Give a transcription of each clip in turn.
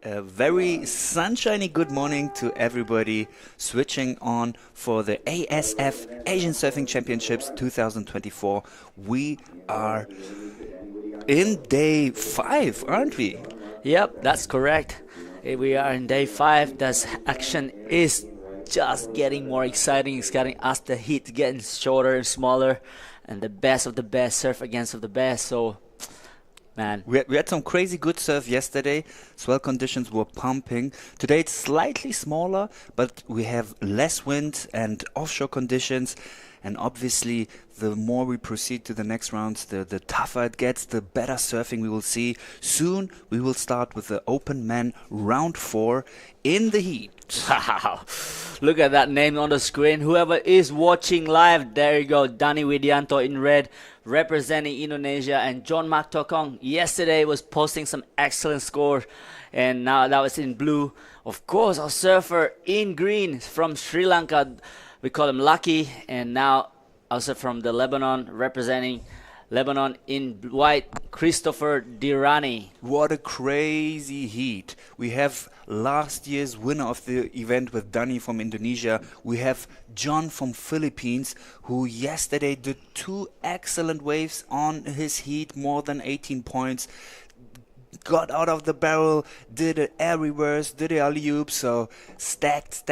A very sunshiny good morning to everybody switching on for the ASF Asian Surfing Championships 2024. We are in day 5, aren't we? Yep, that's correct. We are in day 5. This action is just getting more exciting. It's getting us the heat getting shorter and smaller, and the best of the best surf against of the best. So, man, We had some crazy good surf yesterday. Swell conditions were pumping. Today it's slightly smaller, but we have less wind and offshore conditions. And obviously, the more we proceed to the next rounds, the tougher it gets, the better surfing we will see. Soon, we will start with the Open Men Round 4 in the heat. wow. Look at that name on the screen. Whoever is watching live, there you go. Dani Widianto in red, representing Indonesia, and John Mark Tokong yesterday was posting some excellent scores, and now that was in blue. Of course, our surfer in green from Sri Lanka, we call him Lucky, and now also from the Lebanon, representing Lebanon in white, Christopher Dirani. What a crazy heat. We have last year's winner of the event with Dani from Indonesia. We have John from Philippines, who yesterday did 2 excellent waves on his heat, more than 18 points. Got out of the barrel, did an air reverse, did a alley-oop, so stacked.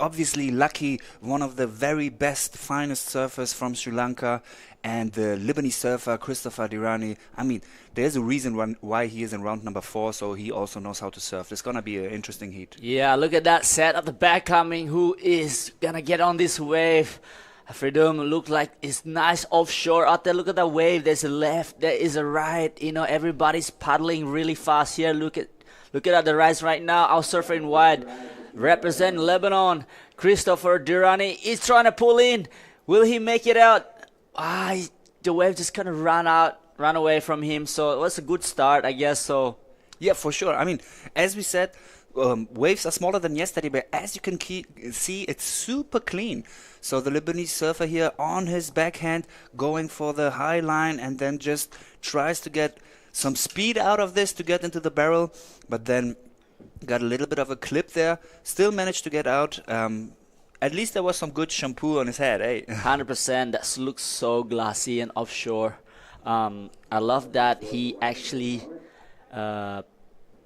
Obviously, Lucky, one of the very best, finest surfers from Sri Lanka, and the Lebanese surfer, Christopher Dirani. I mean, there's a reason why he is in round number 4, so he also knows how to surf. It's gonna be an interesting heat. Yeah, look at that set at the back coming. Who is gonna get on this wave? Freedom look like it's nice offshore out there. Look at that wave. There's a left, there is a right. You know, everybody's paddling really fast here. Look at the rise right now. Our surfer in white, represent Lebanon. Christopher Durrani is trying to pull in. Will he make it out? The wave just kind of ran away from him. So it was a good start, I guess. So Yeah, for sure. I mean, as we said, waves are smaller than yesterday, but as you can see, it's super clean. So the Lebanese surfer here on his backhand, going for the high line, and then just tries to get some speed out of this to get into the barrel, but then got a little bit of a clip there. Still managed to get out. At least there was some good shampoo on his head, eh? 100%. That looks so glassy and offshore. I love that he actually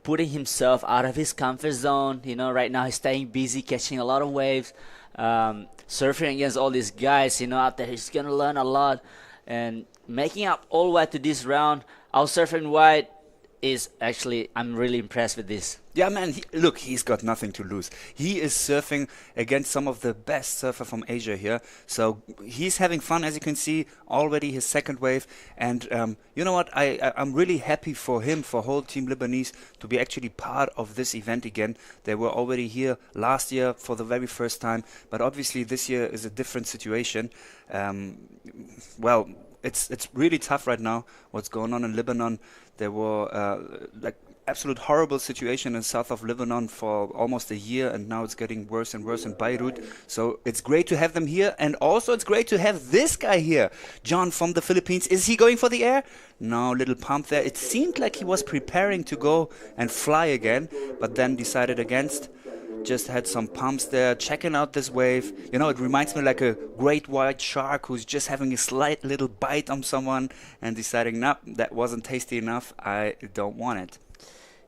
putting himself out of his comfort zone. You know, right now he's staying busy, catching a lot of waves, surfing against all these guys, you know, out there. He's going to learn a lot. And making up all the way to this round, our surfer in white is actually, I'm really impressed with this. Yeah, man, look, he's got nothing to lose. He is surfing against some of the best surfer from Asia here. So he's having fun, as you can see, already his second wave. And you know what? I'm really happy for him, for whole Team Lebanese, to be actually part of this event again. They were already here last year for the very first time. But obviously this year is a different situation. Well, it's really tough right now, what's going on in Lebanon. There were like absolute horrible situation in south of Lebanon for almost a year, and now it's getting worse and worse in Beirut. So it's great to have them here, and also it's great to have this guy here, John from the Philippines. Is he going for the air? No, little pump there. It seemed like he was preparing to go and fly again, but then decided against. Just had some pumps there, checking out this wave. You know, it reminds me like a great white shark who's just having a slight little bite on someone and deciding, nope, that wasn't tasty enough, I don't want it.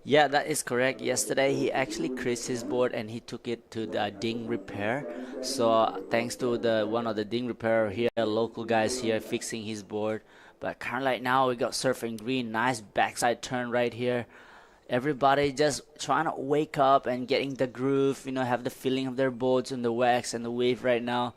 Yeah, that is correct. Yesterday, he actually creased his board and he took it to the ding repair. So thanks to the one of the ding repair here, local guys here fixing his board. But currently right now, we got surfing green, nice backside turn right here. Everybody just trying to wake up and getting the groove, you know, have the feeling of their boards and the wax and the wave right now.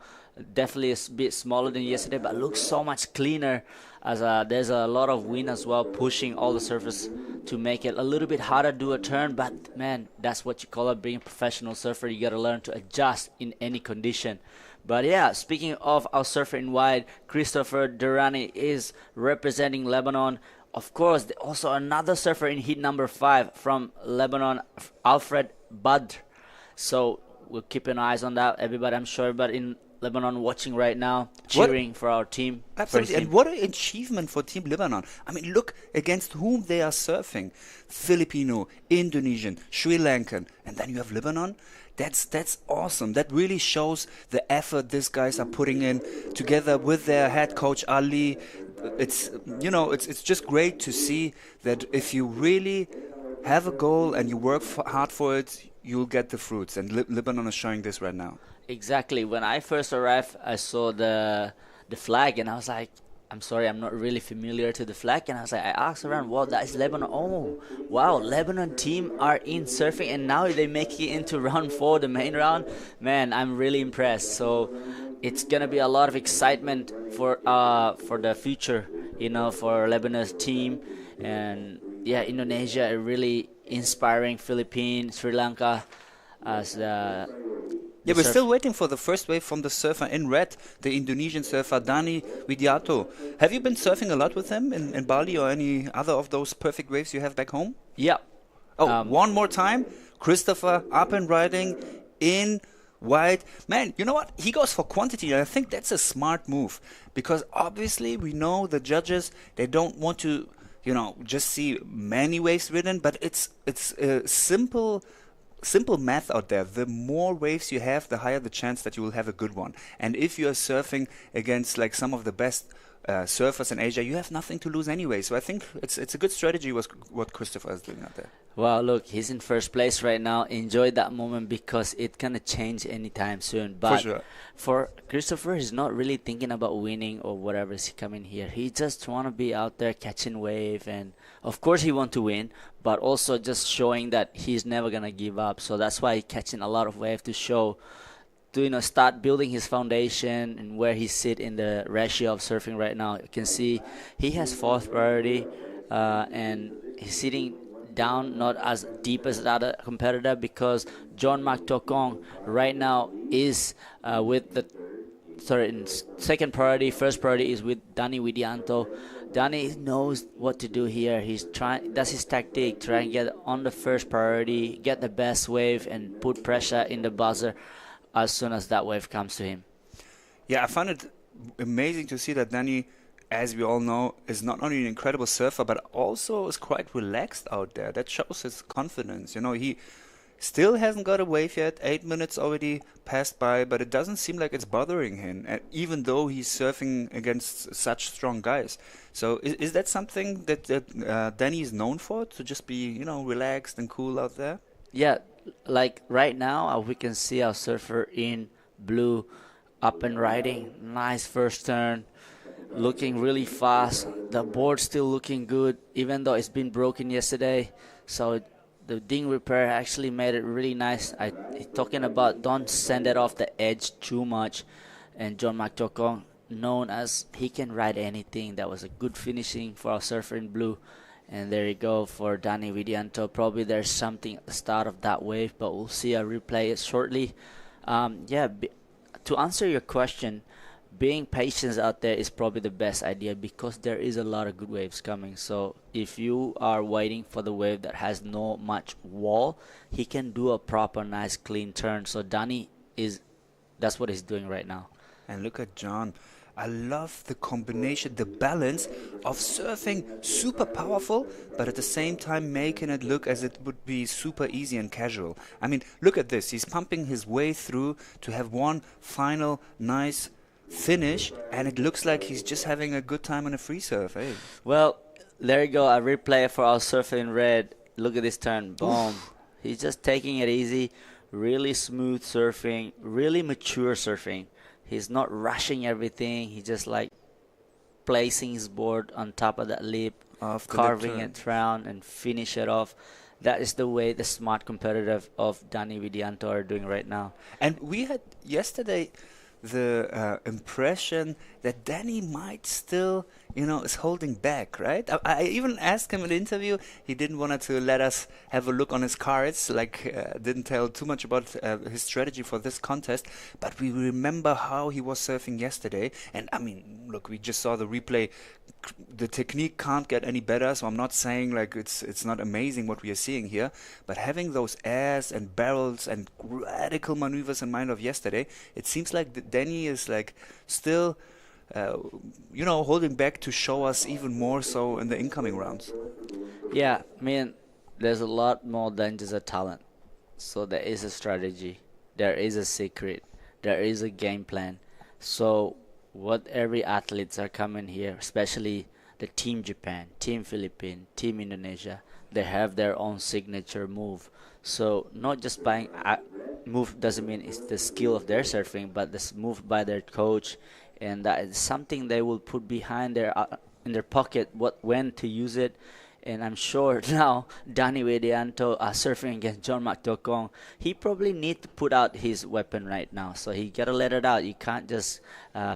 Definitely a bit smaller than yesterday, but looks so much cleaner as there's a lot of wind as well pushing all the surface to make it a little bit harder to do a turn. But man, that's what you call it being a professional surfer. You got to learn to adjust in any condition. But yeah, speaking of our surfer in white, Christopher Durrani is representing Lebanon. Of course, also another surfer in heat number 5 from Lebanon, Alfred Badr. So we'll keep an eye on that, everybody, I'm sure. But in Lebanon watching right now, What? cheering for our team. For his Absolutely, and team. what an achievement for Team Lebanon. I mean, look against whom they are surfing: Filipino, Indonesian, Sri Lankan, and then you have Lebanon. That's awesome. That really shows the effort these guys are putting in together with their head coach Ali. It's it's just great to see that if you really have a goal and you work hard for it, you'll get the fruits. And Lebanon is showing this right now. Exactly. When I first arrived, I saw the flag, and I was like, I'm sorry, I'm not really familiar to the flag. And I was like, I asked around, wow, that is Lebanon. Oh, wow, Lebanon team are in surfing, and now they make it into round 4, the main round. Man, I'm really impressed. So it's gonna be a lot of excitement for the future, for Lebanon's team, and yeah, Indonesia are really inspiring. Philippines, Sri Lanka, as Yeah, the we're surf. still waiting for the first wave from the surfer in red, the Indonesian surfer Dani Widianto. Have you been surfing a lot with him in Bali or any other of those perfect waves you have back home? Yeah. Oh, one more time. Christopher up and riding in white. Man, you know what? He goes for quantity, and I think that's a smart move because obviously we know the judges, they don't want to, just see many waves ridden, but it's a simple math out there. The more waves you have, the higher the chance that you will have a good one. And if you are surfing against like some of the best surfers in Asia, you have nothing to lose anyway. So I think it's a good strategy what Christopher is doing out there. Well, look, he's in first place right now. Enjoy that moment because it can change anytime soon. For But sure. for Christopher, he's not really thinking about winning or whatever is coming here. He just want to be out there catching wave, and of course he want to win, but also just showing that he's never gonna give up. So that's why he's catching a lot of wave to show, to start building his foundation and where he sit in the ratio of surfing right now. You can see he has fourth priority, and he's sitting down not as deep as the other competitor because John McTokong right now is with the in second priority. First priority is with Dani Widianto. Dani knows what to do here. He's trying. That's his tactic. Try and get on the first priority, get the best wave, and put pressure in the buzzer as soon as that wave comes to him. Yeah, I found it amazing to see that Danny, as we all know, is not only an incredible surfer, but also is quite relaxed out there. That shows his confidence. He still hasn't got a wave yet. 8 minutes already passed by, but it doesn't seem like it's bothering him, even though he's surfing against such strong guys. So is that something that Danny is known for, to just be, relaxed and cool out there? Yeah, like right now, we can see our surfer in blue up and riding. Nice first turn, looking really fast. The board still looking good, even though it's been broken yesterday. So the ding repair actually made it really nice. Talking about don't send it off the edge too much. And John McTokong, known as he can ride anything. That was a good finishing for our surfer in blue. And there you go for Dani Widianto. Probably there's something at the start of that wave, but we'll see a replay it shortly. To answer your question, being patient out there is probably the best idea because there is a lot of good waves coming. So if you are waiting for the wave that has no much wall, he can do a proper nice clean turn. So that's what he's doing right now. And look at John. I love the combination, the balance of surfing super powerful, but at the same time making it look as it would be super easy and casual. I mean, look at this. He's pumping his way through to have one final nice finish, and it looks like he's just having a good time on a free surf. Hey. Well, there you go. A replay for our surfer in red. Look at this turn. Boom. He's just taking it easy. Really smooth surfing. Really mature surfing. He's not rushing everything. He's just like placing his board on top of that lip, carving it round, and finish it off. That is the way the smart competitive of Dani Widianto are doing right now. And we had yesterday the impression that Danny might still is holding back, right? I even asked him in an interview. He didn't want to let us have a look on his cards, like didn't tell too much about his strategy for this contest. But we remember how he was surfing yesterday, and I mean, look, we just saw the replay. The technique can't get any better, so I'm not saying like it's not amazing what we are seeing here, but having those airs and barrels and radical maneuvers in mind of yesterday, it seems like Danny is like still holding back to show us even more so in the incoming rounds. Yeah, I mean, there's a lot more than just a talent. So there is a strategy, there is a secret, there is a game plan. So what every athletes are coming here, especially the Team Japan, Team Philippines, Team Indonesia, they have their own signature move. So not just buying a move doesn't mean it's the skill of their surfing, but this move by their coach, and that is something they will put behind their in their pocket when to use it. And I'm sure now Danny Widianto surfing against John McTokong, he probably need to put out his weapon right now. So he gotta let it out. You can't just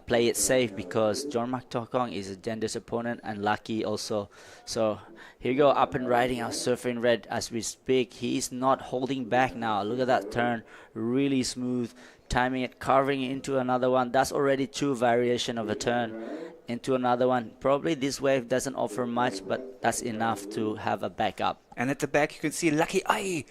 play it safe because John McTokong is a dangerous opponent and Lucky also. So here you go, up and riding our surfing red as we speak. He is not holding back now. Look at that turn, really smooth, timing it, carving it into another one. That's already two variation of a turn into another one. Probably this wave doesn't offer much, but that's enough to have a backup. And at the back you can see Lucky Ai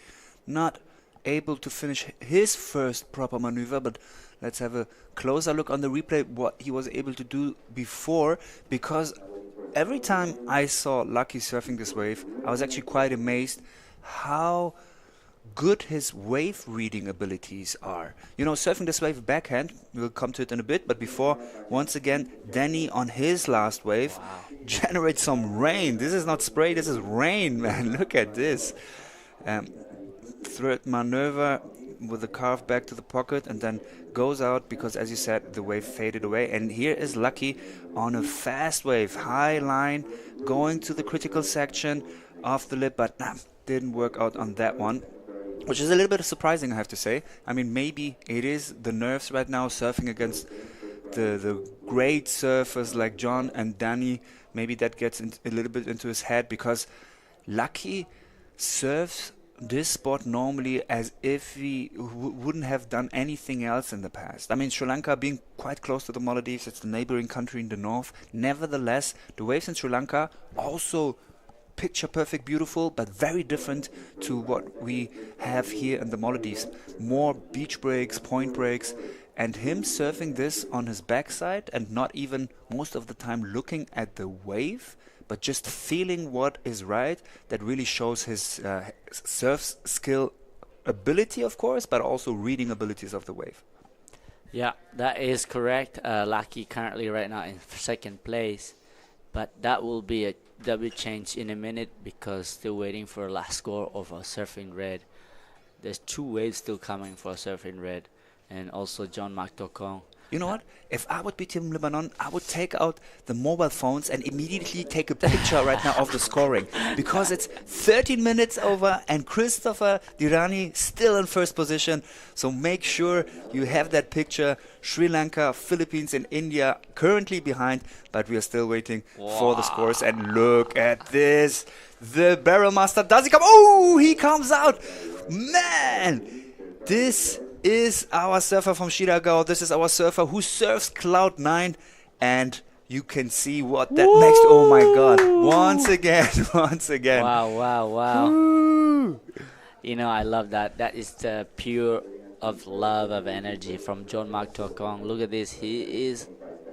not able to finish his first proper maneuver, but let's have a closer look on the replay what he was able to do before, because every time I saw Lucky surfing this wave, I was actually quite amazed how good his wave reading abilities are. Surfing this wave backhand, we'll come to it in a bit, but before, once again, Danny on his last wave generates some rain. This is not spray, this is rain, man. Look at this. Third maneuver with the carve back to the pocket and then goes out because, as you said, the wave faded away. And here is Lucky on a fast wave, high line, going to the critical section off the lip, but didn't work out on that one. Which is a little bit surprising, I have to say. I mean, maybe it is the nerves right now, surfing against the great surfers like John and Danny. Maybe that gets a little bit into his head, because Lucky surfs this sport normally as if he wouldn't have done anything else in the past. I mean, Sri Lanka being quite close to the Maldives, it's the neighboring country in the north. Nevertheless, the waves in Sri Lanka also picture perfect, beautiful, but very different to what we have here in the Maldives. More beach breaks, point breaks, and him surfing this on his backside and not even most of the time looking at the wave, but just feeling what is right. That really shows his surf skill ability, of course, but also reading abilities of the wave. Yeah, that is correct. Lucky currently right now in second place, but that will change in a minute because still waiting for last score of a surfing red. There's two waves still coming for surfing red, and also John McTokong. You know what? If I would be Team Lebanon, I would take out the mobile phones and immediately take a picture right now of the scoring, because it's 13 minutes over and Christopher Dirani still in first position. So make sure you have that picture. Sri Lanka, Philippines and India currently behind, but we are still waiting for the scores. And look at this. The barrel master, does he come? Oh, he comes out. Man, this is our surfer from Shiragao. This is our surfer who surfs Cloud 9, and you can see what that makes. Oh my God! Once again. Wow. Woo. I love that. That is the pure of love of energy from John McTokong. Look at this. He is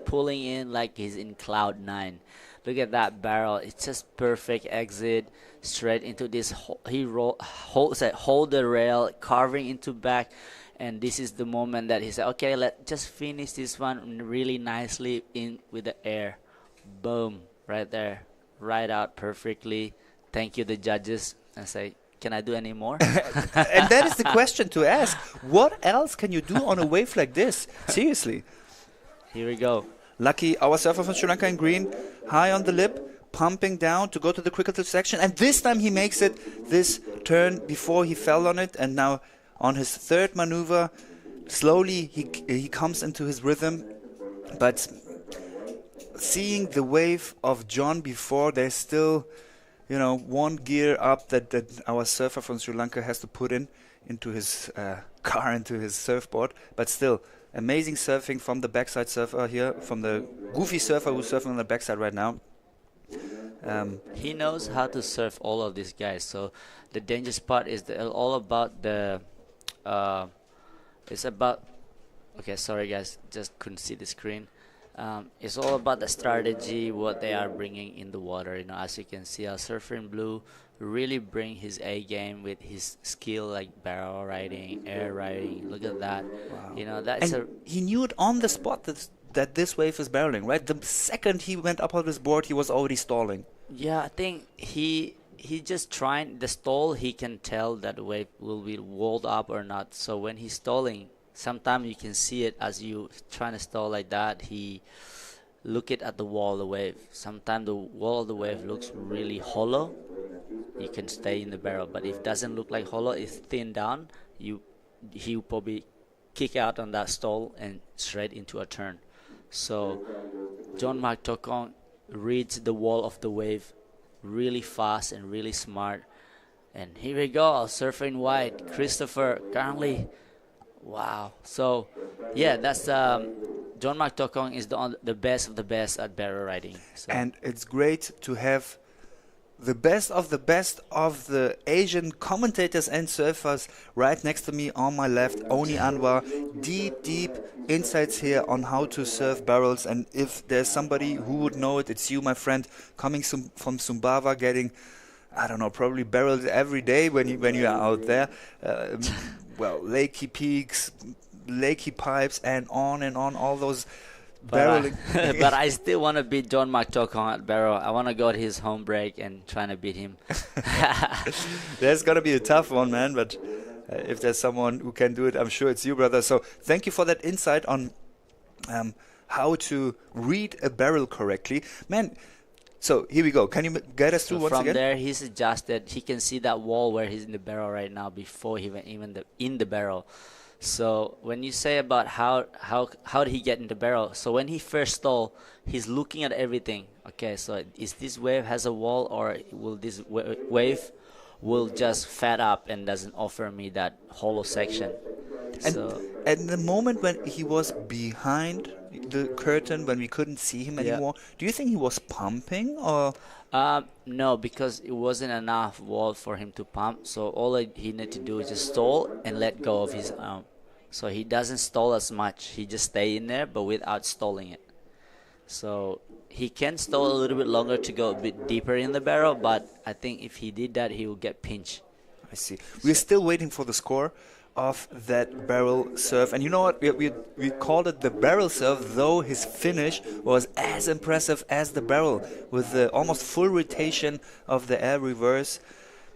pulling in like he's in Cloud 9. Look at that barrel. It's just perfect exit straight into this. He hold the rail, carving into back. And this is the moment that he said, okay, let's just finish this one really nicely in with the air. Boom, right there. Right out perfectly. Thank you, the judges. And say, can I do any more? And that is the question to ask. What else can you do on a wave like this? Seriously. Here we go. Lucky, our surfer from Sri Lanka in green, high on the lip, pumping down to go to the critical section. And this time he makes it this turn before he fell on it. And now on his third maneuver, slowly he comes into his rhythm, but seeing the wave of John before, there's still, one gear up that our surfer from Sri Lanka has to put into his car, into his surfboard. But still, amazing surfing from the backside surfer here, from the goofy surfer who's surfing on the backside right now. He knows how to surf all of these guys. So the dangerous part is all about the. It's about. Okay, sorry guys, just couldn't see the screen. It's all about the strategy, what they are bringing in the water. As you can see, our surfer in blue really bring his A game with his skill like barrel riding, air riding. Look at that. Wow. That's And he knew it on the spot that this wave is barreling, right? The second he went up on his board, he was already stalling. Yeah, I think he just trying the stall. He can tell that the wave will be walled up or not. So when he's stalling, sometimes you can see it as you trying to stall like that. He look it at the wall of the wave. Sometimes the wall of the wave looks really hollow. You can stay in the barrel, but if it doesn't look like hollow, it's thin down. He will probably kick out on that stall and straight into a turn. So John Mark Tokong reads the wall of the wave really fast and really smart. And here we go, surfing wide, Christopher currently. Wow. So yeah, that's John Mark Tokong is the best of the best at barrel riding. So. And it's great to have the best of the Asian commentators and surfers right next to me on my left. Oni Anwar, deep insights here on how to surf barrels. And if there's somebody who would know it, it's you, my friend, coming from Sumbawa, getting, I don't know, probably barrels every day when you are out there. Lakey peaks, lakey pipes, and on, all those barreling. But I still want to beat John Mark Tokong at barrel. I want to go to his home break and trying to beat him. That's going to be a tough one, man. But if there's someone who can do it, I'm sure it's you, brother. So thank you for that insight on how to read a barrel correctly. Man, so here we go. Can you guide us through once again? From there, he's adjusted. He can see that wall where he's in the barrel right now before he went even in the barrel. So when you say about how did he get in the barrel? So when he first stall, he's looking at everything. Okay, so is this wave has a wall, or will this wave will just fat up and doesn't offer me that hollow section? And so at the moment when he was behind the curtain, when we couldn't see him anymore, do you think he was pumping or? No, because it wasn't enough wall for him to pump. So all he needed to do is just stall and let go of his arm. So he doesn't stall as much. He just stay in there, but without stalling it. So he can stall a little bit longer to go a bit deeper in the barrel, but I think if he did that, he would get pinched. I see. We're still waiting for the score of that barrel surf. And you know what? We called it the barrel surf, though his finish was as impressive as the barrel, with the almost full rotation of the air reverse.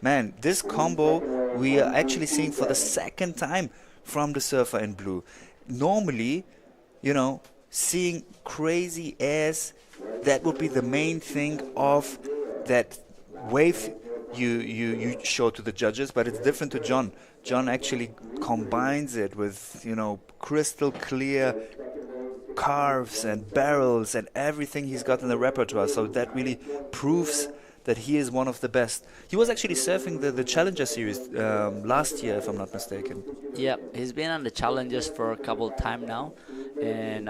Man, this combo we are actually seeing for the second time from the surfer in blue. Normally, seeing crazy airs, that would be the main thing of that wave you show to the judges, but it's different to John. John actually combines it with, crystal clear carves and barrels and everything he's got in the repertoire. So that really proves that he is one of the best. He was actually surfing the Challenger Series last year, if I'm not mistaken. Yeah, he's been on the Challengers for a couple of times now. And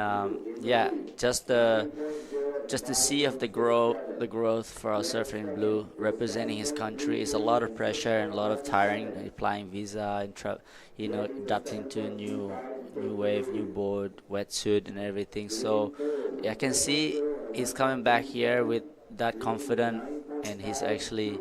just to see of the growth for our surfer in blue representing his country is a lot of pressure and a lot of tiring, applying visa and adapting to a new wave, new board, wetsuit and everything. So I can see he's coming back here with that confident, and he's actually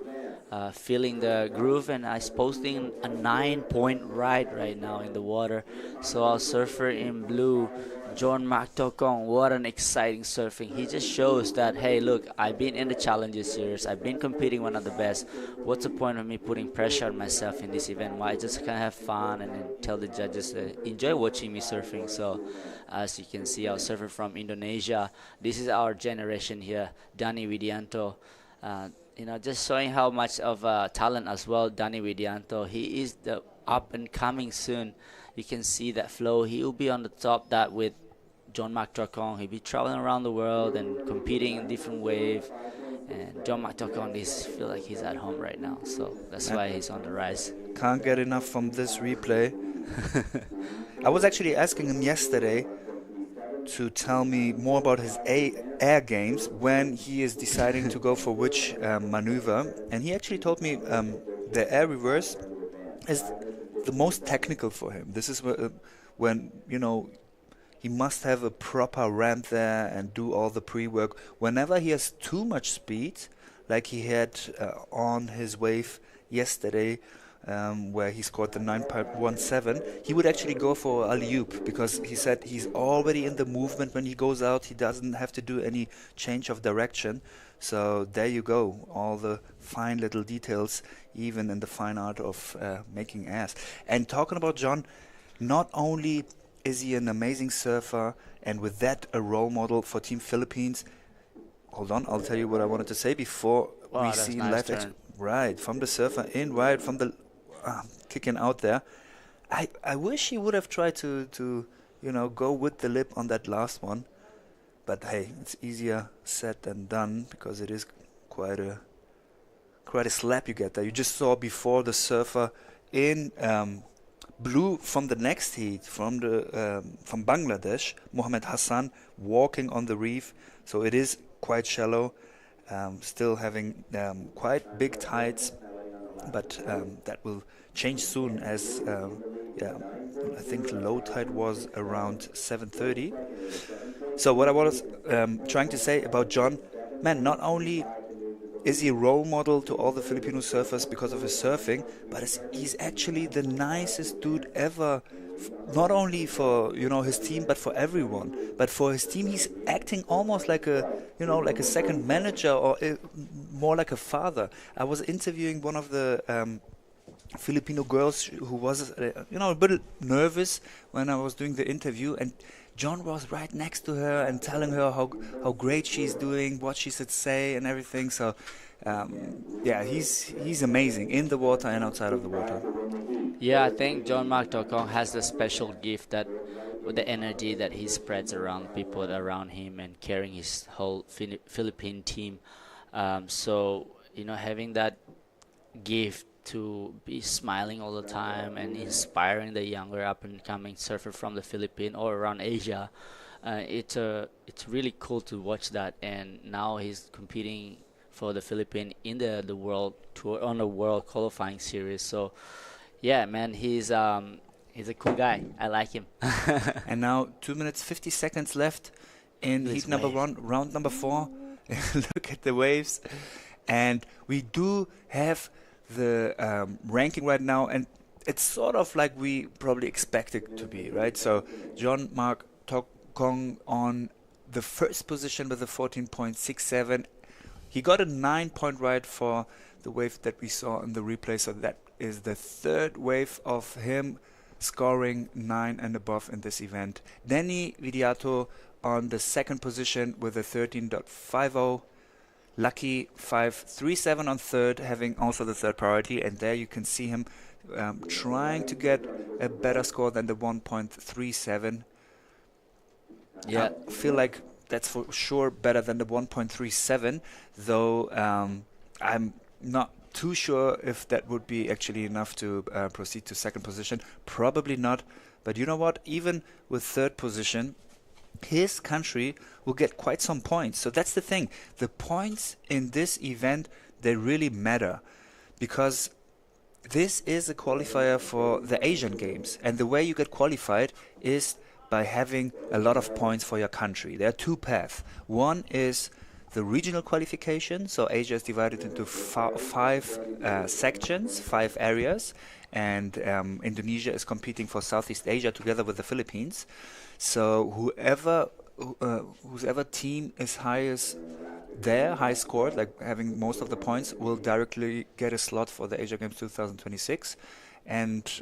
feeling the groove, and he's posting a 9-point ride right now in the water. So our surfer in blue, John Mark Tokong, what an exciting surfing. He just shows that, hey, look, I've been in the Challenger Series. I've been competing one of the best. What's the point of me putting pressure on myself in this event? Why I just can have fun and then tell the judges enjoy watching me surfing. So as you can see, our surfer from Indonesia, this is our generation here, Dani Widianto. Just showing how much of talent as well, Dani Widianto. He is the up and coming soon. You can see that flow. He will be on the top that with John Mark Chokong. He'll be traveling around the world and competing in different wave. And John Mark Chokong is feel like he's at home right now, so that's Man, why he's on the rise. can't get enough from this replay. I was actually asking him yesterday to tell me more about his air games when he is deciding to go for which maneuver. And he actually told me the air reverse is the most technical for him. This is when, you know, he must have a proper ramp there and do all the pre-work. Whenever he has too much speed, like he had on his wave yesterday, where he scored the 9.17, he would actually go for alley-oop because he said he's already in the movement when he goes out. He doesn't have to do any change of direction. So there you go, all the fine little details, even in the fine art of making airs. And talking about John, not only is he an amazing surfer and with that a role model for Team Philippines. Hold on, I'll tell you what I wanted to say before Wow, we that's see nice live turn. action. Right, from the surfer in, right from the kicking out there. I wish he would have tried to go with the lip on that last one. But hey, it's easier said than done because it is quite a slap you get there. You just saw before the surfer in blue from the next heat from Bangladesh, Mohammed Hassan walking on the reef. So it is quite shallow, still having quite big tides, but that will change soon as I think low tide was around 7:30. So what I was trying to say about John, man, not only is he a role model to all the Filipino surfers because of his surfing, but he's actually the nicest dude ever. Not only for his team, but for everyone. But for his team, he's acting almost like like a second manager or more like a father. I was interviewing one of the Filipino girls who was a bit nervous when I was doing the interview, and John was right next to her and telling her how great she's doing, what she should say, and everything. So, he's amazing in the water and outside of the water. Yeah, I think John Mark Chokong has the special gift that with the energy that he spreads around people around him and carrying his whole Philippine team. So having that gift to be smiling all the time and inspiring the younger up and coming surfer from the Philippines or around Asia. It's really cool to watch that, and now he's competing for the Philippines in the world tour on the world qualifying series. So yeah, man, he's a cool guy. I like him. And now 2 minutes 50 seconds left in This heat number wave. 1, round number 4. Look at the waves. And we do have the ranking right now, and it's sort of like we probably expect it to be, right? So John Mark Chokong on the first position with a 14.67. He got a 9-point ride for the wave that we saw in the replay, so that is the third wave of him scoring 9 and above in this event. Danny Vidiato on the second position with a 13.50. Lucky 537 on third, having also the third priority, and there you can see him trying to get a better score than the 1.37. Yeah, I feel like that's for sure better than the 1.37, though I'm not too sure if that would be actually enough to proceed to second position. Probably not, but you know what? Even with third position, his country will get quite some points. So that's the thing. The points in this event, they really matter because this is a qualifier for the Asian Games. And the way you get qualified is by having a lot of points for your country. There are two paths. One is the regional qualification. So Asia is divided into five sections, 5 areas. And Indonesia is competing for Southeast Asia together with the Philippines. So whoever team is highest there, high scored, like having most of the points, will directly get a slot for the Asia Games 2026. And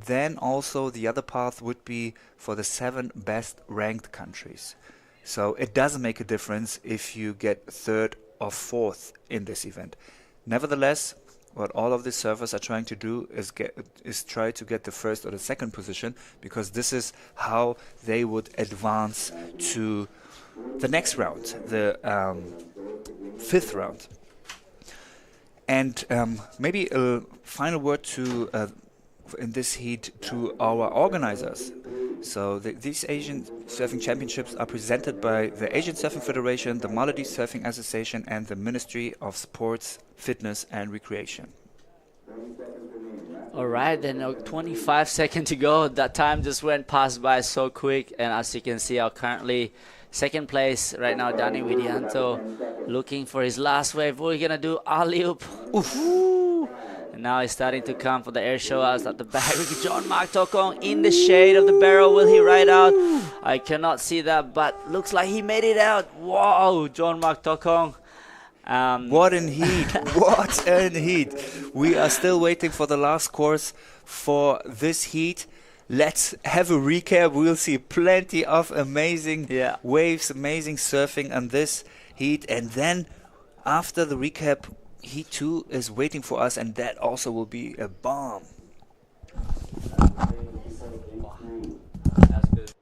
then also the other path would be for the 7 best ranked countries. So it doesn't make a difference if you get third or fourth in this event. Nevertheless, what all of the surfers are trying to do is try to get the first or the second position, because this is how they would advance to the next round, the fifth round. And maybe a final word to in this heat to our organizers. So these Asian Surfing Championships are presented by the Asian Surfing Federation, the Maldives Surfing Association, and the Ministry of Sports, Fitness and Recreation. All right, then 25 seconds to go. That time just went past by so quick, and as you can see, our currently second place right now, Danny Widianto, looking for his last wave. What are we gonna do? Alley-oop. Oof. And now he's starting to come for the air show outs at the back. John Mark Tokong in the shade of the barrel. Will he ride out? I cannot see that, but looks like he made it out. Wow, John Mark Tokong. What an heat! What an heat! We are still waiting for the last course for this heat. Let's have a recap. We'll see plenty of amazing waves, amazing surfing on this heat. And then after the recap, Heat 2 is waiting for us, and that also will be a bomb. That's good.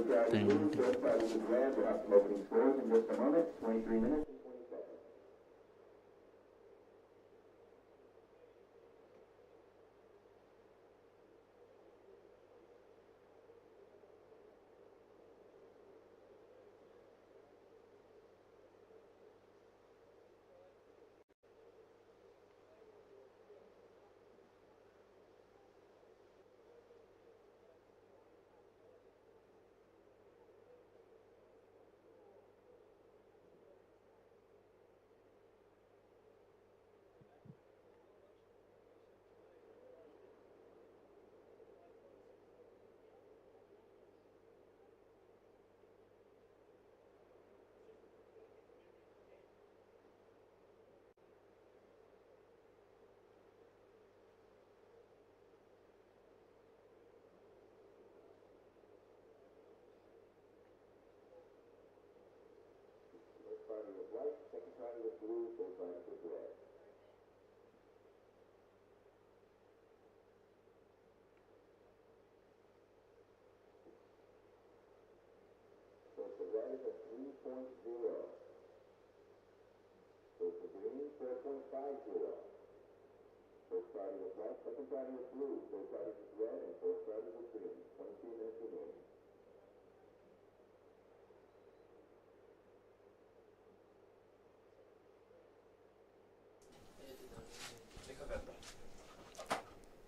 Ding, ding.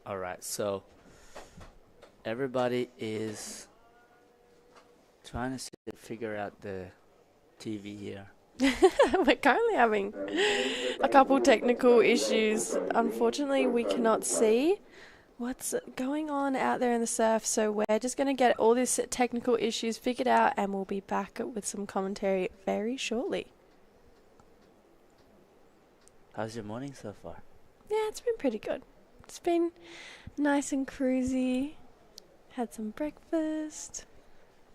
All right, so everybody is trying to figure out the TV here. We're currently having a couple technical issues. Unfortunately, we cannot see what's going on out there in the surf, so we're just going to get all these technical issues figured out and we'll be back with some commentary very shortly. How's your morning so far? Yeah, it's been pretty good. It's been nice and cruisy. Had some breakfast.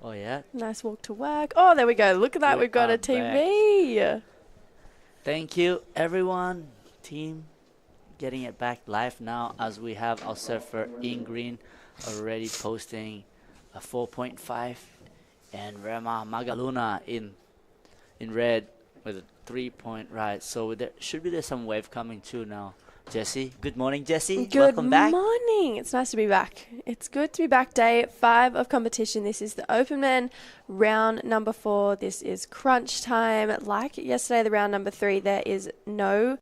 Oh, yeah? Nice walk to work. Oh, there we go. Look at that. We've got a TV. Thank you, everyone. Team, getting it back live now as we have our surfer in green already posting a 4.5 and Rema Magaluna in red with a 3-point ride. So there should be some wave coming too now. Jesse, good morning, Jesse. Welcome back. Good morning. It's nice to be back. It's good to be back. Day 5 of competition. This is the Open Men round number 4. This is crunch time. Like yesterday, the round number 3, there is no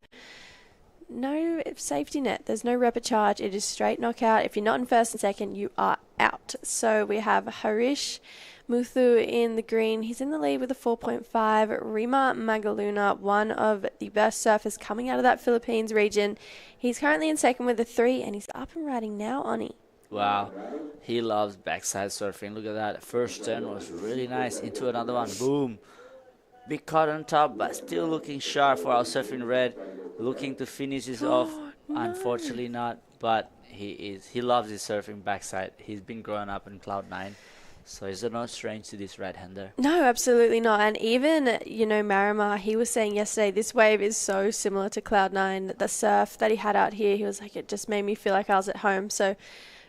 safety net. There's no rapid charge. It is straight knockout. If you're not in first and second, you are out. So we have Harish Muthu in the green. He's in the lead with a 4.5. Rima Magaluna, one of the best surfers coming out of that Philippines region. He's currently in second with a 3, and he's up and riding now, Oni. Wow, he loves backside surfing. Look at that. First turn was really nice. Into another one. Boom. Big cut on top, but still looking sharp for our surfing red. Looking to finish this off. No. Unfortunately not, but he loves his surfing backside. He's been growing up in Cloud9. So is it not strange to this right-hander? No, absolutely not. And even, Marima, he was saying yesterday, this wave is so similar to Cloud9. The surf that he had out here, he was like, it just made me feel like I was at home. So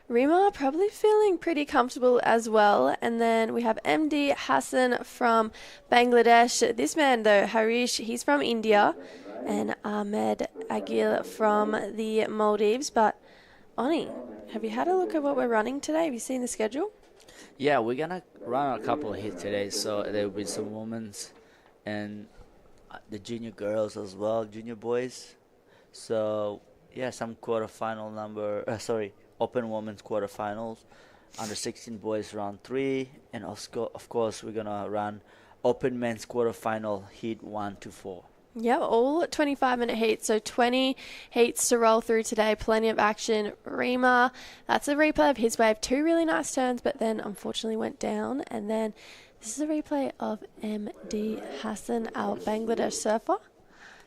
Rima probably feeling pretty comfortable as well. And then we have MD Hassan from Bangladesh. This man, though, Harish, he's from India. And Ahmed Agil from the Maldives. But, Oni, have you had a look at what we're running today? Have you seen the schedule? Yeah, we're gonna run a couple of hits today, so there will be some women's and the junior girls as well, junior boys. So yeah, some open women's quarterfinals, under 16 boys round 3, and of course we're gonna run open men's quarterfinal heat 1 to 4. Yep, all 25-minute heats, so 20 heats to roll through today. Plenty of action. Rima, that's a replay of his wave. 2 really nice turns, but then unfortunately went down. And then this is a replay of MD Hassan, our Bangladesh surfer.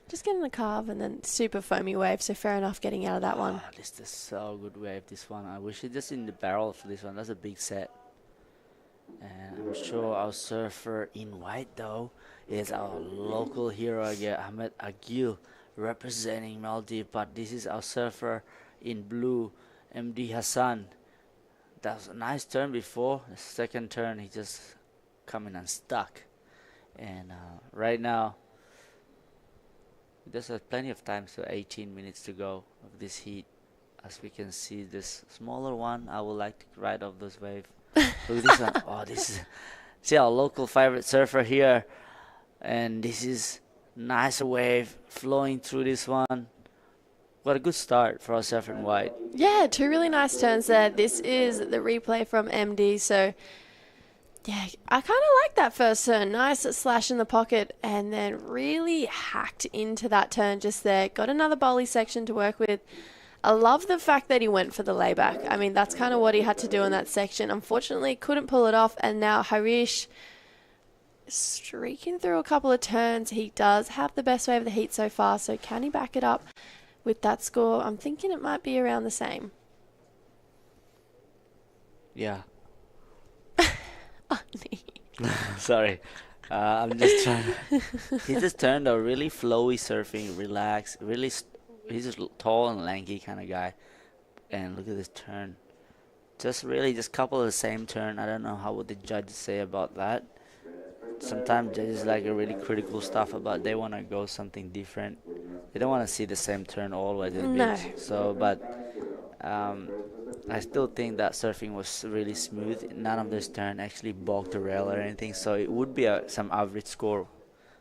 Just getting a carve and then super foamy wave, so fair enough getting out of that one. This is so good wave, this one. I wish it just in the barrel for this one. That's a big set. And I'm sure our surfer in white, though, is our local hero again, Ahmed Agil, representing Maldives. But this is our surfer in blue, MD Hassan. that was a nice turn before. The second turn, he just coming unstuck. And right now, there's plenty of time, so 18 minutes to go of this heat. As we can see, this smaller one, I would like to ride off this wave. Look at this one. Oh, this is, see our local favorite surfer here. And this is nicer wave flowing through this one. What a good start for our surfer in white. Yeah, two really nice turns there. This is the replay from MD, so yeah, I kind of like that first turn. Nice slash in the pocket and then really hacked into that turn just there. Got another bolly section to work with. I love the fact that he went for the layback. I mean, that's kind of what he had to do in that section. Unfortunately, couldn't pull it off, and now Harish streaking through a couple of turns. He does have the best wave of the heat so far, so can he back it up with that score? I'm thinking it might be around the same. Yeah. Ani. Sorry. I'm just trying. He just turned a really flowy surfing, relaxed, really. He's just tall and lanky kind of guy. And look at this turn. Just really just couple of the same turn. I don't know how would the judges say about that. Sometimes judges like a really critical stuff about they want to go something different. They don't want to see the same turn all the way to the beach. So, but I still think that surfing was really smooth. None of this turn actually bogged the rail or anything. So it would be some average score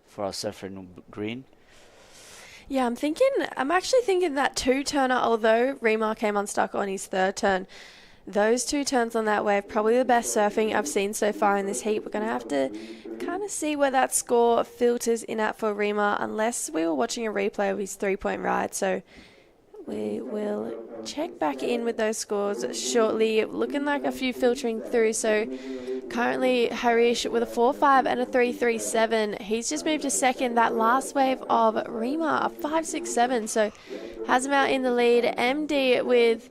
for our surfer in green. Yeah, I'm actually thinking that two-turner, although Remar came unstuck on his third turn, those two turns on that wave, probably the best surfing I've seen so far in this heat. We're going to have to kind of see where that score filters in at for Remar, unless we were watching a replay of his three-point ride. So we will check back in with those scores shortly. Looking like a few filtering through. So currently Harish with a 4.5 and a 3.37. He's just moved to second. That last wave of Remar, a 5.67. So has him out in the lead. MD with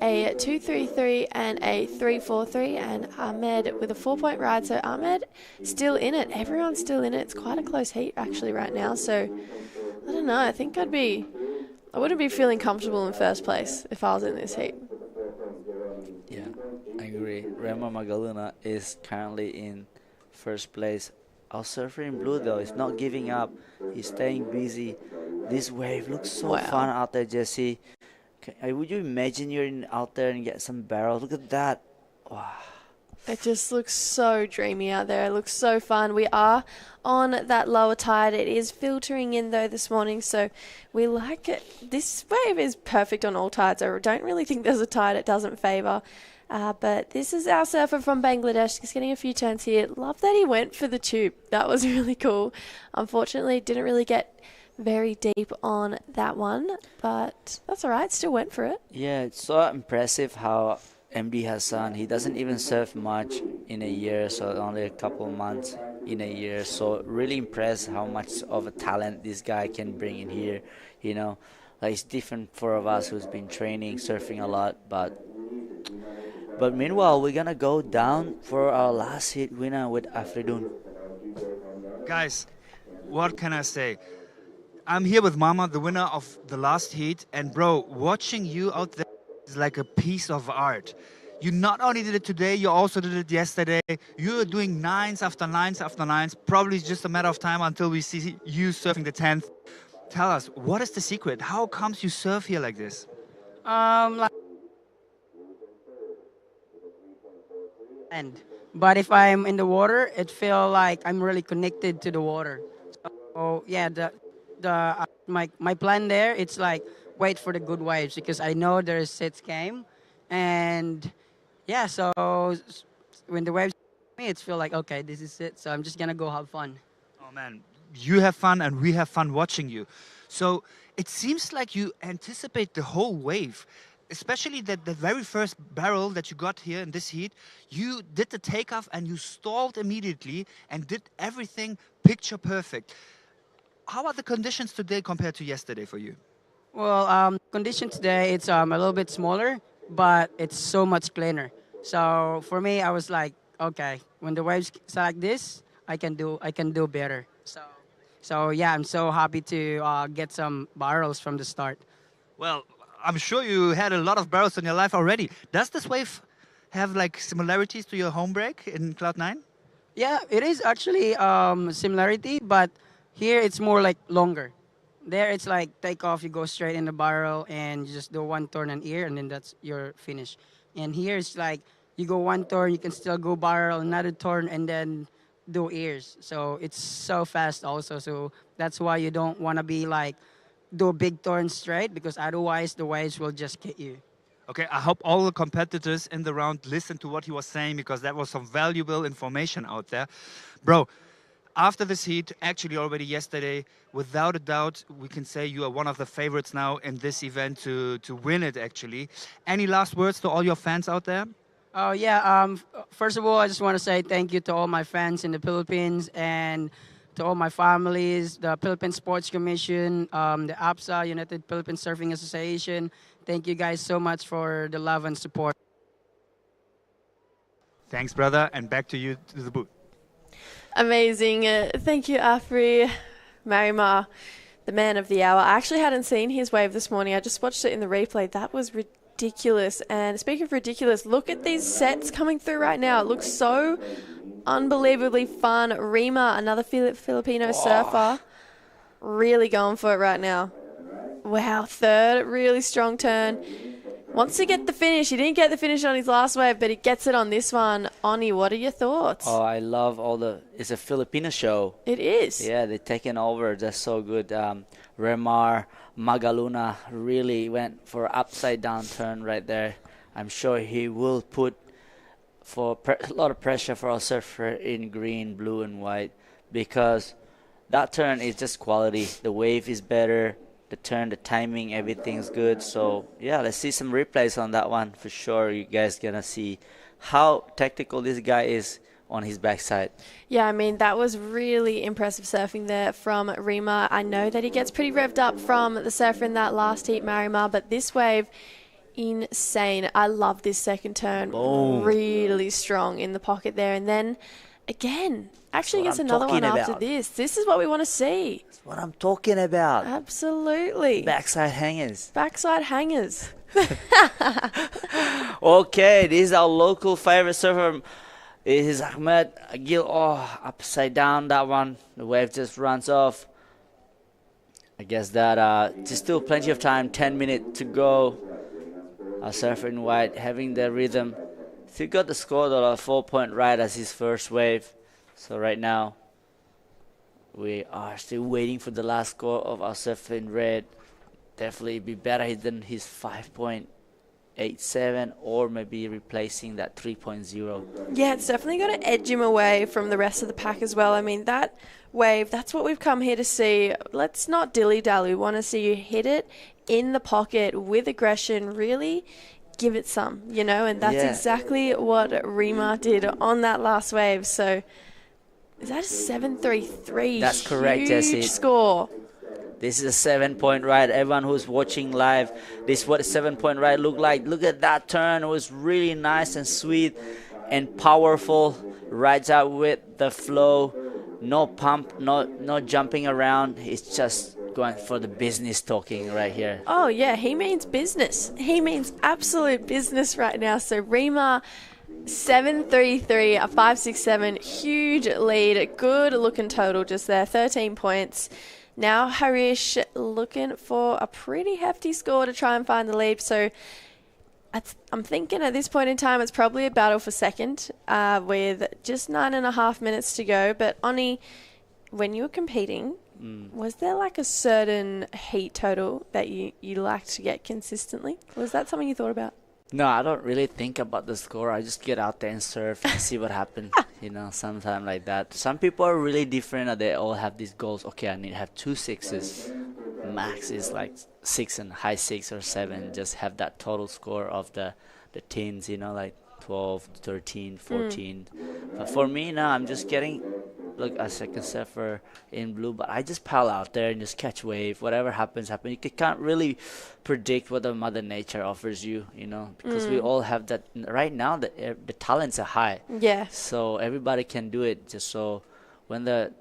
a 2.33 and a 3.43, and Ahmed with a 4-point ride. So Ahmed still in it. Everyone's still in it. It's quite a close heat actually right now. So I don't know. I think I wouldn't be feeling comfortable in first place if I was in this heat. Yeah, I agree. Rema Magaluna is currently in first place. Our surfer in blue, though, is not giving up. He's staying busy. This wave looks so fun out there, Jesse. Would you imagine you're out there and get some barrels? Look at that. Wow. It just looks so dreamy out there. It looks so fun. We are on that lower tide. It is filtering in, though, this morning, so we like it. This wave is perfect on all tides. I don't really think there's a tide it doesn't favour. But this is our surfer from Bangladesh. He's getting a few turns here. Love that he went for the tube. That was really cool. Unfortunately, didn't really get very deep on that one, but that's all right. Still went for it. Yeah, it's so impressive how MD Hassan, he doesn't even surf much in a year, so only a couple of months in a year. So really impressed how much of a talent this guy can bring in here. You know, like it's different for us who's been training, surfing a lot, but meanwhile, we're gonna go down for our last hit winner with Afridun. Guys, what can I say? I'm here with Mama, the winner of the last heat, and bro, watching you out there is like a piece of art. You not only did it today, you also did it yesterday. You're doing nines after nines after nines. Probably it's just a matter of time until we see you surfing the 10th. Tell us, what is the secret? How comes you surf here like this? But if I'm in the water, it feels like I'm really connected to the water. So yeah, my plan there, it's like wait for the good waves because I know there's sets game, and yeah, so when the waves me, it's feel like okay, this is it. So I'm just gonna go have fun. Oh man, you have fun and we have fun watching you. So it seems like you anticipate the whole wave. Especially the very first barrel that you got here in this heat, you did the takeoff and you stalled immediately and did everything picture perfect. How are the conditions today compared to yesterday for you? Well, condition today it's a little bit smaller, but it's so much cleaner. So for me, I was like, okay, when the waves like this, I can do better. So yeah, I'm so happy to get some barrels from the start. Well, I'm sure you had a lot of barrels in your life already. Does this wave have like similarities to your home break in Cloud9? Yeah, it is actually similarity, but here it's more like longer. There it's like take off, you go straight in the barrel and you just do one turn and ear and then that's your finish. And here it's like you go one turn, you can still go barrel, another turn and then do ears. So it's so fast also. So that's why you don't want to be like do a big turn straight because otherwise the waves will just get you. Okay, I hope all the competitors in the round listened to what he was saying because that was some valuable information out there. Bro, after this heat, actually already yesterday, without a doubt, we can say you are one of the favorites now in this event to win it actually. Any last words to all your fans out there? Oh yeah. First of all, I just want to say thank you to all my fans in the Philippines and to all my families, the Philippine Sports Commission, the APSA, United Philippine Surfing Association. Thank you guys so much for the love and support. Thanks, brother, and back to you to the booth. Amazing. Thank you, Afri. Marimar, the man of the hour. I actually hadn't seen his wave this morning. I just watched it in the replay. That was ridiculous. And speaking of ridiculous, look at these sets coming through right now. It looks so unbelievably fun. Rima, another Filipino surfer, really going for it right now. Wow, third, really strong turn. Wants to get the finish. He didn't get the finish on his last wave, but he gets it on this one. Oni, what are your thoughts? Oh, I love all the... It's a Filipino show. It is. Yeah, they're taking over. That's so good. Remar Magaluna really went for upside down turn right there. I'm sure he will put for a lot of pressure for our surfer in green, blue, and white because that turn is just quality. The wave is better. The turn, the timing, everything's good. So, yeah, let's see some replays on that one. For sure, you guys going to see how technical this guy is on his backside. Yeah, I mean, that was really impressive surfing there from Rima. I know that he gets pretty revved up from the surfer in that last heat, Marimar, but this wave, insane. I love this second turn. Boom. Really strong in the pocket there. And then, again, actually gets another one after this. This is what we want to see. That's what I'm talking about. Absolutely. Backside hangers. Backside hangers. Okay, this is our local favorite surfer. It is Ahmed Agil. Oh, upside down that one. The wave just runs off. I guess that just still plenty of time. 10 minutes to go. Our surfer in white having the rhythm. Still got the score though, a 4-point right as his first wave. So right now, we are still waiting for the last score of our surfer in red. Definitely be better than his 5.87 or maybe replacing that 3.0. Yeah, it's definitely going to edge him away from the rest of the pack as well. I mean, that wave, that's what we've come here to see. Let's not dilly-dally. We want to see you hit it in the pocket with aggression, really give it some, you know, and that's exactly what Rima did on that last wave. So is that a 7.33? That's correct, huge Jessie. Score. This is a 7-point ride. Everyone who's watching live, this is what a 7-point ride looked like. Look at that turn. It was really nice and sweet and powerful. Rides out with the flow. No pump, no jumping around. It's just going for the business talking right here. Oh, yeah, he means business. He means absolute business right now. So Rima, 7.33, a 5.67, huge lead. Good looking total just there, 13 points. Now Harish looking for a pretty hefty score to try and find the lead. So I'm thinking at this point in time it's probably a battle for second with just 9.5 minutes to go. But Oni, when you were competing, was there like a certain heat total that you like to get consistently? Was that something you thought about? No, I don't really think about the score. I just get out there and surf and see what happens. You know, sometime like that. Some people are really different. They all have these goals. Okay, I need to have 2 6s. Max is like 6 and high 6 or 7. Just have that total score of the teens, you know, like 12, 13, 14. But for me now, I'm just getting a second surfer in blue, but I just pile out there and just catch wave. Whatever happens. You can't really predict what the Mother Nature offers you, you know, because we all have that. Right now, the talents are high. Yeah. So everybody can do it. Just so when the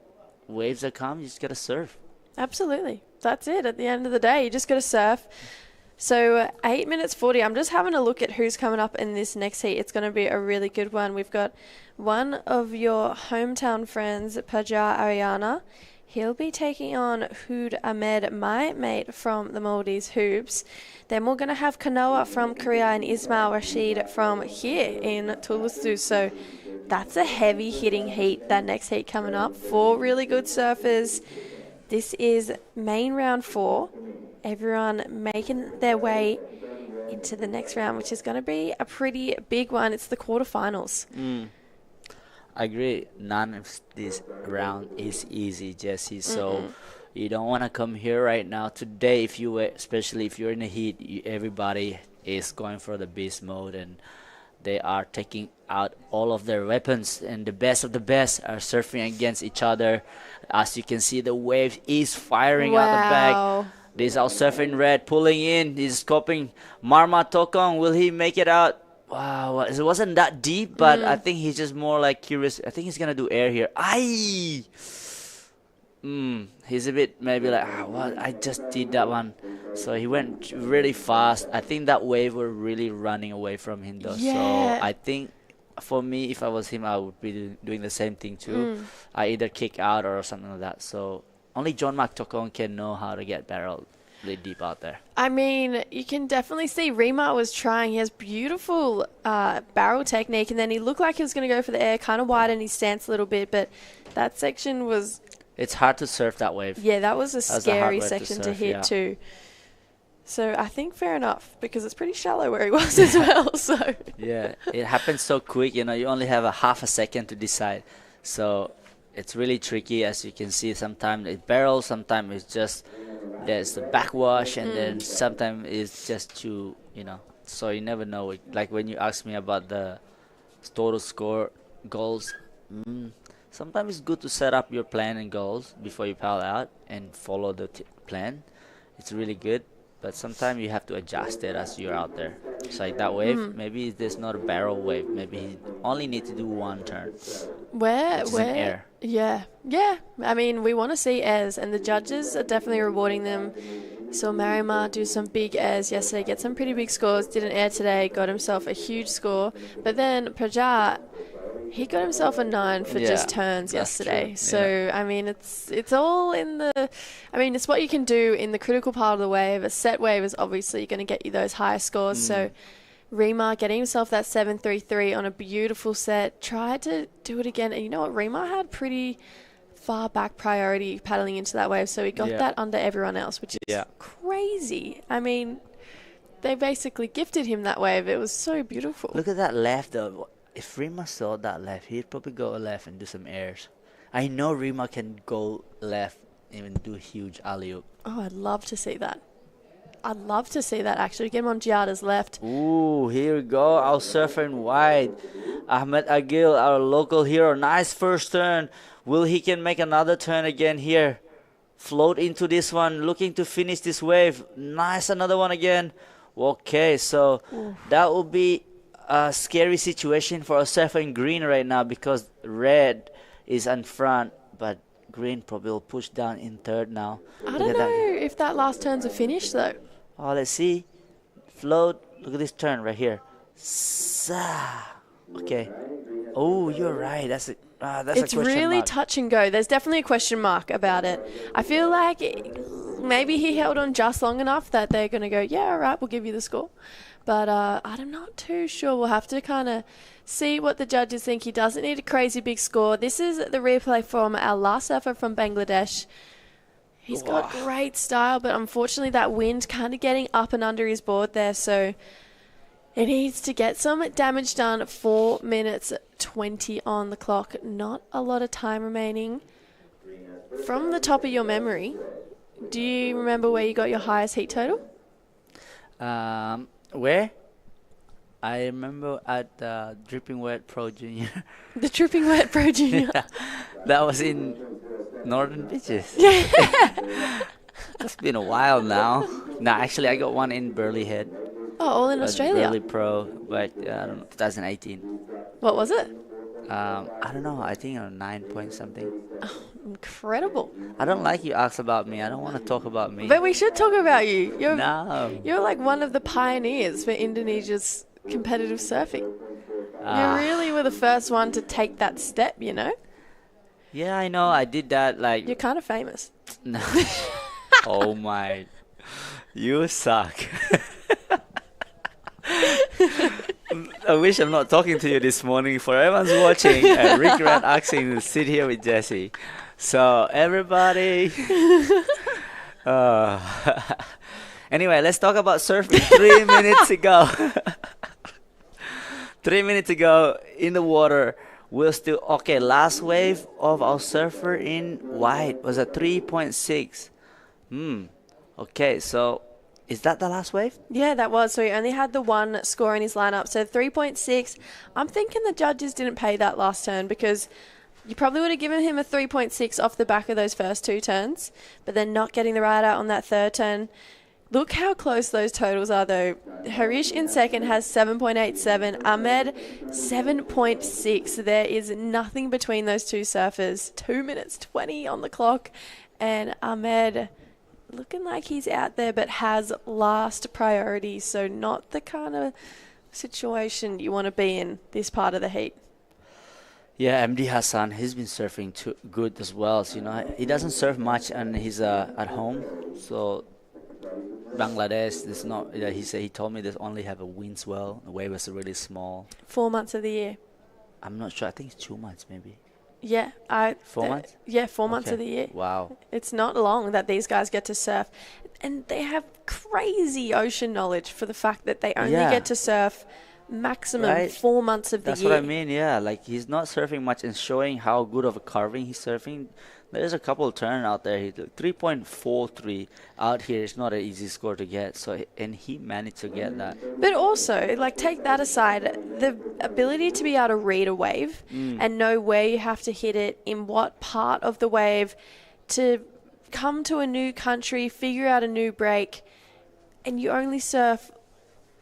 waves are come, you just got to surf. Absolutely. That's it. At the end of the day, you just got to surf. So 8 minutes 40. I'm just having a look at who's coming up in this next heat. It's going to be a really good one. We've got one of your hometown friends, Pajar Ariana. He'll be taking on Hood Ahmed, my mate from the Maldives Hoops. Then we're going to have Kanoa from Korea and Ismail Rashid from here in Thulusdhoo. So that's a heavy hitting heat, that next heat coming up. 4 really good surfers. This is main round 4. Everyone making their way into the next round, which is going to be a pretty big one. It's the quarterfinals. I agree. None of this round is easy, Jesse. So you don't want to come here right now today. Especially if you're in the heat, everybody is going for the beast mode, and they are taking out all of their weapons. And the best of the best are surfing against each other. As you can see, the wave is firing out the back. This our surfing red pulling in. He's scoping Marma Tokong. Will he make it out? Wow, it wasn't that deep, but I think he's just more like curious. I think he's gonna do air here. Aye. He's a bit maybe like, what? I just did that one. So he went really fast. I think that wave were really running away from him though. Yeah. So I think for me, if I was him, I would be doing the same thing too. I either kick out or something like that. So only John Mark Tokong can know how to get barreled really deep out there. I mean, you can definitely see Rima was trying. He has beautiful barrel technique, and then he looked like he was going to go for the air, kind of widened his stance a little bit, but that section was... It's hard to surf that wave. Yeah, that was a scary hard wave section to surf, hit yeah. too. So I think fair enough, because it's pretty shallow where he was as well. So Yeah, it happens so quick. You only have a half a second to decide. So it's really tricky, as you can see. Sometimes it barrels, sometimes it's just there's the backwash, and then sometimes it's just so you never know. Like when you asked me about the total score goals, sometimes it's good to set up your plan and goals before you paddle out and follow the plan. It's really good, but sometimes you have to adjust it as you're out there. It's like that wave, maybe there's not a barrel wave. Maybe he only need to do one turn. where Which is an air. Yeah. I mean, we want to see airs, and the judges are definitely rewarding them. Saw Marimar do some big airs yesterday, get some pretty big scores. Did an air today, got himself a huge score. But then Prajar, he got himself a 9 for just turns yesterday. True. So I mean, it's all in the. I mean, it's what you can do in the critical part of the wave. A set wave is obviously going to get you those higher scores. So Remar getting himself that 7.33 on a beautiful set. Tried to do it again, and you know what? Remar had pretty far back priority paddling into that wave, so he got that under everyone else, which is crazy. I mean, they basically gifted him that wave. It was so beautiful. Look at that left though. If Rima saw that left, he'd probably go left and do some airs. I know Rima can go left, even do huge alley-oop. Oh, I'd love to see that. I'd love to see that, actually. Get him on Giada's left. Ooh, here we go. Our surfer in wide. Ahmed Agil, our local hero. Nice first turn. Will he can make another turn again here? Float into this one, looking to finish this wave. Nice, another one again. Okay, so that will be a scary situation for a surfer in green right now, because red is in front, but green probably will push down in third now. I don't know if that last turn's a finish, though. Oh, let's see. Float. Look at this turn right here. Okay. Oh, you're right. That's a It's question really mark. touch and go. There's definitely a question mark about it. I feel like maybe he held on just long enough that they're going to go, yeah, all right, we'll give you the score. But I'm not too sure. We'll have to kind of see what the judges think. He doesn't need a crazy big score. This is the replay from our last surfer from Bangladesh. He's got great style, but unfortunately that wind kind of getting up and under his board there, so it needs to get some damage done. 4 minutes 20 on the clock. Not a lot of time remaining. From the top of your memory, do you remember where you got your highest heat total? Where? I remember at Dripping Wet Pro Junior. The Dripping Wet Pro Junior. Yeah, that was in Northern Beaches. It's been a while now. No, actually, I got one in Burleigh Head. Oh, all in Australia? Burleigh Pro, but I don't know, 2018. What was it? I don't know. I think 9 point something. incredible. I don't like you ask about me. I don't want to talk about me. But we should talk about you. No. You're like one of the pioneers for Indonesia's competitive surfing. You Ah. really were the first one to take that step, you know? Yeah, I know. I did that like. You're kind of famous. No. Oh my. You suck. I wish I'm not talking to you this morning. For everyone's watching, I regret asking to sit here with Jesse. So, everybody. Uh, anyway, let's talk about surfing. 3 minutes ago. 3 minutes ago in the water. We're still okay. Last wave of our surfer in white was a 3.6. Okay, so is that the last wave? Yeah, that was. So he only had the one score in his lineup. So 3.6. I'm thinking the judges didn't pay that last turn because you probably would have given him a 3.6 off the back of those first two turns, but then not getting the ride out on that third turn. Look how close those totals are, though. Harish in second has 7.87. Ahmed, 7.6. There is nothing between those two surfers. 2 minutes 20 on the clock. And Ahmed looking like he's out there, but has last priority. So not the kind of situation you want to be in this part of the heat. Yeah, MD Hassan, he's been surfing too good as well. So, he doesn't surf much and he's at home. So Bangladesh, there's not. He told me they only have a wind swell. The wave is really small. 4 months of the year. I'm not sure. I think it's 2 months maybe. Yeah, 4 months. Yeah, 4 months Okay. of the year. Wow. It's not long that these guys get to surf, and they have crazy ocean knowledge for the fact that they only Yeah. get to surf maximum Right. 4 months of the That's year. what I mean. Yeah, like he's not surfing much and showing how good of a carving he's surfing. There's a couple of turn out there. 3.43 out here is not an easy score to get. So and he managed to get that. But also, like, take that aside, the ability to be able to read a wave and know where you have to hit it, in what part of the wave, to come to a new country, figure out a new break, and you only surf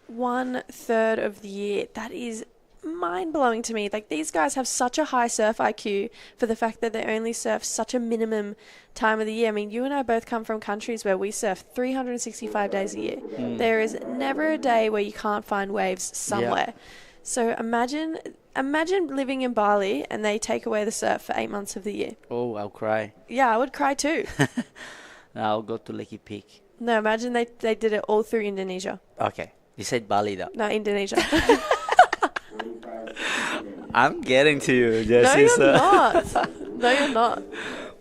1/3 of the year. That is mind-blowing to me. Like, these guys have such a high surf IQ for the fact that they only surf such a minimum time of the year. I mean, you and I both come from countries where we surf 365 days a year. There is never a day where you can't find waves somewhere. So imagine living in Bali and they take away the surf for 8 months of the year. Oh, I'll cry. Yeah, I would cry too. Now I'll go to Lecky Peak. No, imagine they did it all through Indonesia. Okay. You said Bali though. No, Indonesia. I'm getting to you, No, Jesse. you're not. No, you're not.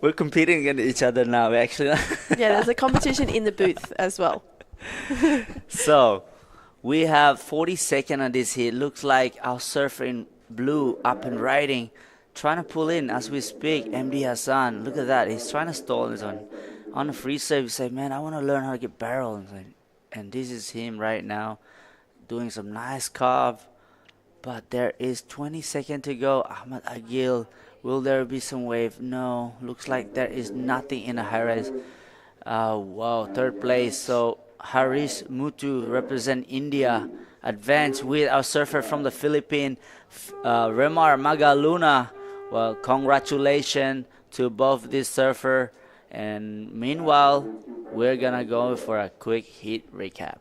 We're competing against each other now, actually. Yeah, there's a competition in the booth as well. So, we have 40 seconds on this hit. Looks like our surfer in blue up and riding, trying to pull in as we speak. MD Hassan, look at that. He's trying to stall this on a free surf. He said, "Man, I want to learn how to get barrel." And this is him right now, doing some nice carve. But there is 20 seconds to go. Ahmad Agil, will there be some wave? No, looks like there is nothing in the high rise. Wow, third place. So Harish Mutu represent India. Advance with our surfer from the Philippines, Remar Magaluna. Well, congratulations to both this surfer. And meanwhile, we're gonna go for a quick heat recap.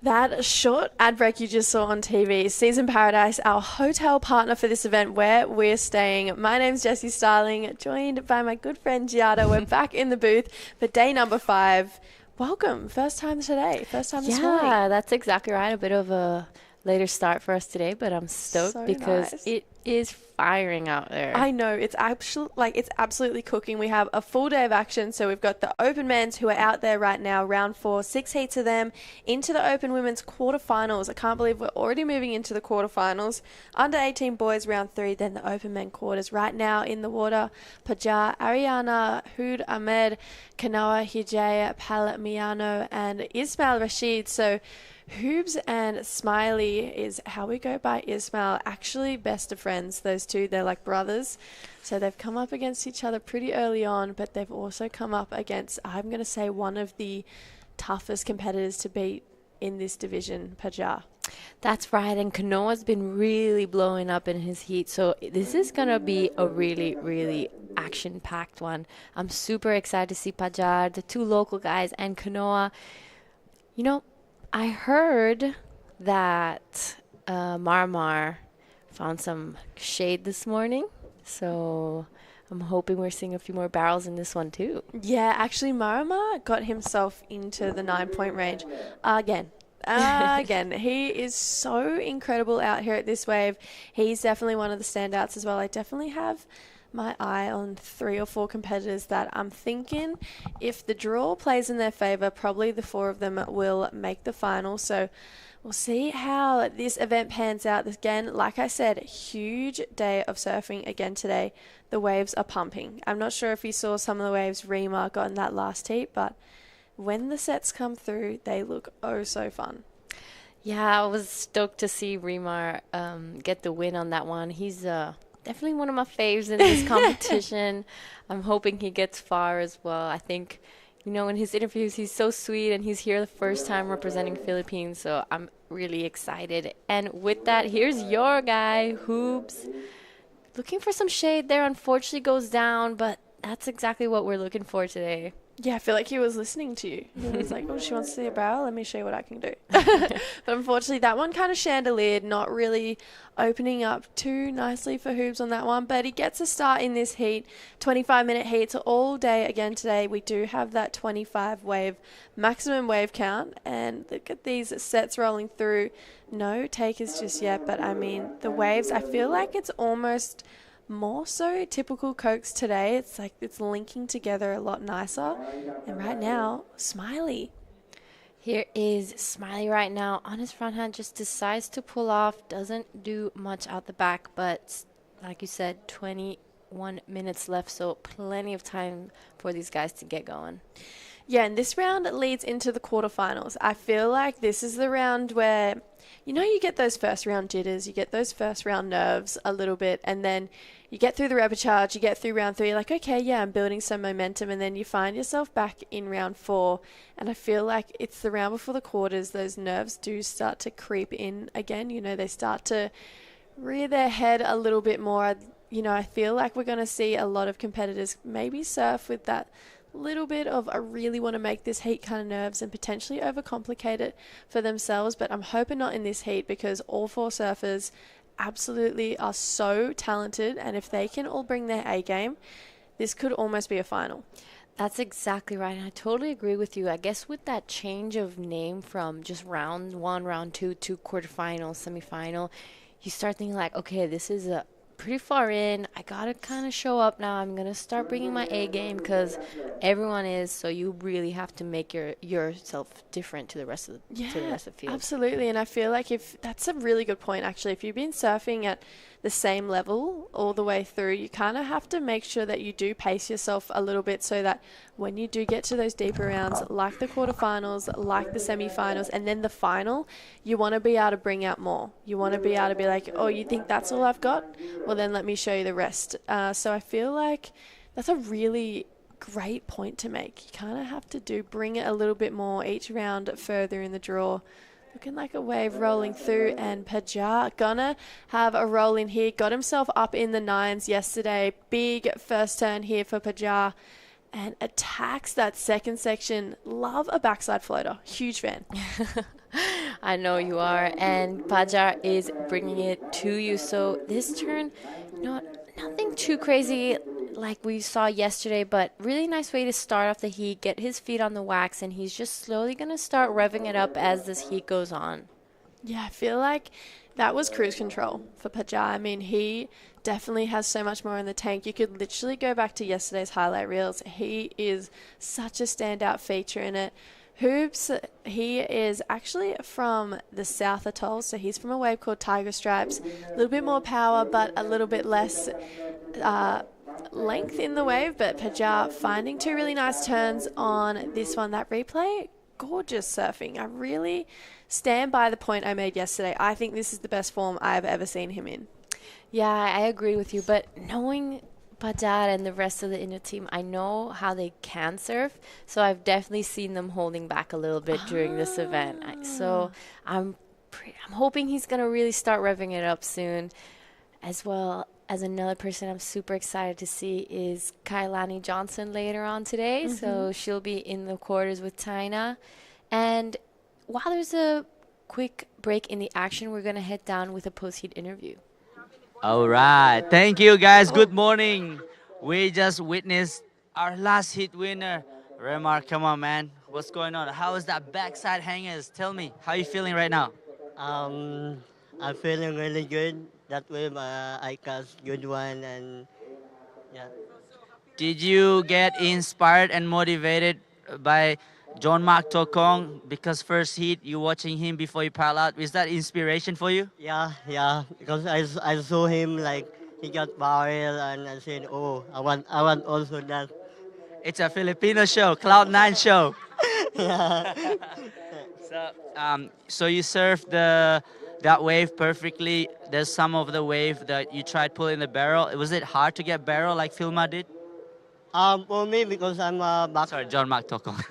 That short ad break you just saw on TV, Season Paradise, our hotel partner for this event where we're staying. My name's Jessie Starling, joined by my good friend Giada. We're back in the booth for day number 5. Welcome. First time today. First time this morning. Yeah, that's exactly right. A bit of a later start for us today, but I'm stoked So because nice. it is firing out there. I know, it's absolutely cooking. We have a full day of action. So we've got the open men's who are out there right now, round 4, 6 heats of them, into the open women's quarterfinals. I can't believe we're already moving into the quarterfinals. Under 18 boys, round 3, then the open men quarters. Right now in the water, Pajar, Ariana, Hood Ahmed, Kanoa Hijaya, Palamiano, and Ismail Rashid. So Hoobs and Smiley is how we go by Ismail. Actually, best of friends, those two. They're like brothers. So they've come up against each other pretty early on, but they've also come up against, I'm going to say, one of the toughest competitors to beat in this division, Pajar. That's right, and Kanoa's been really blowing up in his heat, so this is going to be a really, really action-packed one. I'm super excited to see Pajar, the two local guys, and Kanoa. You know, I heard that Marmar found some shade this morning, so I'm hoping we're seeing a few more barrels in this one too. Yeah, actually, Marama got himself into the 9-point range again. Again, he is so incredible out here at this wave. He's definitely one of the standouts as well. I definitely have my eye on 3 or 4 competitors that I'm thinking if the draw plays in their favour, probably the 4 of them will make the final. So we'll see how this event pans out. Again, like I said, huge day of surfing again today. The waves are pumping. I'm not sure if you saw some of the waves Rima got in that last heat, but when the sets come through, they look oh so fun. Yeah, I was stoked to see Remar get the win on that one. He's definitely one of my faves in this competition. I'm hoping he gets far as well. I think, you know, in his interviews, he's so sweet, and he's here the first time representing Philippines, so I'm really excited. And with that, here's your guy, Hoobs. Looking for some shade there, unfortunately goes down, but that's exactly what we're looking for today. Yeah, I feel like he was listening to you. He was like, oh, she wants to see a barrel? Let me show you what I can do. But unfortunately, that one kind of chandeliered, not really opening up too nicely for Hoobs on that one. But he gets a start in this heat, 25-minute heat. So all day again today, we do have that 25 wave, maximum wave count. And look at these sets rolling through. No takers just yet. But, I mean, the waves, I feel like it's almost more so typical Cokes today. It's like it's linking together a lot nicer. And right now, Smiley. Here is Smiley right now on his front hand, just decides to pull off, doesn't do much out the back, but like you said, 21 minutes left, so plenty of time for these guys to get going. Yeah, and this round leads into the quarterfinals. I feel like this is the round where, you know, you get those first round jitters, you get those first round nerves a little bit, and then you get through the repechage, you get through round 3, you're like, okay, yeah, I'm building some momentum, and then you find yourself back in round 4, and I feel like it's the round before the quarters, those nerves do start to creep in again. You know, they start to rear their head a little bit more. You know, I feel like we're going to see a lot of competitors maybe surf with that little bit of I really want to make this heat kind of nerves and potentially overcomplicate it for themselves, but I'm hoping not in this heat because all 4 surfers absolutely are so talented, and if they can all bring their A game, this could almost be a final. That's exactly right, and I totally agree with you. I guess with that change of name from just round 1, round 2 to quarterfinal, semifinal, you start thinking like, okay, this is a pretty far in. I gotta kind of show up now. I'm gonna start bringing my A game because everyone is. So you really have to make yourself different to the rest of the field. Absolutely. And I feel like if that's a really good point actually. If you've been surfing at the same level all the way through, you kind of have to make sure that you do pace yourself a little bit so that when you do get to those deeper rounds, like the quarterfinals, like the semifinals, and then the final, you want to be able to bring out more. You want to be able to be like, oh, you think that's all I've got? Well, then let me show you the rest. So I feel like that's a really great point to make. You kind of have to bring it a little bit more each round further in the draw. Looking like a wave rolling through, and Pajar gonna have a roll in here. Got himself up in the 9s yesterday. Big first turn here for Pajar, and attacks that second section. Love a backside floater. Huge fan. I know you are. And Pajar is bringing it to you. So this turn, not nothing too crazy like we saw yesterday, but really nice way to start off the heat, get his feet on the wax, and he's just slowly going to start revving it up as this heat goes on. Yeah, I feel like that was cruise control for Pajar. I mean, he definitely has so much more in the tank. You could literally go back to yesterday's highlight reels. He is such a standout feature in it. Hoops, he is actually from the South Atoll, so he's from a wave called Tiger Stripes. A little bit more power, but a little bit less length in the wave. But Pajar finding two really nice turns on this one. That replay, gorgeous surfing. I really stand by the point I made yesterday. I think this is the best form I've ever seen him in. Yeah, I agree with you, but knowing Pajar and the rest of the Indo team, I know how they can surf, so I've definitely seen them holding back a little bit during this event. So I'm hoping he's going to really start revving it up soon. As well as another person I'm super excited to see is Kailani Johnson later on today, so she'll be in the quarters with Taina. And while there's a quick break in the action, we're going to head down with a post-heat interview. All right. Thank you, guys. Good morning. We just witnessed our last hit winner. Remar, come on, man. What's going on? How is that backside hangers? Tell me, how are you feeling right now? I'm feeling really good. That wave, I cast good one, and yeah. Did you get inspired and motivated by John Mark Tokong because first hit you watching him before you pile out? Is that inspiration for you? Yeah. Because I saw him like he got viral, and I said, oh, I want also that. It's a Filipino show, Cloud9 show. Yeah. So you surfed that wave perfectly. There's some of the wave that you tried pulling the barrel. Was it hard to get barrel like Filma did? For me, because I'm a back. Sorry, John Mark Tokong.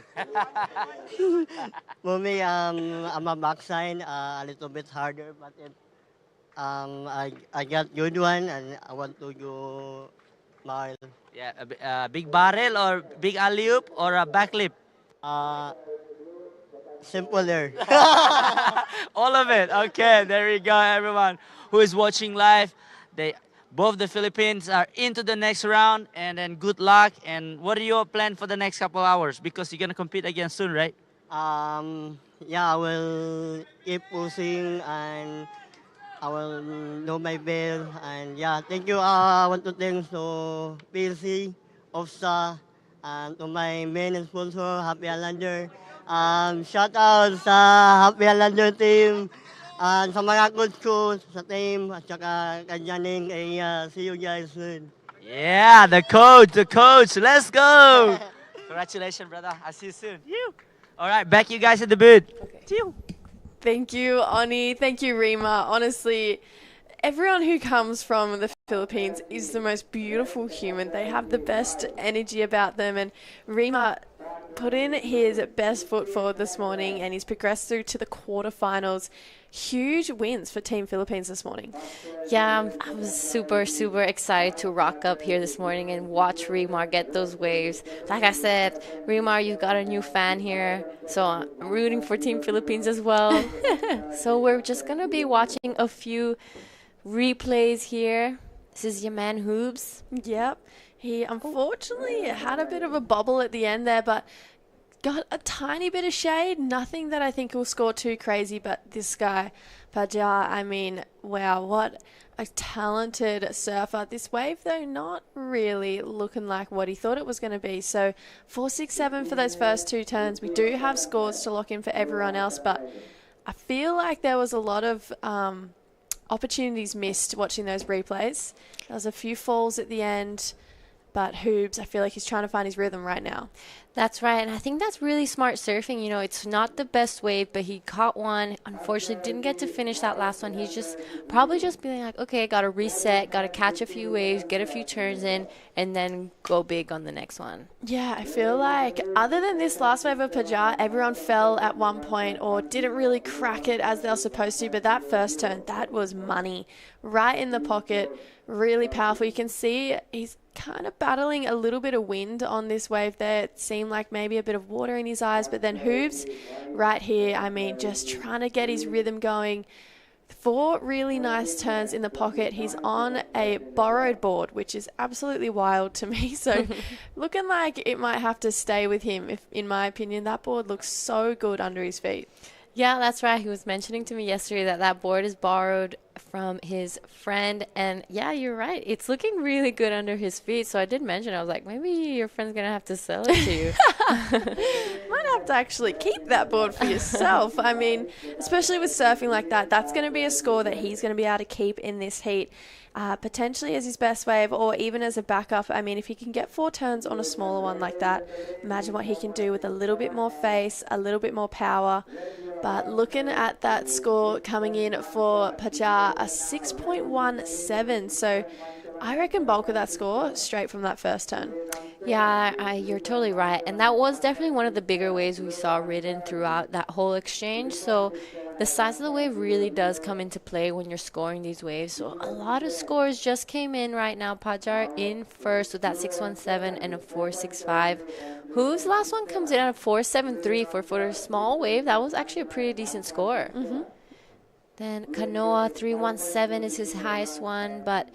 For me, I'm a backside, a little bit harder, but I got good one, and I want to go mile. Yeah, a big barrel or big alley-oop or a backlip? Simpler. All of it. Okay, there you go, everyone who is watching live. Both the Philippines are into the next round, and then good luck. And what are your plan for the next couple hours? Because you're gonna compete again soon, right? Yeah, I will keep pushing, and I will know my bell. And yeah, thank you. I want to thank to PLC, OFSA, and to my main sponsor, Happy Islander. Shout out sa Happy Islander team. Sa mga coach ko sa team, at saka kay Janing, see you guys soon. Yeah, the coach. Let's go. Congratulations, brother. I'll see you soon. All right, back you guys at the booth. Okay. Thank you, Oni. Thank you, Rima. Honestly, everyone who comes from the Philippines is the most beautiful human. They have the best energy about them, and Rima put in his best foot forward this morning, and he's progressed through to the quarterfinals. Huge wins for Team Philippines this morning. Yeah, I was super, super excited to rock up here this morning and watch Remar get those waves. Like I said, Remar, you've got a new fan here, so I'm rooting for Team Philippines as well. So we're just going to be watching a few replays here. This is your man, Hoobs. Yep. He unfortunately had a bit of a bobble at the end there, but got a tiny bit of shade. Nothing that I think will score too crazy, but this guy, Pajar, I mean, wow, what a talented surfer. This wave, though, not really looking like what he thought it was going to be. So 4.67 for those first two turns. We do have scores to lock in for everyone else, but I feel like there was a lot of opportunities missed watching those replays. There was a few falls at the end. But Hoobs, I feel like he's trying to find his rhythm right now. That's right, and I think that's really smart surfing. You know, it's not the best wave, but he caught one. Unfortunately, didn't get to finish that last one. He's just probably just being like, okay, got to reset, got to catch a few waves, get a few turns in, and then go big on the next one. Yeah, I feel like other than this last wave of Pajar, everyone fell at one point or didn't really crack it as they were supposed to. But that first turn, that was money. Right in the pocket, really powerful. You can see he's kind of battling a little bit of wind on this wave there. It seems seem like maybe a bit of water in his eyes, but then Hooves right here, I mean, just trying to get his rhythm going. 4 really nice turns in the pocket. He's on a borrowed board, which is absolutely wild to me. So looking like it might have to stay with him, if, in my opinion. That board looks so good under his feet. Yeah, that's right. He was mentioning to me yesterday that that board is borrowed from his friend. And yeah, you're right. It's looking really good under his feet. So I did mention, I was like, maybe your friend's going to have to sell it to you. Might have to actually keep that board for yourself. I mean, especially with surfing like that, that's going to be a score that he's going to be able to keep in this heat. Potentially as his best wave or even as a backup. I mean, if he can get 4 turns on a smaller one like that, imagine what he can do with a little bit more face, a little bit more power. But looking at that score coming in for Pajar, a 6.17. So I reckon bulk of that score straight from that first turn. Yeah, you're totally right. And that was definitely one of the bigger waves we saw ridden throughout that whole exchange. So the size of the wave really does come into play when you're scoring these waves. So a lot of scores just came in right now. Pajar in first with that 617 and a 465. Whose last one comes in at a 473 for a small wave. That was actually a pretty decent score. Then Kanoa 317 is his highest one, but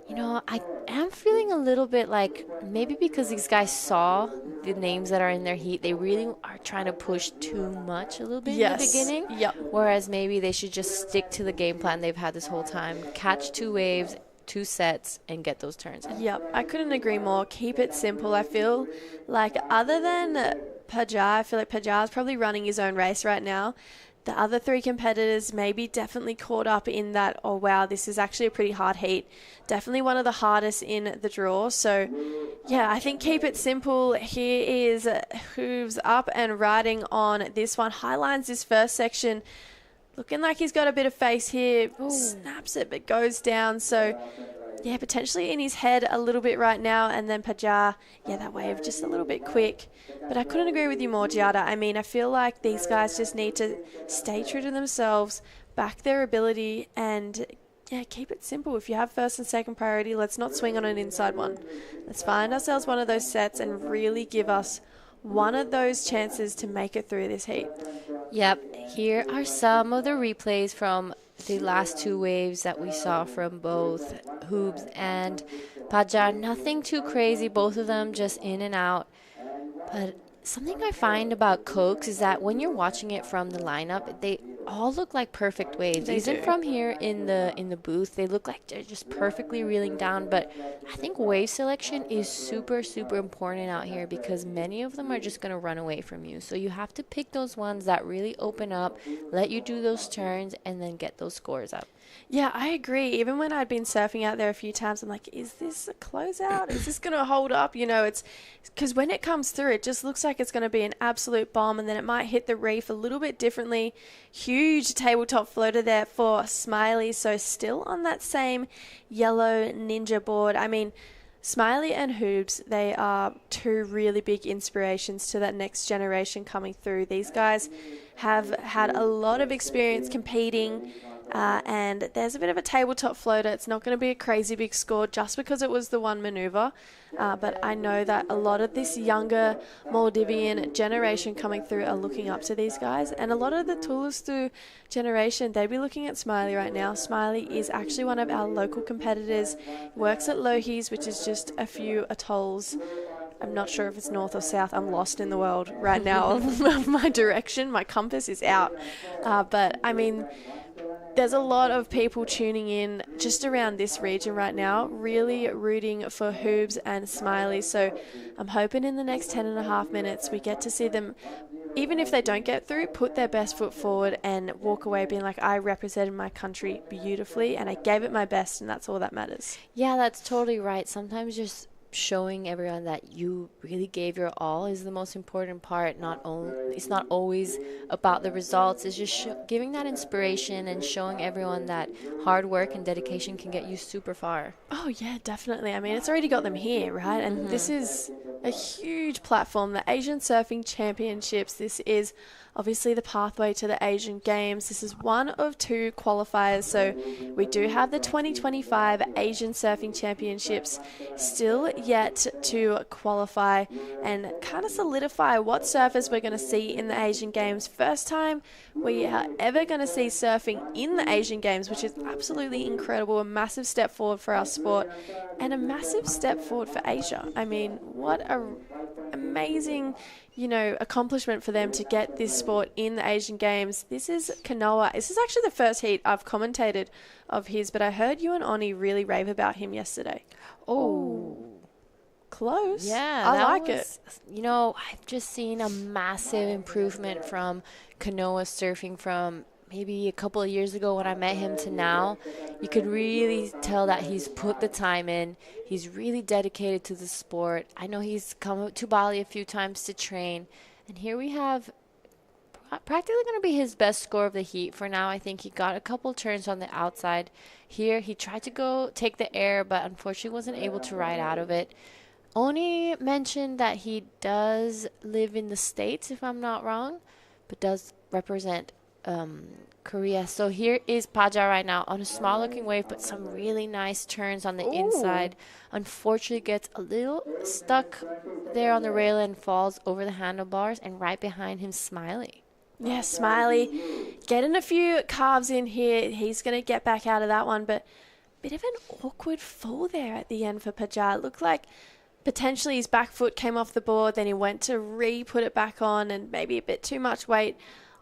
you know, I am feeling a little bit like maybe because these guys saw the names that are in their heat, they really are trying to push too much a little bit in the beginning. Yep. Whereas maybe they should just stick to the game plan they've had this whole time. Catch 2 waves, 2 sets, and get those turns in. Yep, I couldn't agree more. Keep it simple. I feel like other than Pajar, I feel like Pajar's probably running his own race right now. The other 3 competitors maybe definitely caught up in that, oh wow, this is actually a pretty hard heat. Definitely one of the hardest in the draw. So yeah, I think keep it simple. Here is Hooves up and riding on this one. Highlines this first section. Looking like he's got a bit of face here. Ooh. Snaps it, but goes down. So yeah, potentially in his head a little bit right now. And then Pajar, yeah, that wave just a little bit quick. But I couldn't agree with you more, Giada. I mean, I feel like these guys just need to stay true to themselves, back their ability, and yeah, keep it simple. If you have first and second priority, let's not swing on an inside one. Let's find ourselves one of those sets and really give us one of those chances to make it through this heat. Yep, here are some of the replays from the last 2 waves that we saw from both Hooves and Pajar. Nothing too crazy, both of them just in and out. But something I find about Cokes is that when you're watching it from the lineup, they all look like perfect waves. Even from here in the booth, they look like they're just perfectly reeling down. But I think wave selection is super, super important out here because many of them are just going to run away from you. So you have to pick those ones that really open up, let you do those turns, and then get those scores up. Yeah, I agree. Even when I'd been surfing out there a few times, I'm like, is this a closeout? Is this going to hold up? You know, it's because when it comes through, it just looks like it's going to be an absolute bomb, and then it might hit the reef a little bit differently. Huge tabletop floater there for Smiley, so still on that same yellow ninja board. I mean, Smiley and Hooves, they are 2 really big inspirations to that next generation coming through. These guys have had a lot of experience competing, and there's a bit of a tabletop floater. It's not going to be a crazy big score just because it was the one maneuver, but I know that a lot of this younger Maldivian generation coming through are looking up to these guys, and a lot of the Thulusdhoo generation, they'd be looking at Smiley right now. Smiley is actually one of our local competitors. He works at Lohis, which is just a few atolls. I'm not sure if it's north or south. I'm lost in the world right now. My direction, my compass is out. But I mean, there's a lot of people tuning in just around this region right now, really rooting for Hooves and Smiley. So I'm hoping in the next 10.5 minutes we get to see them, even if they don't get through, put their best foot forward and walk away being like, I represented my country beautifully and I gave it my best, and that's all that matters. Yeah, that's totally right. Sometimes just showing everyone that you really gave your all is the most important part. It's not always about the results. It's just giving that inspiration and showing everyone that hard work and dedication can get you super far. Oh yeah, definitely. I mean, it's already got them here, right? And this is a huge platform, the Asian Surfing Championships. This is obviously the pathway to the Asian Games. This is one of 2 qualifiers. So we do have the 2025 Asian Surfing Championships still yet to qualify and kind of solidify what surfers we're going to see in the Asian Games. First time we are ever going to see surfing in the Asian Games, which is absolutely incredible. A massive step forward for our sport and a massive step forward for Asia. I mean, what a amazing, accomplishment for them to get this sport in the Asian Games. This is Kanoa. This is actually the first heat I've commentated of his, but I heard you and Oni really rave about him yesterday. Oh, close. Yeah, I like it. I've just seen a massive improvement from Kanoa surfing from maybe a couple of years ago when I met him to now. You could really tell that he's put the time in. He's really dedicated to the sport. I know he's come to Bali a few times to train. And here we have practically going to be his best score of the heat for now. I think he got a couple turns on the outside. Here he tried to go take the air, but unfortunately wasn't able to ride out of it. Oni mentioned that he does live in the States, if I'm not wrong, but does represent Korea. So here is Paja right now on a small looking wave, but some really nice turns on the inside. Unfortunately gets a little stuck there on the rail and falls over the handlebars, and right behind him Smiley. Yeah, Smiley getting a few carves in here. He's going to get back out of that one, but bit of an awkward fall there at the end for Paja. It looked like potentially his back foot came off the board, then he went to re-put it back on, and maybe a bit too much weight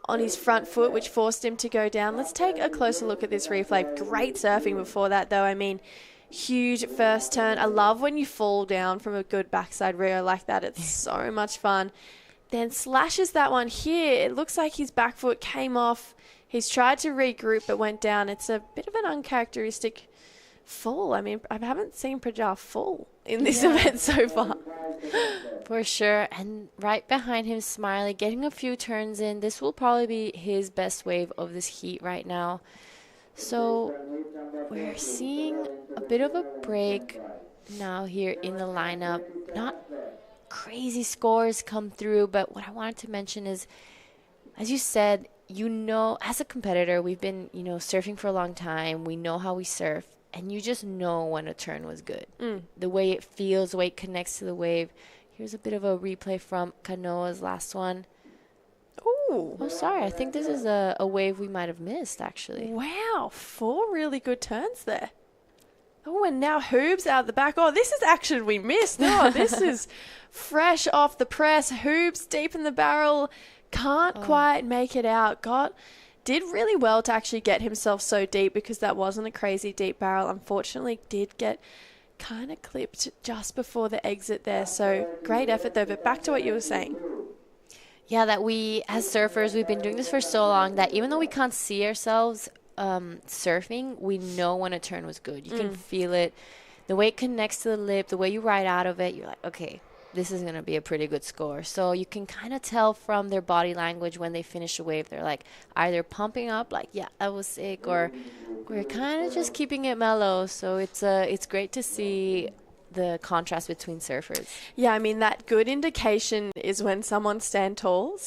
on his front foot, which forced him to go down. Let's take a closer look at this replay. Great surfing before that, though. I mean, huge first turn. I love when you fall down from a good backside Rio like that. It's so much fun. Then slashes that one here. It looks like his back foot came off. He's tried to regroup but went down. It's a bit of an uncharacteristic fall. I mean, I haven't seen Prajar fall in this event so far. For sure. And right behind him, Smiley, getting a few turns in. This will probably be his best wave of this heat right now. So we're seeing a bit of a break now here in the lineup. Not crazy scores come through, but what I wanted to mention is, as you said, as a competitor, we've been, surfing for a long time. We know how we surf. And you just know when a turn was good. The way it feels, the way it connects to the wave. Here's a bit of a replay from Kanoa's last one. Ooh. Oh, sorry. I think this is a wave we might have missed, actually. Wow. 4 really good turns there. Oh, and now Hoobs out the back. Oh, this is action we missed. Oh, this is fresh off the press. Hoobs deep in the barrel. Can't quite make it out. Did really well to actually get himself so deep, because that wasn't a crazy deep barrel. Unfortunately, did get kind of clipped just before the exit there. So great effort though. But back to what you were saying. Yeah, that we as surfers, we've been doing this for so long that even though we can't see ourselves surfing, we know when a turn was good. You can feel it. The way it connects to the lip, the way you ride out of it, you're like, okay, this is going to be a pretty good score. So you can kind of tell from their body language when they finish a wave. They're like either pumping up, like, yeah, that was sick, or we're kind of just keeping it mellow. So it's great to see the contrast between surfers. Yeah, I mean, that good indication is when someone stands tall.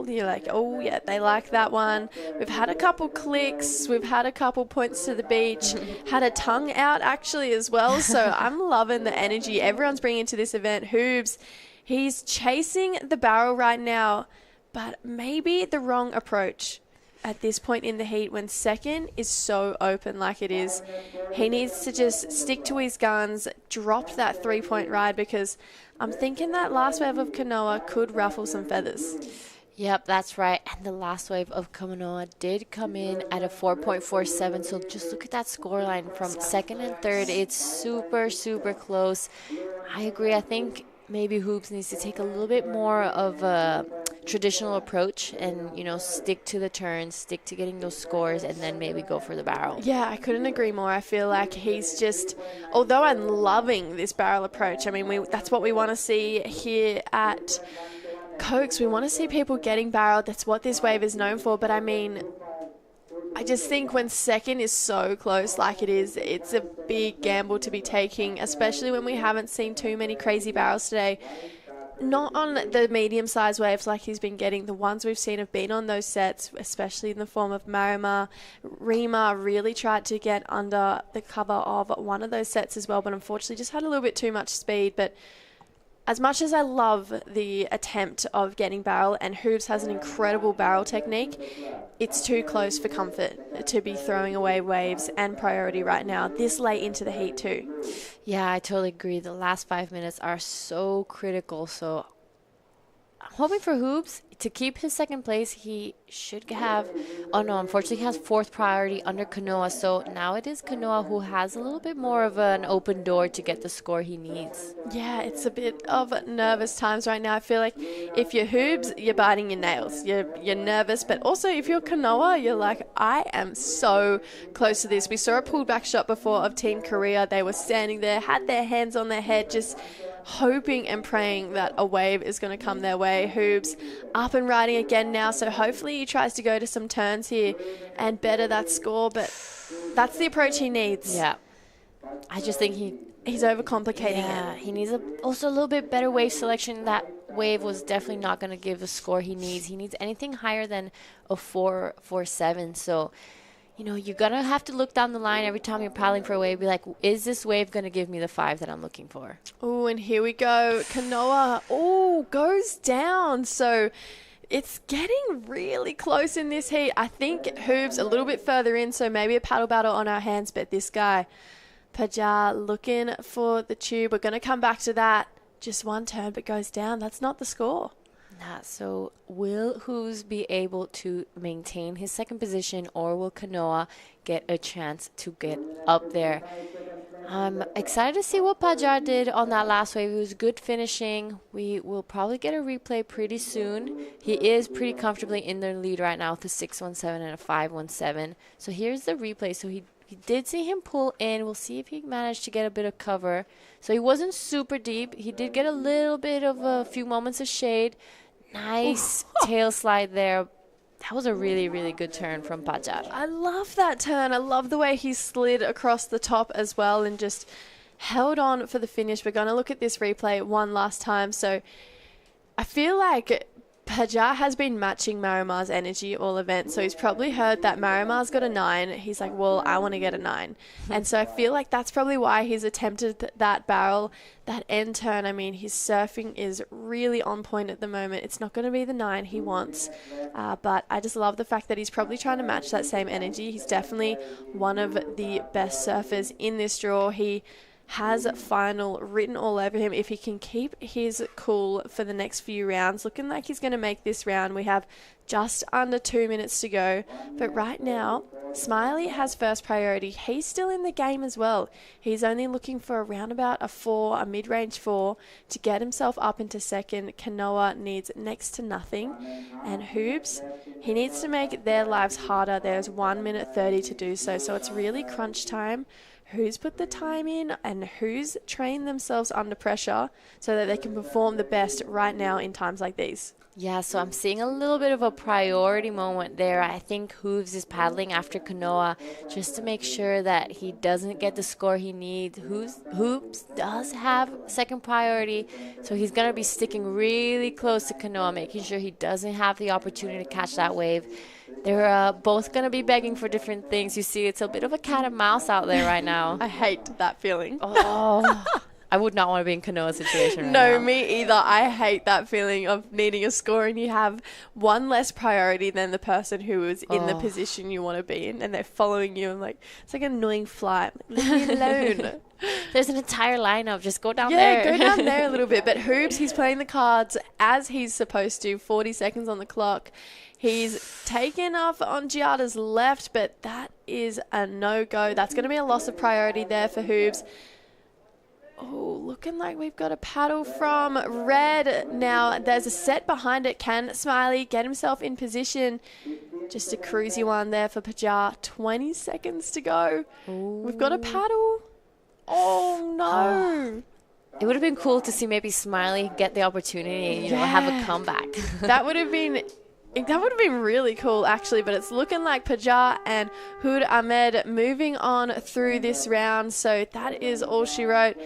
You're like, oh, yeah, they like that one. We've had a couple clicks. We've had a couple points to the beach. Had a tongue out, actually, as well. So I'm loving the energy everyone's bringing to this event. Hoobs, he's chasing the barrel right now, but maybe the wrong approach at this point in the heat when second is so open like it is. He needs to just stick to his guns, drop that 3-point ride, because I'm thinking that last wave of Kanoa could ruffle some feathers. Yep, that's right. And the last wave of Kanoa did come in at a 4.47. So just look at that scoreline from second and third. It's super, super close. I agree. I think maybe Hoops needs to take a little bit more of a traditional approach and, stick to the turns, stick to getting those scores, and then maybe go for the barrel. Yeah, I couldn't agree more. I feel like he's just, although I'm loving this barrel approach, I mean, that's what we want to see here at Cokes. We want to see people getting barreled. That's what this wave is known for. But I mean, I just think when second is so close like it is, it's a big gamble to be taking, especially when we haven't seen too many crazy barrels today. Not on the medium-sized waves like he's been getting. The ones we've seen have been on those sets, especially in the form of Marima. Rima really tried to get under the cover of one of those sets as well, but unfortunately just had a little bit too much speed. But as much as I love the attempt of getting barrel, and Hoops has an incredible barrel technique, it's too close for comfort to be throwing away waves and priority right now, this late into the heat too. Yeah, I totally agree. The last 5 minutes are so critical. So I'm hoping for Hoops to keep his second place. He should have, oh no, unfortunately he has fourth priority under Kanoa. So now it is Kanoa who has a little bit more of an open door to get the score he needs. Yeah, it's a bit of nervous times right now. I feel like if you're Hoops, you're biting your nails. You're nervous, but also if you're Kanoa, you're like, I am so close to this. We saw a pulled back shot before of Team Korea. They were standing there, had their hands on their head, just hoping and praying that a wave is going to come their way. Hoops up and riding again now, so hopefully he tries to go to some turns here and better that score, but that's the approach he needs. Yeah. I just think he's overcomplicating yeah, it. He needs also a little bit better wave selection. That wave was definitely not going to give the score he needs. He needs anything higher than a 4.47. So, you know, you're going to have to look down the line every time you're paddling for a wave. Be like, is this wave going to give me the 5 that I'm looking for? Oh, and here we go. Kanoa, goes down. So it's getting really close in this heat. I think Hooves a little bit further in, so maybe a paddle battle on our hands. But this guy, Pajar, looking for the tube. We're going to come back to that. Just one turn, but goes down. That's not the score. So will Hooves be able to maintain his second position, or will Kanoa get a chance to get up there? I'm excited to see what Pajar did on that last wave. It was good finishing. We will probably get a replay pretty soon. He is pretty comfortably in the lead right now with a 6.17 and a 5.17. So here's the replay. So he did see him pull in. We'll see if he managed to get a bit of cover. So he wasn't super deep. He did get a little bit of a few moments of shade. Nice tail slide there. That was a really, really good turn from Pajar. I love that turn. I love the way he slid across the top as well and just held on for the finish. We're going to look at this replay one last time. So I feel like Pajar has been matching Marimar's energy all events, so he's probably heard that Marimar's got a 9. He's like, well, I want to get a 9. And so I feel like that's probably why he's attempted that barrel, that end turn. I mean, his surfing is really on point at the moment. It's not going to be the 9 he wants, but I just love the fact that he's probably trying to match that same energy. He's definitely one of the best surfers in this draw. He has final written all over him. If he can keep his cool for the next few rounds, looking like he's going to make this round. We have just under 2 minutes to go, but right now Smiley has first priority. He's still in the game as well. He's only looking for around about a 4, a mid-range 4 to get himself up into second. Kanoa needs next to nothing, and Hoops, he needs to make their lives harder. There's 1 minute 30 to do so, so it's really crunch time. Who's put the time in and who's trained themselves under pressure so that they can perform the best right now in times like these. Yeah, so I'm seeing a little bit of a priority moment there. I think Hooves is paddling after Kanoa just to make sure that he doesn't get the score he needs. Hooves does have second priority, so he's going to be sticking really close to Kanoa, making sure he doesn't have the opportunity to catch that wave. They're both going to be begging for different things. You see, it's a bit of a cat and mouse out there right now. I hate that feeling. Oh, I would not want to be in Kanoa's situation right No, now. me either. I hate that feeling of needing a score and you have one less priority than the person who is in the position you want to be in, and they're following you. And like, it's like an annoying fly. Leave me alone. There's an entire lineup. Just go down Yeah, there. go down there a little bit. But Hoops, he's playing the cards as he's supposed to. 40 seconds on the clock. He's taken off on Giada's left, but that is a no-go. That's going to be a loss of priority there for Hoops. Oh, looking like we've got a paddle from Red. Now, there's a set behind it. Can Smiley get himself in position? Just a cruisy one there for Pajar. 20 seconds to go. Ooh. We've got a paddle. Oh, no. It would have been cool to see maybe Smiley get the opportunity, you know, have a comeback. That would have been That would have been really cool, actually, but it's looking like Pajar and Hood Ahmed moving on through this round. So that is all she wrote.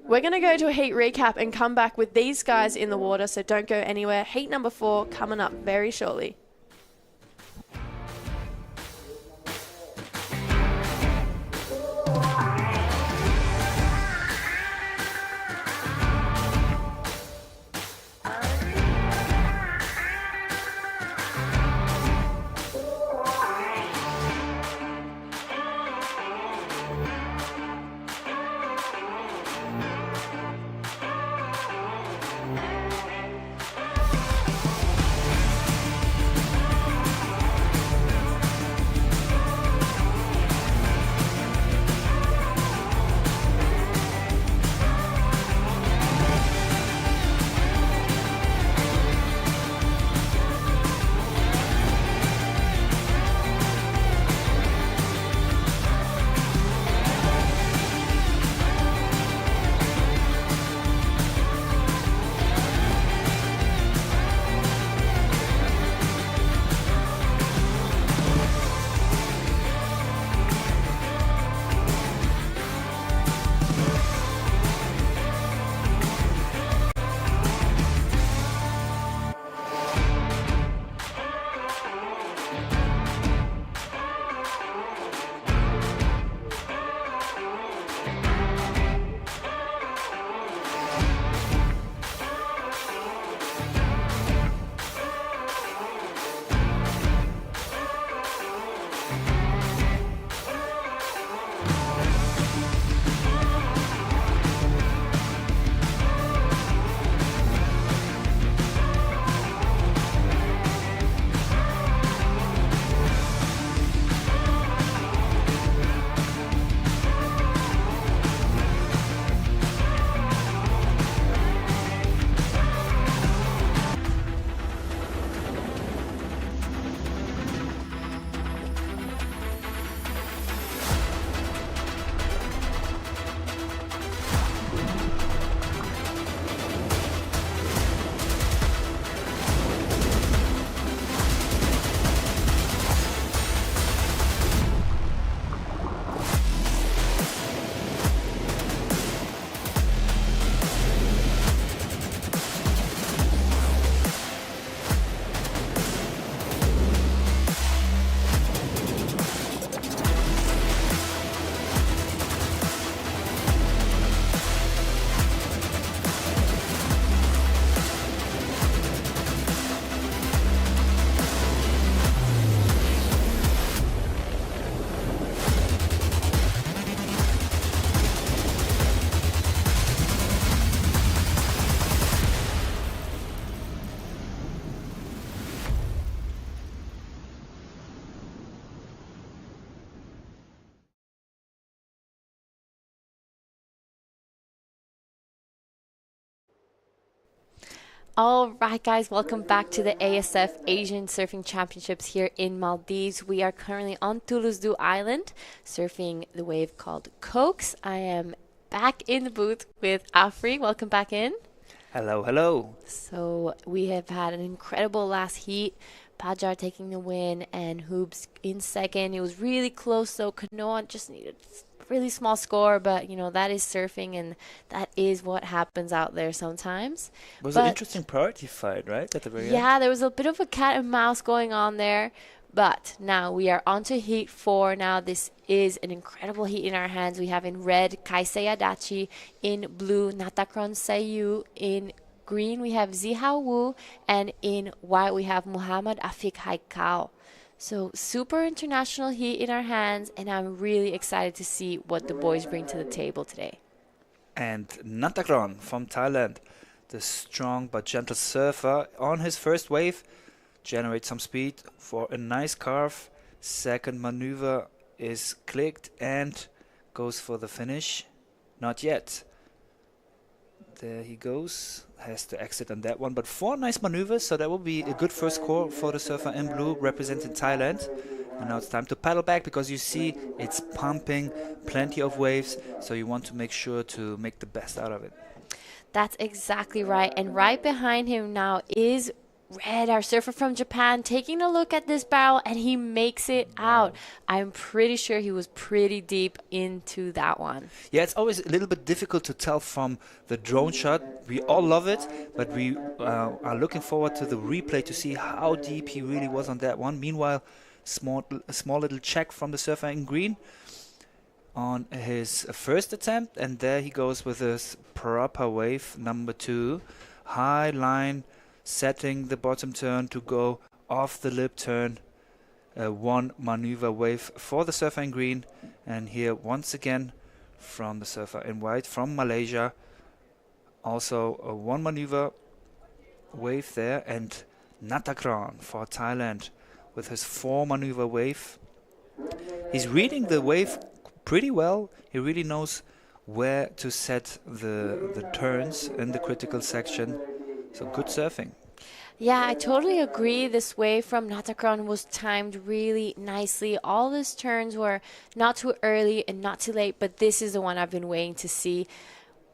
We're going to go to a heat recap and come back with these guys in the water, so don't go anywhere. Heat number 4 coming up very shortly. All right, guys, welcome back to the ASF Asian Surfing Championships here in Maldives. We are currently on Thulusdhoo Island surfing the wave called Cokes. I am back in the booth with Afri. Welcome back in. Hello, hello. So we have had an incredible last heat. Pajar taking the win and Hoops in second. It was really close, though. Kanoa just needed really small score, but that is surfing, and that is what happens out there sometimes. It was an interesting priority fight, right, at the very end? Yeah, there was a bit of a cat and mouse going on there, but now we are on to heat 4. Now this is an incredible heat in our hands. We have in red Kaisei Adachi, in blue Natakron Sayu, in green we have Zihao Wu, and in white we have Muhammad Afik Haikal. So super international heat in our hands, and I'm really excited to see what the boys bring to the table today. And Natakron from Thailand, the strong but gentle surfer, on his first wave, generates some speed for a nice carve. Second maneuver is clicked and goes for the finish. Not yet. There he goes. Has to exit on that one, but 4 nice maneuvers, so that will be a good first score for the surfer in blue representing Thailand. And now it's time to paddle back, because you see it's pumping, plenty of waves, so you want to make sure to make the best out of it. That's exactly right. And right behind him now is Red, our surfer from Japan, taking a look at this barrel, and he makes it out. I'm pretty sure he was pretty deep into that one. Yeah, it's always a little bit difficult to tell from the drone shot. We all love it, but we are looking forward to the replay to see how deep he really was on that one. Meanwhile, a small little check from the surfer in green on his first attempt, and there he goes with his proper wave number 2. High line, setting the bottom turn to go off the lip turn. One maneuver wave for the surfer in green, and here once again from the surfer in white from Malaysia. Also a one maneuver wave there, and Natakron for Thailand with his 4 maneuver wave. He's reading the wave pretty well. He really knows where to set the turns in the critical section. So good surfing. Yeah, I totally agree. This wave from Natakron was timed really nicely. All his turns were not too early and not too late, but this is the one I've been waiting to see.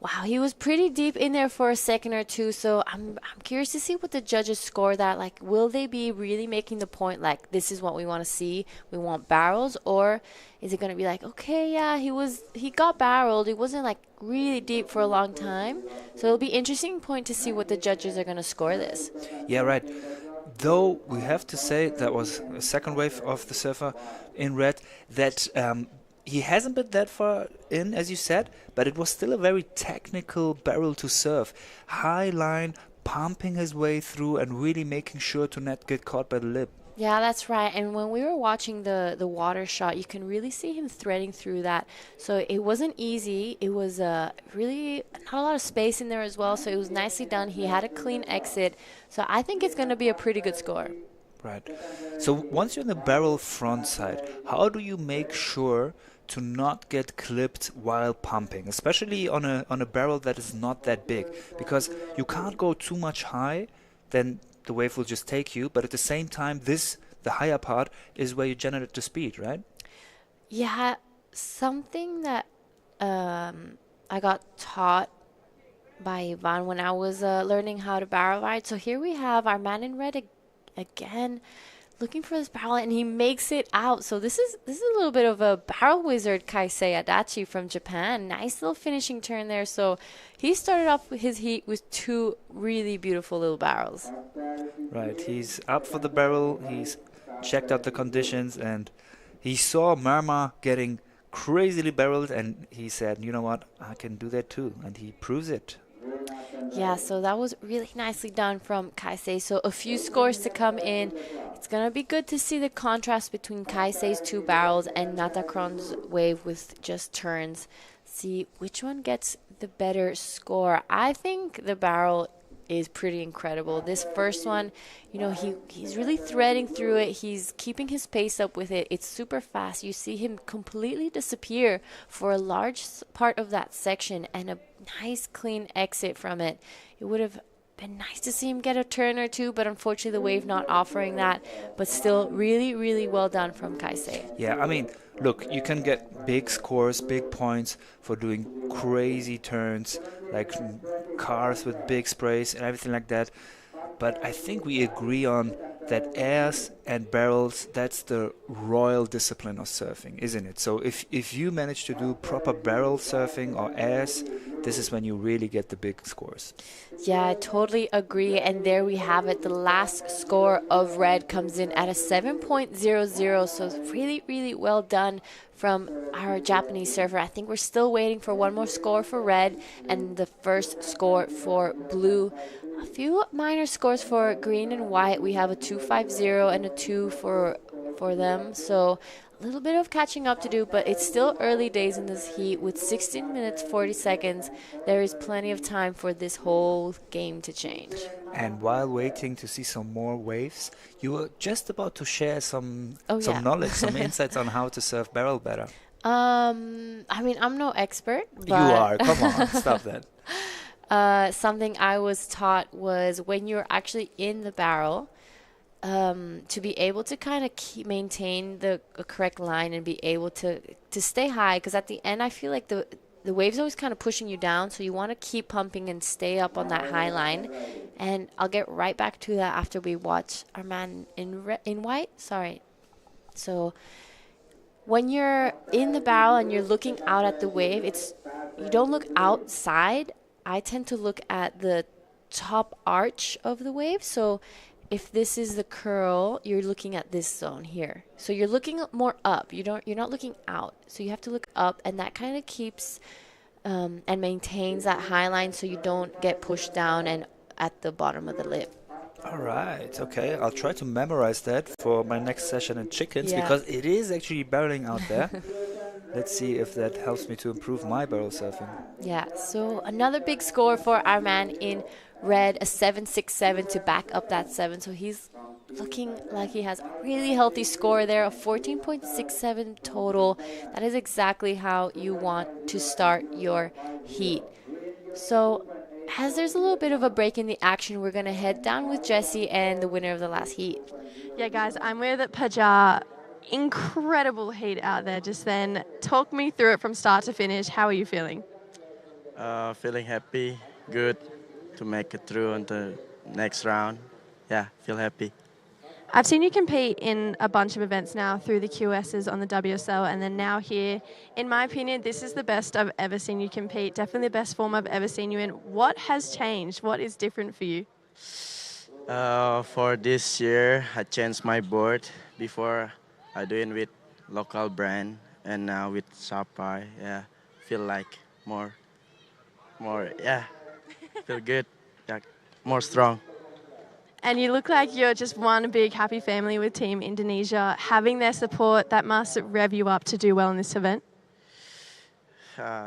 Wow, he was pretty deep in there for a second or two, so I'm curious to see what the judges score that. Like, will they be really making the point, like, this is what we want to see, we want barrels, or is it going to be like, okay, yeah, he got barreled, it wasn't, like, really deep for a long time, so it'll be interesting point to see what the judges are going to score this. Yeah, right. Though we have to say that was a second wave of the surfer in red, that he hasn't been that far in, as you said, but it was still a very technical barrel to surf. High line, pumping his way through and really making sure to not get caught by the lip. Yeah, that's right. And when we were watching the water shot, you can really see him threading through that. So it wasn't easy. It was really not a lot of space in there as well. So it was nicely done. He had a clean exit. So I think it's going to be a pretty good score. Right. So once you're in the barrel front side, how do you make sure to not get clipped while pumping, especially on a barrel that is not that big? Because you can't go too much high, then the wave will just take you. But at the same time, the higher part is where you generate the speed, right? Yeah, something that I got taught by Ivan when I was learning how to barrel ride. So here we have our man in red again, looking for this barrel, and he makes it out. So this is a little bit of a barrel wizard, Kaisei Adachi from Japan. Nice little finishing turn there. So he started off his heat with 2 really beautiful little barrels. Right, he's up for the barrel, he's checked out the conditions, and he saw Marma getting crazily barreled, and he said, you know what, I can do that too, and he proves it. Yeah, so that was really nicely done from Kaisei. So a few scores to come in. It's going to be good to see the contrast between Kaisei's 2 barrels and Natakron's wave with just turns. See which one gets the better score. I think the barrel is pretty incredible. This first one, you know, he's really threading through it. He's keeping his pace up with it. It's super fast. You see him completely disappear for a large part of that section and a nice clean exit from it. It would have been nice to see him get a turn or two, but unfortunately the wave not offering that. But still really, really well done from Kaisei. Yeah, I mean, look, you can get big scores, big points for doing crazy turns, like cars with big sprays and everything like that. But I think we agree on that airs and barrels, that's the royal discipline of surfing, isn't it? So if you manage to do proper barrel surfing or airs, this is when you really get the big scores. Yeah, I totally agree. And there we have it. The last score of red comes in at a 7.00. So it's really, really well done from our Japanese surfer. I think we're still waiting for one more score for red and the first score for blue. A few minor scores for green and white. We have a 2.50 and a 2 for them. So a little bit of catching up to do, but it's still early days in this heat. With 16 minutes 40 seconds, there is plenty of time for this whole game to change. And while waiting to see some more waves, you were just about to share some knowledge, some insights on how to surf barrel better. I mean, I'm no expert, but you are. Come on, stop that. Something I was taught was when you're actually in the barrel, to be able to kind of maintain the correct line and be able to stay high, because at the end I feel like the wave's always kind of pushing you down, so you want to keep pumping and stay up on that high line. And I'll get right back to that after we watch our man in white. Sorry. So when you're in the barrel and you're looking out at the wave, you don't look outside. I tend to look at the top arch of the wave. So if this is the curl, you're looking at this zone here. So you're looking more up. You're not looking out. So you have to look up, and that kind of keeps and maintains that high line so you don't get pushed down and at the bottom of the lip. All right, okay. I'll try to memorize that for my next session in chickens Yeah. because it is actually barreling out there. Let's see if that helps me to improve my barrel surfing. Yeah, so another big score for our man in red, a 7.67 to back up that 7. So he's looking like he has a really healthy score there, a 14.67 total. That is exactly how you want to start your heat. So as there's a little bit of a break in the action, we're going to head down with Jesse and the winner of the last heat. Yeah, guys, I'm with Pajar. Incredible heat out there just then. Talk me through it from start to finish. How are you feeling? Feeling happy, good to make it through on the next round. Yeah, feel happy. I've seen you compete in a bunch of events now through the QSs on the WSL and then now here. In my opinion, this is the best I've ever seen you compete. Definitely the best form I've ever seen you in. What has changed? What is different for you? For this year, I changed my board. Before, I doing with local brand, and now with Sapai. Yeah, feel like more, yeah, feel good, yeah, more strong. And you look like you're just one big happy family with Team Indonesia. Having their support, that must rev you up to do well in this event.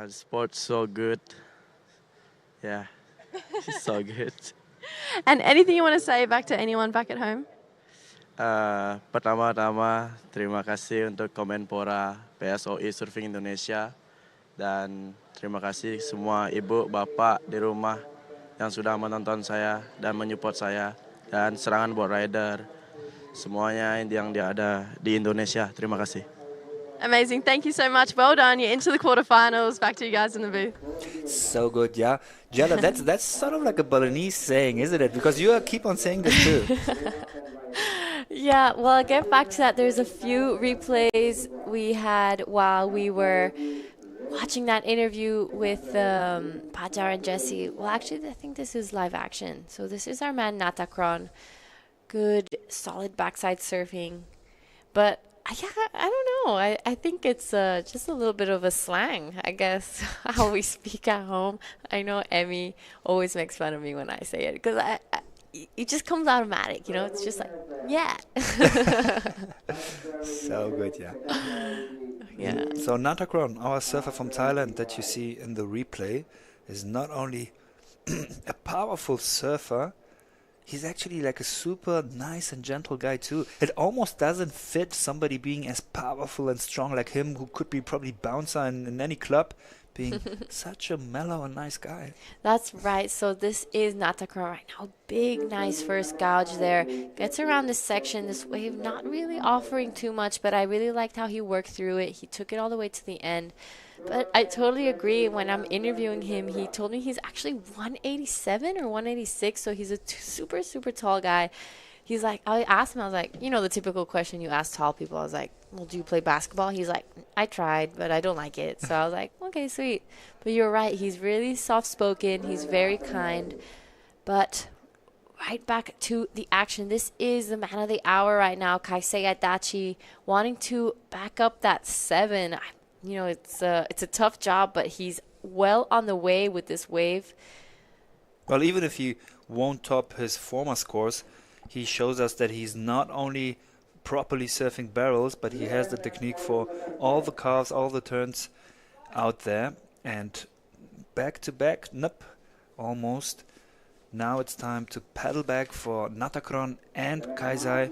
Sport's so good. Yeah, it's so good. And anything you want to say back to anyone back at home? Pertama-tama, terima kasih untuk Kemenpora PSOI Surfing Indonesia. Dan terima kasih semua ibu, bapak di rumah yang sudah menonton saya dan menyupport saya. Dan serangan buat rider, semuanya yang ada di Indonesia. Terima kasih. Amazing. Thank you so much. Well done. You're into the quarterfinals. Back to you guys in the booth. So good, yeah. Jella, that's sort of like a Balinese saying, isn't it? Because you keep on saying this too. Yeah, well, I'll get back to that. There's a few replays we had while we were watching that interview with Pajar and Jesse. Well, actually, I think this is live action. So this is our man Natakron. Good, solid backside surfing. But yeah, I don't know. I think it's just a little bit of a slang, I guess, how we speak at home. I know Emmy always makes fun of me when I say it because it just comes automatic, you know? It's just like, yeah. So good, yeah. Yeah. So Natakron, our surfer from Thailand that you see in the replay, is not only a powerful surfer, he's actually like a super nice and gentle guy too. It almost doesn't fit somebody being as powerful and strong like him, who could be probably bouncer in any club, being such a mellow and nice guy. That's right. So this is Natakron right now. Big, nice first gouge there. Gets around this section, this wave, not really offering too much, but I really liked how he worked through it. He took it all the way to the end. But I totally agree. When I'm interviewing him, he told me he's actually 187 or 186, so he's a super, super tall guy. He's like, I asked him, I was like, you know, the typical question you ask tall people. I was like, well, do you play basketball? He's like, I tried, but I don't like it. So I was like, okay, sweet. But you're right. He's really soft-spoken. He's very kind. But right back to the action. This is the man of the hour right now, Kaisei Adachi, wanting to back up that 7. You know, it's a tough job, but he's well on the way with this wave. Well, even if he won't top his former scores, he shows us that he's not only properly surfing barrels, but he has the technique for all the carves, all the turns out there. And back to back, nope, almost. Now it's time to paddle back for Natakron and Kaisei.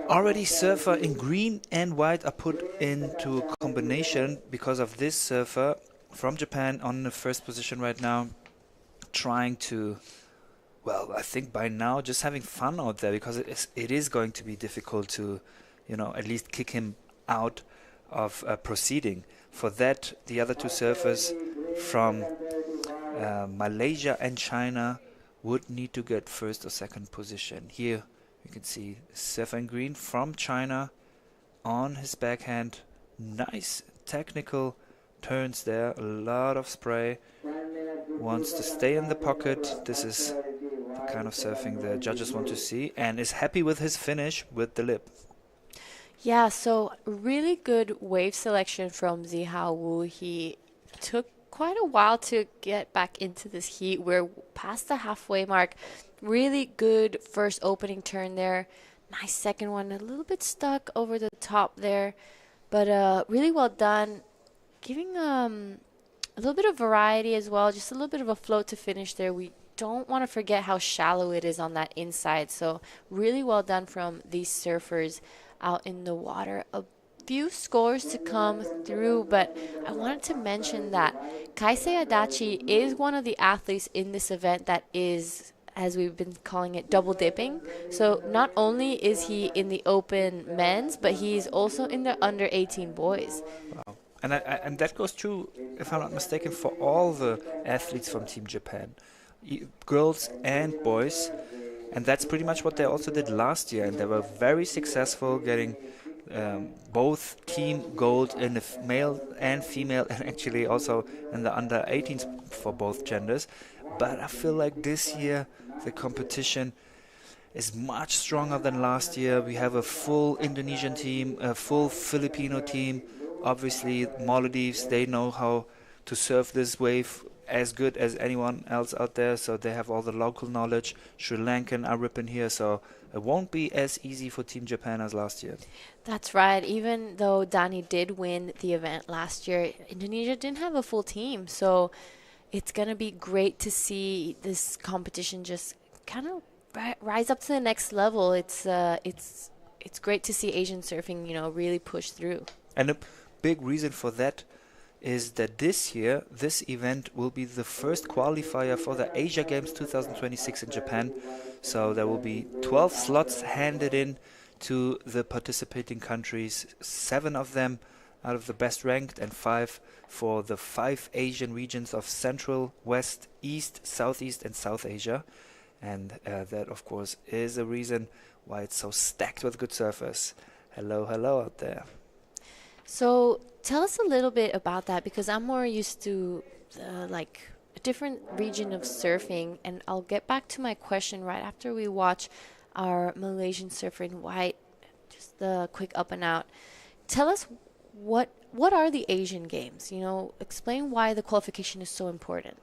Already surfer in green and white are put into a combination because of this surfer from Japan on the first position right now, trying to, well, I think by now just having fun out there, because it is going to be difficult to, you know, at least kick him out of proceeding. For that, the other two surfers from Malaysia and China would need to get first or second position. Here you can see Stefan Green from China on his backhand. Nice technical turns there, a lot of spray. Wants to stay in the pocket. This is the kind of surfing the judges want to see, and is happy with his finish with the lip. Yeah, so really good wave selection from Zihao Wu. He took quite a while to get back into this heat. We're past the halfway mark. Really good first opening turn there. Nice second one, a little bit stuck over the top there, but really well done. Giving a little bit of variety as well, just a little bit of a float to finish there. We don't want to forget how shallow it is on that inside, so really well done from these surfers out in the water. A few scores to come through, but I wanted to mention that Kaisei Adachi is one of the athletes in this event that is, as we've been calling it, double dipping. So not only is he in the open men's, but he's also in the under 18 boys. Wow. And that goes true, if I'm not mistaken, for all the athletes from Team Japan, girls and boys. And that's pretty much what they also did last year, and they were very successful, getting both team gold in the male and female, and actually also in the under 18s for both genders. But I feel like this year the competition is much stronger than last year. We have a full Indonesian team, a full Filipino team. Obviously, Maldives, they know how to surf this wave as good as anyone else out there, so they have all the local knowledge. Sri Lankan are ripping here, so it won't be as easy for Team Japan as last year. That's right. Even though Dani did win the event last year, Indonesia didn't have a full team, so it's going to be great to see this competition just kind of rise up to the next level. It's great to see Asian surfing, really push through. And a big reason for that is that this year, this event will be the first qualifier for the Asia Games 2026 in Japan. So there will be 12 slots handed in to the participating countries, 7 of them out of the best ranked, and 5 for the 5 Asian regions of Central, West, East, Southeast, and South Asia. And that, of course, is a reason why it's so stacked with good surfers. Hello, hello out there. So tell us a little bit about that, because I'm more used to a different region of surfing, and I'll get back to my question right after we watch our Malaysian surfer in white, just the quick up and out. Tell us what are the Asian Games? Explain why the qualification is so important.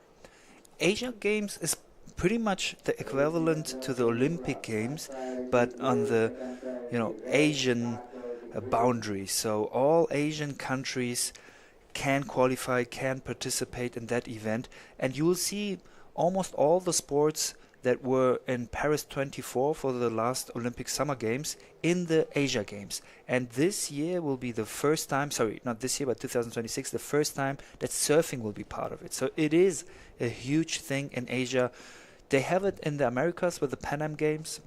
Asia Games is pretty much the equivalent to the Olympic Games, but on the Asian boundary. So all Asian countries can qualify, can participate in that event, and you will see almost all the sports that were in Paris 24 for the last Olympic Summer Games in the Asia Games. And this year will be the first time, sorry, not this year, but 2026, the first time that surfing will be part of it. So it is a huge thing in Asia. They have it in the Americas with the Pan Am Games,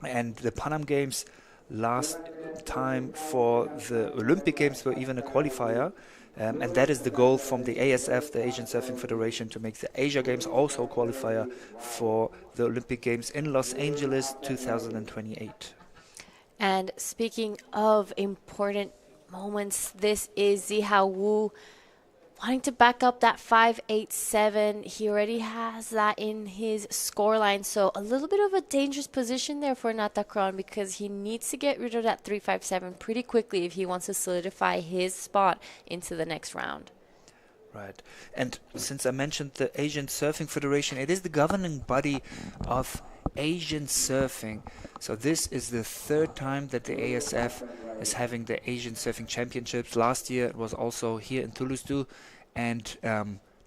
and the Pan Am Games last time for the Olympic Games were even a qualifier. And that is the goal from the ASF, the Asian Surfing Federation, to make the Asia Games also a qualifier for the Olympic Games in Los Angeles 2028. And speaking of important moments, this is Zihao Wu wanting to back up that 5.87. He already has that in his scoreline, so a little bit of a dangerous position there for Natacron, because he needs to get rid of that 3.57 pretty quickly if he wants to solidify his spot into the next round. Right. And since I mentioned the Asian Surfing Federation, it is the governing body of Asian surfing. So this is the third time that the ASF is having the Asian Surfing Championships. Last year it was also here in Thulusdhoo, and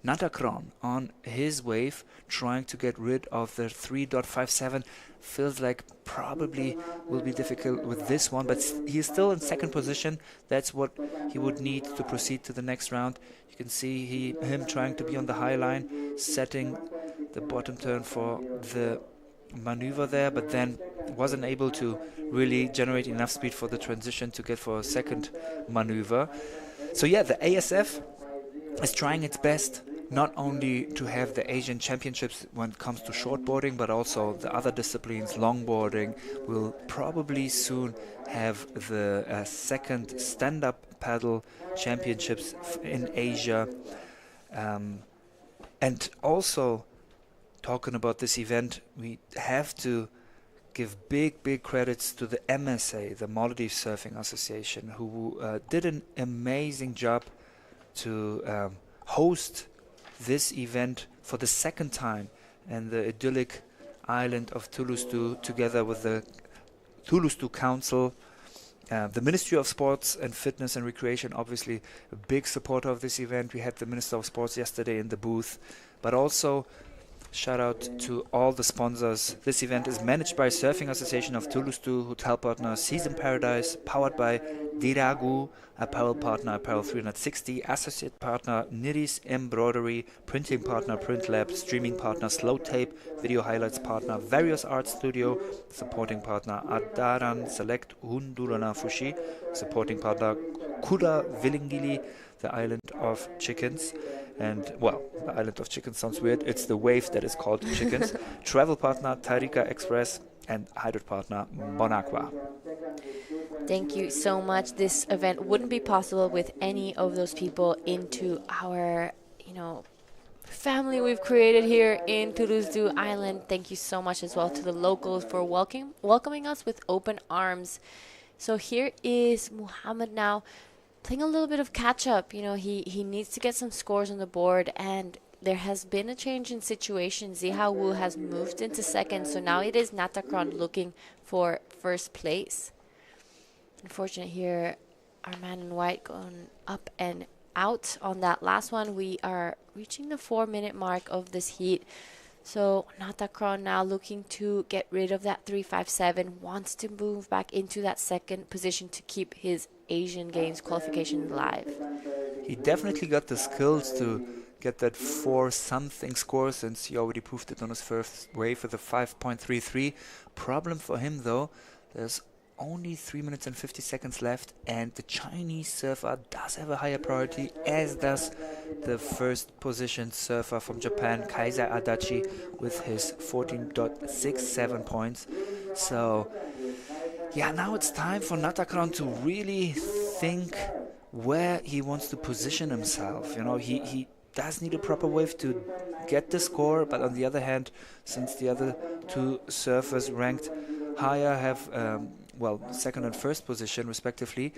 Natacron on his wave trying to get rid of the 3.57 feels like probably will be difficult with this one, but he's still in second position. That's what he would need to proceed to the next round. You can see him trying to be on the high line, setting the bottom turn for the maneuver there, but then wasn't able to really generate enough speed for the transition to get for a second maneuver. So yeah, the ASF is trying its best not only to have the Asian Championships when it comes to shortboarding, but also the other disciplines, longboarding. We'll probably soon have the second stand-up paddle championships in Asia. And also, talking about this event, we have to give big credits to the MSA, the Maldives Surfing Association, who did an amazing job to host this event for the second time in the idyllic island of Thulusdhoo, together with the Thulusdhoo Council, the Ministry of Sports and Fitness and Recreation, obviously a big supporter of this event. We had the Minister of Sports yesterday in the booth, but also shout out to all the sponsors. This event is managed by Surfing Association of Thulusdhoo, hotel partner Season Paradise, powered by Diragu, apparel partner Apparel 360, associate partner Niris Embroidery, printing partner Print Lab, streaming partner Slow Tape, video highlights partner Various Art Studio, supporting partner Adaran Select Hundulana Fushi, supporting partner Kuda Villingili, the island of chickens. And, well, the island of chickens sounds weird. It's the wave that is called chickens. Travel partner Tarika Express and hydro partner Bonaqua. Thank you so much. This event wouldn't be possible with any of those people into our, family we've created here in Thulusdhoo Island. Thank you so much as well to the locals for welcoming us with open arms. So here is Muhammad now, playing a little bit of catch up. He needs to get some scores on the board, and there has been a change in situation. Ziha Wu has moved into second, so now it is Natakron looking for first place. Unfortunate here, our man in white going up and out on that last one. We are reaching the 4-minute mark of this heat. So Natakron now looking to get rid of that 357, wants to move back into that second position to keep his Asian Games qualification alive. He definitely got the skills to get that 4-something score, since he already proved it on his first wave with a 5.33. Problem for him though, there's only 3 minutes and 50 seconds left, and the Chinese surfer does have a higher priority, as does the first position surfer from Japan, Kaiser Adachi, with his 14.67 points. So yeah, now it's time for Natakron to really think where he wants to position himself. He does need a proper wave to get the score, but on the other hand, since the other two surfers ranked higher have second and first position respectively,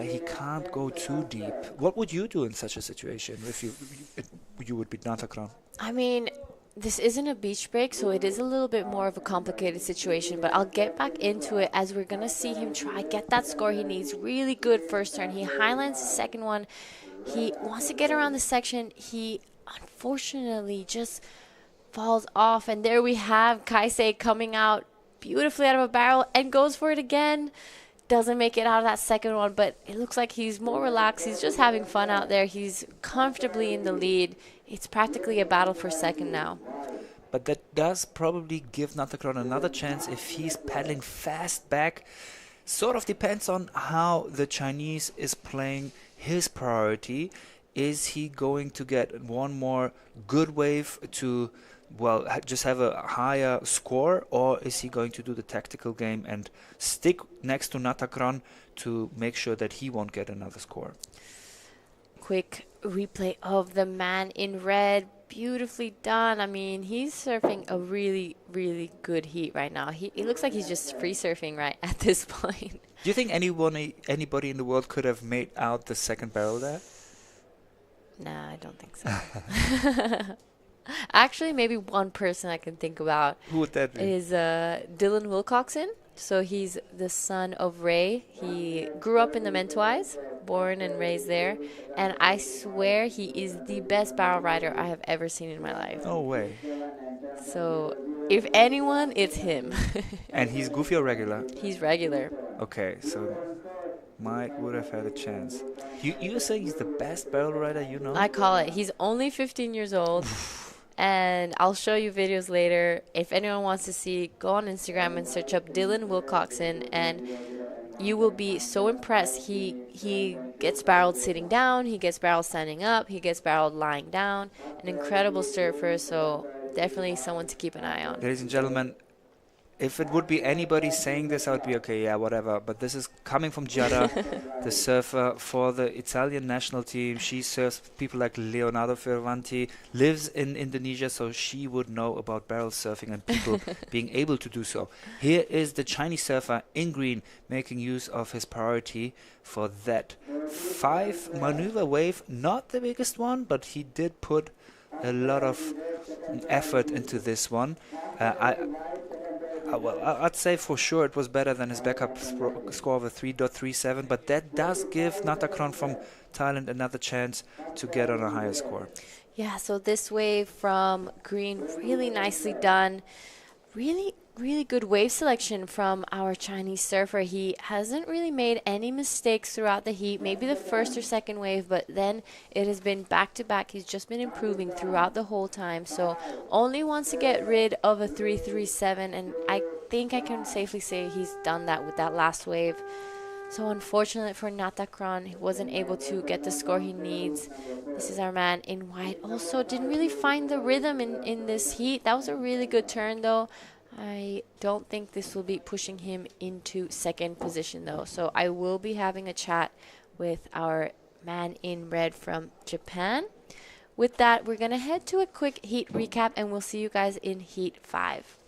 he can't go too deep. What would you do in such a situation if you would be Natakron? I mean, this isn't a beach break, so it is a little bit more of a complicated situation, but I'll get back into it as we're going to see him try get that score he needs. Really good first turn. He highlands the second one. He wants to get around the section. He unfortunately just falls off, and there we have Kaisei coming out beautifully out of a barrel and goes for it again. Doesn't make it out of that second one, but it looks like he's more relaxed. He's just having fun out there. He's comfortably in the lead. It's practically a battle for second now. But that does probably give Natakron another chance if he's paddling fast back. Sort of depends on how the Chinese is playing his priority. Is he going to get one more good wave to just have a higher score, or is he going to do the tactical game and stick next to Natakron to make sure that he won't get another score? Quick replay of the man in red. Beautifully done. I mean, he's surfing a really, really good heat right now. It looks like he's just free surfing right at this point. Do you think anybody in the world could have made out the second barrel there? Nah, I don't think so. Actually, maybe one person I can think about. Who would that be? Is Dylan Wilcoxon. So he's the son of Ray. He grew up in the Mentwise, born and raised there. And I swear he is the best barrel rider I have ever seen in my life. No way. So if anyone, it's him. And he's goofy or regular? He's regular. Okay, so would have had a chance. You're saying he's the best barrel rider you know? I call it. He's only 15 years old. And I'll show you videos later. If anyone wants to see, go on Instagram and search up Dylan Wilcoxon. And you will be so impressed. He gets barreled sitting down, he gets barreled standing up, he gets barreled lying down. An incredible surfer, so definitely someone to keep an eye on. Ladies and gentlemen, if it would be anybody saying this, I would be okay, yeah, whatever. But this is coming from Giada, the surfer for the Italian national team. She surfs people like Leonardo Fioravanti, lives in Indonesia, so she would know about barrel surfing and people being able to do so. Here is the Chinese surfer in green making use of his priority for that 5 maneuver wave. Not the biggest one, but he did put a lot of effort into this one. I'd say for sure it was better than his backup score of a 3.37, but that does give Natakron from Thailand another chance to get on a higher score. Yeah, so this wave from green, really nicely done. Really good wave selection from our Chinese surfer. He hasn't really made any mistakes throughout the heat, maybe the first or second wave, but then it has been back to back. He's just been improving throughout the whole time. So only wants to get rid of a 3.37, and I think I can safely say he's done that with that last wave. So unfortunately for Natakron, he wasn't able to get the score he needs. This is our man in white. Also didn't really find the rhythm in this heat. That was a really good turn though. I don't think this will be pushing him into second position though. So I will be having a chat with our man in red from Japan. With that, we're going to head to a quick heat recap and we'll see you guys in heat 5.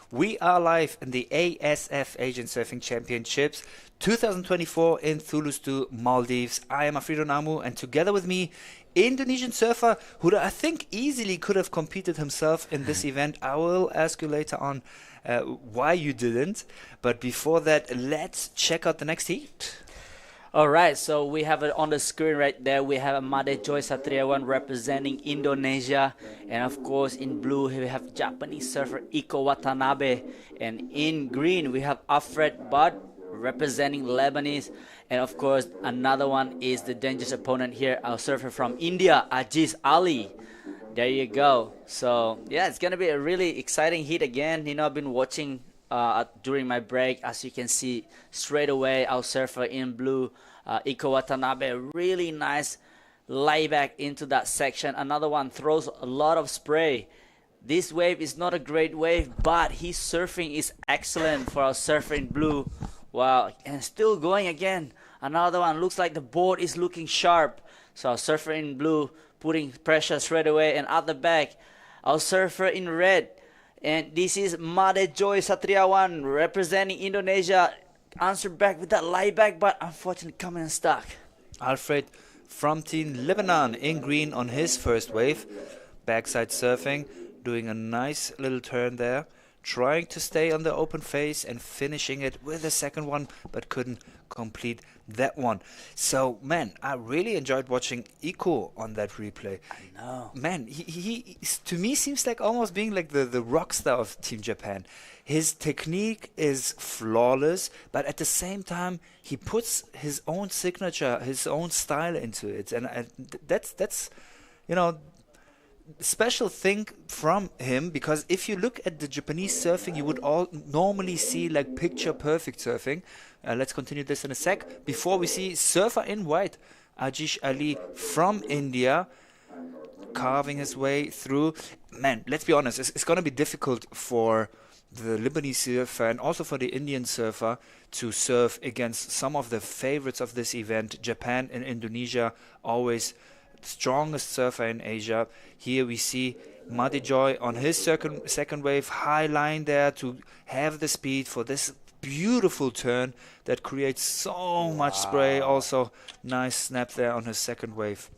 We are live in the ASF Asian Surfing Championships 2024 in Thulusdhoo, Maldives. I am Afrido Namu, and together with me, Indonesian surfer who I think easily could have competed himself in this event. I will ask you later on why you didn't. But before that, let's check out the next heat. All right, so we have it on the screen right there. We have Made Joy Satriawan representing Indonesia, and of course in blue we have Japanese surfer Iko Watanabe, and in green we have Alfred Bud representing Lebanese, and of course another one is the dangerous opponent here, our surfer from India, Ajiz Ali. There you go. So yeah, it's gonna be a really exciting heat again. You know, I've been watching during my break. As you can see, straight away, our surfer in blue, Iko Watanabe, really nice layback into that section. Another one throws a lot of spray. This wave is not a great wave, but his surfing is excellent for our surfer in blue. Wow, and still going again. Another one looks like the board is looking sharp. So our surfer in blue putting pressure straight away, and at the back, our surfer in red. And this is Made Joy Satriawan representing Indonesia. Answer back with that layback, but unfortunately coming unstuck. Alfred from Team Lebanon in green on his first wave. Backside surfing, doing a nice little turn there. Trying to stay on the open face and finishing it with a second one, but couldn't complete that one. So, man, I really enjoyed watching Iko on that replay. I know. Man, he to me seems like almost being like the rock star of Team Japan. His technique is flawless, but at the same time, he puts his own signature, his own style into it. And that's you know, special thing from him, because if you look at the Japanese surfing, you would all normally see like picture perfect surfing. Let's continue this in a sec. Before we see surfer in white, Ajish Ali from India, carving his way through. Man, let's be honest, it's going to be difficult for the Lebanese surfer and also for the Indian surfer to surf against some of the favorites of this event. Japan and Indonesia, always strongest surfer in Asia. Here we see Made Joy on his second wave, high line there to have the speed for this beautiful turn that creates so much spray. Also nice snap there on his second wave.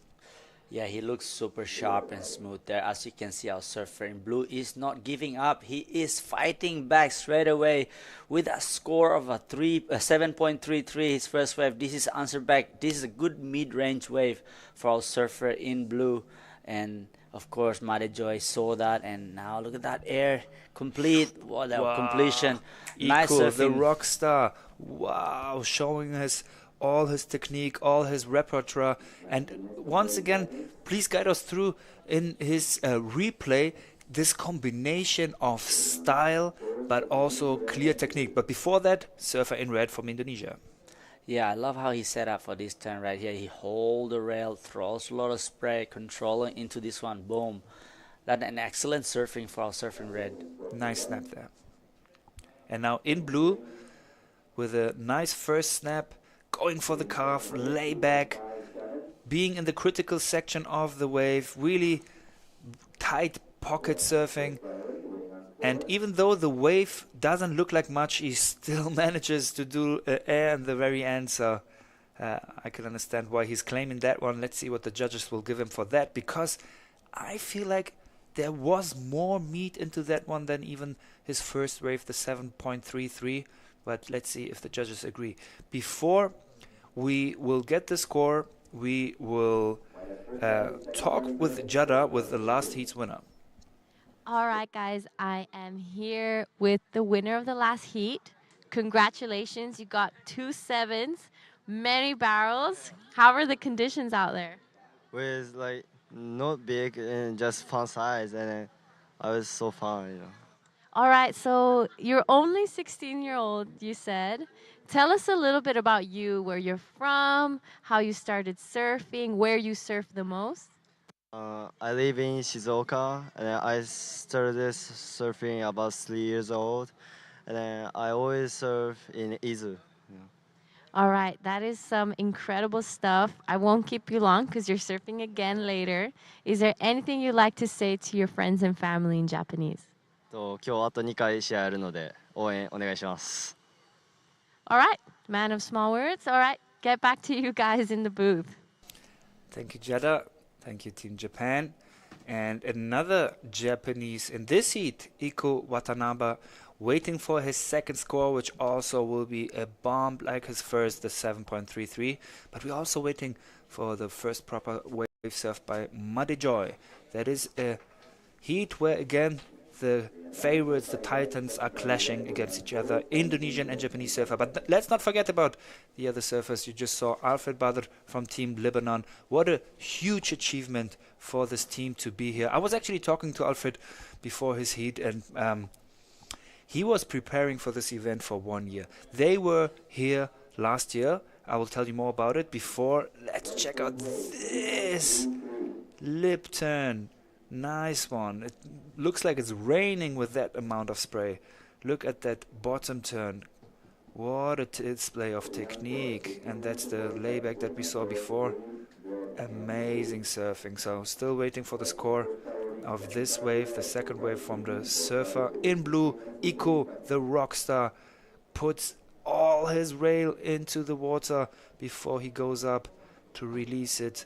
Yeah, he looks super sharp and smooth there. As you can see, our surfer in blue is not giving up. He is fighting back straight away with a score of a 7.33, his first wave. This is answer back. This is a good mid-range wave for our surfer in blue. And of course, Made Joy saw that, and now look at that air complete. What a completion. Nice Iko, surfing. the rock star. Wow, showing us all his technique, all his repertoire. And once again, please guide us through in his replay this combination of style but also clear technique. But before that, surfer in red from Indonesia. Yeah, I love how he set up for this turn right here. He hold the rail, throws a lot of spray, controlling into this one. Boom. That's an excellent surfing for our surfing red. Nice snap there. And now in blue, with a nice first snap, going for the carve, lay back, being in the critical section of the wave, really tight pocket surfing. And even though the wave doesn't look like much, he still manages to do air in the very end. So I can understand why he's claiming that one. Let's see what the judges will give him for that, because I feel like there was more meat into that one than even his first wave, the 7.33. But let's see if the judges agree. Before we will get the score, we will talk with Jada, with the last heat's winner. All right, guys, I am here with the winner of the last heat. Congratulations, you got 2 sevens, many barrels. How are the conditions out there? Was like not big and just fun size, and I was so fun. All right, so you're only 16-year-old, you said. Tell us a little bit about you, where you're from, how you started surfing, where you surf the most. I live in Shizuoka, and I started surfing about 3 years old, and I always surf in Izu. All right, that is some incredible stuff. I won't keep you long because you're surfing again later. Is there anything you'd like to say to your friends and family in Japanese? 今日あと2回試合あるので応援お願いします。All right, man of small words. All right, get back to you guys in the booth. Thank you, Jada. Thank you, Team Japan. And another Japanese in this heat, Iko Watanabe, waiting for his second score, which also will be a bomb like his first, the 7.33. But we're also waiting for the first proper wave surf by Muddy Joy. That is a heat where, again, the favorites, the titans, are clashing against each other, Indonesian and Japanese surfer. But let's not forget about the other surfers. You just saw Alfred Badr from Team Lebanon. What a huge achievement for this team to be here. I was actually talking to Alfred before his heat, and he was preparing for this event for 1 year. They were here last year. I will tell you more about it. Before, let's check out this lip turn. Nice one. It looks like it's raining with that amount of spray. Look at that bottom turn. What a display of technique. And that's the layback that we saw before. Amazing surfing. So still waiting for the score of this wave, the second wave from the surfer in blue. Iko, the rock star, puts all his rail into the water before he goes up to release it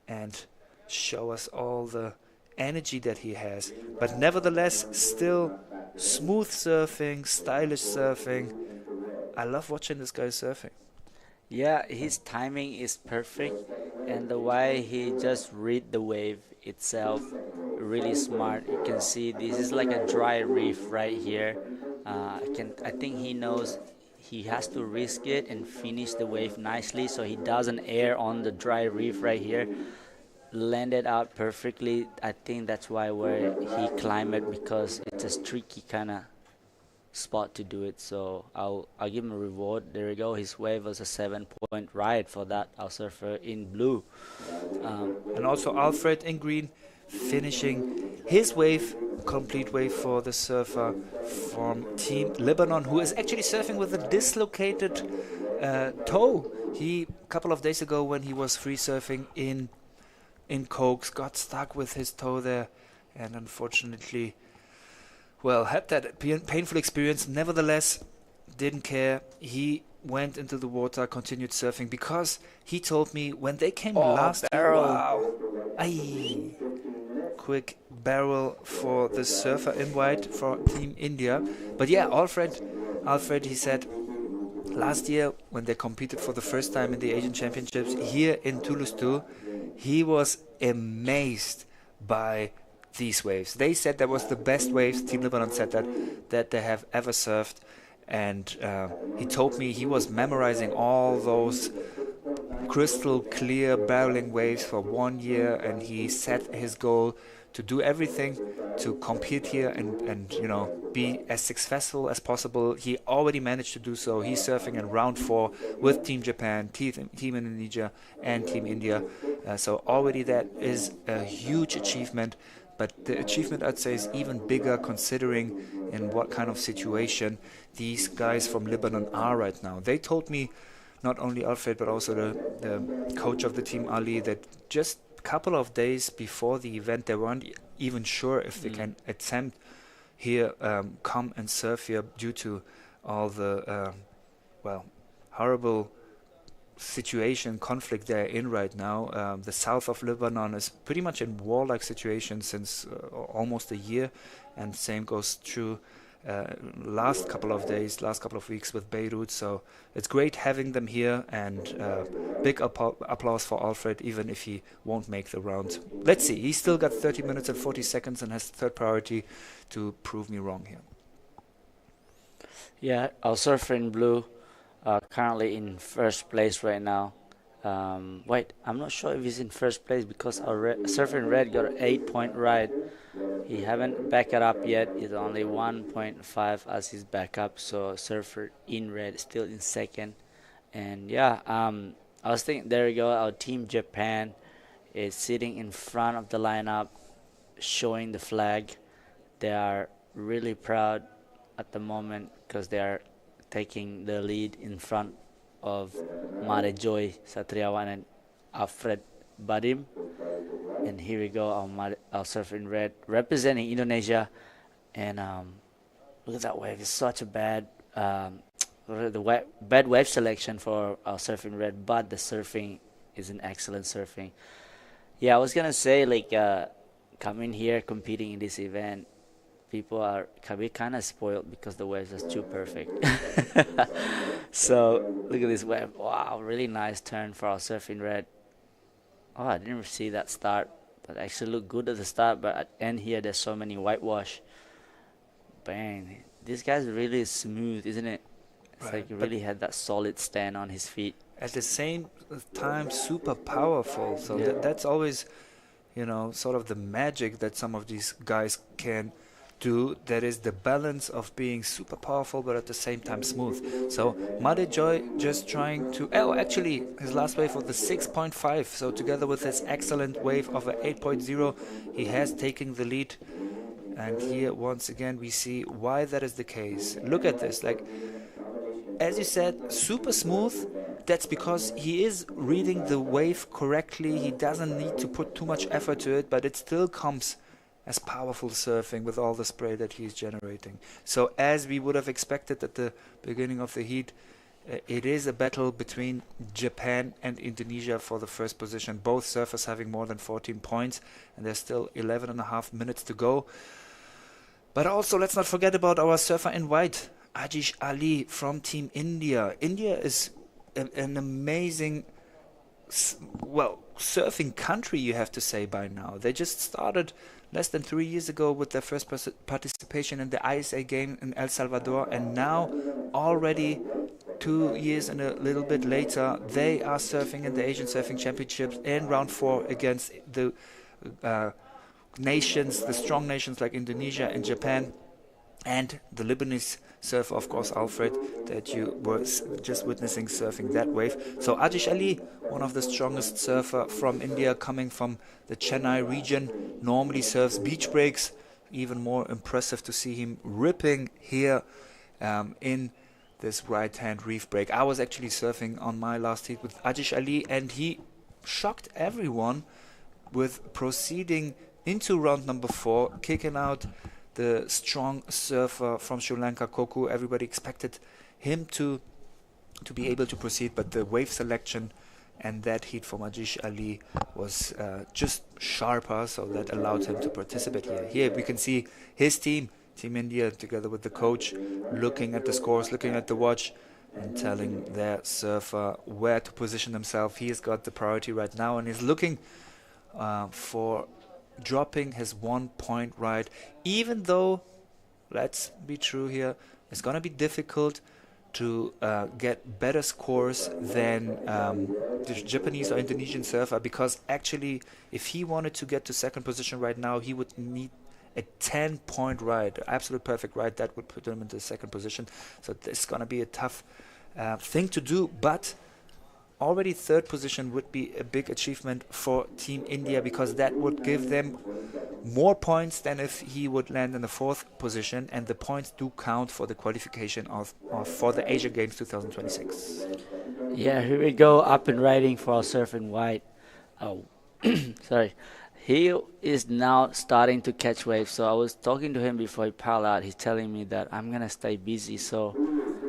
and show us all the energy that he has. But nevertheless, still smooth surfing, stylish surfing. I love watching this guy surfing. Yeah, his timing is perfect, and the way he just read the wave itself, really smart. You can see this is like a dry reef right here. I think he knows he has to risk it and finish the wave nicely, so he doesn't air on the dry reef right here. Landed out perfectly. I think that's why where he climbed it, because it's a tricky kind of spot to do it. So I'll give him a reward. There we go. His wave was a 7-point ride for that our surfer in blue. And also Alfred in green finishing his wave, complete wave for the surfer from Team Lebanon, who is actually surfing with a dislocated toe. He, a couple of days ago when he was free surfing in Cokes, got stuck with his toe there, and unfortunately, well, had that painful experience. Nevertheless, didn't care. He went into the water, continued surfing, because he told me when they came last year, wow, aye, quick barrel for the surfer in white for Team India. But yeah, Alfred, he said, last year when they competed for the first time in the Asian Championships here in Thulusdhoo, he was amazed by these waves. They said that was the best waves, Team Lebanon said that they have ever surfed. And he told me he was memorizing all those crystal clear barreling waves for 1 year, and he set his goal to do everything to compete here and be as successful as possible. He already managed to do so. He's surfing in round 4 with Team Japan, Team Indonesia, and Team India. So already that is a huge achievement. But the achievement, I'd say, is even bigger considering in what kind of situation these guys from Lebanon are right now. They told me, not only Alfred, but also the coach of the team, Ali, that just a couple of days before the event, they weren't even sure if they can attempt here, come and surf here due to all the, horrible situation, conflict they're in right now. The south of Lebanon is pretty much in warlike situation since almost a year, and same goes true last couple of weeks with Beirut. So it's great having them here, and big applause for Alfred, even if he won't make the round. Let's see, he's still got 30 minutes and 40 seconds and has third priority to prove me wrong here. Yeah, our surfer in blue currently in first place right now. Wait, I'm not sure if he's in first place because our surfer in red got an 8-point ride. He haven't backed it up yet. It's only 1.5 as his backup. So surfer in red still in second. And yeah, I was thinking, there we go. Our team Japan is sitting in front of the lineup, showing the flag. They are really proud at the moment because they are taking the lead in front of Mare Joy Satriawan and Alfred Badim. And here we go, our surfer in red representing Indonesia. And look at that wave. It's such a bad bad wave selection for our surfer in red, but the surfing is an excellent surfing. Yeah, I was gonna say, like, coming here competing in this event, we kind of spoiled because the waves are too perfect. So look at this wave. Wow, really nice turn for our surfing red. Oh, I didn't see that start. That actually looked good at the start, but at end here there's so many whitewash. Bang. This guy's really smooth, isn't it? It's Right, like he but really had that solid stand on his feet. at the same time super powerful. So Yeah. that's always, sort of the magic that some of these guys can do. That is the balance of being super powerful but at the same time smooth. So Made Joy just trying to. Oh, actually, his last wave was the 6.5. So together with his excellent wave of a 8.0, he has taken the lead. And here once again we see why that is the case. Look at this, like as you said, super smooth. That's because he is reading the wave correctly. He doesn't need to put too much effort to it, but it still comes as powerful surfing with all the spray that he's generating. So as we would have expected at the beginning of the heat, it is a battle between Japan and Indonesia for the first position. Both surfers having more than 14 points, and there's still 11 and a half minutes to go. But also, let's not forget about our surfer in white, Ajish Ali from Team India. India is an amazing, surfing country, you have to say by now. They just started less than 3 years ago with their first participation in the ISA game in El Salvador, and now already 2 years and a little bit later, they are surfing in the Asian Surfing Championships in round 4 against the nations, the strong nations like Indonesia and Japan, and the Lebanese surfer, of course, Alfred, that you were just witnessing surfing that wave. So Ajish Ali, one of the strongest surfer from India, coming from the Chennai region, normally surfs beach breaks. Even more impressive to see him ripping here in this right-hand reef break. I was actually surfing on my last heat with Ajish Ali, and he shocked everyone with proceeding into round number 4, kicking out the strong surfer from Sri Lanka, Koku. Everybody expected him to be able to proceed, but the wave selection and that heat from Ajish Ali was just sharper, so that allowed him to participate here. Here we can see his team, Team India, together with the coach, looking at the scores, looking at the watch, and telling their surfer where to position himself. He has got the priority right now, and he's looking for dropping his 1 point ride, even though, let's be true here, it's going to be difficult to get better scores than the Japanese or Indonesian surfer, because actually if he wanted to get to second position right now, he would need a 10-point ride, absolute perfect ride. That would put him into second position. So it's going to be a tough thing to do, but already third position would be a big achievement for Team India, because that would give them more points than if he would land in the fourth position, and the points do count for the qualification for the Asia Games 2026. Yeah, here we go, up and riding for our surf in white. Oh, sorry. He is now starting to catch waves. So I was talking to him before he piled out. He's telling me that I'm going to stay busy. So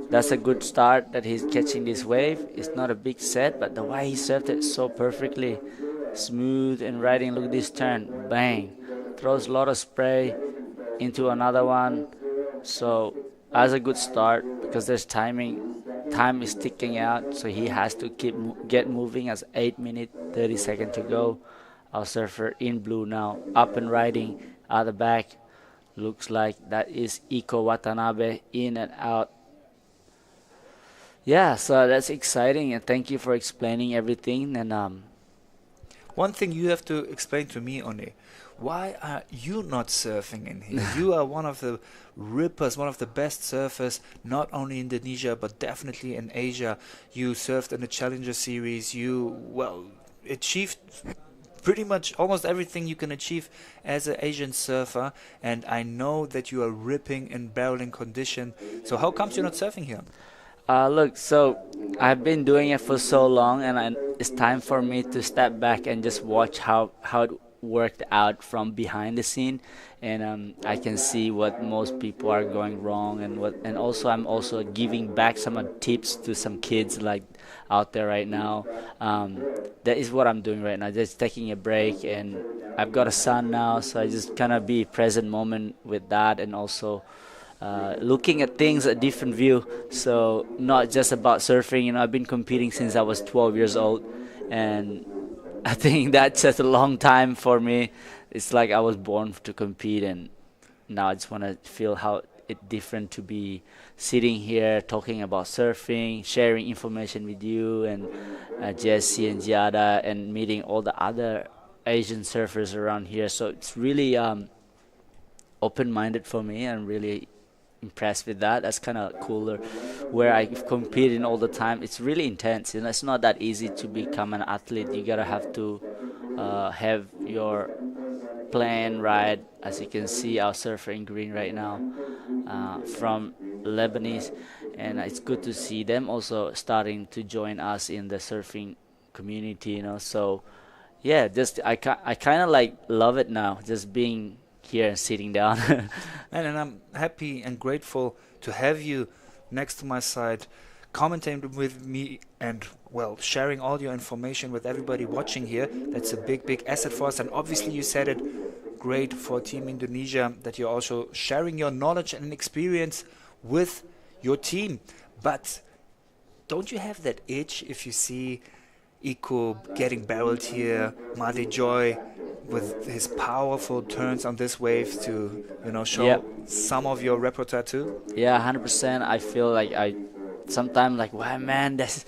that's a good start that he's catching this wave. It's not a big set, but the way he surfed it so perfectly, smooth and riding. Look at this turn, bang. Throws a lot of spray into another one. So that's a good start, because there's timing. Time is ticking out, so he has to get moving as 8 minutes 30 seconds to go. Our surfer in blue now, up and riding out the back. Looks like that is Iko Watanabe, in and out. Yeah, so that's exciting, and thank you for explaining everything. And one thing you have to explain to me, One, why are you not surfing in here? You are one of the rippers, one of the best surfers, not only in Indonesia, but definitely in Asia. You surfed in the Challenger Series. You, achieved pretty much almost everything you can achieve as an Asian surfer, and I know that you are ripping in barreling condition. So how comes you're not surfing here? look, so I've been doing it for so long, and it's time for me to step back and just watch how worked out from behind the scene, and I can see what most people are going wrong, and also I'm also giving back some tips to some kids like out there right now. Um, that is what I'm doing right now, just taking a break, and I've got a son now, so I just kind of be present moment with that, and also looking at things a different view. So not just about surfing. I've been competing since I was 12 years old, and I think that's just a long time for me. It's like I was born to compete, and now I just want to feel how it different to be sitting here talking about surfing, sharing information with you and Jesse and Giada, and meeting all the other Asian surfers around here. So it's really open-minded for me. I'm really impressed with that. That's kind of cooler. Where I compete in all the time, it's really intense. It's not that easy to become an athlete. You gotta have to have your plan right. As you can see, our surfer in green right now from Lebanese, and it's good to see them also starting to join us in the surfing community. So yeah, just I kind of like love it now, just being here and sitting down. And I'm happy and grateful to have you next to my side, commenting with me and, well, sharing all your information with everybody watching here. That's a big, big asset for us. And obviously, you said it great for Team Indonesia that you're also sharing your knowledge and experience with your team. But don't you have that itch if you see Iko getting barreled here, Madi Joy with his powerful turns on this wave to, show Yep. some of your repertoire too? Yeah, 100%. I feel like I sometimes like, wow, man, that's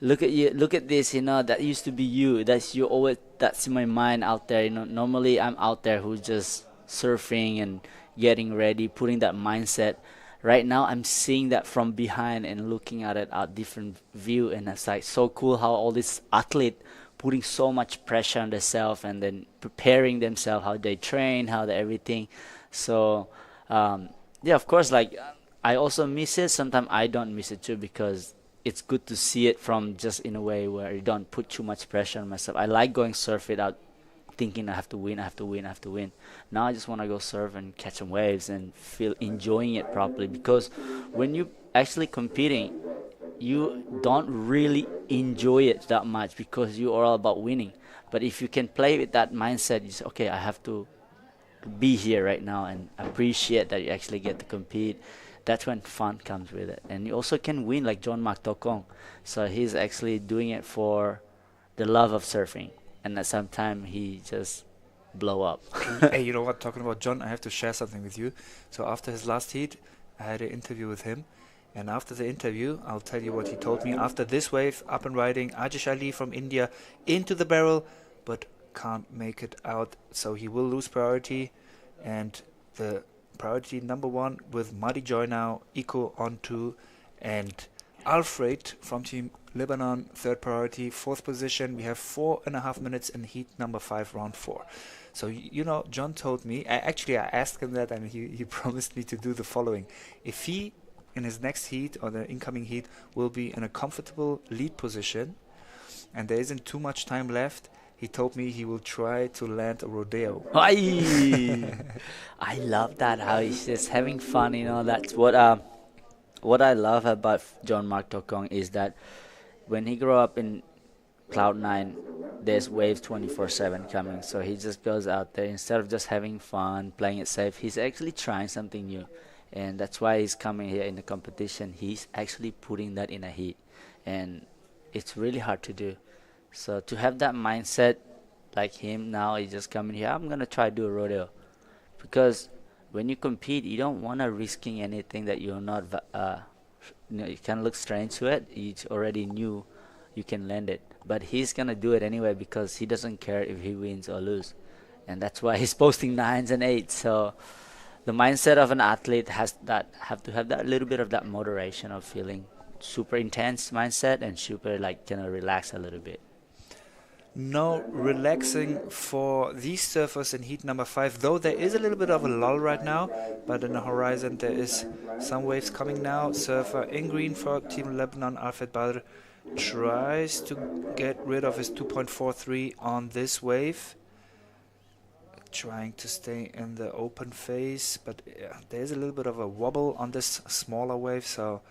look at you, look at this. That used to be you. That's you always. That's in my mind out there. Normally I'm out there who's just surfing and getting ready, putting that mindset. Right now I'm seeing that from behind and looking at it at different view, and it's like so cool how all this athlete putting so much pressure on themselves and then preparing themselves, how they train, how they everything. So yeah, of course, like I also miss it. Sometimes I don't miss it too, because it's good to see it from just in a way where you don't put too much pressure on myself. I like going surf without thinking I have to win, I have to win, I have to win. Now I just want to go surf and catch some waves and feel enjoying it properly, because when you actually competing, you don't really enjoy it that much because you're all about winning. But if you can play with that mindset, you say, okay, I have to be here right now and appreciate that you actually get to compete. That's when fun comes with it. And you also can win like John Mark Tokong. So he's actually doing it for the love of surfing. And at some time he just blow up. Hey, you know what? Talking about John, I have to share something with you. So after his last heat, I had an interview with him. And after the interview, I'll tell you what he told me. After this wave, up and riding, Ajish Ali from India into the barrel, but can't make it out. So he will lose priority. And the priority number one with Madi Joy now, Iko on two, and Alfred from Team Lebanon, third priority, fourth position. We have 4.5 minutes in heat number 5, round 4. So, John told me, I asked him that, and he promised me to do the following. If he, in his next heat or the incoming heat, will be in a comfortable lead position, and there isn't too much time left, he told me he will try to land a rodeo. I love that, how he's just having fun. That's what I love about John Mark Tokong is that when he grew up in Cloud9, there's waves 24/7 coming. So he just goes out there, instead of just having fun, playing it safe, he's actually trying something new. And that's why he's coming here in the competition. He's actually putting that in a heat. And it's really hard to do. So to have that mindset like him now, he's just coming here, I'm going to try to do a rodeo. Because when you compete, you don't want to risking anything that you're not, you can look strange to it. You already knew you can land it. But he's going to do it anyway because he doesn't care if he wins or lose. And that's why he's posting 9s and 8s. So the mindset of an athlete have to have that little bit of that moderation of feeling super intense mindset and super relax a little bit. No relaxing for these surfers in heat number 5, though there is a little bit of a lull right now, but in the horizon there is some waves coming now. Surfer in green for Team Lebanon, Alfred Badr, tries to get rid of his 2.43 on this wave. trying to stay in the open phase, but there's a little bit of a wobble on this smaller wave, so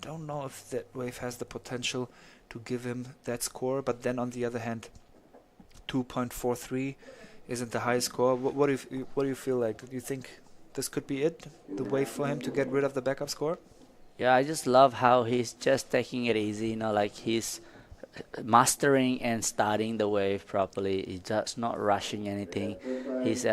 don't know if that wave has the potential to give him that score. But then on the other hand, 2.43 isn't the highest score. What do you feel like? Do you think this could be it, the way for him to get rid of the backup score? Yeah, I just love how he's just taking it easy, like he's mastering and starting the wave properly. He's just not rushing anything. He's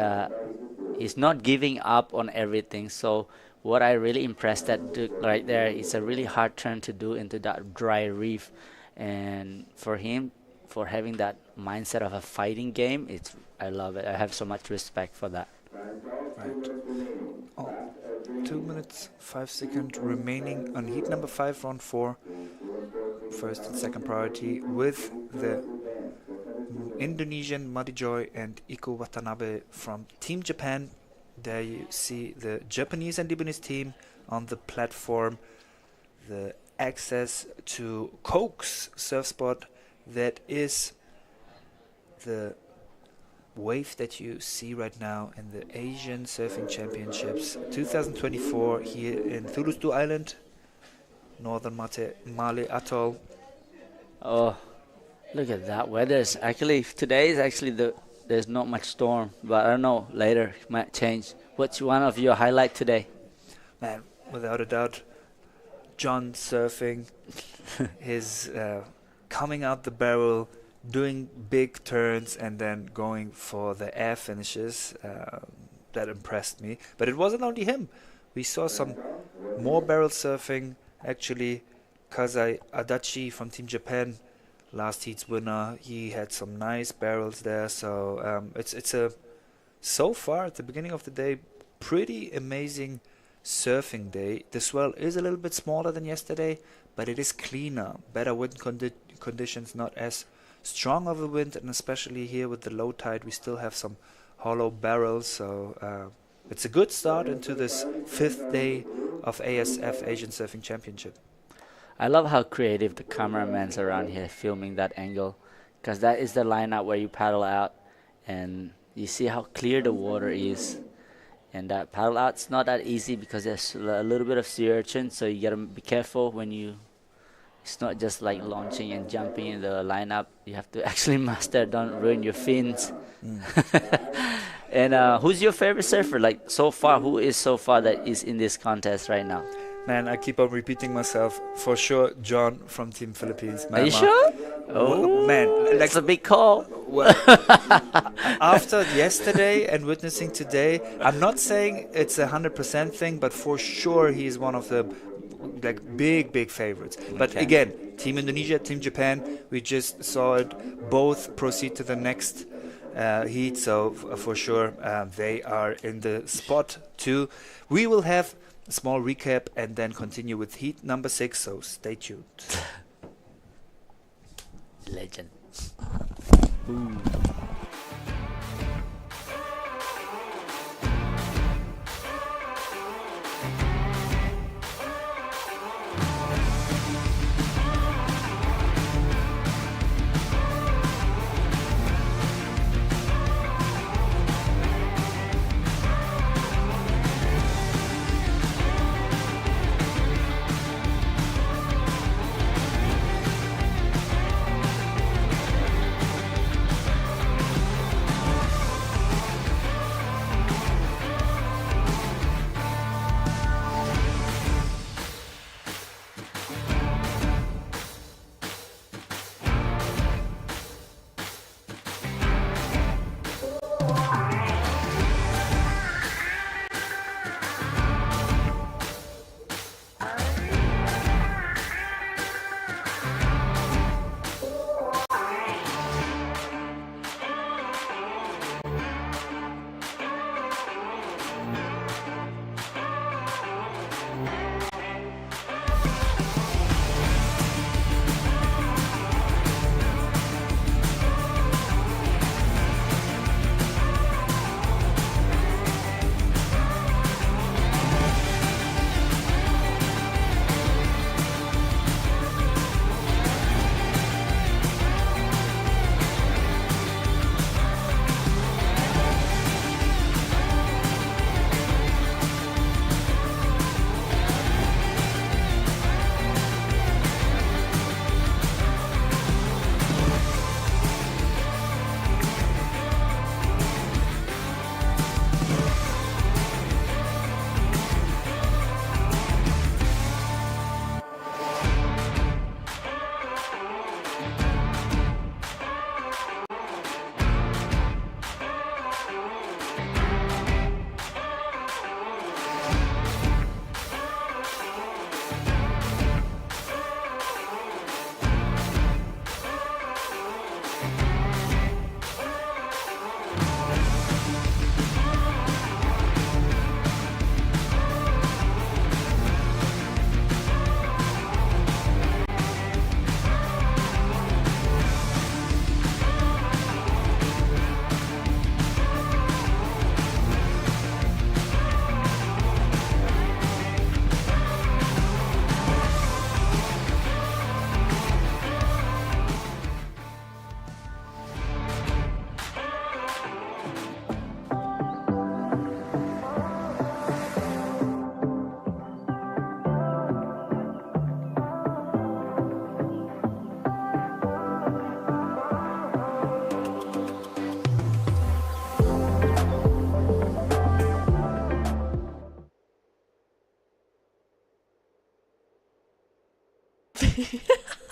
not giving up on everything. So what I really impressed that Duke right there, it's a really hard turn to do into that dry reef, and for him, for having that mindset of a fighting game, I love it. I have so much respect for that. Right. Oh, 2 minutes 5 seconds remaining on heat number 5, round 4. First and second priority with the Indonesian Madijoy and Iko Watanabe from Team Japan. There you see the Japanese and Lebanese team on the platform. The access to Coke's surf spot, that is the wave that you see right now in the Asian Surfing Championships 2024 here in Thulusdhoo Island, northern Male Atoll. Oh, look at that weather. Today is actually there's not much storm, but I don't know, later it might change. What's one of your highlight today? Man, without a doubt, John surfing, his coming out the barrel, doing big turns, and then going for the air finishes. That impressed me. But it wasn't only him. We saw some more barrel surfing. Actually, Kazai Adachi from Team Japan, last heat's winner, he had some nice barrels there. So it's a, so far at the beginning of the day, pretty amazing surfing day. The swell is a little bit smaller than yesterday, but it is cleaner, better wind conditions, not as strong of a wind, and especially here with the low tide, we still have some hollow barrels. So it's a good start into this 5th day of ASF Asian Surfing Championship. I love how creative the cameramans around here filming that angle, because that is the lineup where you paddle out and you see how clear the water is. And that paddle out's not that easy because there's a little bit of sea urchin, so you gotta be careful when it's not just like launching and jumping in the lineup. You have to actually master, don't ruin your fins. And who's your favorite surfer? Like so far, who is so far that is in this contest right now? Man, I keep on repeating myself. For sure, John from Team Philippines. Are you sure? Oh, man, that's a big call. Well, after yesterday and witnessing today, I'm not saying it's 100% thing, but for sure he's one of the big favorites. But again, Team Indonesia, Team Japan, we just saw it both proceed to the next heat, so for sure they are in the spot too. We will have a small recap and then continue with heat number 6, so stay tuned. Legend.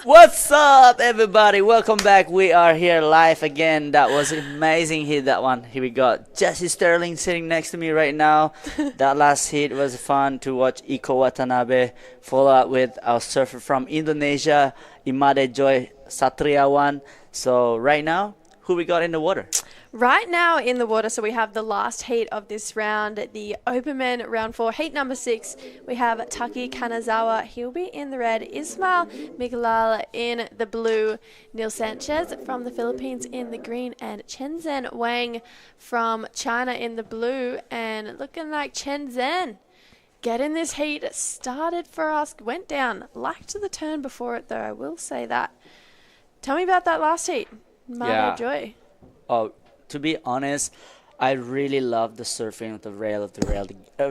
What's up, everybody? Welcome back. We are here live again. That was amazing hit, that one. Here we got Jesse Sterling sitting next to me right now. That last hit was fun to watch. Iko Watanabe follow up with our surfer from Indonesia, Imade Joy Satriawan. So right now, who we got in the water? Right now in the water, so we have the last heat of this round, the Open Men round 4, heat number 6. We have Taki Kanazawa, he'll be in the red. Ismail Miglal in the blue. Neil Sanchez from the Philippines in the green, and Chen Zhen Wang from China in the blue. And looking like Chen Zhen getting this heat started for us, went down, liked the turn before it though, I will say that. Tell me about that last heat, Mado Joy. Oh, to be honest, I really love the surfing of the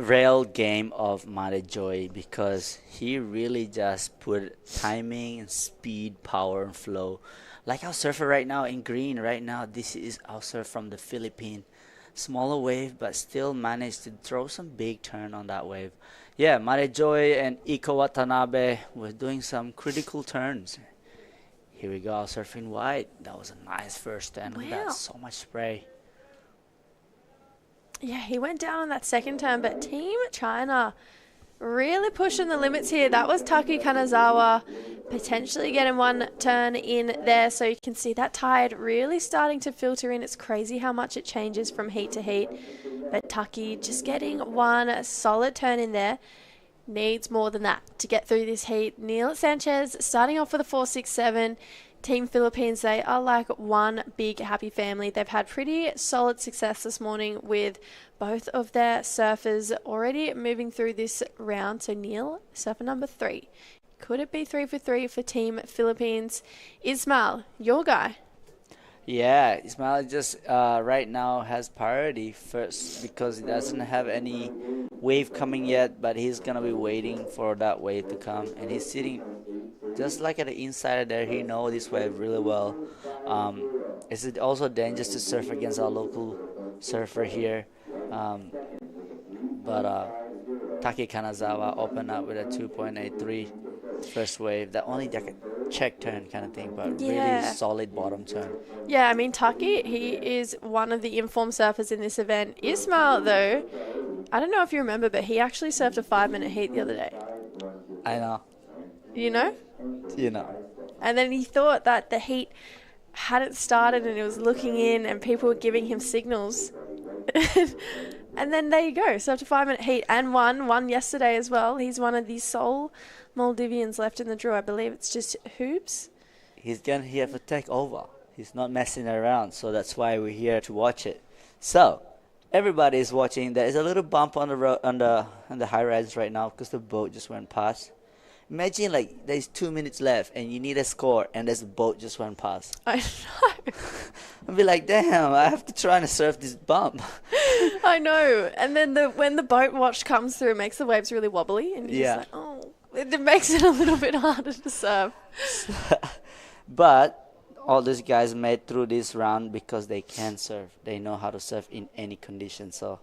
rail game of Made Joy, because he really just put timing and speed, power and flow. Like our surfer right now in green right now, this is our surfer from the Philippines. Smaller wave, but still managed to throw some big turn on that wave. Yeah, Made Joy and Iko Watanabe were doing some critical turns. Here we go, surfing wide. That was a nice first turn. Look at that, so much spray. Yeah, he went down on that second turn, but Team China really pushing the limits here. That was Taki Kanazawa potentially getting one turn in there, so you can see that tide really starting to filter in. It's crazy how much it changes from heat to heat, but Taki just getting one solid turn in there. Needs more than that to get through this heat. Neil Sanchez starting off with a 4.67. Team Philippines, they are like one big happy family. They've had pretty solid success this morning with both of their surfers already moving through this round. So Neil, surfer number 3. Could it be 3 for 3 for Team Philippines? Ismail, your guy. Yeah, Ismail just right now has priority first because he doesn't have any wave coming yet, but he's gonna be waiting for that wave to come, and he's sitting just like at the inside there. He knows this wave really well. It's also dangerous to surf against our local surfer here, but Taki Kanazawa opened up with a 2.83 first wave. That only like a check turn kind of thing, but really solid bottom turn. Yeah, I mean, Taki, he is one of the informed surfers in this event. Ismail, though, I don't know if you remember, but he actually surfed a 5-minute heat the other day. I know. You know? You know. And then he thought that the heat hadn't started and he was looking in and people were giving him signals. And then there you go. Surfed a 5-minute heat and won yesterday as well. He's one of the sole Maldivians left in the draw. I believe it's just Hoops. He's gonna have to take over. He's not messing around, so that's why we're here to watch it. So everybody is watching. There is a little bump on the road on the high rise right now because the boat just went past. Imagine like there's 2 minutes left and you need a score and there's a boat just went past. I know. I'll be like, damn, I have to try and surf this bump. I know. And then when the boat watch comes through, it makes the waves really wobbly, and you're just like, oh, it makes it a little bit harder to surf. But all these guys made through this round because they can surf. They know how to surf in any condition. So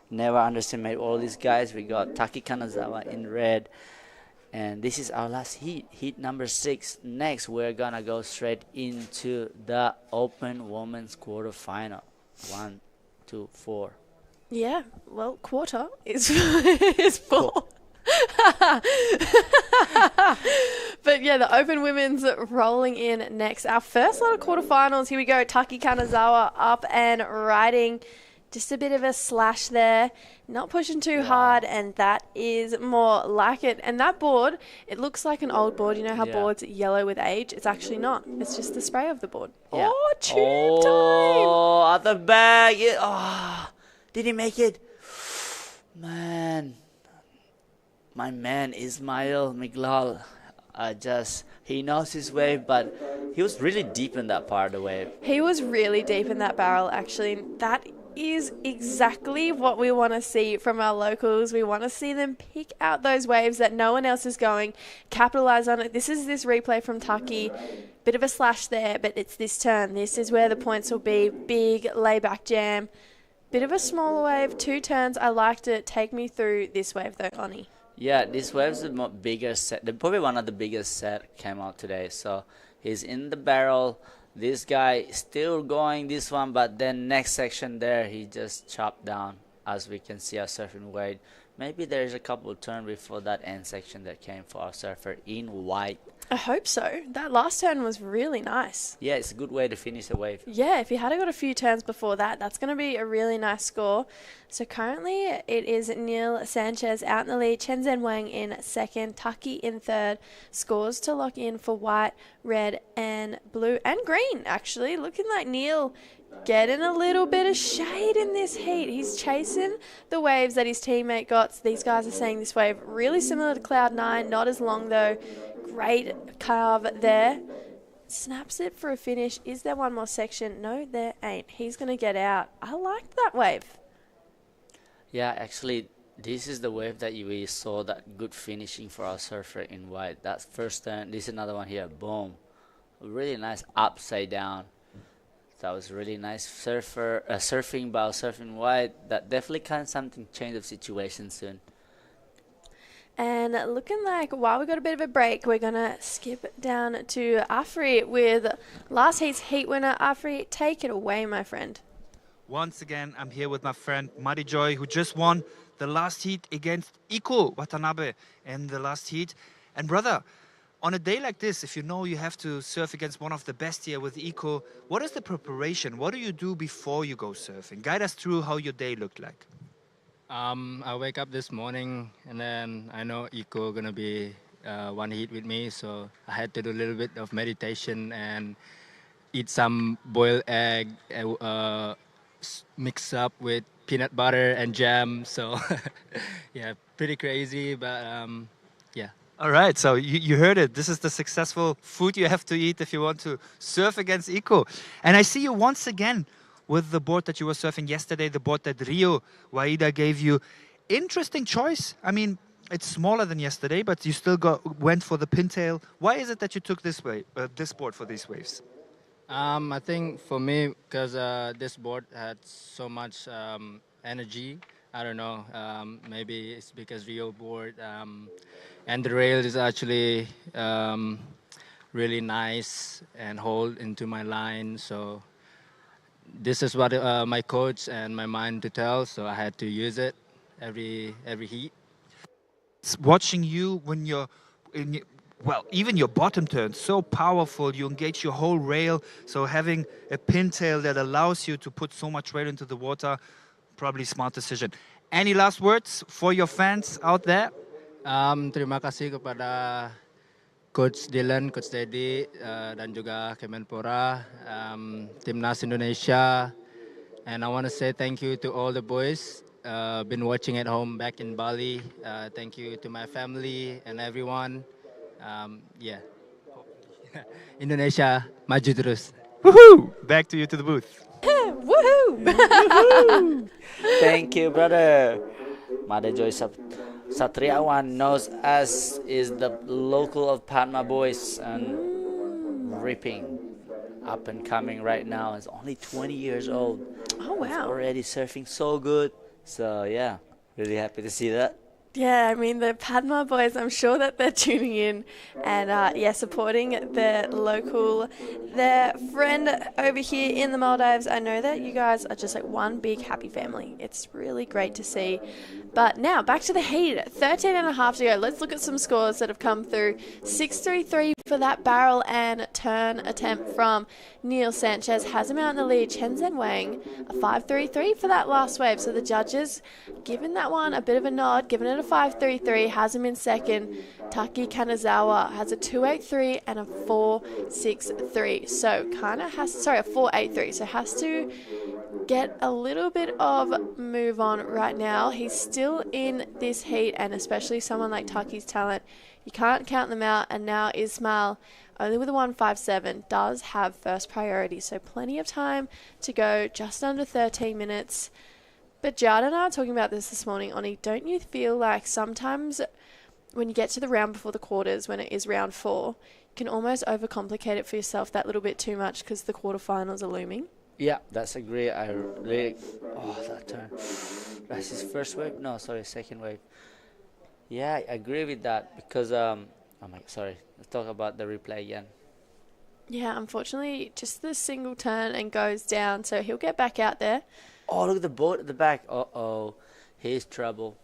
never underestimate all these guys. We got Taki Kanazawa in red. And this is our last heat number 6. Next, we're gonna go straight into the Open Women's quarterfinal. 1, 2, 4. Yeah, well, quarter is is full. But yeah, the Open Women's rolling in next. Our first lot of quarterfinals. Here we go. Taki Kanazawa up and riding. Just a bit of a slash there, not pushing too hard, and that is more like it. And that board, it looks like an old board. You know how boards yellow with age? It's actually not. It's just the spray of the board. Yeah. Oh, tube time! Oh, at the back. Did he make it? Man. My man, Ismail Miglal. He knows his wave, but he was really deep in that part of the wave. He was really deep in that barrel, actually. That is exactly what we want to see from our locals. We want to see them pick out those waves that no one else is going, capitalize on it. This is this replay from Taki. Bit of a slash there, but it's this turn. This is where the points will be. Big layback jam. Bit of a smaller wave, 2 turns. I liked it. Take me through this wave though, Oni. Yeah, this wave's the biggest set. Probably one of the biggest set came out today. So he's in the barrel. This guy still going this one, but then next section there, he just chopped down, as we can see our surfing wave. Maybe there's a couple of turns before that end section that came for our surfer in white. I hope so. That last turn was really nice. Yeah, it's a good way to finish a wave. Yeah, if he had got a few turns before that, that's going to be a really nice score. So currently it is Neil Sanchez out in the lead, Chen Zhen Wang in second, Taki in third. Scores to lock in for white, red and blue and green actually. Looking like Neil getting a little bit of shade in this heat. He's chasing the waves that his teammate got. These guys are saying this wave really similar to Cloud9, not as long though. Great carve there. Snaps it for a finish. Is there one more section? No, there ain't. He's going to get out. I liked that wave. Yeah, actually, this is the wave that we saw that good finishing for our surfer in white. That's first turn. This is another one here. Boom. Really nice upside down. That was really nice surfing by surfing white. That definitely can something change the situation soon. And looking like while we got a bit of a break, we're going to skip down to Afri with last heat's heat winner. Afri, take it away, my friend. Once again, I'm here with my friend Muddy Joy, who just won the last heat against Iko Watanabe in the last heat. And brother, on a day like this, if you know you have to surf against one of the best here with Iko, what is the preparation? What do you do before you go surfing? Guide us through how your day looked like. I wake up this morning and then I know Iko gonna be one heat with me, so I had to do a little bit of meditation and eat some boiled egg mixed up with peanut butter and jam. So yeah, pretty crazy, but yeah. All right, so you heard it. This is the successful food you have to eat if you want to surf against Iko. And I see you once again with the board that you were surfing yesterday, the board that Rio Waida gave you. Interesting choice. I mean, it's smaller than yesterday, but you still went for the pintail. Why is it that you took this board for these waves? I think for me, because this board had so much energy. I don't know. Maybe it's because Rio board and the rail is actually really nice and hold into my line. So this is what my coach and my mind to tell, so I had to use it every heat. Watching you when you're in, well, even your bottom turn, so powerful, you engage your whole rail, so having a pintail that allows you to put so much rail into the water, probably smart decision. Any last words for your fans out there? Terima kasih kepada Coach Dylan, Coach Teddy, dan juga Kemenpora, Timnas Indonesia. And I want to say thank you to all the boys been watching at home back in Bali. Thank you to my family and everyone. Yeah. Indonesia, maju terus. Woohoo! Back to you to the booth. Woohoo! Thank you, brother. Mother Joy Satriawan knows us is the local of Padma boys and ripping up and coming right now. Is only 20 years old. Oh wow! He's already surfing so good. So yeah, really happy to see that. Yeah, I mean, the Padma boys, I'm sure that they're tuning in and, yeah, supporting their local, their friend over here in the Maldives. I know that you guys are just like one big happy family. It's really great to see. But now, back to the heat. 13 and a half to go. Let's look at some scores that have come through. 6-3-3 for that barrel and turn attempt from Neil Sanchez. Has him out in the lead. Chen Zhen Wang, a 5-3-3 for that last wave. So the judges giving that one a bit of a nod, giving it a 5-3-3, has him in second. Taki Kanazawa has a 2-8-3 and a 4-6-3. So kind of has, sorry, a 4-8-3. So has to get a little bit of move on right now. He's still in this heat, and especially someone like Taki's talent, you can't count them out. And now Ismail, only with a 1.57, does have first priority. So plenty of time to go, just under 13 minutes. But Jad and I were talking about this morning, Oni. Don't you feel like sometimes when you get to the round before the quarters, when it is round 4, you can almost overcomplicate it for yourself that little bit too much because the quarterfinals are looming? Yeah, that's a great. I really. Oh, that turn. That's his first wave? No, sorry, second wave. Yeah, I agree with that because oh my sorry. Let's talk about the replay again. Yeah, unfortunately, just the single turn and goes down, so he'll get back out there. Oh, look at the boat at the back. Uh-oh. Here's trouble.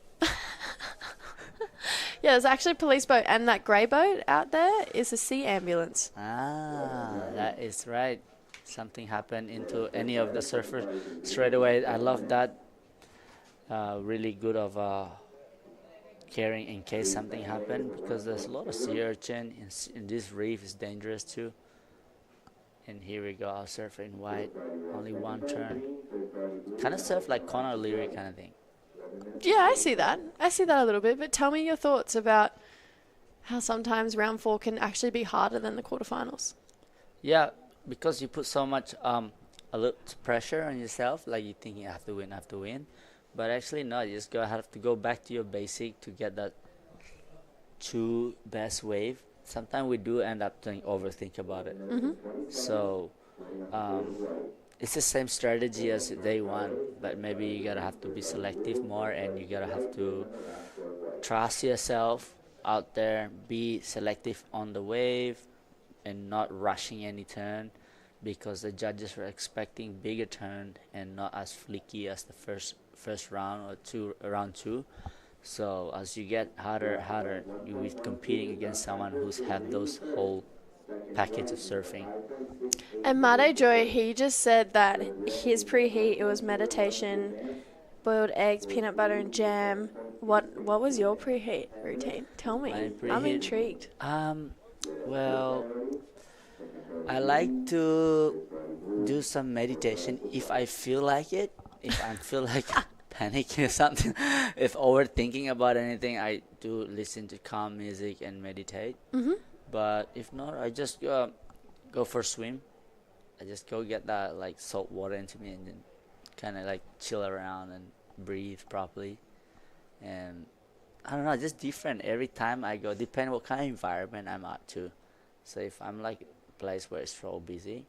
Yeah, there's actually a police boat, and that grey boat out there is a sea ambulance. Ah, that is right. Something happened into any of the surfers straight away. I love that. Really good of caring in case something happened because there's a lot of sea urchin in this reef is dangerous too. And here we go, our surfer in white. Only one turn. Kind of surf like Conor Leary kind of thing. Yeah, I see that. I see that a little bit. But tell me your thoughts about how sometimes round 4 can actually be harder than the quarterfinals. Yeah, because you put so much a little pressure on yourself, like you think you have to win, have to win. But actually, no, you just have to go back to your basic to get that 2 best wave. Sometimes we do end up doing overthink about it. So it's the same strategy as day 1, but maybe you gotta have to be selective more, and you gotta have to trust yourself out there, be selective on the wave, and not rushing any turn, because the judges were expecting bigger turn and not as flicky as the first round or round 2. So as you get harder, you will be competing against someone who's had those whole package of surfing. And Mate Joy, he just said that his preheat, it was meditation, boiled eggs, peanut butter and jam. What was your preheat routine? Tell me. My I'm preheat- intrigued. Well, I like to do some meditation if I feel like it. If I feel like panicking or something, if overthinking about anything, I do listen to calm music and meditate. But if not, I just go for a swim. I just go get that like salt water into me and then kind of like chill around and breathe properly. And I don't know, just different every time I go. Depend what kind of environment I'm at too. So if I'm like a place where it's so busy,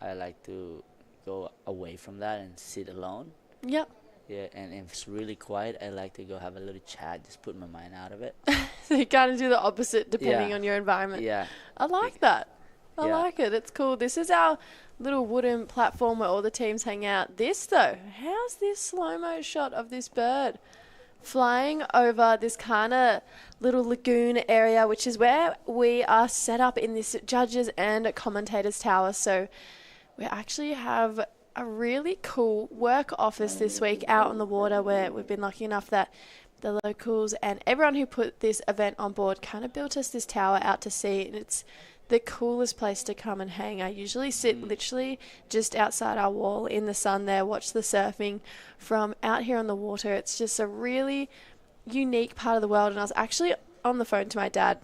I like to go away from that and sit alone. Yep. Yeah, and if it's really quiet, I like to go have a little chat, just put my mind out of it. So you kind of do the opposite depending Yeah. on your environment. Yeah. I like that. I Yeah. like it. It's cool. This is our little wooden platform where all the teams hang out. This, though, how's this slow-mo shot of this bird flying over this kind of little lagoon area, which is where we are set up in this judges and commentators tower. So we actually have a really cool work office this week out on the water, where we've been lucky enough that the locals and everyone who put this event on board kind of built us this tower out to sea, and it's the coolest place to come and hang. I usually sit literally just outside our wall in the sun there, watch the surfing from out here on the water. It's just a really unique part of the world. And I was actually on the phone to my dad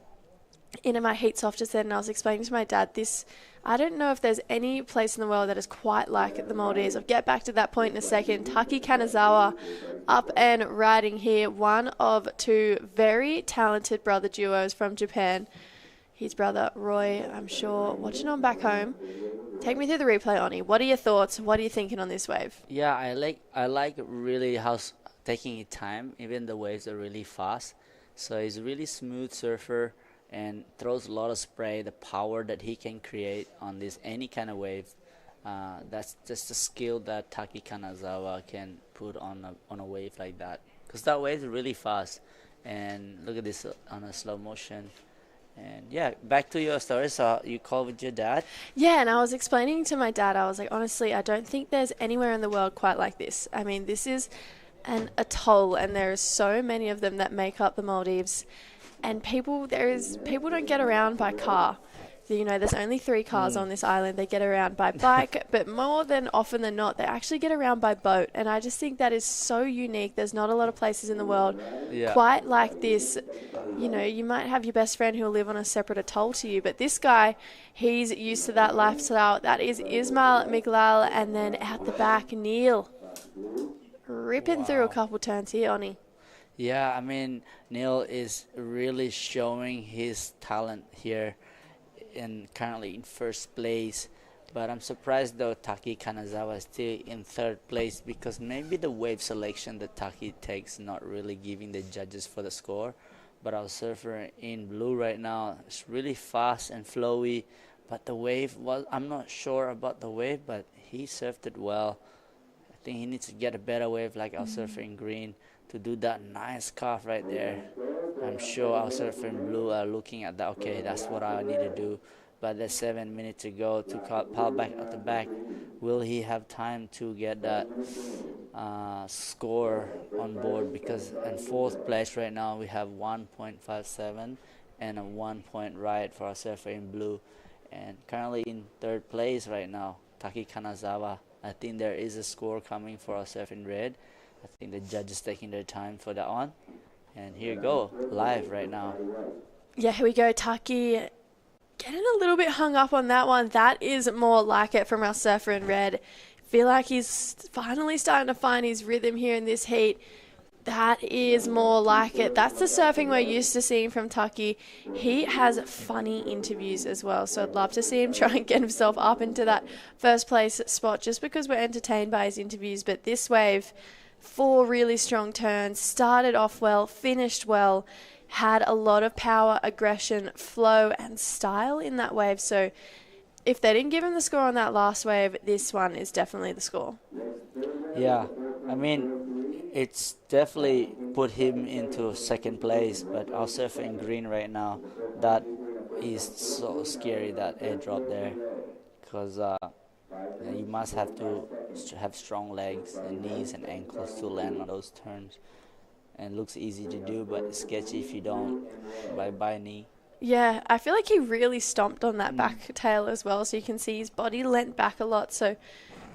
in my heat soft just then, and I was explaining to my dad this. I don't know if there's any place in the world that is quite like the Maldives. I'll get back to that point in a second. Taki Kanazawa up and riding here, one of 2 very talented brother duos from Japan. His brother Roy, I'm sure, watching on back home. Take me through the replay, Oni. What are your thoughts? What are you thinking on this wave? Yeah, I like really how taking his time. Even the waves are really fast, so he's a really smooth surfer and throws a lot of spray. The power that he can create on this any kind of wave, that's just a skill that Taki Kanazawa can put on a wave like that. Because that wave is really fast, and look at this on a slow motion. And yeah, back to your story. So you called with your dad? Yeah, and I was explaining to my dad, I was like, honestly, I don't think there's anywhere in the world quite like this. I mean, this is an atoll, and there are so many of them that make up the Maldives. And people don't get around by car. You know, there's only 3 cars on this island. They get around by bike, but more than often than not, they actually get around by boat. And I just think that is so unique. There's not a lot of places in the world quite like this. You know, you might have your best friend who'll live on a separate atoll to you, but this guy, he's used to that lifestyle. That is Ismail Miglal, and then out the back, Neil. Ripping through a couple turns here, Oni. Yeah, I mean, Neil is really showing his talent here, and currently in first place. But I'm surprised though Taki Kanazawa is still in third place because maybe the wave selection that Taki takes not really giving the judges for the score. But our surfer in blue right now is really fast and flowy. But the wave was, I'm not sure about the wave, but he surfed it well. I think he needs to get a better wave like our surfer in green to do that nice carve right there. I'm sure our surfer in blue are looking at that, okay, that's what I need to do. But there's 7 minutes to go to pile back at the back. Will he have time to get that score on board? Because in fourth place right now we have 1.57 and a 1 point ride for our surfer in blue. And currently in third place right now, Taki Kanazawa. I think there is a score coming for our surfer in red. I think the judge is taking their time for that one. And here you go, live right now. Yeah, here we go. Taki getting a little bit hung up on that one. That is more like it from our surfer in red. Feel like he's finally starting to find his rhythm here in this heat. That is more like it. That's the surfing we're used to seeing from Taki. He has funny interviews as well, so I'd love to see him try and get himself up into that first place spot just because we're entertained by his interviews. But this wave, 4 really strong turns, started off well, finished well, had a lot of power, aggression, flow and style in that wave. So if they didn't give him the score on that last wave, this one is definitely the score. Yeah, I mean, it's definitely put him into second place, but our surfer in green right now, that is so scary, that airdrop there, because you must have to have strong legs and knees and ankles to land on those turns. And it looks easy to do, but it's sketchy if you don't. Bye knee. Yeah, I feel like he really stomped on that back tail as well, so you can see his body leant back a lot. So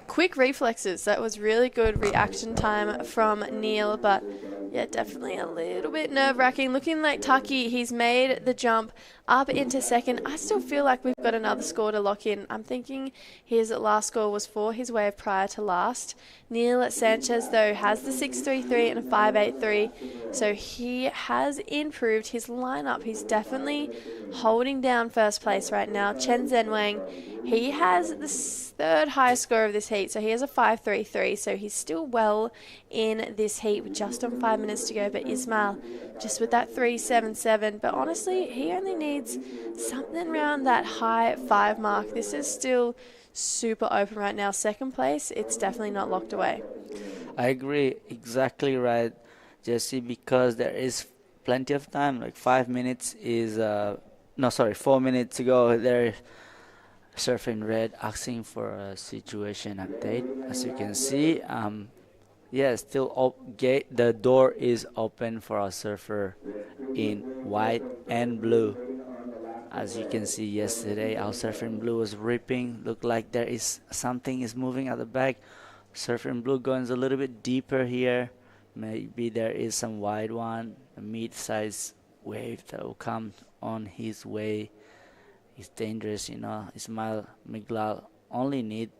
quick reflexes. That was really good reaction time from Neil, but yeah, definitely a little bit nerve-wracking. Looking like Taki, he's made the jump up into second. I still feel like we've got another score to lock in. I'm thinking his last score was for his wave prior to last. Neil Sanchez, though, has the 6.33 and a 5.83, so he has improved his lineup. He's definitely holding down first place right now. Chen Zhenwang, he has the third highest score of this heat, so he has a 5.33, so he's still well in this heat with just on 5 minutes to go. But Ismail just with that 3.77, but honestly he only needs something around that high 5 mark. This is still super open right now. Second place, it's definitely not locked away. I agree, exactly right, Jesse, because there is plenty of time. Like 5 minutes is 4 minutes to go. There surfing red asking for a situation update. As you can see, still gate. The door is open for our surfer in white and blue. As you can see, yesterday our surfer in blue was ripping. Look like there is something is moving at the back. Surfer in blue going a little bit deeper here. Maybe there is some wide one, a mid-size wave that will come on his way. It's dangerous, Ismail Miglal only need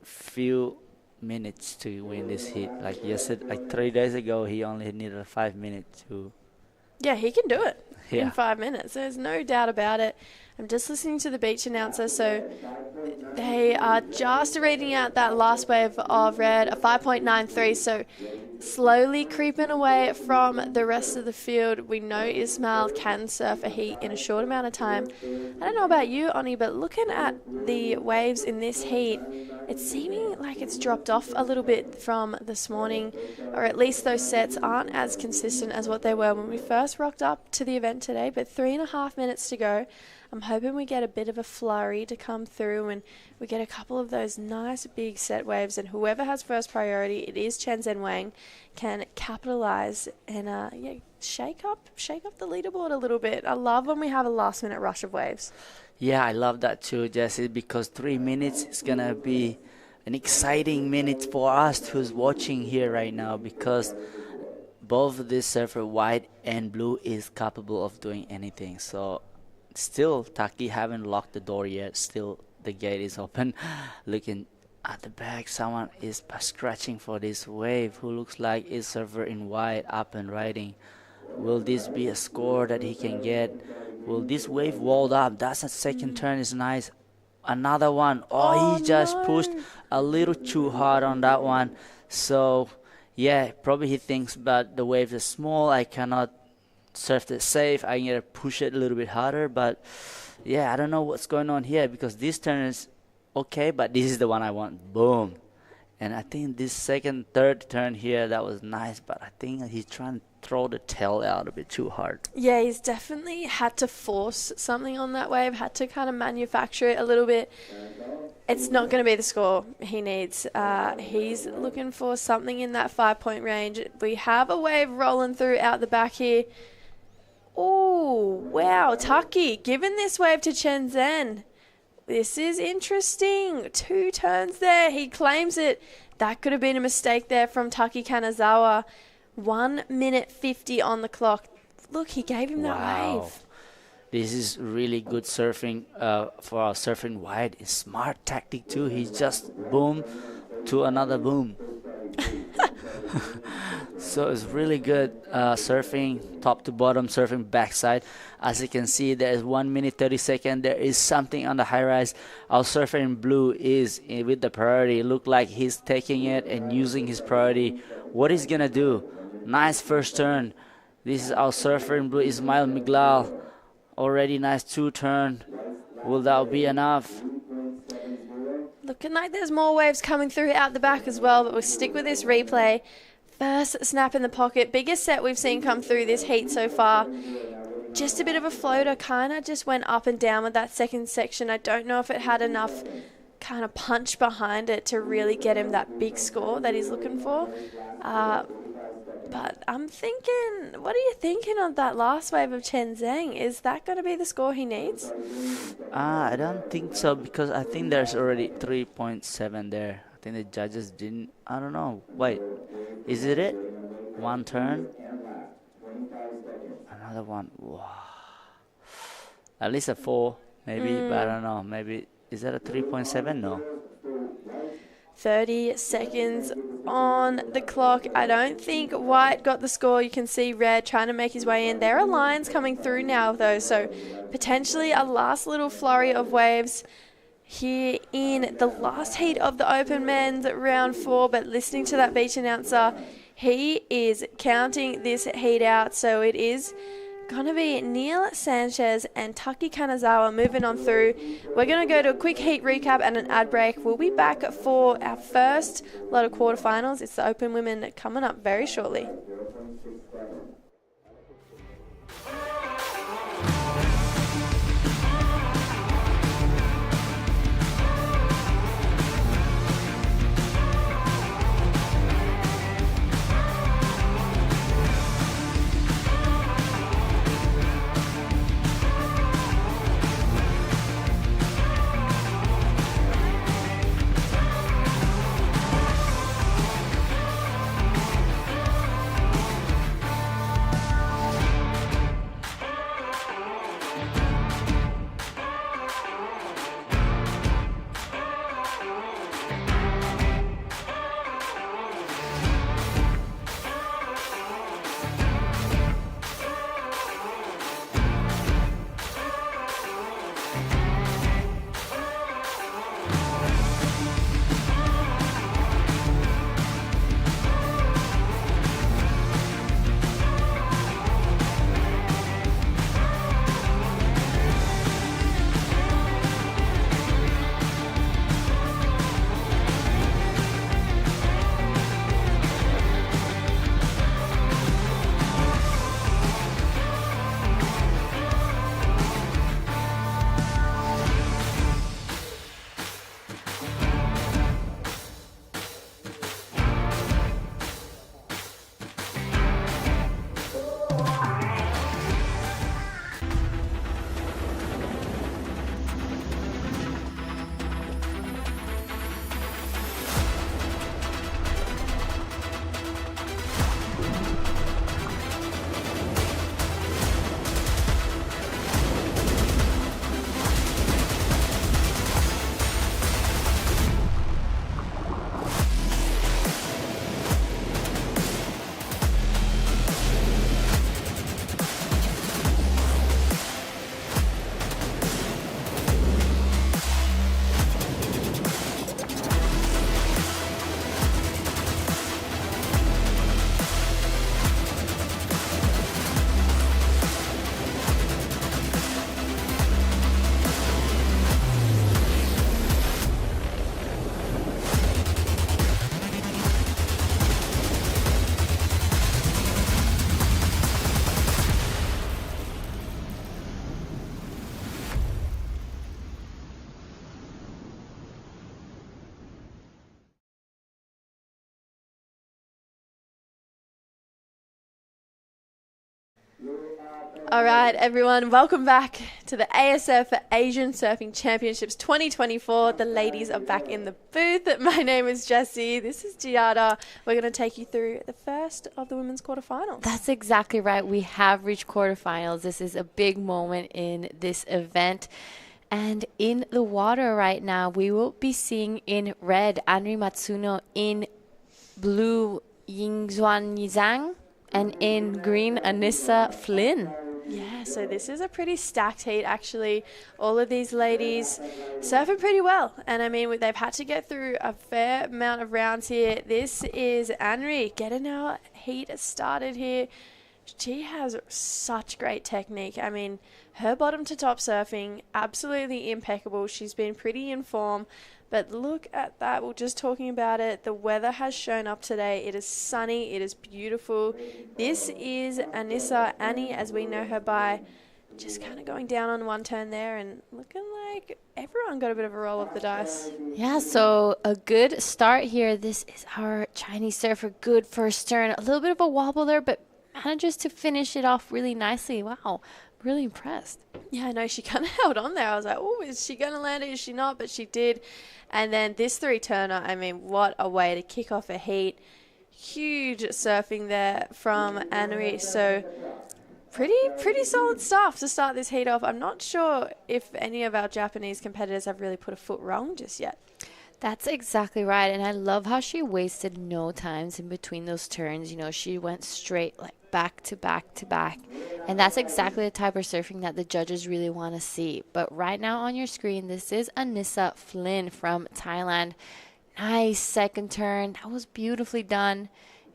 few minutes to win this heat. Like yesterday, like 3 days ago, he only needed 5 minutes to. Yeah, he can do it in Yeah. 5 minutes. There's no doubt about it. I'm just listening to the beach announcer, so they are just reading out that last wave of red, a 5.93, so slowly creeping away from the rest of the field. We know Ismail can surf a heat in a short amount of time. I don't know about you, Oni, but looking at the waves in this heat, it's seeming like it's dropped off a little bit from this morning, or at least those sets aren't as consistent as what they were when we first rocked up to the event today. But 3.5 minutes to go. I'm hoping we get a bit of a flurry to come through and we get a couple of those nice big set waves, and whoever has first priority, it is Chen Zhenwang, can capitalize and shake up the leaderboard a little bit. I love when we have a last minute rush of waves. Yeah, I love that too, Jesse, because 3 minutes is going to be an exciting minute for us who's watching here right now, because both this surfer, white and blue, is capable of doing anything. So still, Taki haven't locked the door yet. Still, the gate is open. Looking at the back, someone is scratching for this wave who looks like is surfer in white up and riding. Will this be a score that he can get? Will this wave walled up? That's a second turn is nice. Another one. Oh, he just pushed a little too hard on that one. So, yeah, probably he thinks, but the waves are small. I cannot surf it safe. I need to push it a little bit harder. But, yeah, I don't know what's going on here because this turn is okay, but this is the one I want. Boom. And I think this second, third turn here, that was nice, but I think he's trying to throw the tail out a bit too hard. Yeah, he's definitely had to force something on that wave, had to kind of manufacture it a little bit. It's not going to be the score he needs. He's looking for something in that 5-point range. We have a wave rolling through out the back here. Oh, wow, Taki giving this wave to Chen Zhen. This is interesting. 2 turns there. He claims it. That could have been a mistake there from Taki Kanazawa. 1 minute 50 on the clock. Look, he gave him that wave. This is really good surfing for our surfing wide. It's smart tactic too. He's just boom to another boom. So it's really good surfing top to bottom, surfing backside. As you can see, there is 1 minute 30 seconds. There is something on the high rise. Our surfer in blue is with the priority. Look like he's taking it and using his priority. What he's gonna do? Nice first turn. This is our surfer in blue, Ismail Miglal. Already nice 2 turn. Will that be enough? Looking like there's more waves coming through out the back as well, but we'll stick with this replay. First snap in the pocket. Biggest set we've seen come through this heat so far. Just a bit of a floater. Kind of just went up and down with that second section. I don't know if it had enough kind of punch behind it to really get him that big score that he's looking for. But I'm thinking, what are you thinking of that last wave of Chen Zheng? Is that going to be the score he needs? I don't think so because I think there's already 3.7 there. I think the judges didn't. I don't know. Wait, is it? 1 turn. Another one. Wow. At least a 4, maybe. But I don't know. Maybe is that a 3.7? No. 30 seconds on the clock. I don't think White got the score. You can see Red trying to make his way in. There are lines coming through now, though, so potentially a last little flurry of waves here in the last heat of the Open Men's round 4. But listening to that beach announcer, he is counting this heat out, so it is going to be Neil Sanchez and Taki Kanazawa moving on through. We're going to go to a quick heat recap and an ad break. We'll be back for our first lot of quarterfinals. It's the Open Women coming up very shortly. All right, everyone, welcome back to the ASF Asian Surfing Championships 2024. The ladies are back in the booth. My name is Jessie. This is Giada. We're going to take you through the first of the women's quarterfinals. That's exactly right. We have reached quarterfinals. This is a big moment in this event. And in the water right now, we will be seeing in red Anri Matsuno, in blue Yingzuan Yizhang, and in green Anissa Flynn. Yeah, so this is a pretty stacked heat, actually. All of these ladies surfing pretty well. And, I mean, they've had to get through a fair amount of rounds here. This is Anri getting our heat started here. She has such great technique. I mean, her bottom to top surfing, absolutely impeccable. She's been pretty in form. But look at that. We're just talking about it. The weather has shown up today. It is sunny. It is beautiful. This is Annie, as we know her by. Just kind of going down on one turn there and looking like everyone got a bit of a roll of the dice. Yeah, so a good start here. This is our Chinese surfer. Good first turn. A little bit of a wobble there, but manages to finish it off really nicely. Wow, really impressed. Yeah, I know, she kind of held on there. I was like, oh, is she going to land it? Is she not? But she did. And then this three-turner, I mean, what a way to kick off a heat. Huge surfing there from Anri. So pretty solid stuff to start this heat off. I'm not sure if any of our Japanese competitors have really put a foot wrong just yet. That's exactly right. And I love how she wasted no times in between those turns. You know, she went straight, like, back to back to back. And that's exactly the type of surfing that the judges really want to see. But right now on your screen, this is Anissa Flynn from Thailand. Nice second turn. That was beautifully done.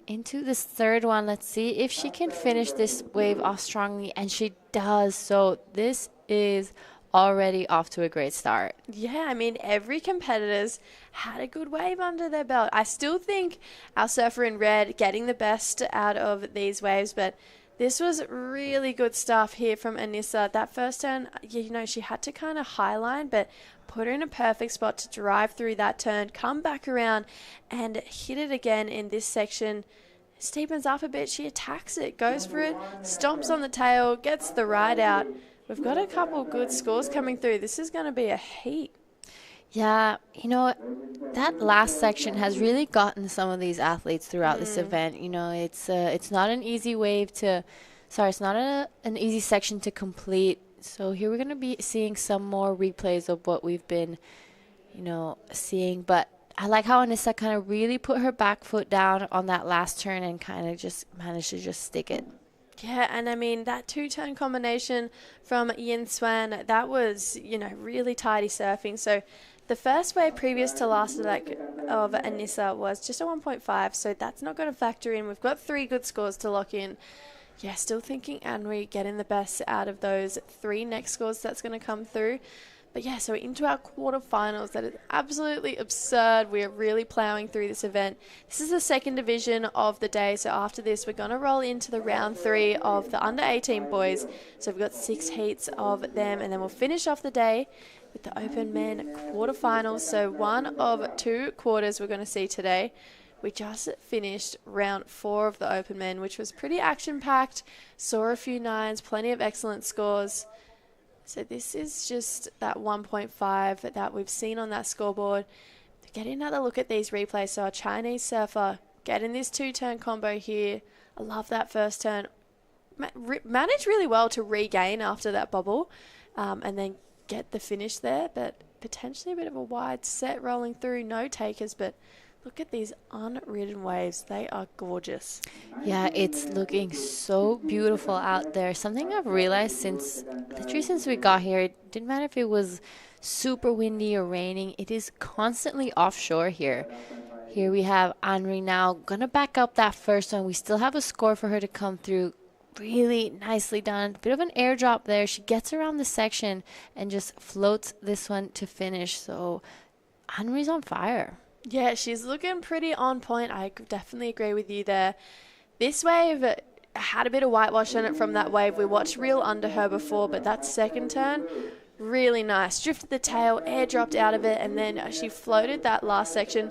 Into this third one. Let's see if she can finish this wave off strongly. And she does. So this is already off to a great start. Yeah, I mean, every competitor's had a good wave under their belt. I still think our surfer in red getting the best out of these waves, but this was really good stuff here from Anissa. That first turn, you know, she had to kind of highline, but put her in a perfect spot to drive through that turn, come back around and hit it again in this section. Steepens up a bit, she attacks it, goes for it, stomps on the tail, gets the ride out. We've got a couple of good scores coming through. This is going to be a heat. Yeah, you know, that last section has really gotten some of these athletes throughout this event. You know, it's not an easy wave to, it's not an easy section to complete. So here we're going to be seeing some more replays of what we've been, you know, seeing. But I like how Anissa kind of really put her back foot down on that last turn and kind of just managed to just stick it. Yeah, and I mean, that two-turn combination from Yin Swan, that was, you know, really tidy surfing. So the first wave previous to last of Anissa was just a 1.5, so that's not going to factor in. We've got 3 good scores to lock in. Yeah, still thinking Anri getting the best out of those 3 next scores that's going to come through. But yeah, so into our quarterfinals. That is absolutely absurd. We are really plowing through this event. This is the second division of the day. So after this, we're going to roll into the round 3 of the under 18 boys. So we've got 6 heats of them, and then we'll finish off the day with the open men quarterfinals. So one of 2 quarters we're going to see today. We just finished round 4 of the open men, which was pretty action-packed. Saw a few 9s, plenty of excellent scores. So this is just that 1.5 that we've seen on that scoreboard. Get another look at these replays. So a Chinese surfer getting this 2-turn combo here. I love that first turn. Managed really well to regain after that bobble and then get the finish there. But potentially a bit of a wide set rolling through. No takers, but look at these unridden waves. They are gorgeous. Yeah, it's looking so beautiful out there. Something I've realized literally since we got here, it didn't matter if it was super windy or raining. It is constantly offshore here. Here we have Anri now. Gonna back up that first one. We still have a score for her to come through. Really nicely done. Bit of an airdrop there. She gets around the section and just floats this one to finish. So Anri's on fire. Yeah, she's looking pretty on point. I definitely agree with you there. This wave had a bit of whitewash on it from that wave. We watched real under her before, but that second turn, really nice. Drifted the tail, air dropped out of it, and then she floated that last section.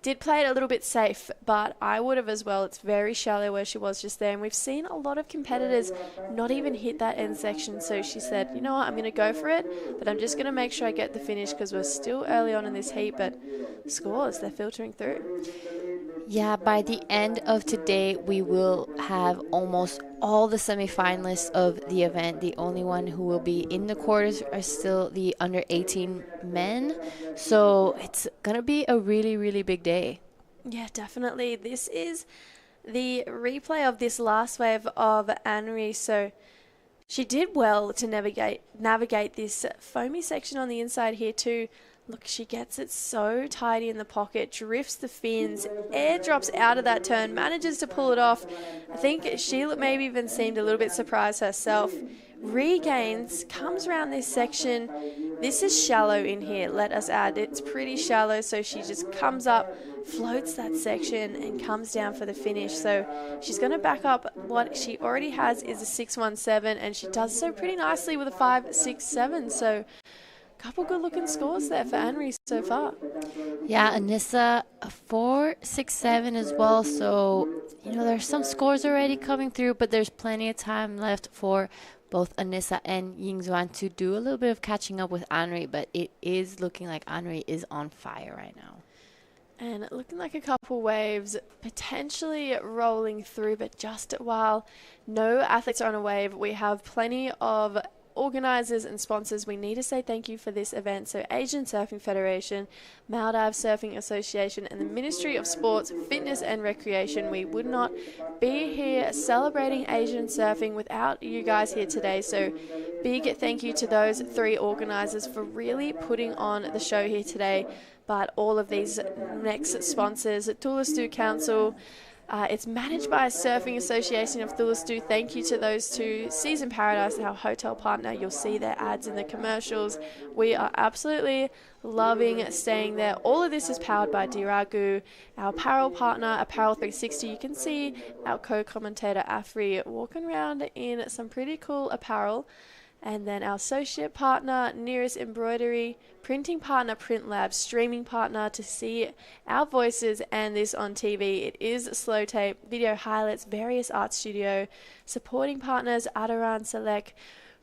did play it a little bit safe, but I would have as well. It's very shallow where she was just there, and we've seen a lot of competitors not even hit that end section. So she said, you know what, I'm going to go for it, but I'm just going to make sure I get the finish because we're still early on in this heat, but scores, they're filtering through. Yeah, by the end of today, we will have almost all the semifinalists of the event. The only one who will be in the quarters are still the under 18 men. So it's going to be a really, really big day. Yeah, definitely. This is the replay of this last wave of Anri. So she did well to navigate this foamy section on the inside here too. Look, she gets it so tidy in the pocket, drifts the fins, air drops out of that turn, manages to pull it off. I think Sheila maybe even seemed a little bit surprised herself. Regains, comes around this section. This is shallow in here, let us add. It's pretty shallow, so she just comes up, floats that section, and comes down for the finish. So she's going to back up what she already has is a 617, and she does so pretty nicely with a 567. So couple good looking scores there for Anri so far. Yeah, Anissa, a 4.67 as well. So, there's some scores already coming through, but there's plenty of time left for both Anissa and Yingzhuan to do a little bit of catching up with Anri, but it is looking like Anri is on fire right now. And looking like a couple waves potentially rolling through, but just while no athletes are on a wave, we have plenty of organisers and sponsors. We need to say thank you for this event. So Asian Surfing Federation, Maldives Surfing Association, and the Ministry of Sports, Fitness and Recreation. We would not be here celebrating Asian surfing without you guys here today. So big thank you to those three organisers for really putting on the show here today. But all of these next sponsors, Thulusdhoo Council, it's managed by a Surfing Association of Thulusdhoo. Thank you to those two. Season Paradise, our hotel partner. You'll see their ads in the commercials. We are absolutely loving staying there. All of this is powered by Diragu, our apparel partner, Apparel 360. You can see our co-commentator Afri walking around in some pretty cool apparel. And then our associate partner, Nearest Embroidery, printing partner, Print Lab, streaming partner to see our voices and this on TV. It is Slow Tape, Video Highlights, various art studio, supporting partners, Adaran Select,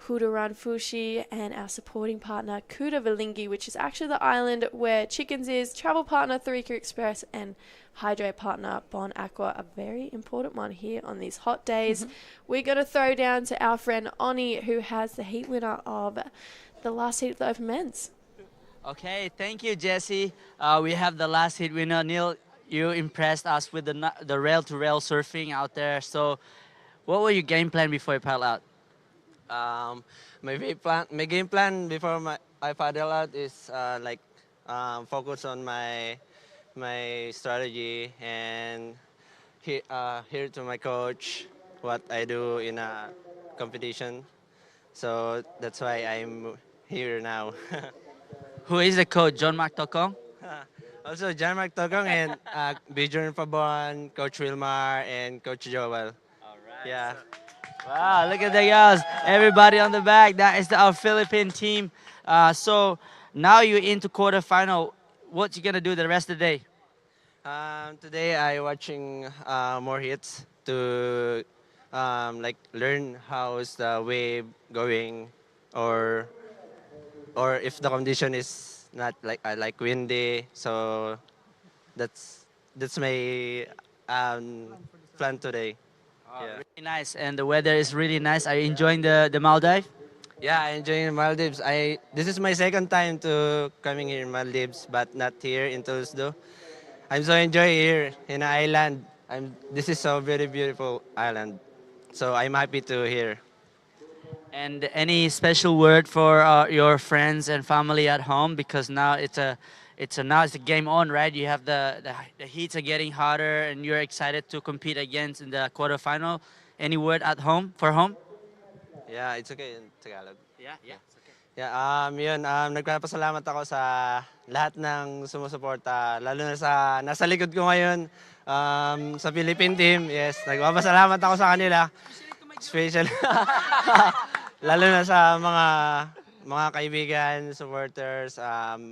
Hudaran Fushi, and our supporting partner, Kuta Valingi, which is actually the island where Chickens is, travel partner, Tharika Express, and hydrate partner Bon Aqua, a very important one here on these hot days. We're going to throw down to our friend Oni, who has the heat winner of the last heat of the Open Men's. Okay, thank you, Jesse. We have the last heat winner. Neil, you impressed us with the rail-to-rail surfing out there. So what was your game plan before you paddle out? My game plan before I paddle out is focus on my strategy and hear to my coach what I do in a competition. So that's why I'm here now. Who is the coach? John Mark Tokong? Also, John Mark Tokong and Bjorn Pabon, Coach Wilmar, and Coach Joel. All right. Yeah. Wow, look at the girls. Everybody on the back. That is our Philippine team. So now you're into quarterfinal. What you gonna do the rest of the day? Today I watching more hits to learn how's the wave going, or if the condition is not like windy. So that's my plan today. Oh, yeah. Really nice, and the weather is really nice. Are you enjoying the Maldives? Yeah, I'm enjoying Maldives. This is my second time to coming here in Maldives, but not here in Thulusdhoo. I'm so enjoying here in an island. This is so very beautiful island, so I'm happy to here. And any special word for your friends and family at home, because now it's a game on, right? You have the heats are getting hotter, and you're excited to compete against in the quarterfinal. Any word at home for home? Yeah, it's okay in Tagalog. Yeah, it's okay. Yeah, nagpapasalamat ako sa lahat ng sumusuporta, lalo na sa nasa likod ko ngayon, sa Philippine team. Yes, nagpapasalamat ako sa kanila. Special. Lalo na sa mga kaibigan, supporters,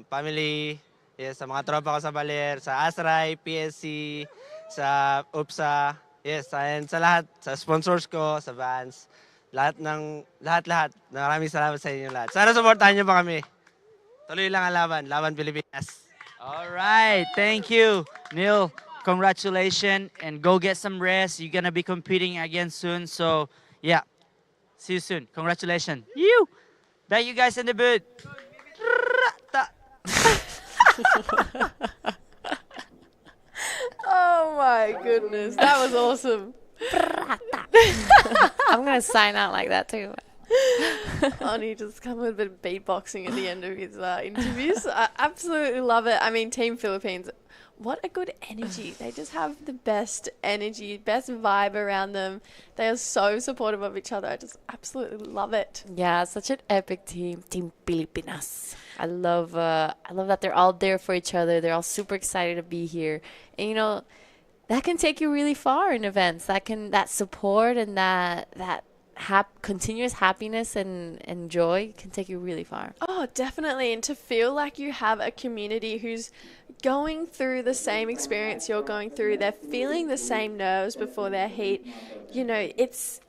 family, Yes, sa mga tropa ko sa Baler, sa Asray, PSC, sa UPSA. Yes, and sa lahat, sa sponsors ko, sa Vans. Lahat. Maraming salamat sa inyo lahat. Sana supportahan niyo pa kami. Tuloy lang ang laban. Laban Pilipinas. All right, thank you, Neil. Congratulations, and go get some rest. You're gonna be competing again soon, so yeah, see you soon. Congratulations. You. Back you guys in the booth. Oh my goodness, that was awesome. I'm gonna sign out like that too. Oni just come with a bit of beatboxing at the end of his interviews. I absolutely love it. I mean, Team Philippines, what a good energy. They just have the best energy, best vibe around them. They are so supportive of each other. I just absolutely love it. Yeah, such an epic team, Team Pilipinas. I love that they're all there for each other. They're all super excited to be here, and you know, that can take you really far in events. That support and that continuous happiness and joy can take you really far. Oh, definitely. And to feel like you have a community who's going through the same experience you're going through, they're feeling the same nerves before their heat. You know, it's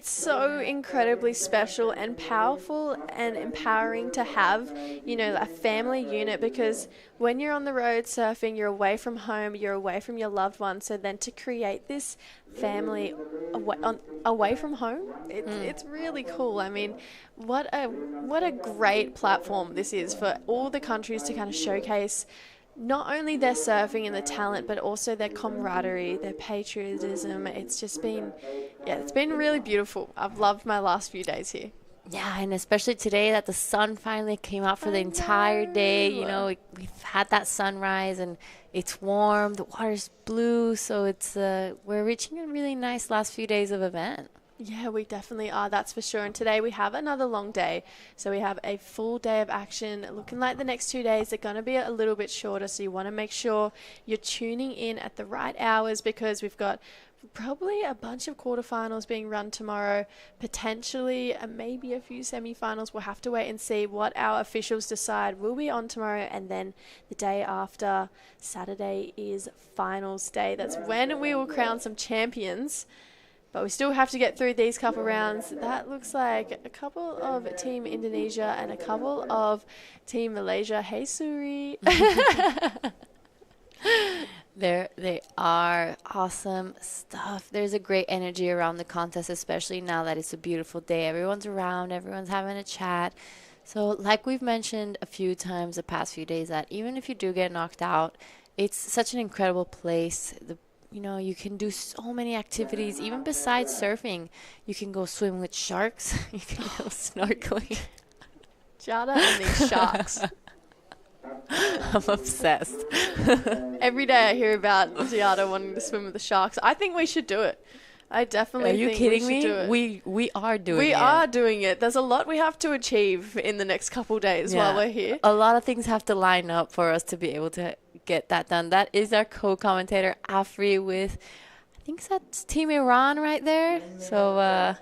so incredibly special and powerful and empowering to have, you know, a family unit, because when you're on the road surfing, you're away from home, you're away from your loved ones. So then to create this family away from home, it's really cool. I mean, what a great platform this is for all the countries to kind of showcase not only their surfing and the talent, but also their camaraderie, their patriotism. It's just been, it's been really beautiful. I've loved my last few days here. Yeah, and especially today that the sun finally came out for the entire day. You know, we've had that sunrise and it's warm, the water's blue, so it's we're reaching a really nice last few days of event. Yeah, we definitely are, that's for sure. And today we have another long day. So we have a full day of action. Looking like the next 2 days are going to be a little bit shorter. So you want to make sure you're tuning in at the right hours, because we've got probably a bunch of quarterfinals being run tomorrow, potentially maybe a few semifinals. We'll have to wait and see what our officials decide will be on tomorrow. And then the day after, Saturday, is finals day. That's when we will crown some champions. But we still have to get through these couple rounds. That looks like a couple of Team Indonesia and a couple of Team Malaysia. Hey, Suri. They are awesome stuff. There's a great energy around the contest, especially now that it's a beautiful day. Everyone's around, everyone's having a chat. So like we've mentioned a few times the past few days, that even if you do get knocked out, it's such an incredible place. You know, you can do so many activities, even besides surfing. You can go swim with sharks. You can go snorkeling. Jada and these sharks. I'm obsessed. Every day I hear about Giada wanting to swim with the sharks. I think we should do it. I definitely think we should do it. Are you kidding me? We are doing it. We are doing it. There's a lot we have to achieve in the next couple days while we're here. A lot of things have to line up for us to be able to get that done. That is our co-commentator, Afri, with, I think that's Team Iran right there. So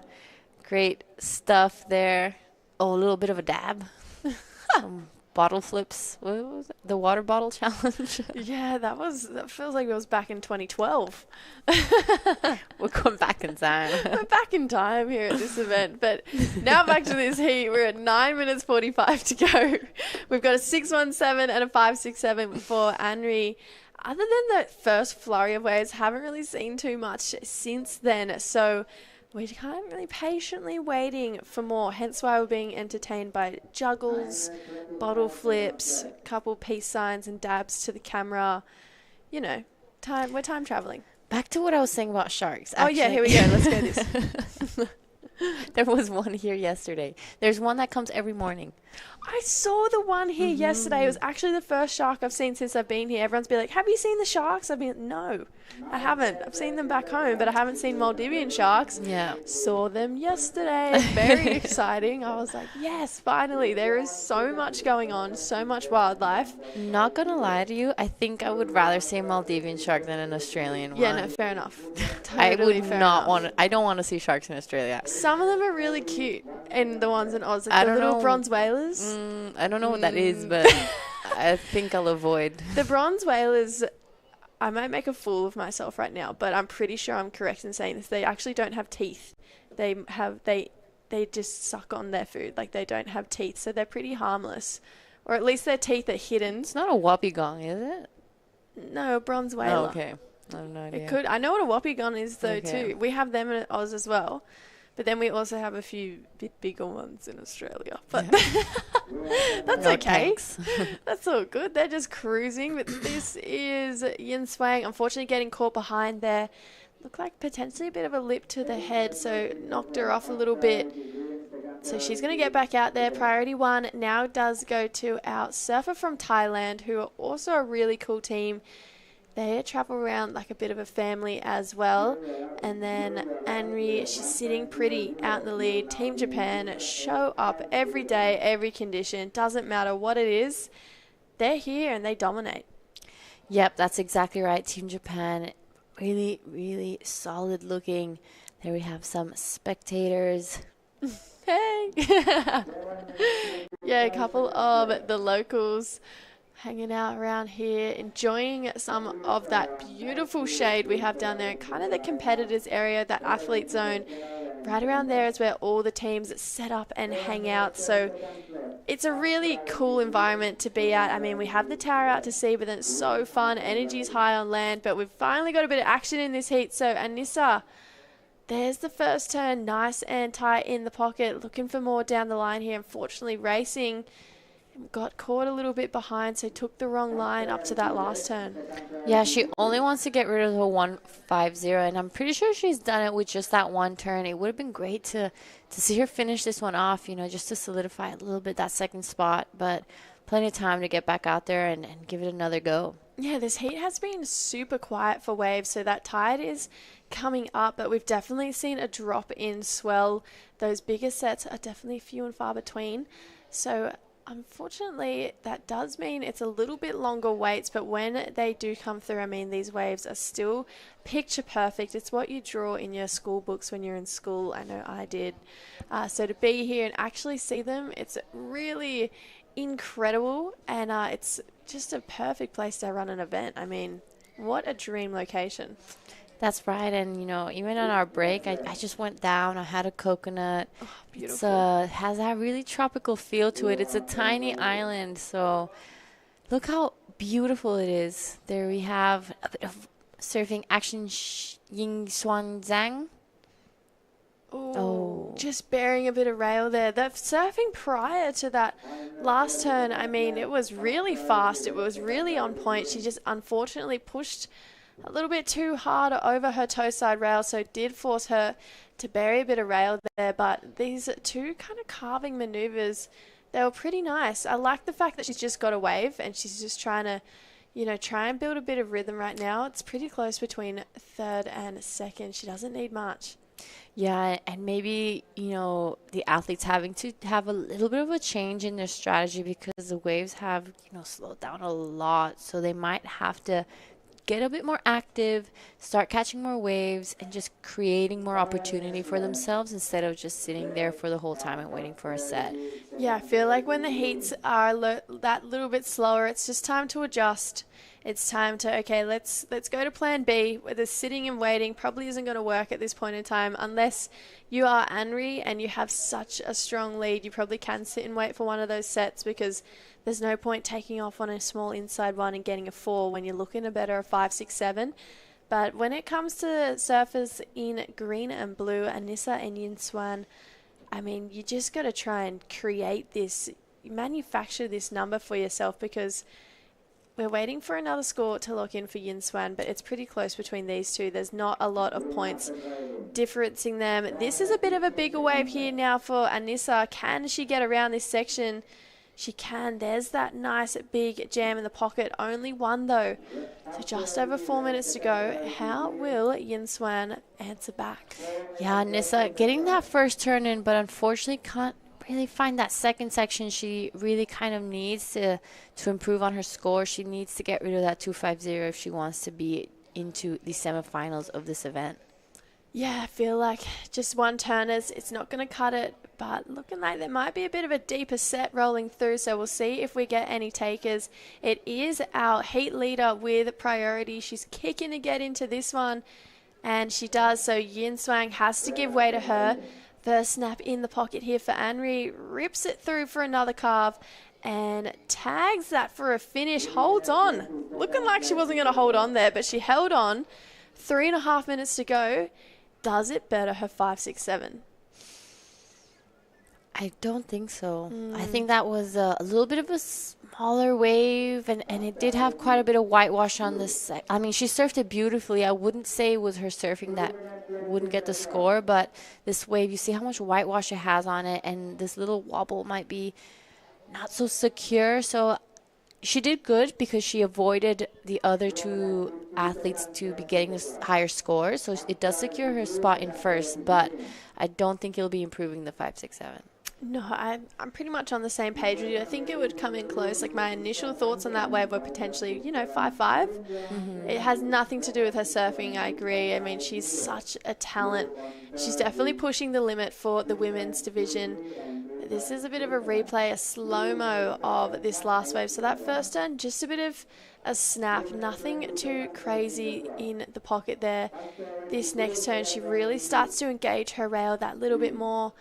great stuff there. Oh, a little bit of a dab. Some bottle flips. What was it? The water bottle challenge. Yeah, that feels like it was back in 2012. We're going back in time. We're back in time here at this event. But now back to this heat. We're at 9 minutes 45 to go. We've got a 617 and a 567 for Anri. Other than the first flurry of waves, haven't really seen too much since then. So we're kind of really patiently waiting for more, hence why we're being entertained by juggles, bottle flips, couple peace signs and dabs to the camera. You know, we're time traveling. Back to what I was saying about sharks. Actually. Oh yeah, here we go. Let's go this. There was one here yesterday. There's one that comes every morning. I saw the one here yesterday. It was actually the first shark I've seen since I've been here. Everyone's been like, have you seen the sharks? I've been, no, I haven't. I've seen them back home, but I haven't seen Maldivian sharks. Yeah. Saw them yesterday. Very exciting. I was like, yes, finally. There is so much going on, so much wildlife. Not going to lie to you, I think I would rather see a Maldivian shark than an Australian one. Yeah, no, fair enough. Totally I don't want to see sharks in Australia. Some of them are really cute, and the ones in Oz, like the little bronze whalers. I don't know what that is, but I think I'll avoid. The bronze whalers, I might make a fool of myself right now, but I'm pretty sure I'm correct in saying this. They actually don't have teeth. They just suck on their food. Like, they don't have teeth, so they're pretty harmless. Or at least their teeth are hidden. It's not a wobbegong, is it? No, a bronze whaler. Oh, okay. I have no idea. It could. I know what a wobbegong is, though, Okay. too. We have them in Oz as well. But then we also have a few bit bigger ones in Australia. But that's No okay. thanks. That's all good. They're just cruising. But this is Yin Swang, unfortunately getting caught behind there. Looked like potentially a bit of a lip to the head, so knocked her off a little bit. So she's going to get back out there. Priority 1 now does go to our surfer from Thailand, who are also a really cool team. They travel around like a bit of a family as well. And then Anri, she's sitting pretty out in the lead. Team Japan show up every day, every condition. Doesn't matter what it is. They're here and they dominate. Yep, that's exactly right. Team Japan, really, really solid looking. There we have some spectators. Hey! Yeah, a couple of the locals hanging out around here, enjoying some of that beautiful shade we have down there, kind of the competitors area, that athlete zone. Right around there is where all the teams set up and hang out. So it's a really cool environment to be at. I mean, we have the tower out to sea, but then it's so fun. Energy's high on land, but we've finally got a bit of action in this heat. So Anissa, there's the first turn, nice and tight in the pocket, looking for more down the line here. Unfortunately, racing got caught a little bit behind, so took the wrong line up to that last turn. Yeah, she only wants to get rid of the 150, and I'm pretty sure she's done it with just that one turn. It would have been great to see her finish this one off, you know, just to solidify a little bit that second spot, but plenty of time to get back out there and give it another go. Yeah, this heat has been super quiet for waves, so that tide is coming up, but we've definitely seen a drop in swell. Those bigger sets are definitely few and far between. So unfortunately, that does mean it's a little bit longer waits, but when they do come through, I mean, these waves are still picture perfect. It's what you draw in your school books when you're in school. I know I did. So to be here and actually see them, it's really incredible, and it's just a perfect place to run an event. I mean, what a dream location. That's right, and you know, even on our break, I just went down. I had a coconut. Oh, beautiful. It has that really tropical feel to it. It's a tiny island, so look how beautiful it is. There we have a bit of surfing action. Ying Swan Zhang. Oh, just bearing a bit of rail there. The surfing prior to that last turn, I mean, it was really fast. It was really on point. She just unfortunately pushed a little bit too hard over her toe side rail, so it did force her to bury a bit of rail there. But these two kind of carving maneuvers, they were pretty nice. I like the fact that she's just got a wave and she's just trying to, you know, try and build a bit of rhythm right now. It's pretty close between third and second. She doesn't need much. Yeah, and maybe, you know, the athletes having to have a little bit of a change in their strategy because the waves have, you know, slowed down a lot. So they might have to get a bit more active, start catching more waves, and just creating more opportunity for themselves instead of just sitting there for the whole time and waiting for a set. Yeah, I feel like when the heats are that little bit slower, it's just time to adjust. It's time to, okay, let's go to plan B, where the sitting and waiting probably isn't going to work at this point in time unless you are Anri and you have such a strong lead. You probably can sit and wait for one of those sets because there's no point taking off on a small inside one and getting a 4 when you're looking a better 5, 6, 7. But when it comes to surfers in green and blue, Anissa and Yin Swan, I mean, you just got to try and create this, manufacture this number for yourself because we're waiting for another score to lock in for Yin Swan, but it's pretty close between these two. There's not a lot of points differencing them. This is a bit of a bigger wave here now for Anissa. Can she get around this section? She can. There's that nice big jam in the pocket. Only one though. So just over 4 minutes to go. How will Yin Swan answer back? Yeah, Nissa getting that first turn in, but unfortunately can't really find that second section. She really kind of needs to improve on her score. She needs to get rid of that 250 if she wants to be into the semifinals of this event. Yeah, I feel like just one turn it's not going to cut it. but looking like there might be a bit of a deeper set rolling through, so we'll see if we get any takers. It is our heat leader with priority. She's kicking to get into this one, and she does, so Yin Swang has to give way to her. First snap in the pocket here for Anri, rips it through for another carve, and tags that for a finish, holds on. Looking like she wasn't going to hold on there, but she held on. 3.5 minutes to go. Does it better her 5.67? I don't think so. I think that was a little bit of a smaller wave, and it did have quite a bit of whitewash on this. I mean, she surfed it beautifully. I wouldn't say it was her surfing that wouldn't get the score, but this wave, you see how much whitewash it has on it, and this little wobble might be not so secure. So she did good because she avoided the other two athletes to be getting this higher score. So it does secure her spot in first, but I don't think it'll be improving the 5.67. No, I'm pretty much on the same page with you. I think it would come in close. Like, my initial thoughts on that wave were potentially, 5.5. It has nothing to do with her surfing, I agree. I mean, she's such a talent. She's definitely pushing the limit for the women's division. This is a bit of a replay, a slow-mo of this last wave. So that first turn, just a bit of a snap, nothing too crazy in the pocket there. This next turn, she really starts to engage her rail that little bit more.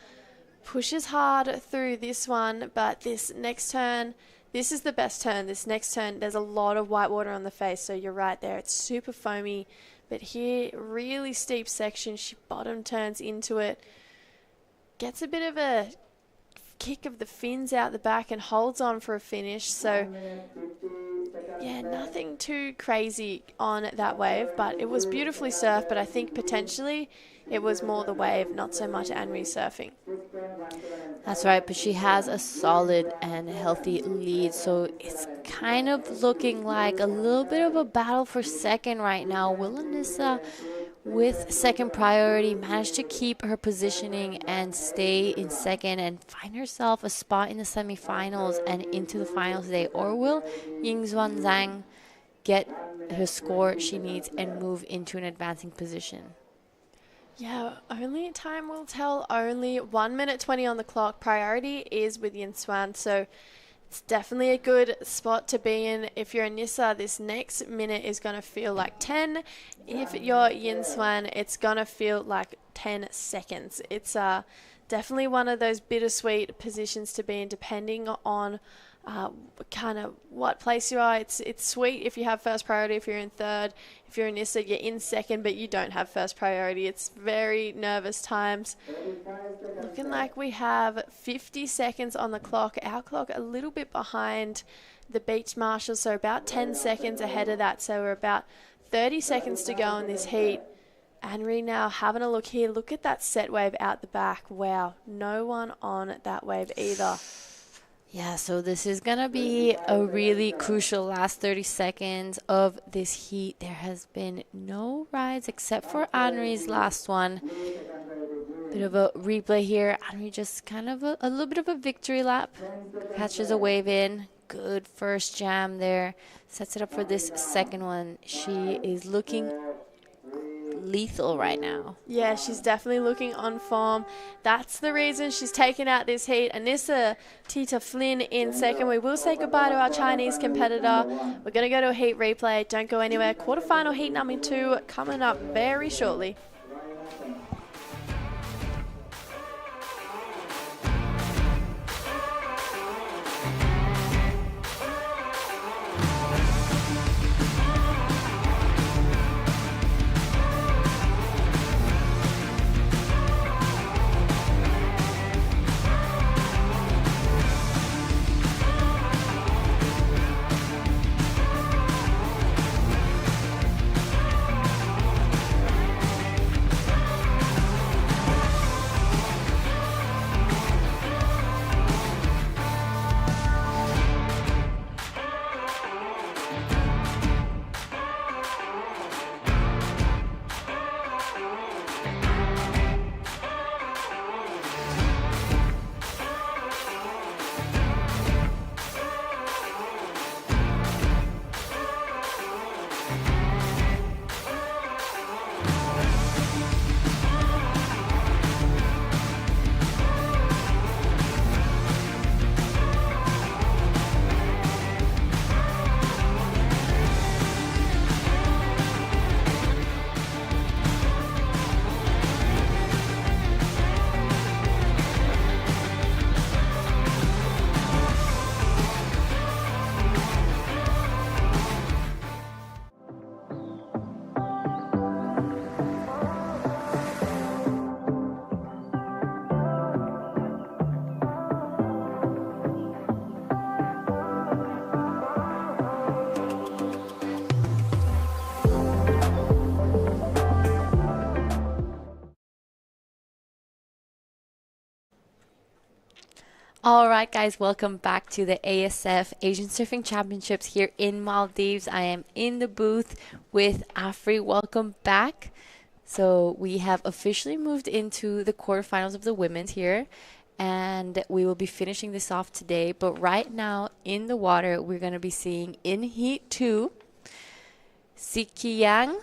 Pushes hard through this one, but this next turn, this is the best turn. This next turn, there's a lot of white water on the face, so you're right there. It's super foamy, but here, really steep section. She bottom turns into it, gets a bit of a kick of the fins out the back and holds on for a finish. So yeah, nothing too crazy on that wave, but it was beautifully surfed. But I think potentially it was more the wave, not so much Anri surfing. That's right, but she has a solid and healthy lead, so it's kind of looking like a little bit of a battle for second right now. Will Anissa, with second priority, manage to keep her positioning and stay in second and find herself a spot in the semifinals and into the finals today? Or will Yingxuan Zhang get her score she needs and move into an advancing position? Yeah, only time will tell. Only 1 minute 20 on the clock. Priority is with Yin Swan, so it's definitely a good spot to be in. If you're Anissa, this next minute is going to feel like 10. If you're Yin Swan, it's going to feel like 10 seconds. It's definitely one of those bittersweet positions to be in, depending on kind of what place you are. It's sweet if you have first priority, if you're in third. If you're in Nissa, you're in second, but you don't have first priority. It's very nervous times. Looking like we have 50 seconds on the clock. Our clock a little bit behind the beach marshal, so about 10 seconds ahead of that. So we're about 30 seconds to go in this heat. Anri now having a look here. Look at that set wave out the back. Wow, no one on that wave either. Yeah, so this is going to be a really crucial last 30 seconds of this heat. There has been no rides except for Anri's last one. Bit of a replay here. Anri just kind of a little bit of a victory lap. Catches a wave in. Good first jam there. Sets it up for this second one. She is looking lethal right now. Yeah, she's definitely looking on form. That's the reason she's taken out this heat. Anissa Tita Flynn in second. We will say goodbye to our Chinese competitor. We're going to go to a heat replay. Don't go anywhere. Quarterfinal heat number 2 coming up very shortly. All right, guys, welcome back to the ASF Asian Surfing Championships here in Maldives. I am in the booth with Afri. Welcome back. So we have officially moved into the quarterfinals of the women's here, and we will be finishing this off today. But right now in the water, we're going to be seeing in Heat 2, Siki Yang,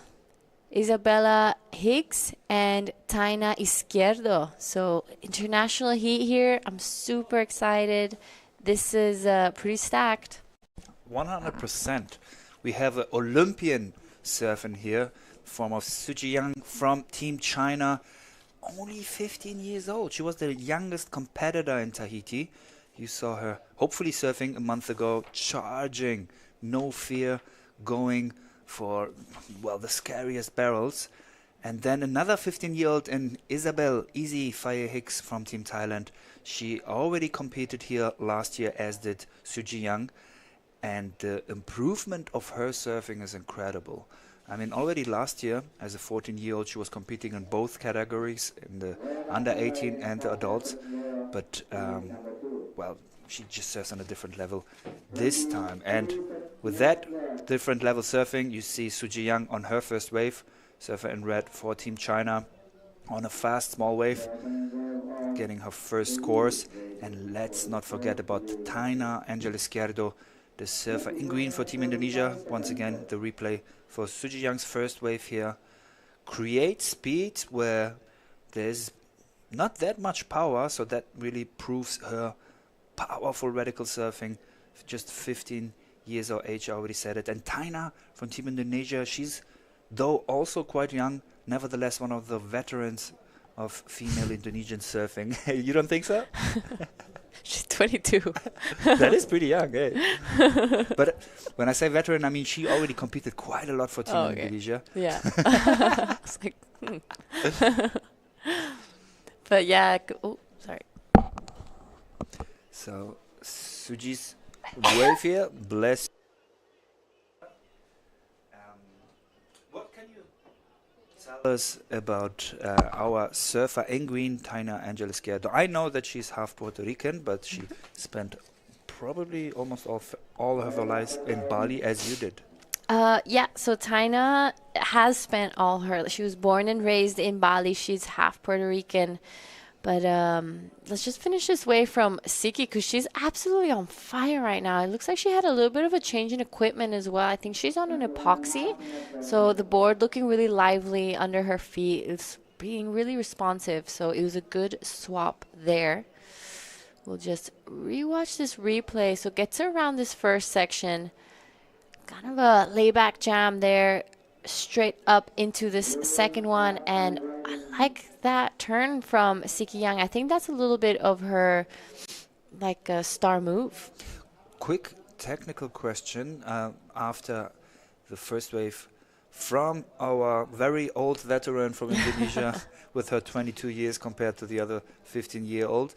Isabella Higgs, and Taina Izquierdo. So international heat here. I'm super excited. This is pretty stacked. 100%. We have an Olympian surfing here, form of Suji Yang from Team China. Only 15 years old. She was the youngest competitor in Tahiti. You saw her hopefully surfing a month ago, charging, no fear, going for, well, the scariest barrels. And then another 15-year-old in Isabel Easy Fire Hicks from Team Thailand. She already competed here last year, as did Suji Yang. And the improvement of her surfing is incredible. I mean, already last year, as a 14-year-old, she was competing in both categories, in the under 18 and the adults. But, well, she just surfs on a different level this time. And with that different level surfing, you see Suji Yang on her first wave, surfer in red for Team China, on a fast small wave, getting her first scores. And let's not forget about Taina Angel Izquierdo, the surfer in green for Team Indonesia. Once again, the replay for Suji Yang's first wave here. Create speed where there's not that much power, so that really proves her powerful radical surfing. Just 15 years of age, I already said it. And Taina from Team Indonesia, she's, though also quite young, nevertheless one of the veterans of female Indonesian surfing. You don't think so? She's 22. That is pretty young, eh? But when I say veteran, I mean she already competed quite a lot for Team Indonesia. Yeah. It's like, But yeah, oh, sorry. So, Suji's wave here, bless. What can you tell us about our surfer in green, Taina Angel Izquierdo? I know that she's half Puerto Rican, but she spent probably almost all of her life in Bali, as you did. Yeah, so Taina has spent all her, she was born and raised in Bali. She's half Puerto Rican. But let's just finish this wave from Siki, because she's absolutely on fire right now. It looks like she had a little bit of a change in equipment as well. I think she's on an epoxy. So the board looking really lively under her feet. It's being really responsive. So it was a good swap there. We'll just rewatch this replay. So gets her around this first section. Kind of a layback jam there. Straight up into this second one. And I like that turn from Siki Yang. I think that's a little bit of her, like, a star move. Quick technical question after the first wave from our very old veteran from Indonesia with her 22 years compared to the other 15-year-old.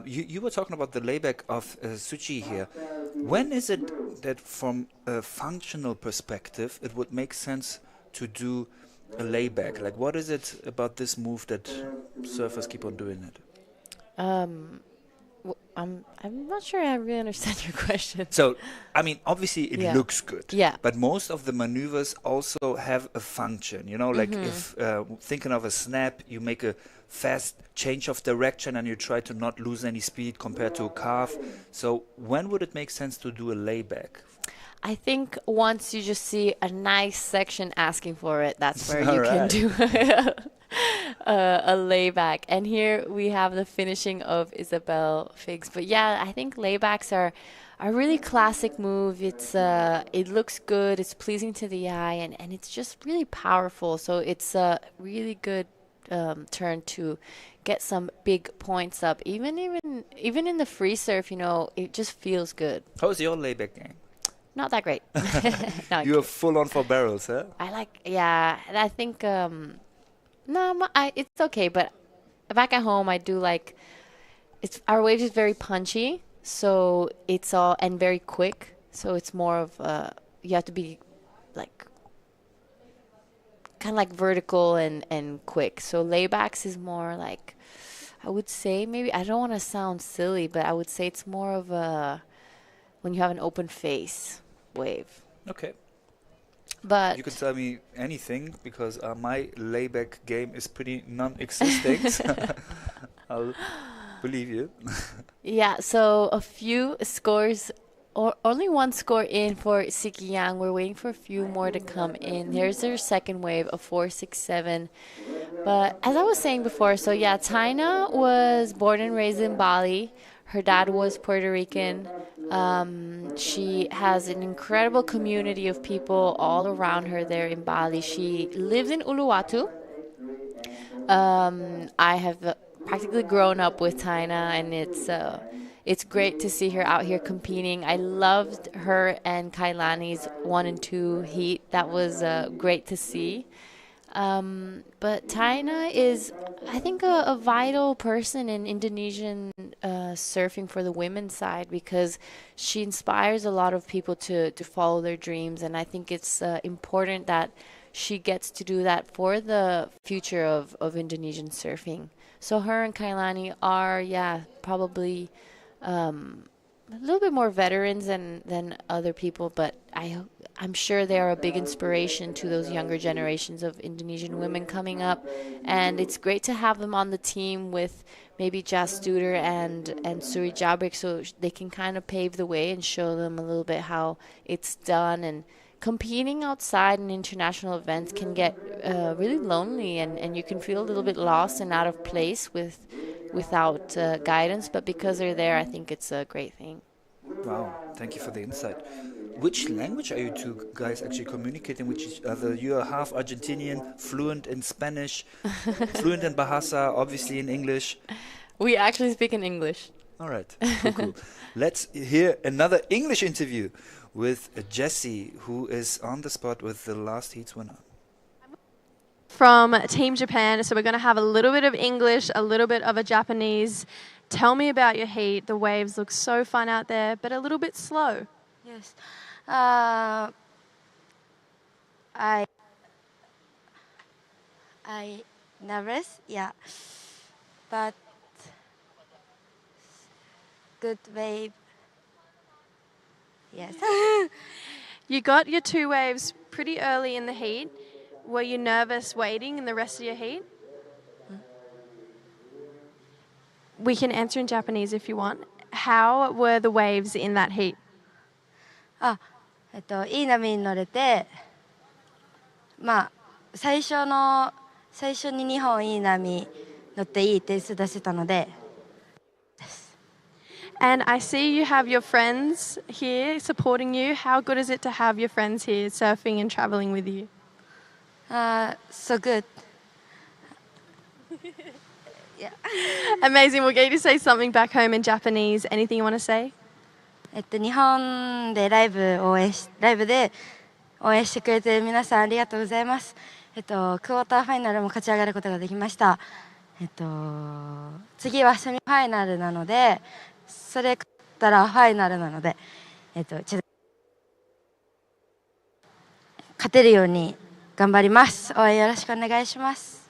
You were talking about the layback of Suji here. When is it that from a functional perspective it would make sense to do a layback? Like, what is it about this move that surfers keep on doing it? I'm not sure I really understand your question. So, I mean, obviously it looks good. Yeah. But most of the maneuvers also have a function. You know, like if thinking of a snap, you make a fast change of direction and you try to not lose any speed compared to a calf. So when would it make sense to do a layback? I think once you just see a nice section asking for it, that's where you can do a layback. And here we have the finishing of Isabel Figs. But yeah, I think laybacks are a really classic move. It's it looks good, it's pleasing to the eye, and it's just really powerful. So it's a really good turn to get some big points up. Even in the free surf, you know, it just feels good. How's your layback game? Not that great. No, You're full on for barrels, huh? I think, it's okay, but back at home, I do like, our wave is very punchy, so it's all, and very quick, so it's more of, you have to be, like, kind of like vertical and quick. So laybacks is more like, I would say maybe, I don't want to sound silly, but I would say it's more of a when you have an open face wave. Okay. But You can tell me anything because my layback game is pretty non-existing. So I'll believe you. yeah, so a few scores, or only one score in for Sikiyang. We're waiting for a few more to come in. There's their second wave of 467. But as I was saying before, so yeah, Taina was born and raised in Bali. Her dad was Puerto Rican. She has an incredible community of people all around her there in Bali. She lives in Uluwatu. I have practically grown up with Taina, and it's great to see her out here competing. I loved her and Kailani's 1 and 2 heat. That was great to see. But Taina is, I think, a vital person in Indonesian surfing for the women's side because she inspires a lot of people to follow their dreams. And I think it's important that she gets to do that for the future of Indonesian surfing. So her and Kailani are, yeah, probably a little bit more veterans than other people, but I'm sure they are a big inspiration to those younger generations of Indonesian women coming up. And it's great to have them on the team with maybe Jas Studer and Suri Jabrik so they can kind of pave the way and show them a little bit how it's done. And competing outside in international events can get really lonely, and you can feel a little bit lost and out of place without guidance. But because they're there, I think it's a great thing. Wow, thank you for the insight. Which language are you two guys actually communicating with each other? You are half Argentinian, fluent in Spanish, fluent in Bahasa, obviously in English. We actually speak in English. All right, cool. Let's hear another English interview with Jessie, who is on the spot with the last heat's winner. From Team Japan, so we're going to have a little bit of English, a little bit of a Japanese. Tell me about your heat. The waves look so fun out there, but a little bit slow. Yes. I nervous, yeah, but good wave. Yes. You got your 2 waves pretty early in the heat. Were you nervous waiting in the rest of your heat? We can answer in Japanese if you want. How were the waves in that heat? いい波に乗れて、最初に2本いい波乗っていい点数出せたので。And I see you have your friends here supporting you. How good is it to have your friends here surfing and traveling with you? So good. Yeah. Amazing. We'll get you to say something back home in Japanese. Anything you want to say? 日本でライブで応援してくれている皆さんありがとうございます。クォーターファイナルも勝ち上がることができました。次はセミファイナルなので、それ勝ったらファイナルなので、ちょっと勝てるように頑張ります。応援よろしくお願いします。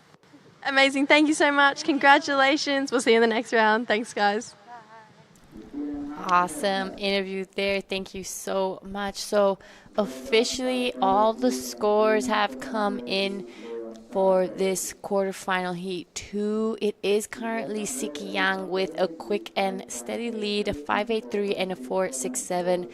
Amazing. Thank you so much. Congratulations. We'll see you in the next round. Thanks, guys. Awesome interview there. Thank you so much. So officially all the scores have come in for this quarterfinal heat 2. It is currently Sikiyang with a quick and steady lead, a 5.83 and a 4.67.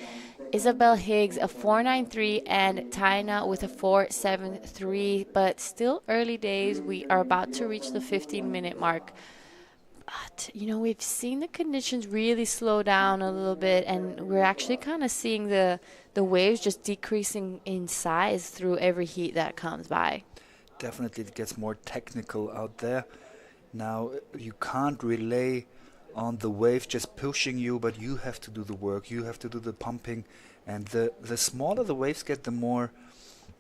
Isabel Higgs a 4.93 and Taina with a 4.73. But still early days. We are about to reach the 15-minute mark. But, we've seen the conditions really slow down a little bit, and we're actually kind of seeing the waves just decreasing in size through every heat that comes by. Definitely it gets more technical out there. Now, you can't rely on the wave just pushing you, but you have to do the work. You have to do the pumping. And the smaller the waves get, the more,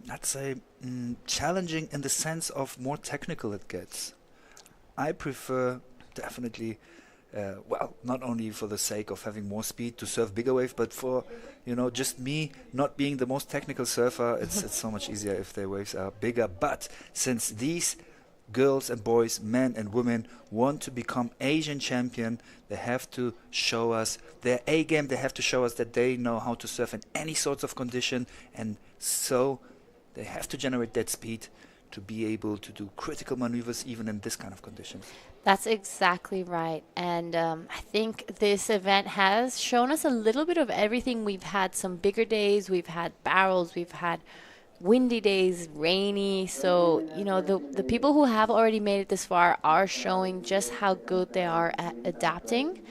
I'd say, challenging in the sense of more technical it gets. I prefer definitely, not only for the sake of having more speed to surf bigger waves, but for, just me not being the most technical surfer, it's so much easier if their waves are bigger. But since these girls and boys, men and women want to become Asian champion, they have to show us their A game. They have to show us that they know how to surf in any sorts of condition, and so they have to generate that speed to be able to do critical maneuvers even in this kind of conditions. That's exactly right. And I think this event has shown us a little bit of everything. We've had some bigger days, we've had barrels, we've had windy days, rainy. So, you know, the people who have already made it this far are showing just how good they are at adapting.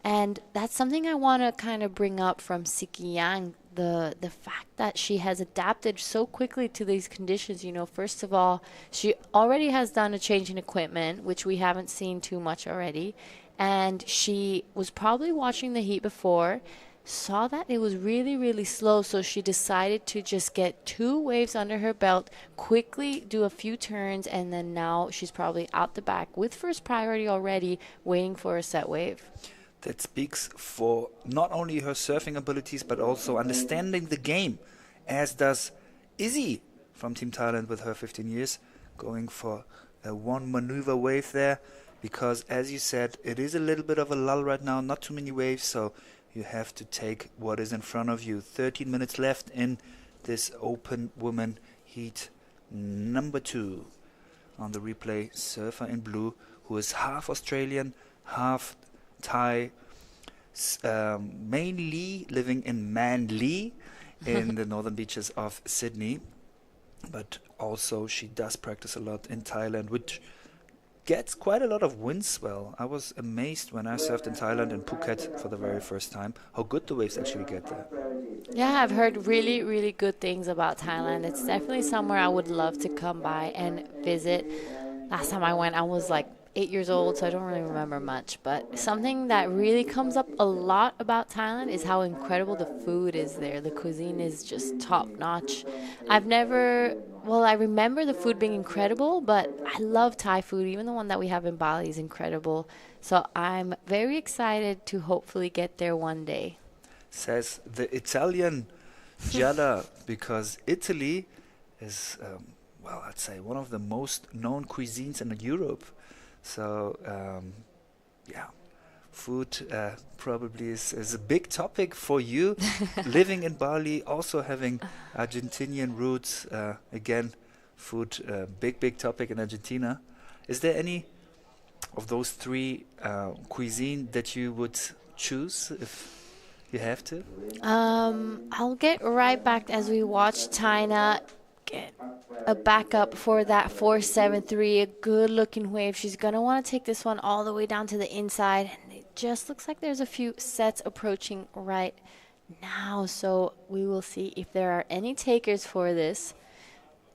And that's something I want to kind of bring up from Siki Yang, the fact that she has adapted so quickly to these conditions. You know, first of all, she already has done a change in equipment, which we haven't seen too much already. And she was probably watching the heat before, saw that it was really, really slow, so she decided to just get 2 waves under her belt, quickly do a few turns, and then now she's probably out the back with first priority already, waiting for a set wave. That speaks for not only her surfing abilities but also understanding the game, as does Izzy from Team Thailand with her 15 years, going for a 1 maneuver wave there, because as you said, it is a little bit of a lull right now, not too many waves, so you have to take what is in front of you. 13 minutes left in this open woman heat number 2. On the replay, surfer in blue, who is half Australian, half Thai, mainly living in Manly in the northern beaches of Sydney, but also she does practice a lot in Thailand, which gets quite a lot of wind swell. I was amazed when I surfed in Thailand and Phuket for the very first time how good the waves actually get there. Yeah, I've heard really, really good things about Thailand. It's definitely somewhere I would love to come by and visit. Last time I went, I was like 8 years old, so I don't really remember much. But something that really comes up a lot about Thailand is how incredible the food is there. The cuisine is just top notch. I remember the food being incredible, but I love Thai food. Even the one that we have in Bali is incredible. So I'm very excited to hopefully get there one day. Says the Italian Giada, because Italy is, I'd say one of the most known cuisines in Europe. So, food probably is a big topic for you. Living in Bali, also having Argentinian roots. Again, food, big topic in Argentina. Is there any of those 3 cuisine that you would choose if you have to? I'll get right back as we watch China get a backup for that 473, a good looking wave. She's going to want to take this one all the way down to the inside, and it just looks like there's a few sets approaching right now, so we will see if there are any takers for this.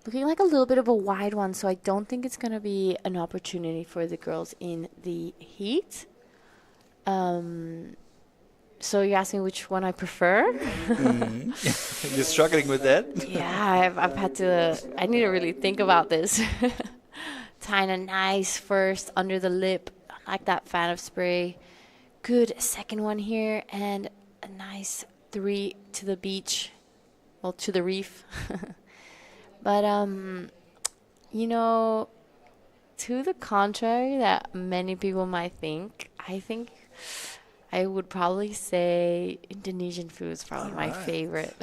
Looking like a little bit of a wide one, so I don't think it's going to be an opportunity for the girls in the heat. So you're asking which one I prefer? You're struggling with that? Yeah, I've had to, I need to really think about this. China, nice first under the lip. I like that fan of spray. Good second one here, and a nice 3 to the beach. Well, to the reef. But, you know, to the contrary that many people might think, I think I would probably say Indonesian food is probably my favorite.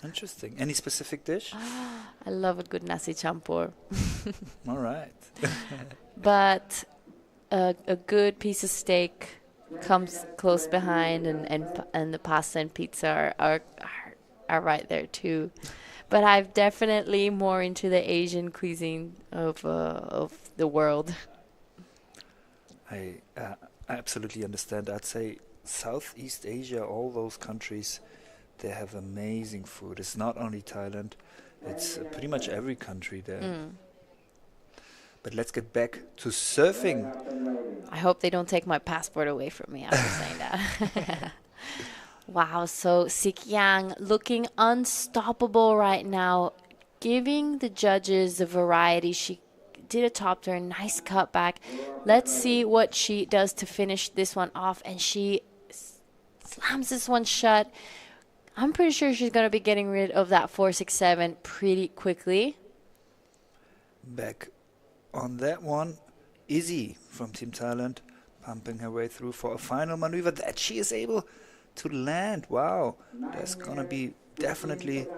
Interesting. Any specific dish? I love a good nasi campur. All right. But a good piece of steak comes close behind, and the pasta and pizza are right there too. But I'm definitely more into the Asian cuisine of the world. I absolutely understand. I'd say Southeast Asia, all those countries, they have amazing food. It's not only Thailand, it's pretty much every country there. But let's get back to surfing. I hope they don't take my passport away from me after saying that. Wow, so Sik Yang looking unstoppable right now, giving the judges the variety. She did a top turn, nice cutback. Let's see what she does to finish this one off, and she slams this one shut. I'm pretty sure she's going to be getting rid of that 467 pretty quickly. Back on that one. Izzy from Team Thailand pumping her way through for a final maneuver that she is able to land. Wow, there's gonna be definitely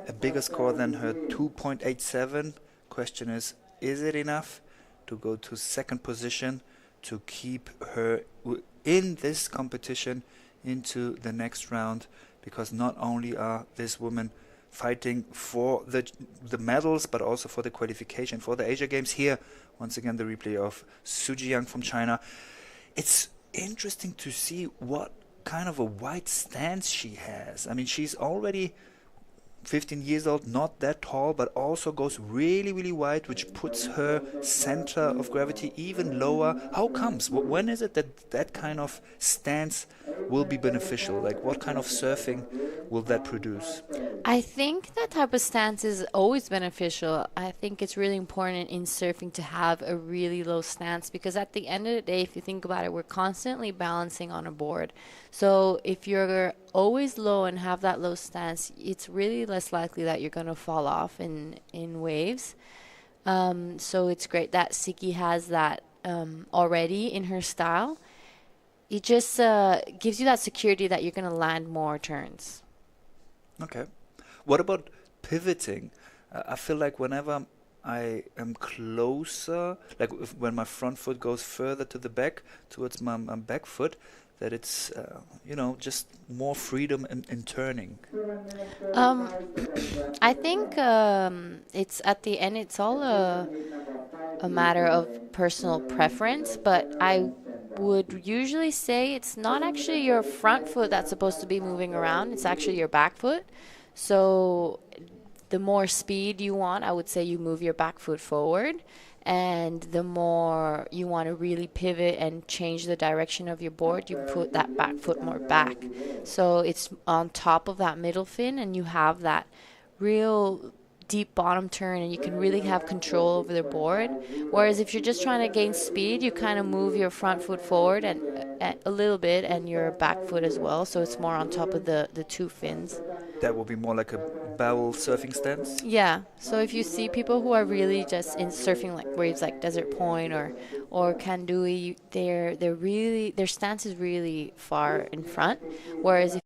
a bigger score than her 2.87. Question is it enough to go to second position to keep her in this competition into the next round? Because not only are these women fighting for the medals, but also for the qualification for the Asia Games. Here, once again, the replay of Su Jiyang from China. It's interesting to see what kind of a wide stance she has. I mean, she's already 15 years old, not that tall, but also goes really, really wide, which puts her center of gravity even lower. How comes? When is it that that kind of stance will be beneficial? Like, what kind of surfing will that produce? I think that type of stance is always beneficial. I think it's really important in surfing to have a really low stance, because at the end of the day, if you think about it, we're constantly balancing on a board. So if you're always low and have that low stance, it's really less likely that you're going to fall off in waves. So it's great that Siki has that already in her style. It just gives you that security that you're going to land more turns. Okay. What about pivoting? I feel like whenever I am closer, like when my front foot goes further to the back towards my back foot, that it's, just more freedom in turning. I think it's at the end, it's all a matter of personal preference, but I would usually say it's not actually your front foot that's supposed to be moving around, it's actually your back foot. So the more speed you want, I would say you move your back foot forward. And the more you want to really pivot and change the direction of your board, you put that back foot more back. So it's on top of that middle fin, and you have that real deep bottom turn, and you can really have control over the board. Whereas if you're just trying to gain speed, you kind of move your front foot forward and a little bit, and your back foot as well. So it's more on top of the two fins. That will be more like a barrel surfing stance? Yeah. So if you see people who are really just in surfing like waves like Desert Point or Kandui, they're really, their stance is really far in front. Whereas if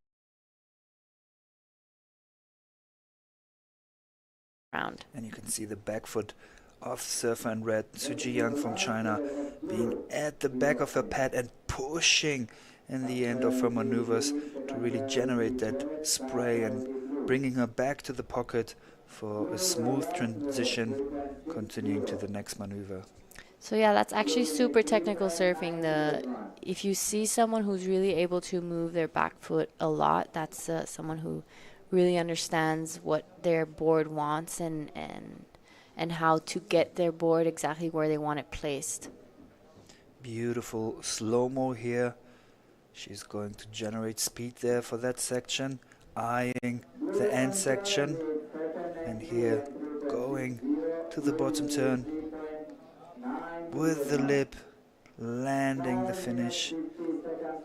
around. And you can see the back foot of surfer in red, Su Jiyang from China, being at the back of her pad and pushing in the end of her maneuvers to really generate that spray and bringing her back to the pocket for a smooth transition, continuing to the next maneuver. So yeah, that's actually super technical surfing. If you see someone who's really able to move their back foot a lot, that's someone who really understands what their board wants and how to get their board exactly where they want it placed. Beautiful slow-mo here. She's going to generate speed there for that section, eyeing the end section, and here going to the bottom turn with the lip, landing the finish.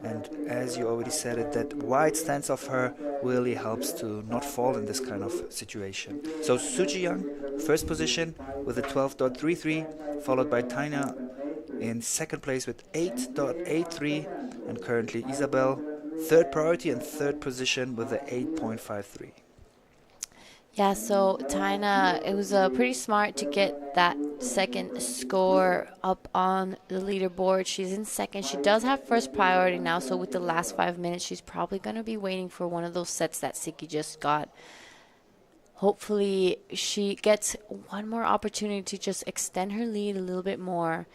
And as you already said it, that wide stance of her really helps to not fall in this kind of situation. So Su Jiyang, first position with a 12.33, followed by Taina in second place with 8.83, and currently Isabel, third priority and third position with a 8.53. Yeah, so Taina, it was pretty smart to get that second score up on the leaderboard. She's in second. She does have first priority now, so with the last 5 minutes, she's probably going to be waiting for one of those sets that Siki just got. Hopefully, she gets one more opportunity to just extend her lead a little bit more.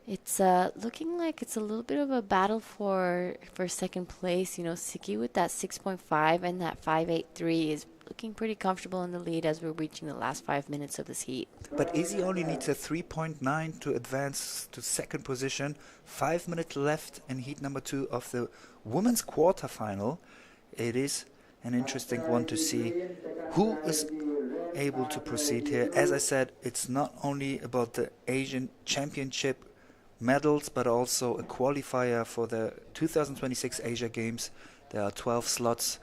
It's looking like it's a little bit of a battle for second place. You know, Siki with that 6.5 and that 5.83 is looking pretty comfortable in the lead as we're reaching the last 5 minutes of this heat. But Izzy only needs a 3.9 to advance to second position. 5 minutes left in heat number 2 of the women's quarterfinal. It is an interesting one to see who is able to proceed here. As I said, it's not only about the Asian Championship medals, but also a qualifier for the 2026 Asia Games. There are 12 slots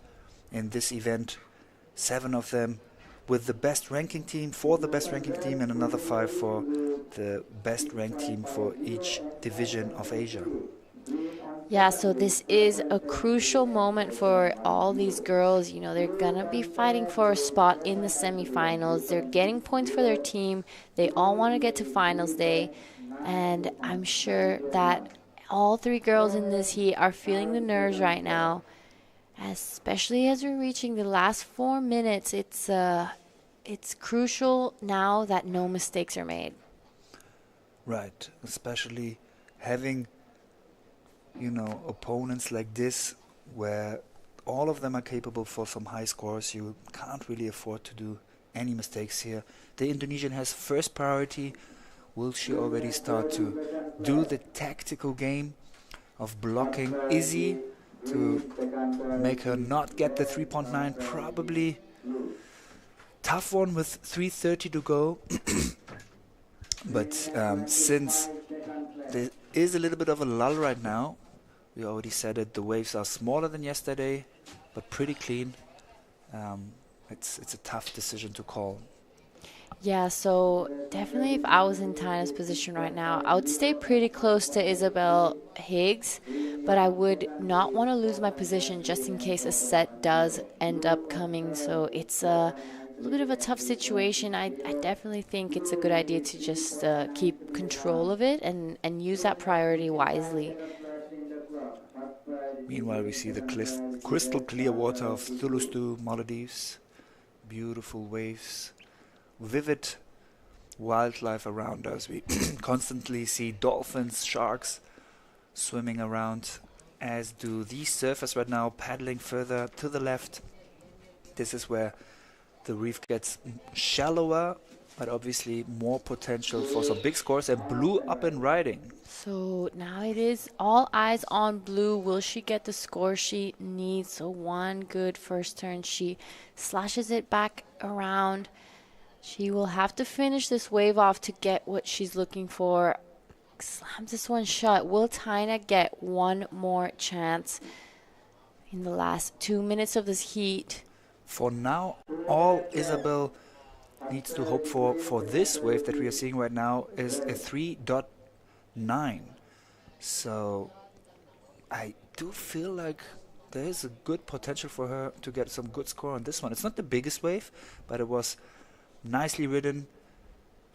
in this event. 7 of them with the best ranking team for the best ranking team and another 5 for the best ranked team for each division of Asia. Yeah, so this is a crucial moment for all these girls. You know, they're going to be fighting for a spot in the semifinals. They're getting points for their team. They all want to get to finals day. And I'm sure that all 3 girls in this heat are feeling the nerves right now, especially as we're reaching the last 4 minutes. It's crucial now that no mistakes are made. Right, especially having opponents like this where all of them are capable for some high scores. You can't really afford to do any mistakes here. The Indonesian has first priority. Will she already start to do the tactical game of blocking Izzy to make her not get the 3.9? Probably tough one with 3:30 to go. But since there is a little bit of a lull right now, we already said it, the waves are smaller than yesterday, but pretty clean. It's a tough decision to call. Yeah, so definitely if I was in Tina's position right now, I would stay pretty close to Isabel Higgs, but I would not want to lose my position just in case a set does end up coming. So it's a little bit of a tough situation. I definitely think it's a good idea to just keep control of it and use that priority wisely. Meanwhile, we see the crystal clear water of Thulusdhoo, Maldives. Beautiful waves, vivid wildlife around us. We constantly see dolphins, sharks swimming around, as do these surfers right now paddling further to the left. This is where the reef gets shallower, but obviously more potential for some big scores, and Blue up and riding. So now it is all eyes on Blue. Will she get the score she needs? So one good first turn. She slashes it back around. She will have to finish this wave off to get what she's looking for. Slams this one shut. Will Tina get one more chance in the last 2 minutes of this heat? For now, all Isabel needs to hope for this wave that we are seeing right now is a 3.9. So I do feel like there is a good potential for her to get some good score on this one. It's not the biggest wave, but it was nicely ridden,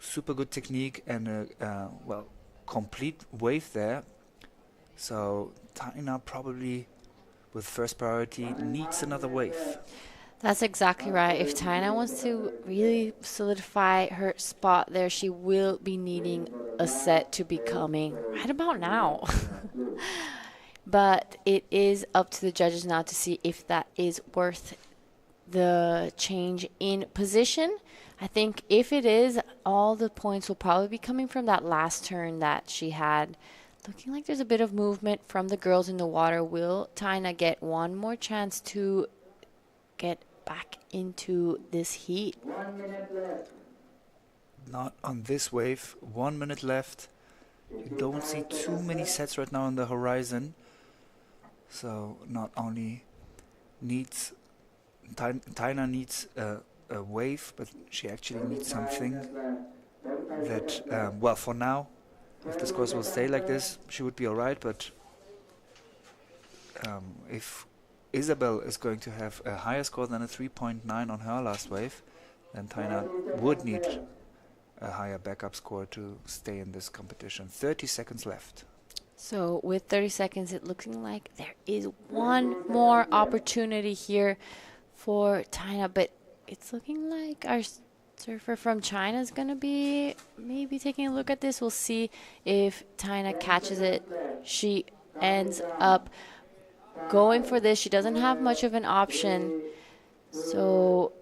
super good technique, and a complete wave there. So Tina probably with first priority needs another wave. That's exactly right. If Tina wants to really solidify her spot there, she will be needing a set to be coming right about now. But it is up to the judges now to see if that is worth the change in position. I think if it is, all the points will probably be coming from that last turn that she had. Looking like there's a bit of movement from the girls in the water. Will Tina get one more chance to get back into this heat? 1 minute left. Not on this wave. 1 minute left. You don't see too many sets right now on the horizon. So not only needs Tina needs a wave, but she actually needs something that, for now, if the scores will stay like this, she would be alright, but if Isabel is going to have a higher score than a 3.9 on her last wave, then Tina would need a higher backup score to stay in this competition. 30 seconds left. So with 30 seconds, it's looking like there is one more opportunity here for Tina, but it's looking like our surfer from China is going to be maybe taking a look at this. We'll see if Tina catches it. She ends up going for this. She doesn't have much of an option. So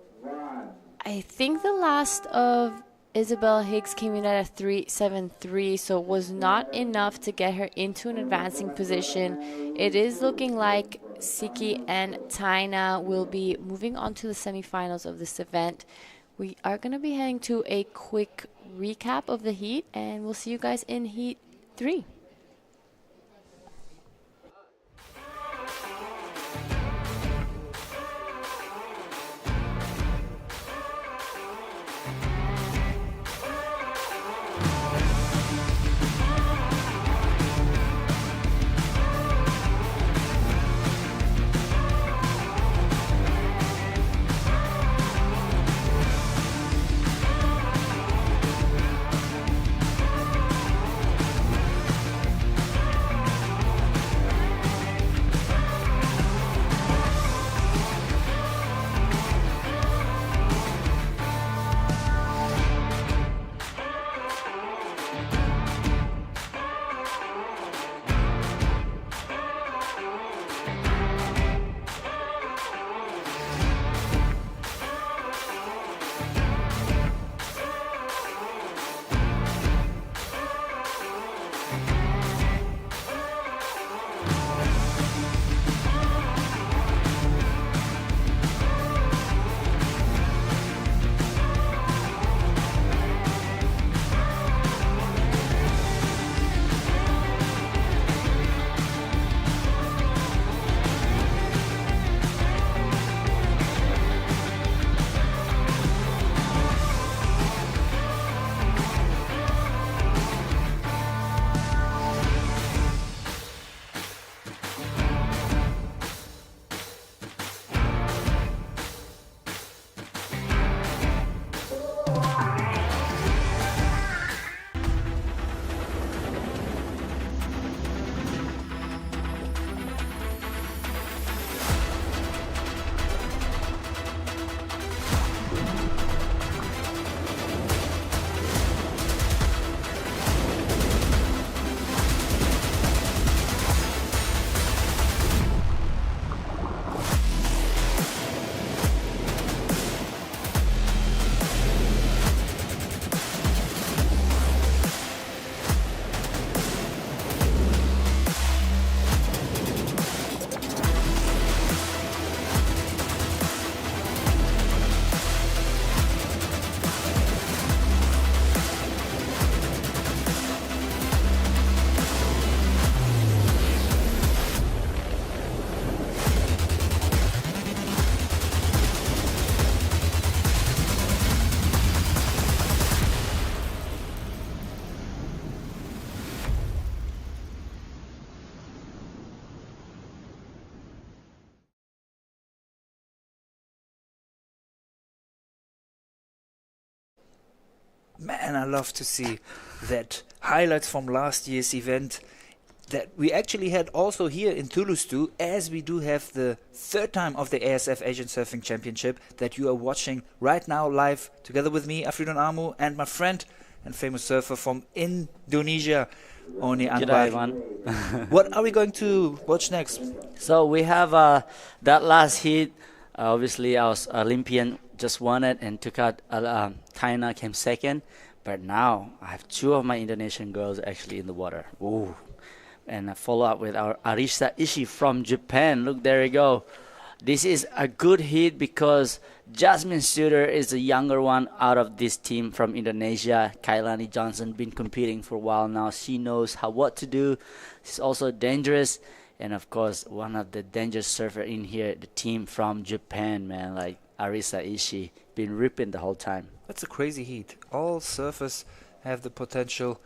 I think the last of Isabel Higgs came in at a 3.73, so it was not enough to get her into an advancing position. It is looking like Siki and Tina will be moving on to the semifinals of this event. We are going to be heading to a quick recap of the heat, and we'll see you guys in Heat 3. Man, I love to see that highlights from last year's event that we actually had also here in Thulusdhoo, as we do have the third time of the ASF Asian Surfing Championship that you are watching right now live together with me, Afridun Amu, and my friend and famous surfer from Indonesia, Oni G'day, Anwar. man. What are we going to watch next? So we have that last heat. Obviously, our Olympian just won it and took out Taina came second. But now I have two of my Indonesian girls actually in the water. Ooh. And I follow up with our Arisa Ishii from Japan. Look, there you go. This is a good hit because Jasmine Suter is the younger one out of this team from Indonesia. Kailani Johnson been competing for a while now. She knows what to do. She's also dangerous. And of course, one of the dangerous surfer in here, the team from Japan, man, like Arisa Ishii, been ripping the whole time. That's a crazy heat. All surfers have the potential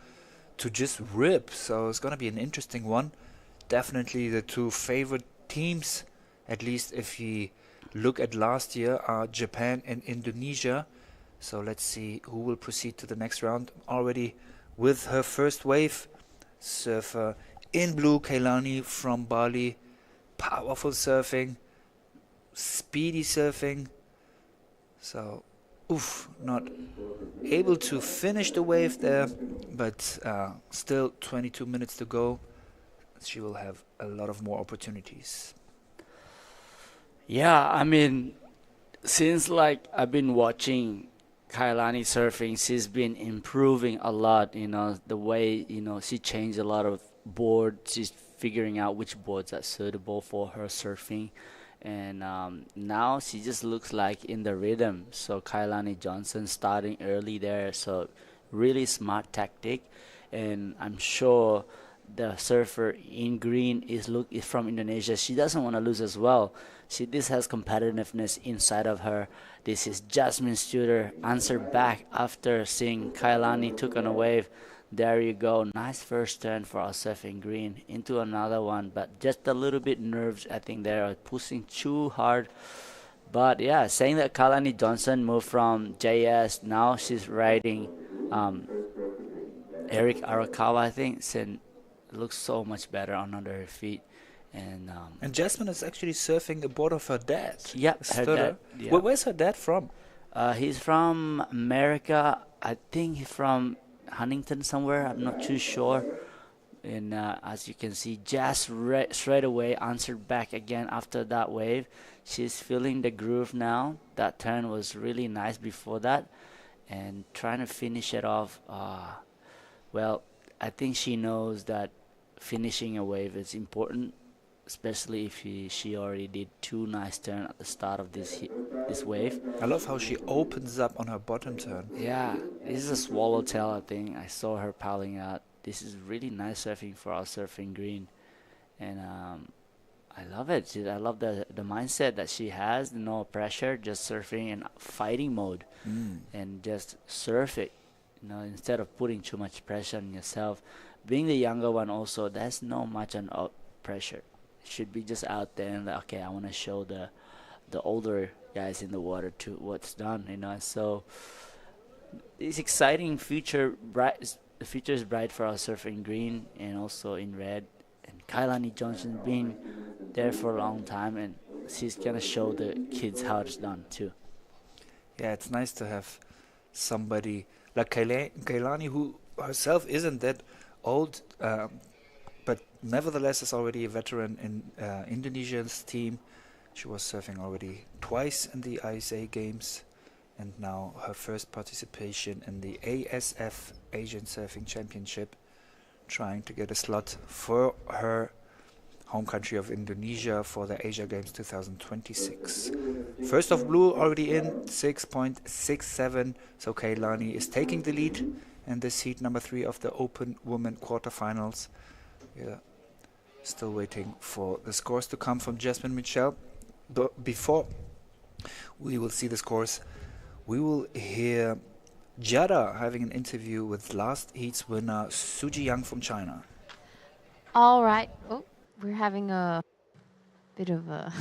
to just rip, so it's gonna be an interesting one. Definitely the two favorite teams, at least if we look at last year, are Japan and Indonesia. So let's see who will proceed to the next round. Already with her first wave, surfer in blue, Kailani from Bali. Powerful surfing, speedy surfing. So not able to finish the wave there, but still 22 minutes to go. She will have a lot of more opportunities. Yeah, I mean, since like I've been watching Kailani surfing, she's been improving a lot, the way, she changed a lot of boards. She's figuring out which boards are suitable for her surfing. And now she just looks like in the rhythm. So Kailani Johnson starting early there. So really smart tactic. And I'm sure the surfer in green is from Indonesia. She doesn't want to lose as well. This has competitiveness inside of her. This is Jasmine Studer answered back after seeing Kailani took on a wave. There you go. Nice first turn for our surfing green into another one, but just a little bit nerves. I think they're pushing too hard. But yeah, saying that Kailani Johnson moved from JS, now she's riding Eric Arakawa, I think. And looks so much better under her feet. And Jasmine is actually surfing aboard of her dad. Yeah, her dad. Yeah. Where's her dad from? He's from America. I think he's from Huntington somewhere. I'm not too sure. And as you can see, Jazz straight away answered back again after that wave. She's feeling the groove now. That turn was really nice before that. And trying to finish it off. Well, I think she knows that finishing a wave is important, especially if she already did two nice turns at the start of this wave. I love how she opens up on her bottom turn. Yeah, this is a swallowtail, I think. I saw her piling out. This is really nice surfing for our surfing green. And I love it. I love the mindset that she has. No pressure, just surfing in fighting mode. And just surf it, instead of putting too much pressure on yourself. Being the younger one also, there's no much on pressure. Should be just out there and okay, I want to show the older guys in the water to what's done, So this exciting future, the future is bright for our surfing green and also in red. And Kailani Johnson been there for a long time, and she's gonna show the kids how it's done too. Yeah, it's nice to have somebody like Kailani, who herself isn't that old. But nevertheless is already a veteran in Indonesia's team. She was surfing already twice in the ISA Games, and now her first participation in the ASF Asian Surfing Championship, trying to get a slot for her home country of Indonesia for the Asia Games 2026. First of blue already in 6.67, so Kailani is taking the lead in this heat number 3 of the Open Women Quarterfinals. Yeah, still waiting for the scores to come from Jasmine Michel. But before we will see the scores, we will hear Jada having an interview with last heat's winner Suji Yang from China. All right. Oh, we're having a bit of a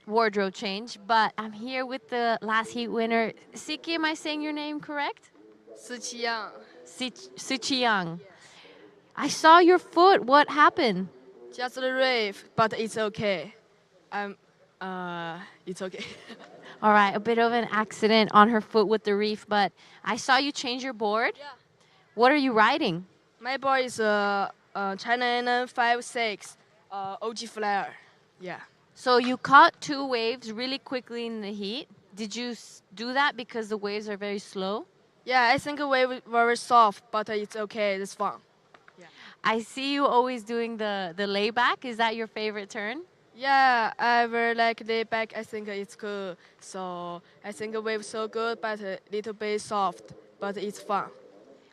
wardrobe change, but I'm here with the last heat winner. Siki, am I saying your name correct? Suchiyang. Suchiyang. I saw your foot. What happened? Just a rave, but it's okay. It's okay. All right, a bit of an accident on her foot with the reef, but I saw you change your board. Yeah. What are you riding? My boy is China N56 OG Flyer. Yeah. So you caught 2 waves really quickly in the heat. Did you do that because the waves are very slow? Yeah, I think the wave very soft, but it's okay. It's fun. I see you always doing the layback. Is that your favorite turn? Yeah, I very like layback. I think it's good. So I think the wave so good, but a little bit soft, but it's fun.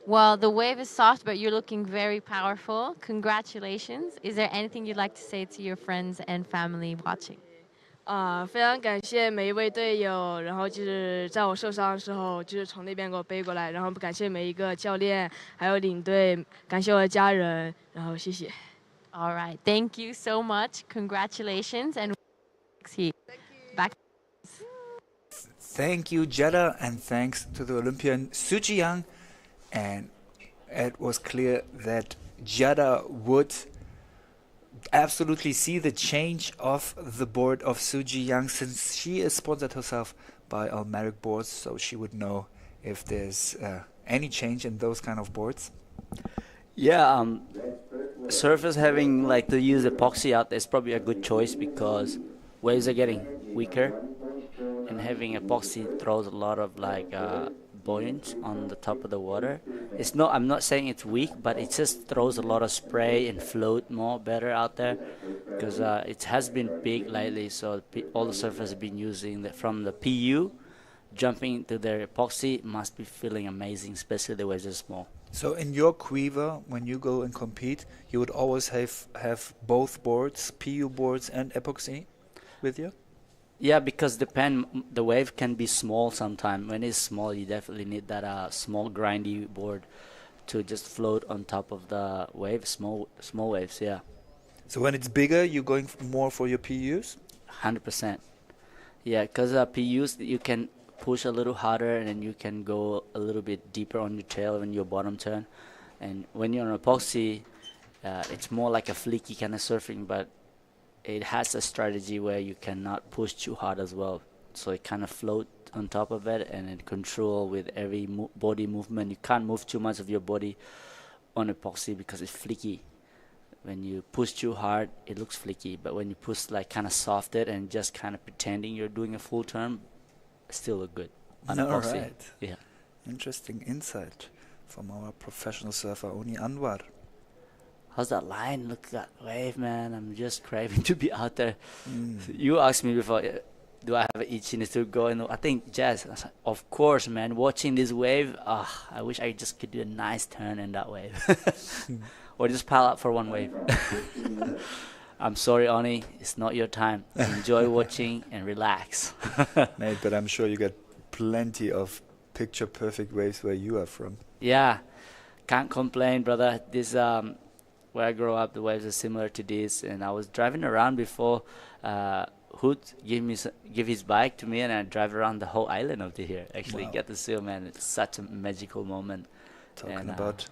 Well, the wave is soft, but you're looking very powerful. Congratulations. Is there anything you'd like to say to your friends and family watching? 非常感谢每一位队友，然后就是在我受伤的时候，就是从那边给我背过来，然后感谢每一个教练，还有领队，感谢我的家人，然后谢谢。All right. Thank you so much. Congratulations. And back. Thank you, Jeddah, and thanks to the Olympian Suji Yang. And it was clear that Jeddah would absolutely see the change of the board of Suji Yang, since she is sponsored herself by Almeric boards, so she would know if there's any change in those kind of boards. Yeah, surfers having like to use epoxy out there is probably a good choice because waves are getting weaker, and having epoxy throws a lot of like buoyance on the top of the water. It's not, I'm not saying it's weak, but it just throws a lot of spray and float more better out there because it has been big lately. So all the surfers have been using that from the PU, jumping into their epoxy must be feeling amazing, especially the waves are small. So in your quiver, when you go and compete, you would always have both boards, PU boards and epoxy with you? Yeah, because the wave can be small sometimes. When it's small, you definitely need that small grindy board to just float on top of the wave, small waves, yeah. So when it's bigger, you're going more for your PUs? 100%. Yeah, because PUs, you can push a little harder and then you can go a little bit deeper on your tail when your bottom turn. And when you're on epoxy, it's more like a fleeky kind of surfing, but it has a strategy where you cannot push too hard as well. So it kind of float on top of it and then control with every body movement. You can't move too much of your body on epoxy because it's fleeky. When you push too hard, it looks fleeky. But when you push like kind of soft it and just kind of pretending you're doing a full turn, it still look good on epoxy. Right. Yeah. Interesting insight from our professional surfer, Oni Anwar. How's that line? Look at that wave, man. I'm just craving to be out there. You asked me before, do I have an itchiness to go? And I think, Jazz, I was like, of course, man. Watching this wave, I wish I just could do a nice turn in that wave. Or just pile up for one wave. I'm sorry, Oni. It's not your time. Enjoy watching and relax. Mate, but I'm sure you get plenty of picture-perfect waves where you are from. Yeah. Can't complain, brother. This where I grew up, the waves are similar to this, and I was driving around before Hood give his bike to me, and I drive around the whole island over here. Actually, get to see, man, it's such a magical moment. Talking about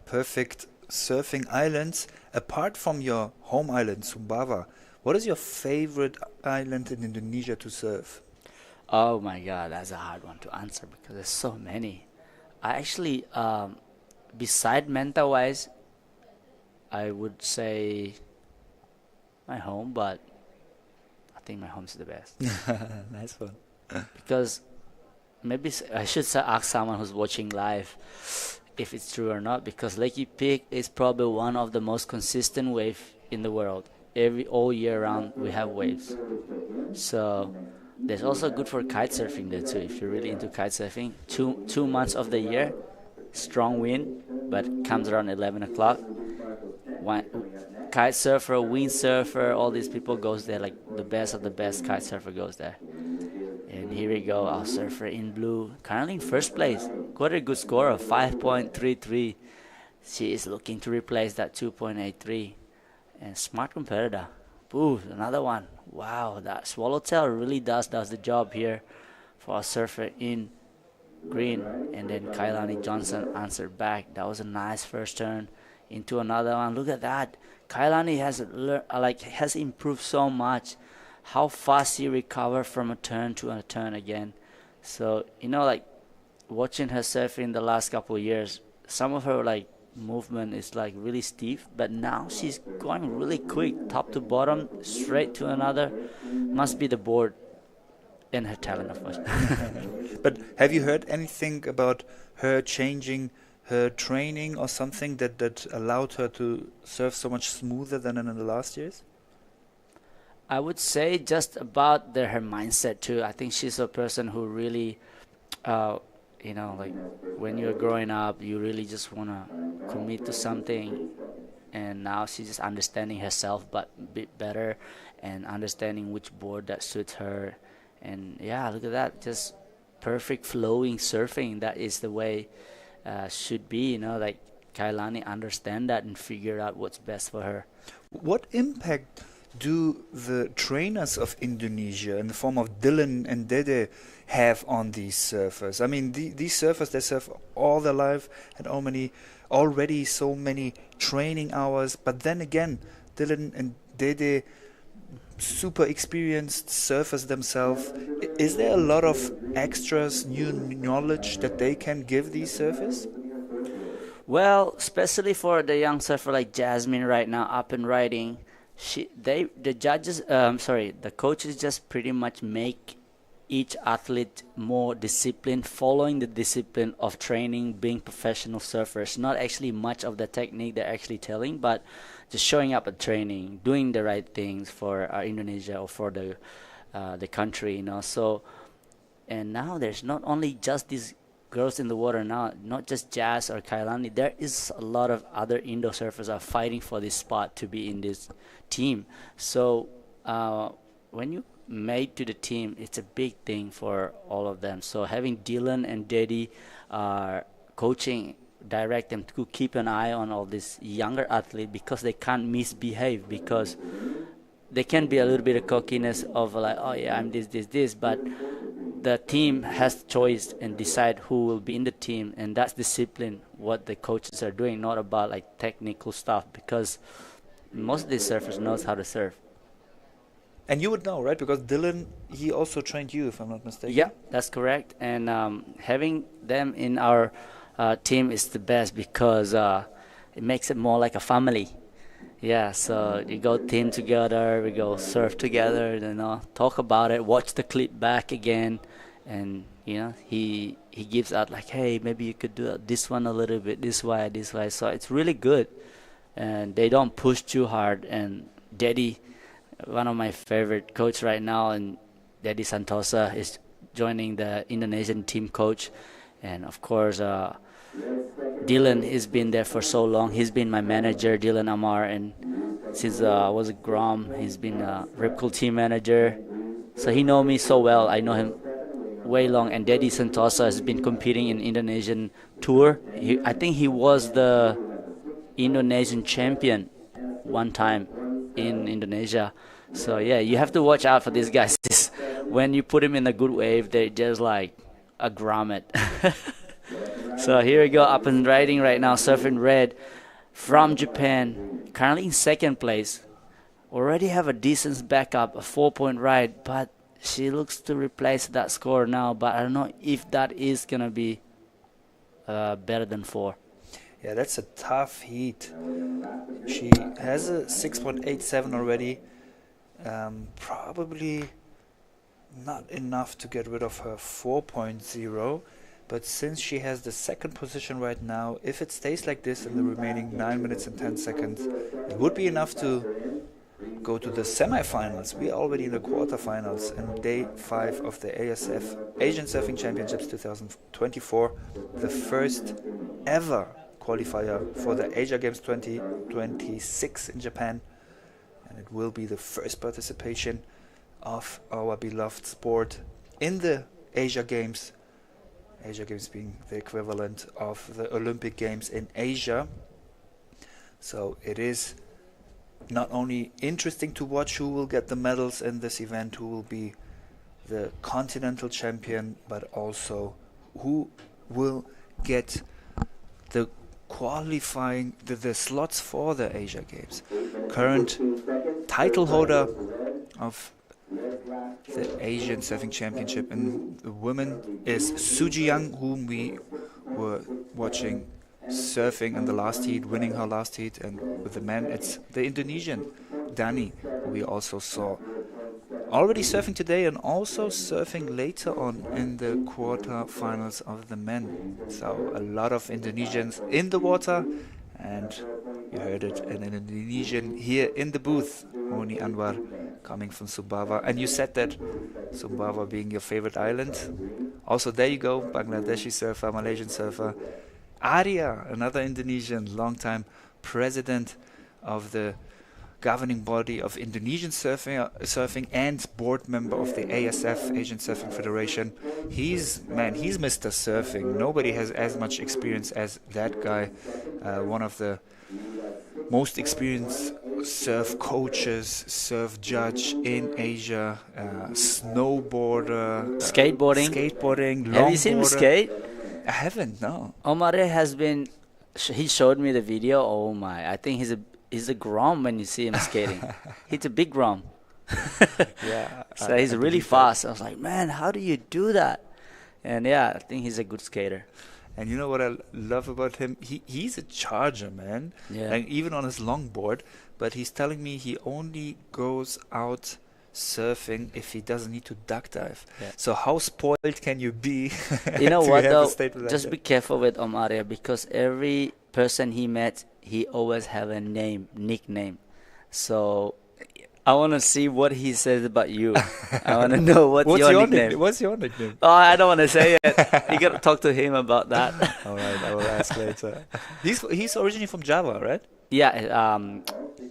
perfect surfing islands, apart from your home island, Sumbawa, what is your favorite island in Indonesia to surf? Oh my God, that's a hard one to answer because there's so many. I actually, beside Mentawais, I would say my home, but I think my home's the best. Nice one. Because maybe I should ask someone who's watching live if it's true or not, because Lakey Peak is probably one of the most consistent waves in the world. All year round we have waves. So there's also good for kite surfing there too. If you're really into kite surfing, two months of the year, strong wind, but comes around 11 o'clock. Kite surfer, windsurfer, all these people goes there, like the best of the best kite surfer goes there. And here we go, our surfer in blue, currently in first place. Got a good score of 5.33. She is looking to replace that 2.83. And smart competitor. Ooh, another one. Wow, that swallowtail really does the job here for a surfer in green. And then Kailani Johnson answered back. That was a nice first turn into another one. Look at that. Kailani has improved so much. How fast he recovered from a turn to a turn again. So like watching her surf in the last couple of years, some of her like movement is like really stiff, but now she's going really quick, top to bottom, straight to another. Must be the board and her talent, of course. But have you heard anything about her changing her training or something that allowed her to surf so much smoother than in the last years? I would say just about her mindset too. I think she's a person who really, like when you're growing up, you really just want to commit to something. And now she's just understanding herself but a bit better and understanding which board that suits her. And yeah, look at that. Just perfect flowing surfing. That is the way should be, like Kailani understand that and figure out what's best for her. What impact do the trainers of Indonesia in the form of Dylan and Dede have on these surfers? I mean, these surfers, they surf all their life and already so many training hours. But then again, Dylan and Dede, super experienced surfers themselves. Is there a lot of extras, new knowledge that they can give these surfers? Well, especially for the young surfer like Jasmine right now, up and riding, the coaches just pretty much make each athlete more disciplined, following the discipline of training, being professional surfers. Not actually much of the technique they're actually telling, but just showing up at training, doing the right things for Indonesia or for the country, So, and now there's not only just these girls in the water now, not just Jazz or Kailani. There is a lot of other Indo surfers are fighting for this spot to be in this team. So when you made to the team, it's a big thing for all of them. So having Dylan and Daddy coaching, direct them to keep an eye on all this younger athlete because they can't misbehave, because they can be a little bit of cockiness of like, oh yeah, I'm this, but the team has choice and decide who will be in the team, and that's discipline what the coaches are doing, not about like technical stuff, because most of these surfers knows how to surf. And you would know, right? Because Dylan, he also trained you, if I'm not mistaken. Yeah, that's correct. And having them in our team is the best because it makes it more like a family. Yeah, so you go team together, we go surf together, talk about it, watch the clip back again, and he gives out like, hey, maybe you could do this one a little bit this way. So it's really good, and they don't push too hard. And Daddy, one of my favorite coach right now, and Daddy Santosa is joining the Indonesian team coach, and of course Dylan has been there for so long. He's been my manager, Dylan Amar, and since I was a Grom, he's been a Rip Curl team manager. So he knows me so well. I know him way long. And Daddy Santosa has been competing in Indonesian tour. I think he was the Indonesian champion one time in Indonesia. So yeah, you have to watch out for these guys. When you put him in a good wave, they're just like a grommet. So here we go, up and riding right now, surfing red from Japan, currently in second place. Already have a decent backup, a 4-point ride, but she looks to replace that score now. But I don't know if that is gonna be better than 4. Yeah, that's a tough heat. She has a 6.87 already. Probably not enough to get rid of her 4.0. But since she has the second position right now, if it stays like this in the remaining 9 minutes and 10 seconds, it would be enough to go to the semifinals. We are already in the quarterfinals in day 5 of the ASF Asian Surfing Championships 2024, the first ever qualifier for the Asia Games 2026 in Japan. And it will be the first participation of our beloved sport in the Asia Games. Asia Games being the equivalent of the Olympic Games in Asia. So it is not only interesting to watch who will get the medals in this event, who will be the continental champion, but also who will get the qualifying the slots for the Asia Games. Current title holder of the Asian Surfing Championship in the women is Suji Young, whom we were watching surfing in the last heat, winning her last heat, and with the men it's the Indonesian Dani, who we also saw already surfing today and also surfing later on in the quarterfinals of the men. So a lot of Indonesians in the water, and you heard it, an Indonesian here in the booth, Moni Anwar, coming from Sumbawa. And you said that Sumbawa being your favorite island. Also there you go, Bangladeshi surfer, Malaysian surfer. Arya, another Indonesian, long-time president of the governing body of Indonesian surfing and board member of the ASF, Asian Surfing Federation. He's Mr. Surfing. Nobody has as much experience as that guy. One of the most experienced surf coaches, surf judge in Asia, snowboarder, skateboarding. Have you seen him skate? I haven't, no. Omar has been. He showed me the video. Oh my! I think he's a grom when you see him skating. He's a big grom. Yeah. So he's really fast. I was like, man, how do you do that? And yeah, I think he's a good skater. And you know what I love about him? He's a charger, man. Yeah. Like even on his longboard. But he's telling me he only goes out surfing if he doesn't need to duck dive. Yeah. So how spoiled can you be? You know to what have a though? statement like Just that? be careful with Omaria, because every person he met, he always have a nickname. So I want to see what he says about you. I want to know what's your nickname. What's your nickname? Oh, I don't want to say it. You got to talk to him about that. All right, I will ask later. He's originally from Java, right? Yeah,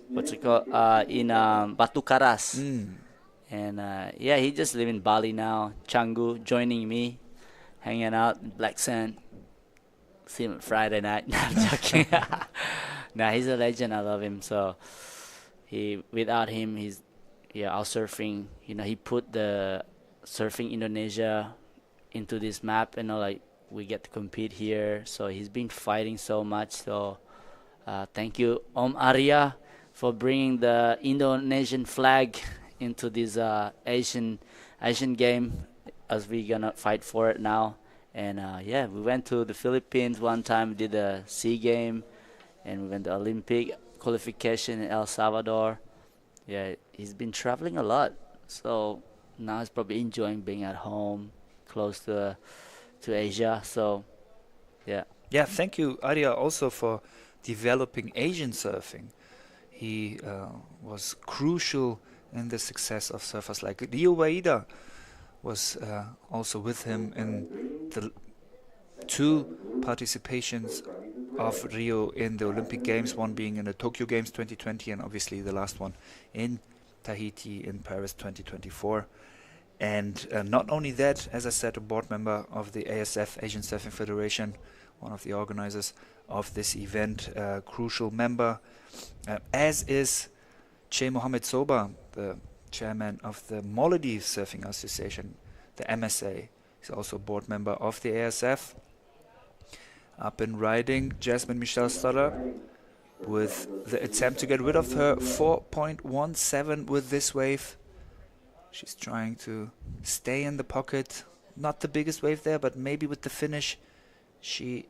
what's it called? In Batu Karas. Mm. And yeah, he just live in Bali now. Canggu joining me, hanging out in Black Sand. See him Friday night. No, I'm joking. Nah, he's a legend. I love him. So without him, our surfing. You know, he put the surfing Indonesia into this map. You know, like we get to compete here. So he's been fighting so much. So thank you, Om Arya, for bringing the Indonesian flag into this Asian game, as we're gonna fight for it now. And yeah, we went to the Philippines one time, did a SEA game, and we went to Olympic qualification in El Salvador. Yeah, he's been traveling a lot, so now he's probably enjoying being at home, close to Asia. So yeah. Yeah, thank you, Arya, also for developing Asian surfing. He was crucial in the success of surfers like Rio Waida was also with him in the 2 participations of Rio in the Olympic Games, one being in the Tokyo Games 2020 and obviously the last one in Tahiti in Paris 2024. And not only that, as I said, a board member of the ASF, Asian Surfing Federation, one of the organizers of this event, crucial member, as is Che Mohammed Soba, the chairman of the Maldives Surfing Association, the MSA. He's also a board member of the ASF. Up and riding, Jasmine Michelle Stoller with the attempt to get rid of her 4.17 with this wave. She's trying to stay in the pocket. Not the biggest wave there, but maybe with the finish, she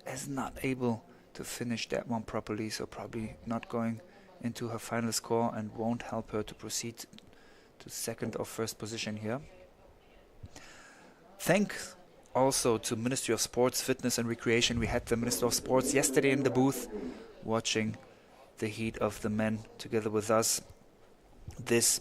is not able to finish that one properly, so probably not going into her final score and won't help her to proceed to second or first position here. Thanks also to Ministry of Sports, Fitness and Recreation. We had the Minister of Sports yesterday in the booth watching the heat of the men together with us. This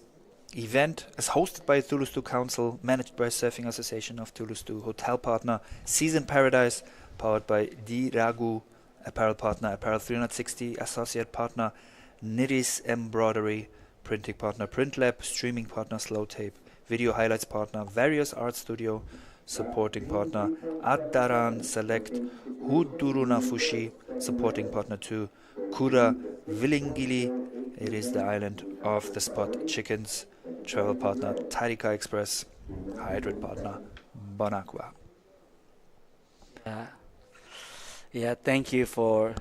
event is hosted by Thulusdhoo Council, managed by Surfing Association of Thulusdhoo, hotel partner Season Paradise, powered by D Ragu, apparel partner Apparel 360, associate partner Niris Embroidery, printing partner Printlab, streaming partner Slow Tape, video highlights partner Various Art Studio, supporting partner Addaran Select, Huduruna Fushi, supporting partner 2 Kura Villingili, It is the island of the spot chickens, travel partner Tairika Express, hydrate partner Bon Aqua. Yeah, thank you for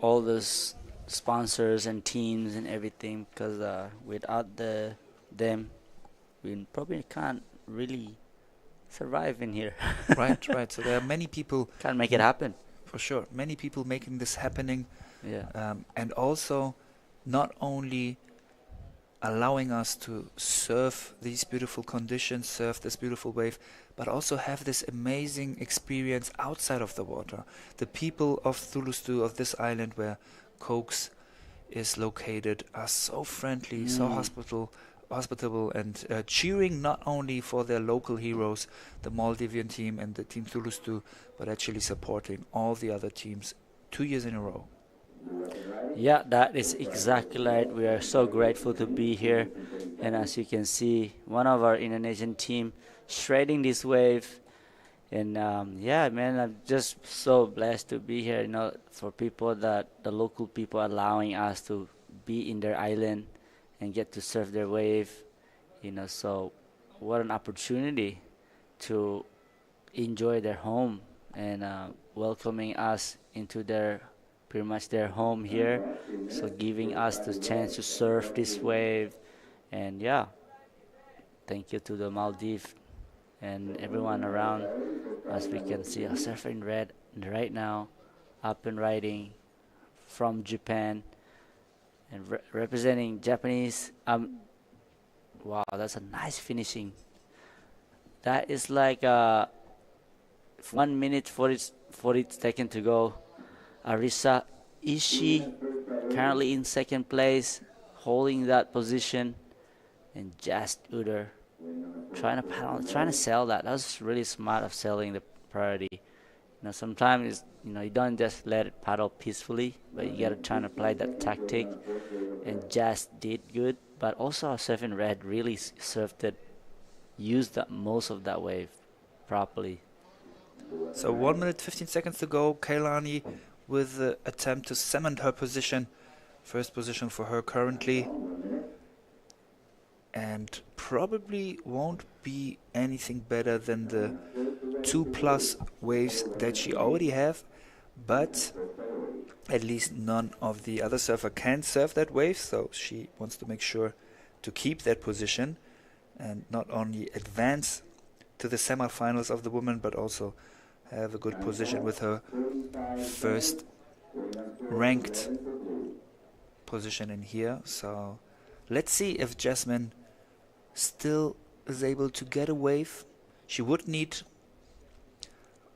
all those sponsors and teams and everything, because without them, we probably can't really survive in here. Right. So there are many people Can't make it happen. for sure. Many people making this happening, Yeah. and also not only allowing us to surf these beautiful conditions, surf this beautiful wave, but also have this amazing experience outside of the water. The people of Thulusdhoo, of this island where Cokes is located, are so friendly, so hospitable, and cheering not only for their local heroes, the Maldivian team and the team Thulusdhoo, but actually supporting all the other teams 2 years in a row. Yeah, that is exactly right. We are so grateful to be here. And as you can see, one of our Indonesian team shredding this wave. And yeah, man, I'm just so blessed to be here, for people that the local people allowing us to be in their island and get to surf their wave. So what an opportunity to enjoy their home and welcoming us into pretty much their home here. So giving us the chance to surf this wave. And yeah, thank you to the Maldives and everyone around. As we can see, a surfer in red right now, up and riding from Japan and representing Japanese. Wow, that's a nice finishing. That is like 1 minute 40 seconds to go. Arisa Ishii currently in second place, holding that position, and just Uder trying to paddle, trying to sell that. That was really smart of selling the priority. Sometimes you don't just let it paddle peacefully, but you gotta try and apply that tactic. And just did good, but also surfing red really surfed it, used most of that wave properly. So 1 minute 15 seconds to go. Kailani with the attempt to cement her position. First position for her currently. And probably won't be anything better than the 2+ waves that she already have. But at least none of the other surfer can surf that wave. So she wants to make sure to keep that position and not only advance to the semifinals of the women, but also have a good position with her first ranked position in here. So let's see if Jasmine still is able to get a wave. She would need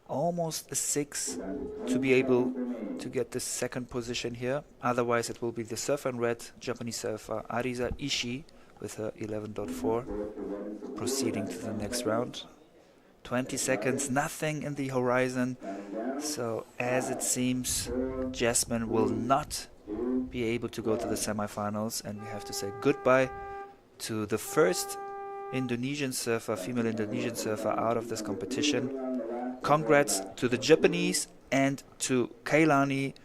almost a 6 to be able to get the second position here. Otherwise it will be the surfer in red, Japanese surfer Arisa Ishii with her 11.4 proceeding to the next round. 20 seconds, nothing in the horizon. So as it seems, Jasmine will not be able to go to the semifinals, and we have to say goodbye to the first Indonesian surfer, female Indonesian surfer out of this competition. Congrats to the Japanese and to Kailani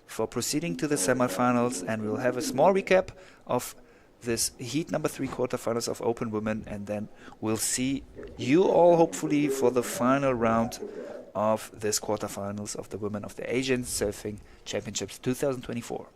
for proceeding to the semifinals, and we'll have a small recap of this heat number 3 quarterfinals of Open Women, and then we'll see you all hopefully for the final round of this quarterfinals of the Women of the Asian Surfing Championships 2024.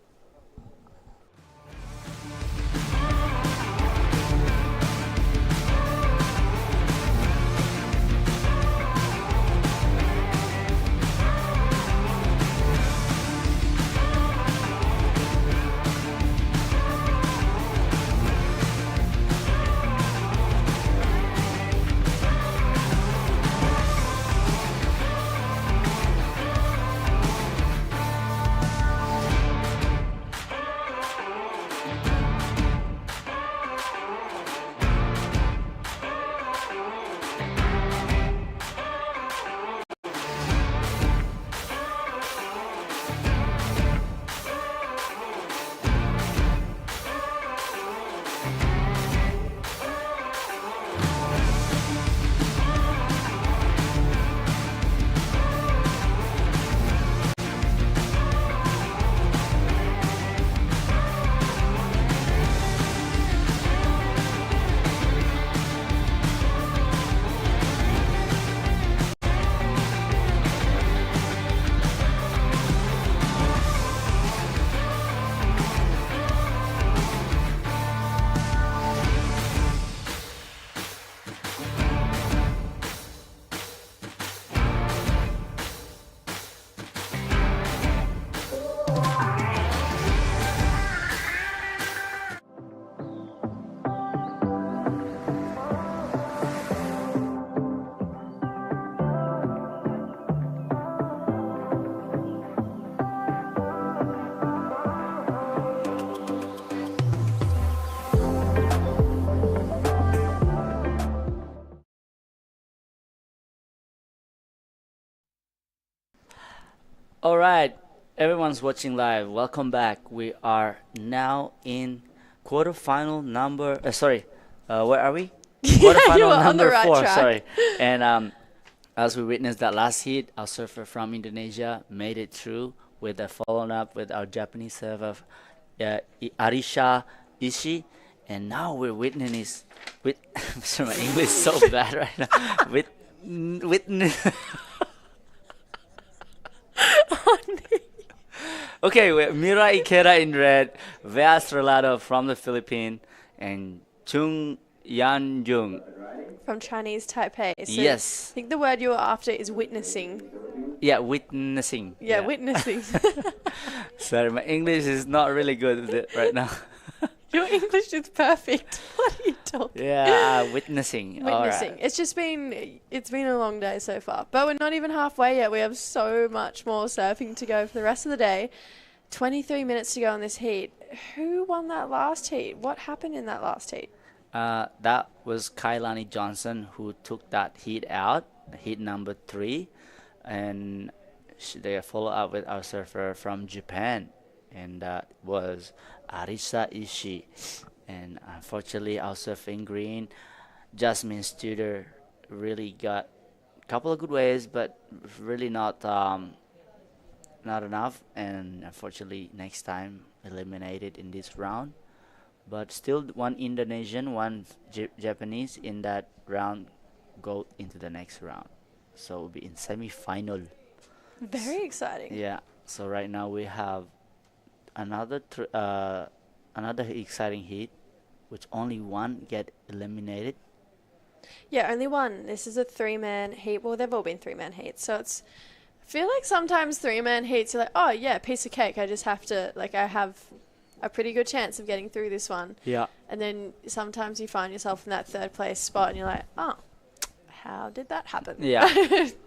All right, everyone's watching live. Welcome back. We are now in quarterfinal number. Where are we? You Quarterfinal were on the number right four. track. Sorry, and as we witnessed that last heat, our surfer from Indonesia made it through with a follow up with our Japanese surfer, Arisha Ishii, and now we're with. Sorry, my English is so bad right now. Witness. Okay, we have Mira Ikeda in red, Vea Estrelado from the Philippines, and Chung Yan Jung. From Chinese Taipei. So Yes. I think the word you were after is witnessing. Yeah, witnessing. Yeah, witnessing. Sorry, my English is not really good at it right now. Your English is perfect. What are you talking? Yeah, witnessing. All Witnessing. right. It's been a long day so far, but we're not even halfway yet. We have so much more surfing to go for the rest of the day. 23 minutes to go in this heat. Who won that last heat? What happened in that last heat? That was Kailani Johnson who took that heat out, heat number 3, and they follow up with our surfer from Japan, and that was Arisa Ishii. And unfortunately, our surfing green, Jasmine Studer, really got a couple of good waves, but really not enough. And unfortunately, next time eliminated in this round. But still, one Indonesian, one Japanese in that round go into the next round. So we'll be in semi-final. Very exciting. Yeah. So right now we have another another exciting heat, which only one get eliminated. Yeah, only one. This is a 3-man heat. Well, they've all been 3-man heats. So I feel like sometimes 3-man heats, you're like, oh, yeah, piece of cake. I just have to, I have a pretty good chance of getting through this one. Yeah. And then sometimes you find yourself in that 3rd place spot and you're like, oh, how did that happen? Yeah.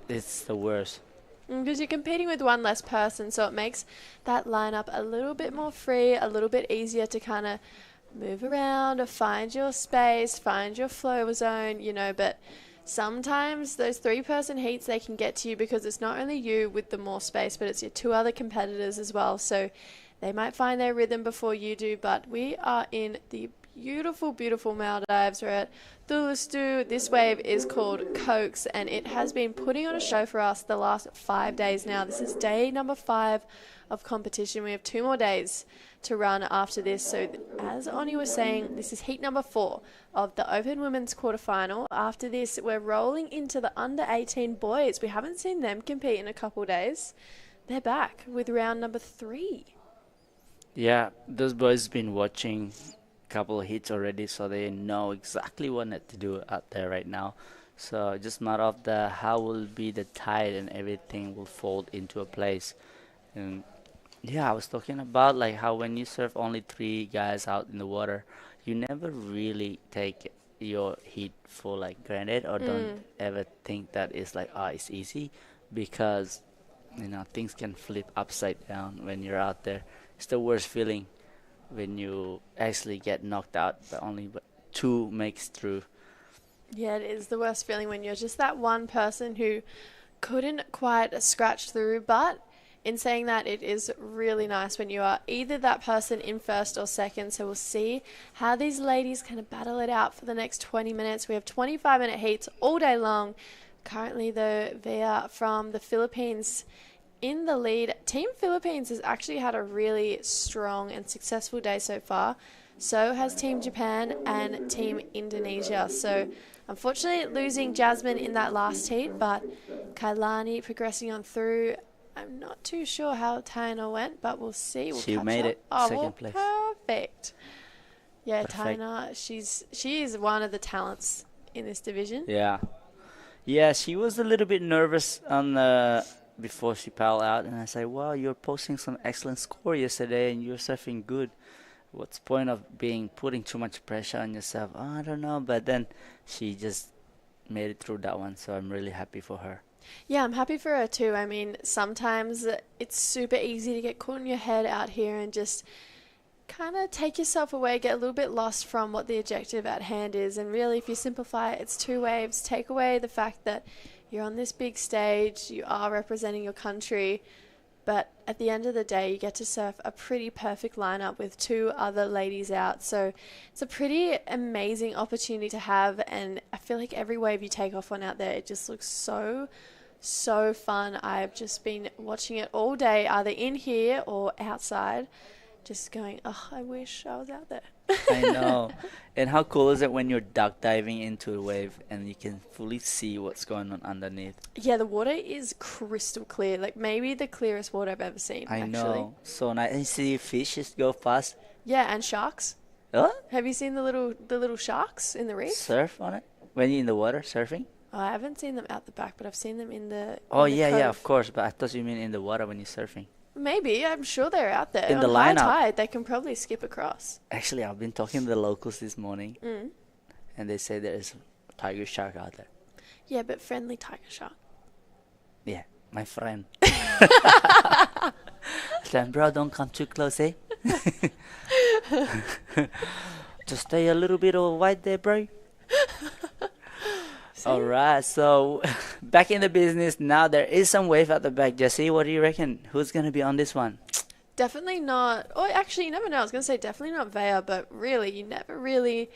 It's the worst. Because you're competing with one less person, so it makes that lineup a little bit more free, a little bit easier to kind of move around or find your space, find your flow zone, but sometimes those 3-person heats, they can get to you because it's not only you with the more space, but it's your 2 other competitors as well. So they might find their rhythm before you do, but we are in the beautiful, beautiful Maldives. We're at Thulusdhoo. This wave is called Cokes, and it has been putting on a show for us the last 5 days now. This is day number 5 of competition. We have 2 more days to run after this. So as Oni was saying, this is heat number 4 of the Open Women's quarterfinal. After this, we're rolling into the under 18 boys. We haven't seen them compete in a couple days. They're back with round number 3. Yeah, those boys been watching a couple of hits already, so they know exactly what to do out there right now. So just matter of how will be the tide and everything will fold into a place. And yeah, I was talking about how when you surf only 3 guys out in the water, you never really take your heat for granted, or don't ever think that it's easy, because things can flip upside down when you're out there. It's the worst feeling when you actually get knocked out, but only 2 makes through. Yeah, it is the worst feeling when you're just that one person who couldn't quite scratch through. But in saying that, it is really nice when you are either that person in 1st or 2nd. So we'll see how these ladies kind of battle it out for the next 20 minutes. We have 25-minute heats all day long. Currently, though, Vea from the Philippines in the lead. Team Philippines has actually had a really strong and successful day so far. So has Team Japan and Team Indonesia. So unfortunately losing Jasmine in that last heat, but Kailani progressing on through. I'm not too sure how Taina went, but we'll see. She made it second place. Perfect. Yeah, Perfect. Taina, she is one of the talents in this division. Yeah, she was a little bit nervous on before she paddled out, and I said, "Wow, you're posting some excellent score yesterday, and you're surfing good. What's the point of putting too much pressure on yourself?" Oh, I don't know, but then she just made it through that one, so I'm really happy for her. Yeah, I'm happy for her too. I mean, sometimes it's super easy to get caught in your head out here and just kind of take yourself away, get a little bit lost from what the objective at hand is. And really, if you simplify it, it's 2 waves. Take away the fact that you're on this big stage, you are representing your country, but at the end of the day, you get to surf a pretty perfect lineup with 2 other ladies out. So it's a pretty amazing opportunity to have, and I feel like every wave you take off on out there, it just looks so fun. I've just been watching it all day, either in here or outside, just going, oh, I wish I was out there. I know. And how cool is it when you're duck diving into a wave and you can fully see what's going on underneath? Yeah, the water is crystal clear, like maybe the clearest water I've ever seen. I actually. know. So nice. And see fish just go fast. Yeah, and sharks. Huh? Have you seen the little sharks in the reef? Surf on it? When you're in the water surfing? Oh, I haven't seen them out the back, but I've seen them in the. Oh, in the yeah, cove. of course. But I thought you mean in the water when you're surfing. Maybe. I'm sure they're out there. In On the high lineup. tide, they can probably skip across. Actually, I've been talking to the locals this morning, Mm. and they say there is a tiger shark out there. Yeah, but friendly tiger shark. Yeah, my friend. Then, bro, don't come too close, eh? Just stay a little bit wide there, bro. All right, so back in the business now. There is some wave at the back. Jesse, what do you reckon? Who's going to be on this one? Definitely not. Oh, actually, you never know. I was going to say definitely not Vea, but really, you never really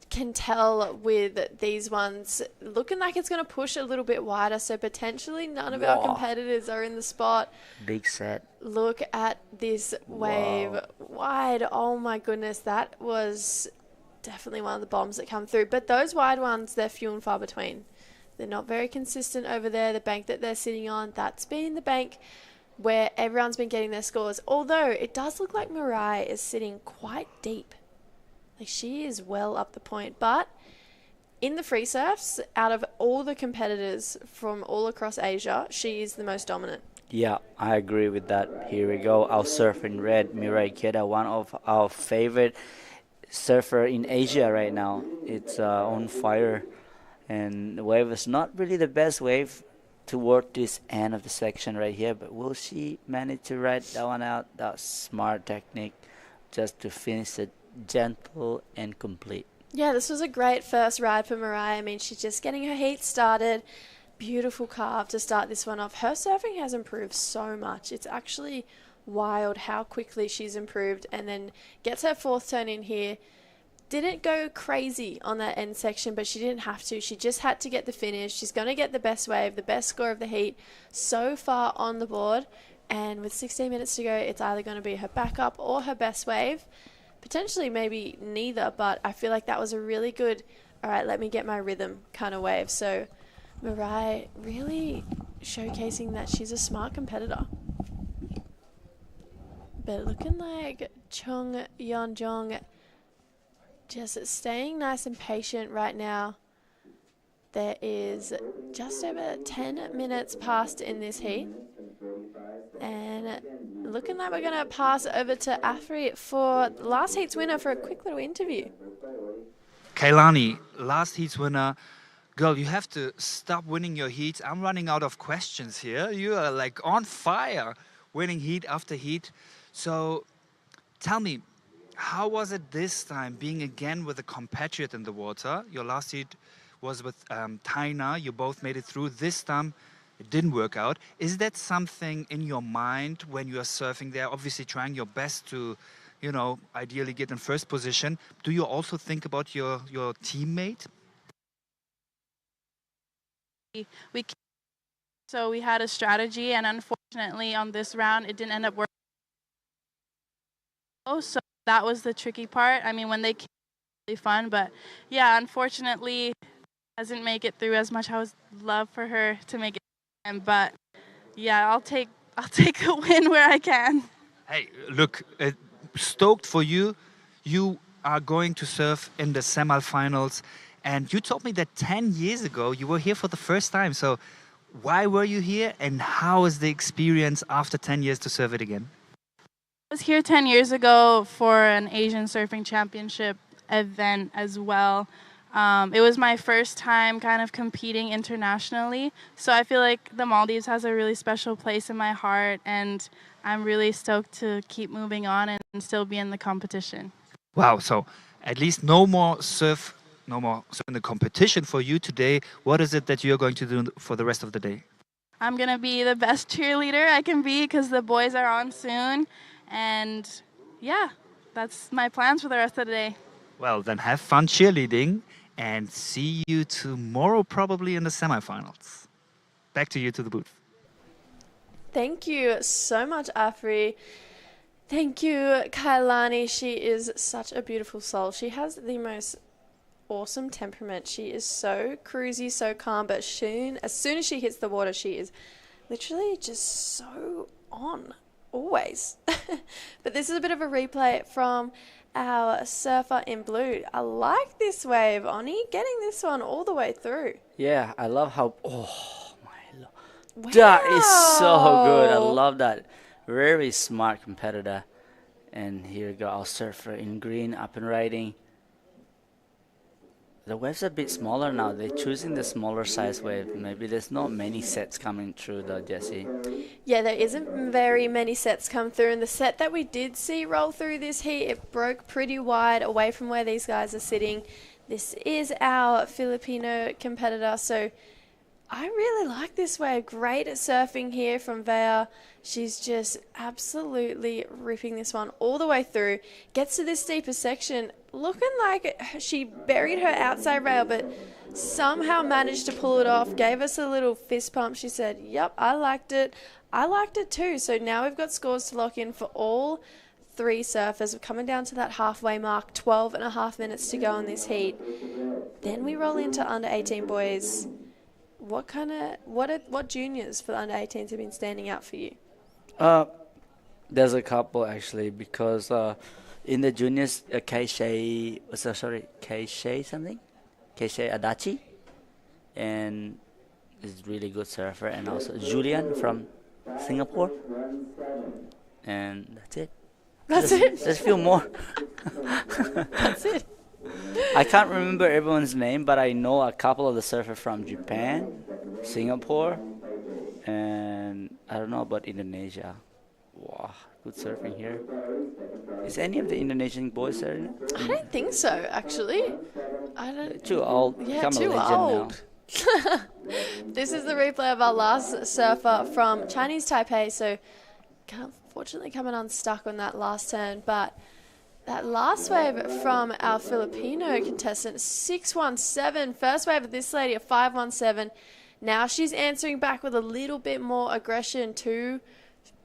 can tell with these ones. Looking like it's going to push a little bit wider, so potentially none of our Whoa. competitors are in the spot. Big set. Look at this wave. Wow. Wide. Oh my goodness, that was definitely one of the bombs that come through. But those wide ones, they're few and far between. They're not very consistent over there. The bank that they're sitting on, that's been the bank where everyone's been getting their scores. Although it does look like Mirai is sitting quite deep. Like she is well up the point. But in the free surfs, out of all the competitors from all across Asia, she is the most dominant. Yeah, I agree with that. Here we go. Our surf in red, Mirai Keda, one of our favorite surfer in Asia right now. It's on fire, and the wave is not really the best wave toward this end of the section right here, but will she manage to ride that one out? That smart technique just to finish it gentle and complete. Yeah, this was a great first ride for Mirai. I mean, she's just getting her heat started. Beautiful carve to start this one off. Her surfing has improved so much. It's actually wild how quickly she's improved, and then gets her 4th turn in here. Didn't go crazy on that end section, but she didn't have to. She just had to get the finish. She's going to get the best wave, the best score of the heat so far on the board. And with 16 minutes to go, it's either going to be her backup or her best wave. Potentially maybe neither, but I feel like that was a really good, all right, let me get my rhythm kind of wave. So Mirai really showcasing that she's a smart competitor. But looking like Chung Yeonjong just staying nice and patient right now. There is just over 10 minutes passed in this heat. And looking like we're going to pass over to Afri for last heat's winner for a quick little interview. Kailani, last heat's winner. Girl, you have to stop winning your heats. I'm running out of questions here. You are like on fire, winning heat after heat. So tell me, how was it this time being again with a compatriot in the water? Your last heat was with Taina. You both made it through. This time it didn't work out. Is that something in your mind when you are surfing there? Obviously trying your best to, you know, ideally get in first position. Do you also think about your teammate? So we had a strategy, and unfortunately on this round it didn't end up working. So that was the tricky part. I mean, when they came, it was really fun, but yeah, unfortunately doesn't make it through as much. I would love for her to make it, but yeah, I'll take the win where I can. Hey, look, stoked for you. You are going to surf in the semifinals, and you told me that 10 years ago you were here for the first time. So why were you here, and how is the experience after 10 years to surf it again? I was here 10 years ago for an Asian Surfing Championship event as well. It was my first time kind of competing internationally, so I feel like the Maldives has a really special place in my heart, and I'm really stoked to keep moving on and still be in the competition. Wow, so at least no more surf in the competition for you today. What is it that you're going to do for the rest of the day? I'm going to be the best cheerleader I can be because the boys are on soon. And yeah, that's my plans for the rest of the day. Well, then have fun cheerleading and see you tomorrow probably in the semifinals. Back to you to the booth. Thank you so much, Afri. Thank you, Kailani. She is such a beautiful soul. She has the most awesome temperament. She is so cruisy, so calm, but as soon as she hits the water, she is literally just so on, always. But this is a bit of a replay from our surfer in blue. I like this wave, Oni, getting this one all the way through. Yeah, I love how... Oh, my Lord. Wow. That is so good. I love that. Very smart competitor. And here we go, our surfer in green, up and riding. The waves are a bit smaller now. They're choosing the smaller size wave. Maybe there's not many sets coming through though, Jessie. Yeah, there isn't very many sets come through. And the set that we did see roll through this heat, it broke pretty wide away from where these guys are sitting. This is our Filipino competitor. So I really like this wave. Great at surfing here from Vea. She's just absolutely ripping this one all the way through. Gets to this steeper section, looking like she buried her outside rail, but somehow managed to pull it off. Gave us a little fist pump. She said, yep, I liked it. I liked it too. So now we've got scores to lock in for all three surfers. We're coming down to that halfway mark, 12 and a half minutes to go in this heat. Then we roll into under 18 boys. What juniors for the under 18s have been standing out for you? There's a couple actually, because in the juniors, Keisha Adachi, and is really good surfer, and also Julian from Singapore, and that's it. That's it. There's a few more. That's it. I can't remember everyone's name, but I know a couple of the surfers from Japan, Singapore, and I don't know about Indonesia. Wow, good surfing here. Is any of the Indonesian boys there? I don't think so, actually. Too old. Yeah, Become too a legend old. now. This is the replay of our last surfer from Chinese Taipei. So, unfortunately, coming unstuck on that last turn, but that last wave from our Filipino contestant, 617. First wave of this lady, a 517. Now she's answering back with a little bit more aggression. Two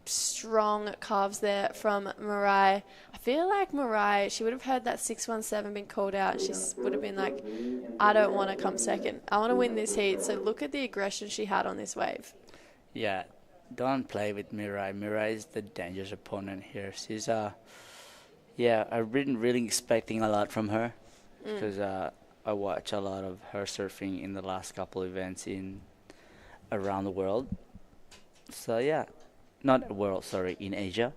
strong calves there from Mirai. I feel like Mirai, she would have heard that 617 been called out. She would have been like, I don't want to come second. I want to win this heat. So look at the aggression she had on this wave. Yeah, don't play with Mirai. Mirai is the dangerous opponent here. She's yeah, I've been really expecting a lot from her because I watch a lot of her surfing in the last couple events around the world. So yeah, not the world, sorry, in Asia.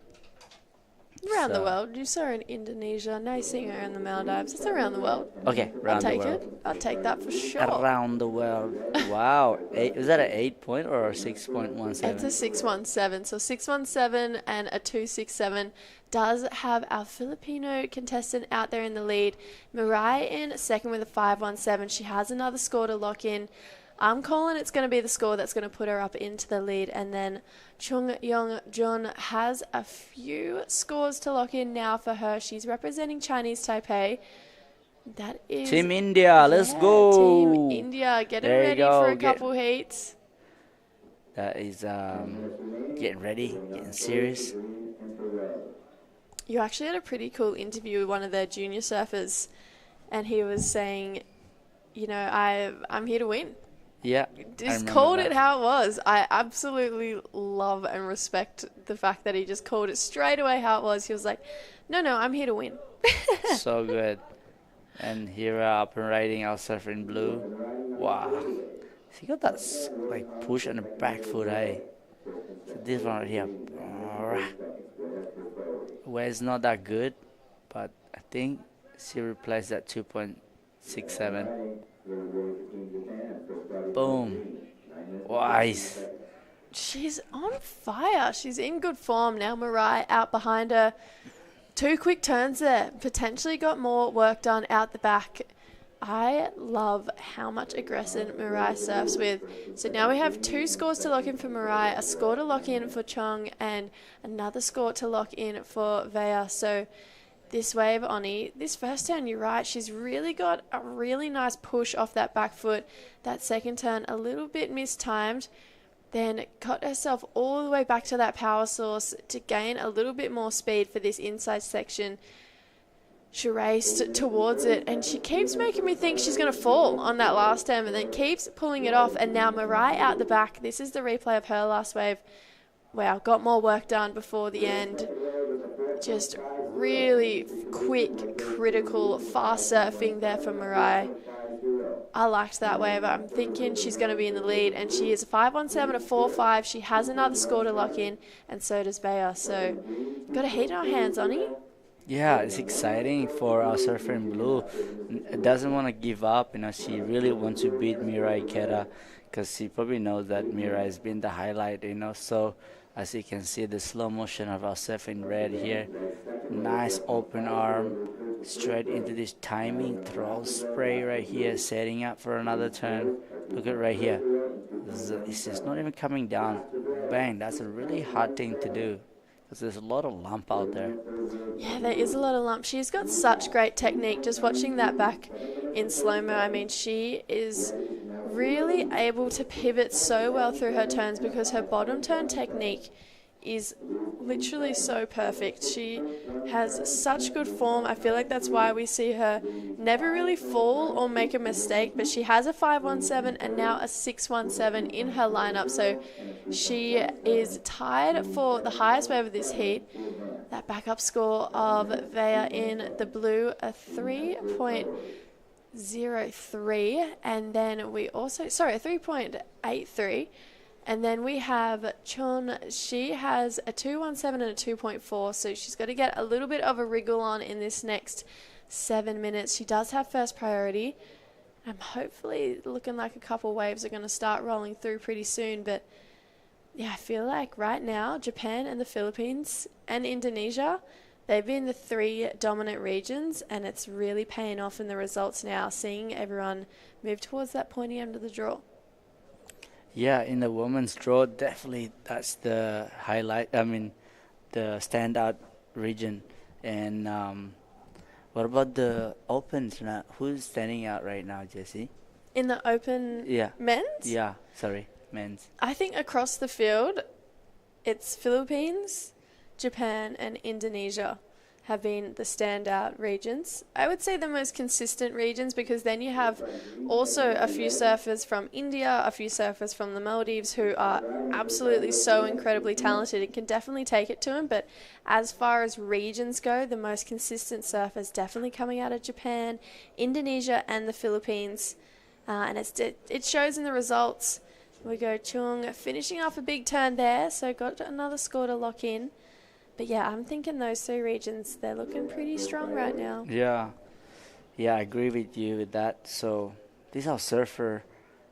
Around the world. You saw her in Indonesia. Now you're seeing her in the Maldives. It's around the world. Okay, around the world. I'll take it. I'll take that for sure. Around the world. Wow. Is that an 8 point or a 6.17? It's a 617. So 617 and a 267 does have our Filipino contestant out there in the lead. Mirai in second with a 517. She has another score to lock in. I'm calling it's going to be the score that's going to put her up into the lead. And then Chung Yong Jun has a few scores to lock in now for her. She's representing Chinese Taipei. That is Team India, let's go. Team India, getting There you ready go. for a couple heats. That is getting ready, getting serious. You actually had a pretty cool interview with one of their junior surfers, and he was saying, you know, I'm here to win. Yeah. Just called it how it was. I absolutely love and respect the fact that he just called it straight away how it was. He was like, no, I'm here to win. So good. And here up and riding our surfer in blue. Wow. She got that like push on the back foot, eh? So this one right here. Well, it's not that good, but I think she replaced that 2.67. Boom. Wise. She's on fire. She's in good form now. Mirai out behind her. Two quick turns there. Potentially got more work done out the back. I love how much aggression Mirai surfs with. So now we have 2 scores to lock in for Mirai, a score to lock in for Chong, and another score to lock in for Vea. So this wave, Oni, this first turn, you're right, she's really got a really nice push off that back foot. That second turn, a little bit mistimed. Then got herself all the way back to that power source to gain a little bit more speed for this inside section. She raced towards it, and she keeps making me think she's going to fall on that last turn, and then keeps pulling it off. And now Mirai out the back. This is the replay of her last wave. Wow, got more work done before the end. Just really quick, critical, fast surfing there for Mirai. I liked that wave. I'm thinking she's going to be in the lead, and she is a 5-1-7, a 4-5. She has another score to lock in, and so does Vea. So, got a heat in our hands, Oni. Yeah, it's exciting for our surfer in blue. Doesn't want to give up. She really wants to beat Mirai Kera because she probably knows that Mirai has been the highlight. So as you can see, the slow motion of our surfer in red here. Nice open arm straight into this timing throw spray right here, setting up for another turn. Look at right here. It's just not even coming down. Bang, that's a really hard thing to do because there's a lot of lump out there. Yeah, there is a lot of lump. She's got such great technique. Just watching that back in slow-mo, I mean, she is really able to pivot so well through her turns because her bottom turn technique is literally so perfect. She has such good form. I feel like that's why we see her never really fall or make a mistake, but she has a 5-1-7 and now a 6-1-7 in her lineup. So she is tied for the highest wave of this heat. That backup score of Vea in the blue, a 3.03, and then we also, a 3.83. And then we have Chun. She has a 2.17 and a 2.4, so she's got to get a little bit of a wriggle on in this next 7 minutes. She does have first priority. I'm hopefully looking like a couple waves are going to start rolling through pretty soon, but yeah, I feel like right now Japan and the Philippines and Indonesia, they've been the 3 dominant regions, and it's really paying off in the results now, seeing everyone move towards that pointy end of the draw. Yeah, in the women's draw, definitely that's the highlight. the standout region. And what about the opens? Now, who's standing out right now, Jessie? In the open men's? Yeah, sorry, men's. I think across the field, it's Philippines, Japan, and Indonesia have been the standout regions. I would say the most consistent regions, because then you have also a few surfers from India, a few surfers from the Maldives who are absolutely so incredibly talented and can definitely take it to them. But as far as regions go, the most consistent surfers definitely coming out of Japan, Indonesia, and the Philippines. And it shows in the results. We go Chung finishing off a big turn there, so got another score to lock in. But yeah, I'm thinking those 3 regions, they're looking pretty strong right now. Yeah, I agree with you with that. So this is our surfer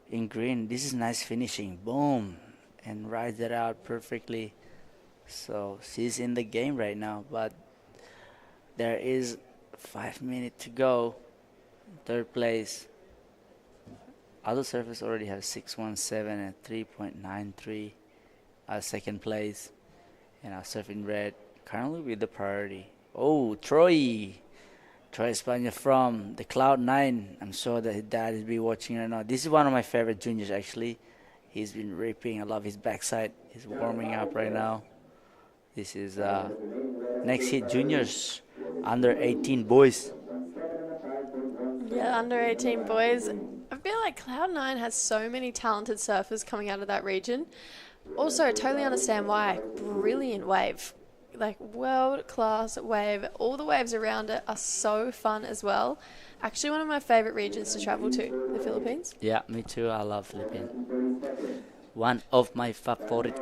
in green. This is nice finishing. Boom. And rides it out perfectly. So she's in the game right now. But there is 5 minutes to go. 3rd place. Other surfers already have 6.17 and 3.93 as 2nd place. And our surfing red currently with the priority. Oh, Troy Espana from the Cloud9. I'm sure that his dad is be watching right now. This is one of my favorite juniors actually. He's been ripping. I love his backside. He's warming up right now. This is next hit juniors, under 18 boys. Yeah, under 18 boys. I feel like Cloud9 has so many talented surfers coming out of that region. Also, I totally understand why. Brilliant wave. Like, world-class wave. All the waves around it are so fun as well. Actually, one of my favorite regions to travel to, the Philippines. Yeah, me too. I love Philippines. One of my favorite.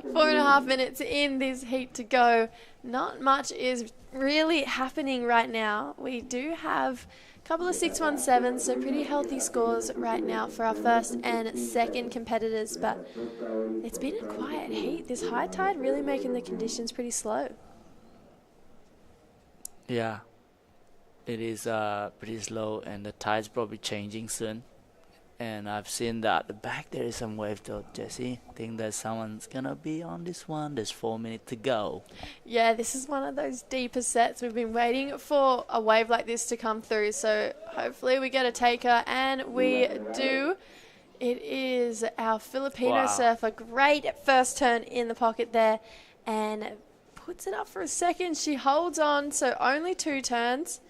4.5 minutes in this heat to go. Not much is really happening right now. We do have couple of 6-1-7s, so pretty healthy scores right now for our first and second competitors, but it's been a quiet heat. This high tide really making the conditions pretty slow. Yeah, It is pretty slow, and the tide's probably changing soon. And I've seen that at the back there is some wave though, Jesse. Think that someone's gonna be on this one. There's 4 minutes to go. Yeah, this is one of those deeper sets. We've been waiting for a wave like this to come through, so hopefully we get a taker, and we do. It is our Filipino surfer. Great first turn in the pocket there, and puts it up for a second. She holds on, so only 2 turns.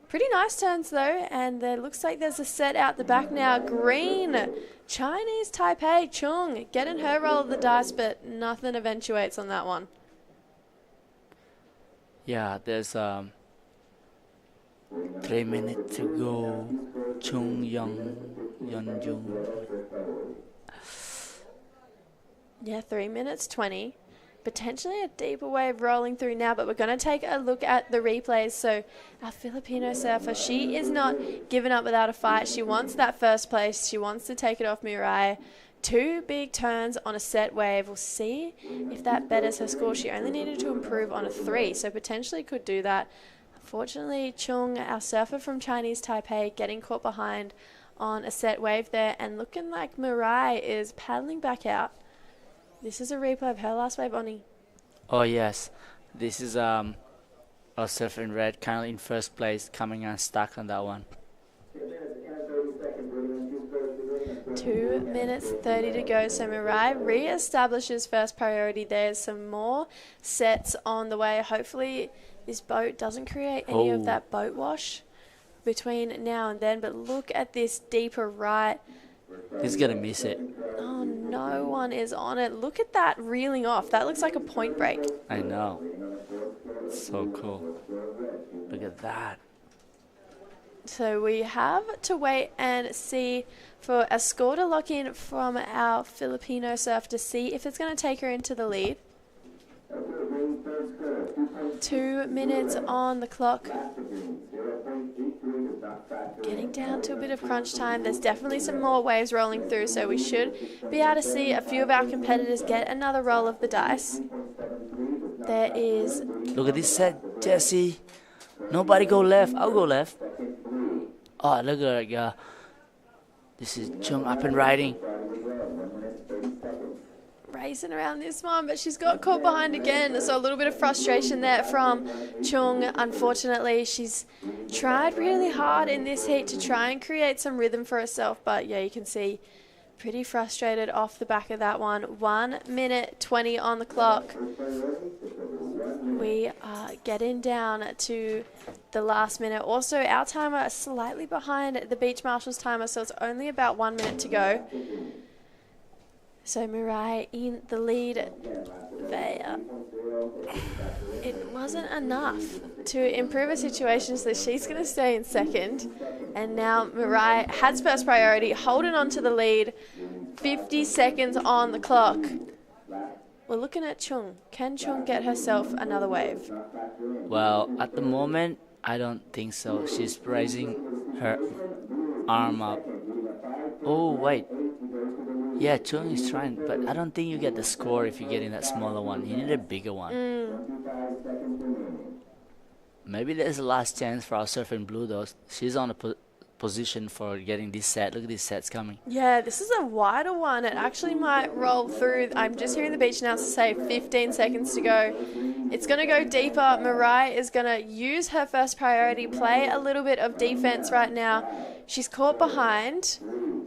Pretty nice turns though, and there looks like there's a set out the back now. Green, Chinese Taipei, Chung getting her roll of the dice, but nothing eventuates on that one. Yeah, there's 3 minutes to go. Chung Young Jung. Yeah, 3 minutes 20. Potentially a deeper wave rolling through now, but we're going to take a look at the replays. So our Filipino surfer, she is not giving up without a fight. She wants that first place. She wants to take it off Mirai. 2 big turns on a set wave. We'll see if that betters her score. She only needed to improve on a 3, so potentially could do that. Unfortunately, Chung, our surfer from Chinese Taipei, getting caught behind on a set wave there, and looking like Mirai is paddling back out. This is a replay of her last wave, Oni. Oh yes, this is our surfer in red, currently in first place, coming unstuck on that one. 2 minutes 30 to go. So Mirai re-establishes first priority. There's some more sets on the way. Hopefully this boat doesn't create any of that boat wash between now and then. But look at this deeper right. He's gonna miss it. Oh, no one is on it. Look at that reeling off. That looks like a point break. I know. So cool. Look at that. So we have to wait and see for a score to lock in from our Filipino surf to see if it's going to take her into the lead. 2 minutes on the clock. Getting down to a bit of crunch time. There's definitely some more waves rolling through, so we should be able to see a few of our competitors get another roll of the dice. There is... Look at this set, Jesse. Nobody go left. I'll go left. Oh, look at her. This is Chung up and riding. Racing around this one, but she's got caught behind again, so a little bit of frustration there from Chung. Unfortunately, she's tried really hard in this heat to try and create some rhythm for herself, but yeah, you can see pretty frustrated off the back of that one. 1 minute 20 on the clock. We are getting down to the last minute. Also, our timer is slightly behind the Beach Marshals timer, so it's only about 1 minute to go. So Mirai in the lead there. It wasn't enough to improve her situation, so she's going to stay in second. And now Mirai has first priority, holding on to the lead. 50 seconds on the clock. We're looking at Chung. Can Chung get herself another wave? Well, at the moment, I don't think so. She's raising her arm up. Oh, wait. Yeah, Chung is trying, but I don't think you get the score if you're getting that smaller one. You need a bigger one. Maybe there's a last chance for our surfer in blue, though. She's on a position for getting this set. Look at these sets coming. Yeah, this is a wider one. It actually might roll through. I'm just hearing the beach announcer say 15 seconds to go. It's going to go deeper. Mirai is going to use her first priority, play a little bit of defense right now. She's caught behind.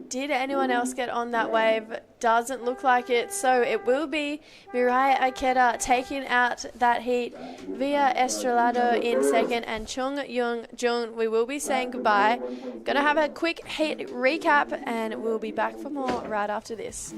Did anyone else get on that wave? Doesn't look like it. So it will be Mirai Ikeda taking out that heat via Estrelado in second, and Chung Young Jung. We will be saying goodbye. Gonna have a quick heat recap, and we'll be back for more right after this.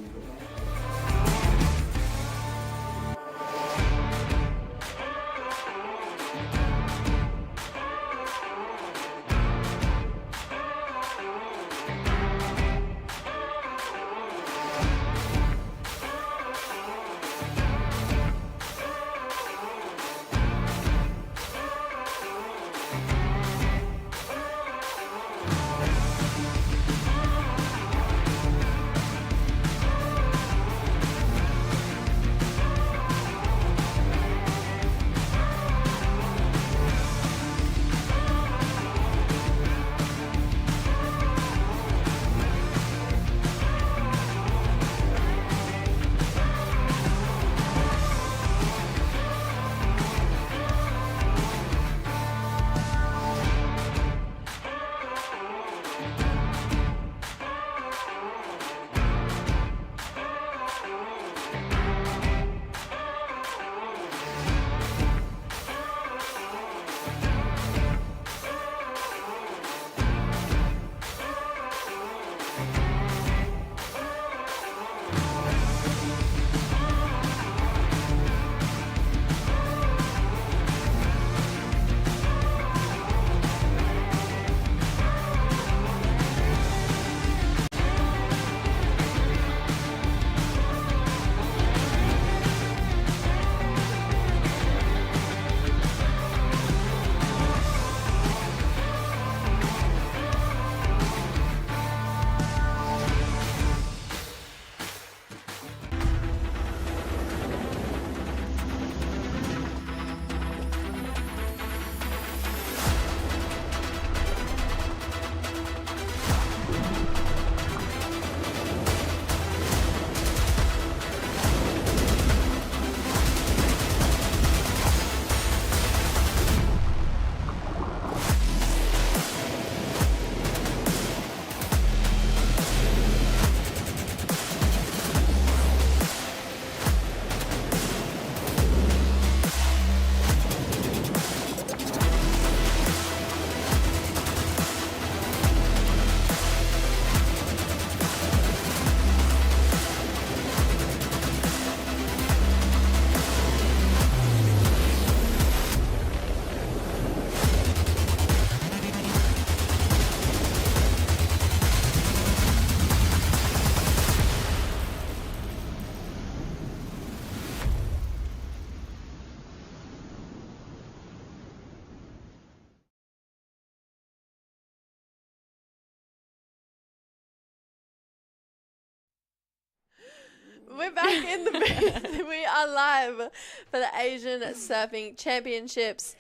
We're back in the booth. We are live for the Asian Surfing Championships.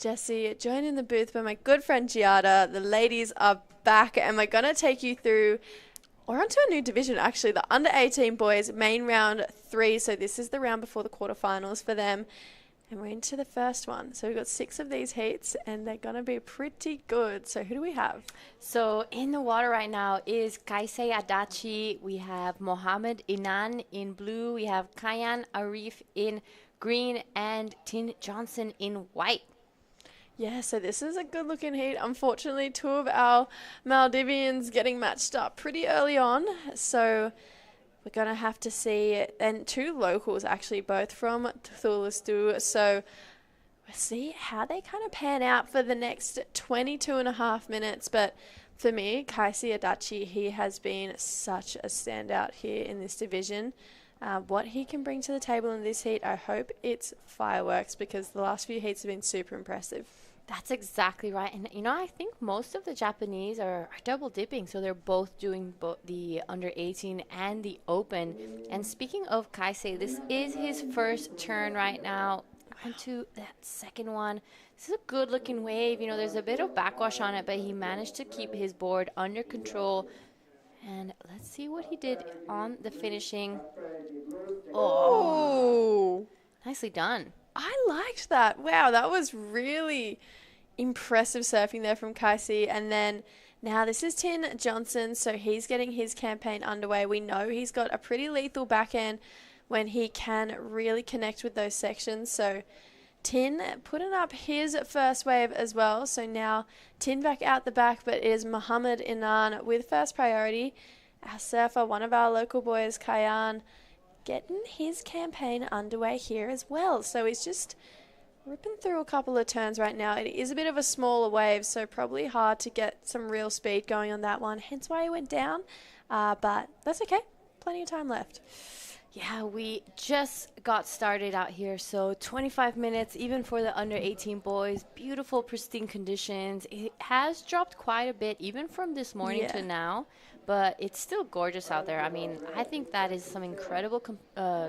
Jesse, joined in the booth by my good friend Giada. The ladies are back, and we're going to take you through, or onto a new division actually, the under 18 boys, main round 3. So this is the round before the quarterfinals for them. And we're into the first one. So we've got 6 of these heats, and they're going to be pretty good. So who do we have? So in the water right now is Kaisei Adachi. We have Mohammed Inan in blue. We have Kayan Arif in green and Tin Johnson in white. Yeah, so this is a good-looking heat. Unfortunately, 2 of our Maldivians getting matched up pretty early on. So we're going to have to see, and 2 locals actually, both from Thulusdhoo. So we'll see how they kind of pan out for the next 22 and a half minutes. But for me, Kaisei Adachi, he has been such a standout here in this division. What he can bring to the table in this heat, I hope it's fireworks, because the last few heats have been super impressive. That's exactly right. And, you know, I think most of the Japanese are double dipping. So they're both doing the under 18 and the open. And speaking of Kaisei, this is his first turn right now. Onto that second one. This is a good looking wave. You know, there's a bit of backwash on it, but he managed to keep his board under control. And let's see what he did on the finishing. Oh, nicely done. I liked that. Wow, that was really impressive surfing there from Kaisei. And then now this is Tin Johnson, so he's getting his campaign underway. We know he's got a pretty lethal backhand when he can really connect with those sections. So Tin putting up his first wave as well. So now Tin back out the back, but it is Muhammad Inan with first priority. Our surfer, one of our local boys, Kayan, getting his campaign underway here as well. So he's just ripping through a couple of turns right now. It is a bit of a smaller wave, so probably hard to get some real speed going on that one, hence why he went down. But that's okay. Plenty of time left. Yeah, we just got started out here, so 25 minutes, even for the under 18 boys. Beautiful, pristine conditions. It has dropped quite a bit, even from this morning to now, but it's still gorgeous out there. I mean, I think that is some incredible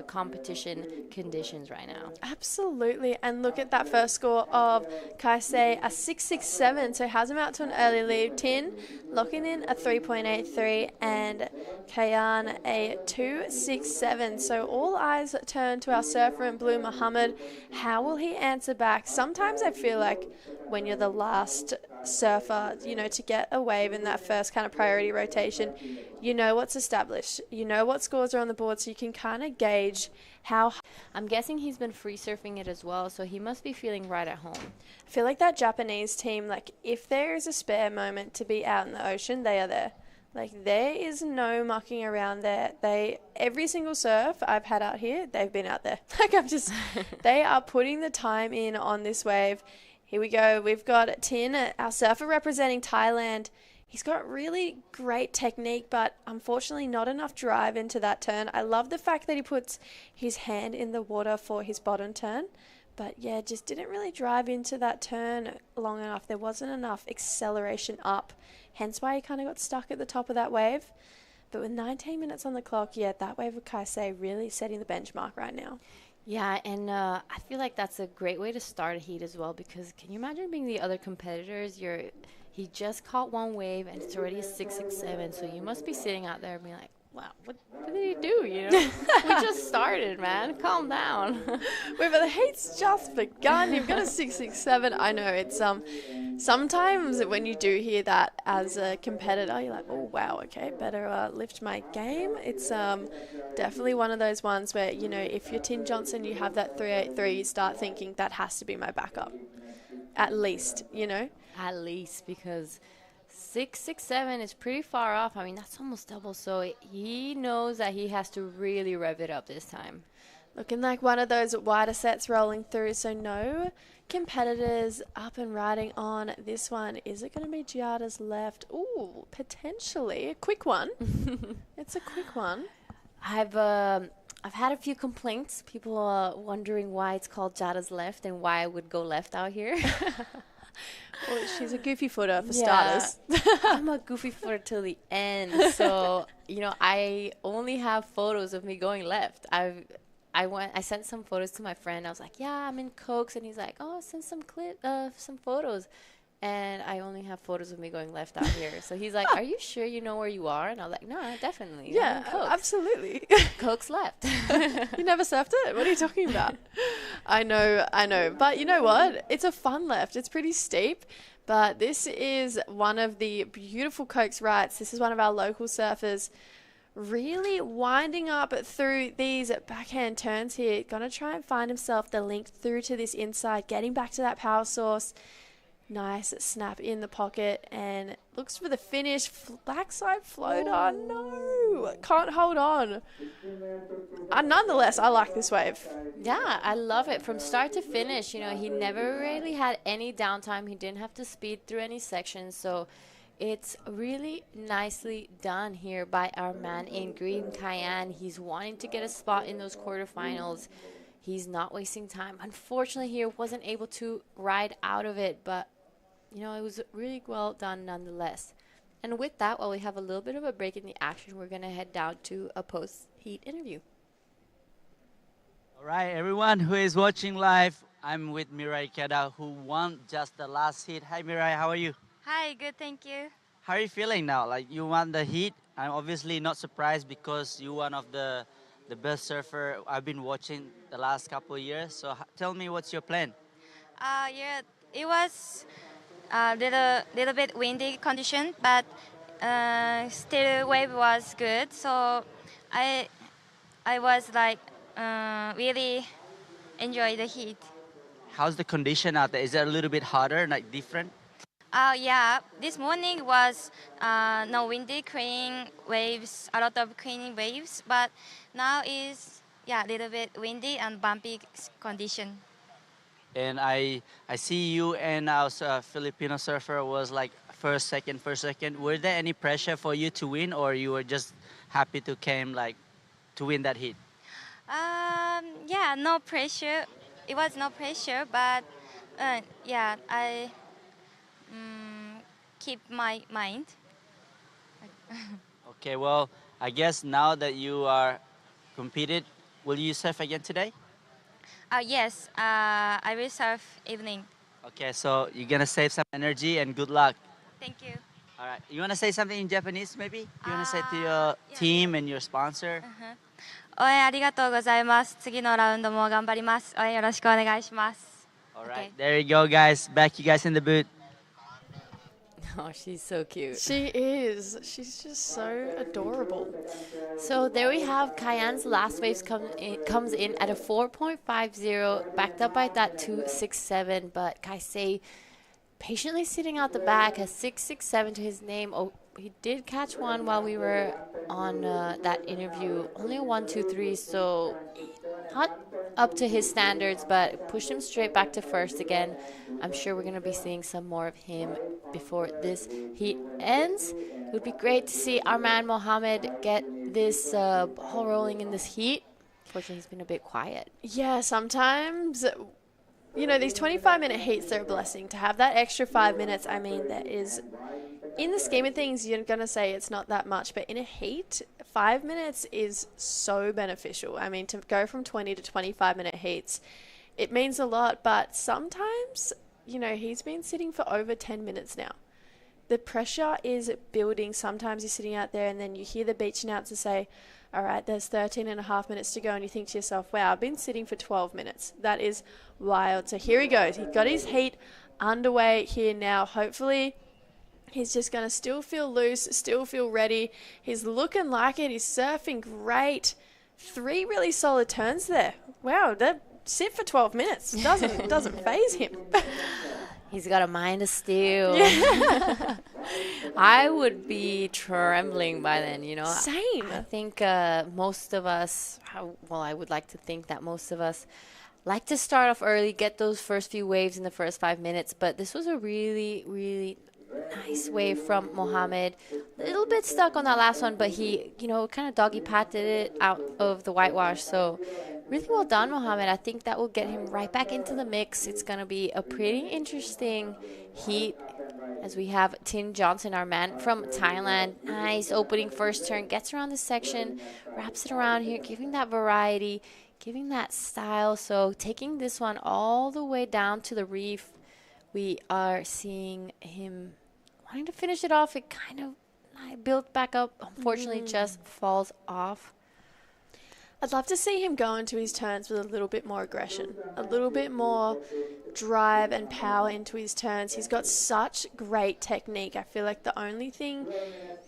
competition conditions right now. Absolutely, and look at that first score of Kaisei, a 6.67, so has him out to an early lead. Tin locking in a 3.83, and Kayan a 2.67. So all eyes turn to our surfer in blue, Muhammad. How will he answer back? Sometimes I feel like when you're the last surfer, you know, to get a wave in that first kind of priority rotation, you know what's established, you know what scores are on the board, so you can kind of gauge how. I'm guessing he's been free surfing it as well, so he must be feeling right at home. I feel like that Japanese team, like, if there is a spare moment to be out in the ocean, they are there. Like, there is no mucking around there. Every single surf I've had out here, they've been out there. Like, they are putting the time in on this wave. Here we go. We've got Tin, our surfer representing Thailand. He's got really great technique, but unfortunately not enough drive into that turn. I love the fact that he puts his hand in the water for his bottom turn. But yeah, just didn't really drive into that turn long enough. There wasn't enough acceleration up. Hence why he kind of got stuck at the top of that wave. But with 19 minutes on the clock, yeah, that wave of Kaisei really setting the benchmark right now. Yeah, and I feel like that's a great way to start a heat as well, because can you imagine being the other competitors? He just caught one wave and it's already a 6.67, so you must be sitting out there being like, wow, what did he do, you know? We just started, man. Calm down. Wait, but the heat's just begun. You've got a 6.67. I know, it's sometimes when you do hear that as a competitor, you're like, oh, wow, okay, better lift my game. It's definitely one of those ones where, you know, if you're Tin Johnson, you have that 3.83, you start thinking that has to be my backup. At least, you know? At least, because 6.67 is pretty far off. I mean, that's almost double, so he knows that he has to really rev it up this time. Looking like one of those wider sets rolling through, so no competitors up and riding on this one. Is it going to be Giada's left? Ooh, potentially. A quick one. It's a quick one. I've had a few complaints. People wondering why it's called Giada's left and why I would go left out here. Well, she's a goofy footer for Yeah, starters. I'm a goofy footer till the end. So, I only have photos of me going left. I sent some photos to my friend. I was like, yeah, I'm in Cokes. And he's like, oh, send some photos. And I only have photos of me going left out here. So he's like, are you sure you know where you are? And I was like, no, definitely. I'm in Yeah, Cokes. absolutely. Cokes left. You never surfed it? What are you talking about? I know. But you know what? It's a fun left. It's pretty steep. But this is one of the beautiful Cokes rights. This is one of our local surfers really winding up through these backhand turns here. Gonna try and find himself the link through to this inside, getting back to that power source. Nice snap in the pocket and looks for the finish. Backside floater. No, can't hold on. Nonetheless, I like this wave. Yeah, I love it from start to finish. He never really had any downtime. He didn't have to speed through any sections. So it's really nicely done here by our man in green, Cayenne. He's wanting to get a spot in those quarterfinals. He's not wasting time. Unfortunately, here wasn't able to ride out of it, but it was really well done nonetheless. And with that, while we have a little bit of a break in the action, we're going to head down to a post-heat interview. All right, everyone who is watching live, I'm with Mirai Keda, who won just the last heat. Hi, Mirai, how are you? Hi, good, thank you. How are you feeling now? Like, you won the heat. I'm obviously not surprised because you're one of the best surfer I've been watching the last couple of years. So tell me, what's your plan? Yeah, it was a little bit windy condition, but still wave was good. So I was like really enjoy the heat. How's the condition out there? Is it a little bit hotter, like different? Yeah, this morning was no windy, clean waves, a lot of clean waves, but now is a little bit windy and bumpy condition. And I see you and our Filipino surfer was like first, second. Were there any pressure for you to win, or you were just happy to to win that heat? Yeah, no pressure. It was no pressure, but yeah, I keep my mind. Okay, well, I guess now that you are competed, will you surf again today? Yes, I will surf evening. Okay, so you're gonna save some energy and good luck. Thank you. All right, you wanna say something in Japanese maybe? You wanna say to your team and your sponsor? 応援ありがとうございます。次のラウンドも頑張ります。応援よろしくお願いします。All right, there you go, guys. Back you guys in the booth. Oh, she's so cute. She is. She's just so adorable. So there we have Cayenne's last wave comes in at a 4.50, backed up by that 2.67. But Kaisei patiently sitting out the back has 6.67 to his name. Oh, he did catch one while we were on that interview. Only a 1.23, so not up to his standards, but pushed him straight back to first again. I'm sure we're going to be seeing some more of him before this heat ends. It would be great to see our man Mohammed get this ball rolling in this heat. Fortunately, he's been a bit quiet. Yeah, sometimes, these 25-minute heats, they're a blessing. To have that extra 5 minutes, I mean, that is, in the scheme of things, you're going to say it's not that much, but in a heat, 5 minutes is so beneficial. I mean, to go from 20 to 25-minute heats, it means a lot, but sometimes, he's been sitting for over 10 minutes now. The pressure is building. Sometimes you're sitting out there and then you hear the beach announcer say, all right, there's 13 and a half minutes to go, and you think to yourself, wow, I've been sitting for 12 minutes. That is wild. So here he goes. He got his heat underway here now. Hopefully he's just going to still feel loose, still feel ready. He's looking like it. He's surfing great. 3 really solid turns there. Wow, that sit for 12 minutes doesn't faze him. He's got a mind of steel. Yeah. I would be trembling by then, Same. I think most of us, I would like to think that most of us like to start off early, get those first few waves in the first 5 minutes. But this was a really, really nice wave from Mohammed. A little bit stuck on that last one, but he, kind of doggy patted it out of the whitewash. So Really well done, Mohammed. I think that will get him right back into the mix. It's going to be a pretty interesting heat as we have Tin Johnson, our man from Thailand. Nice opening first turn, gets around the section, wraps it around here, giving that variety, giving that style. So taking this one all the way down to the reef, we are seeing him wanting to finish it off. It kind of built back up. Unfortunately, just falls off. I'd love to see him go into his turns with a little bit more aggression, a little bit more drive and power into his turns. He's got such great technique. I feel like the only thing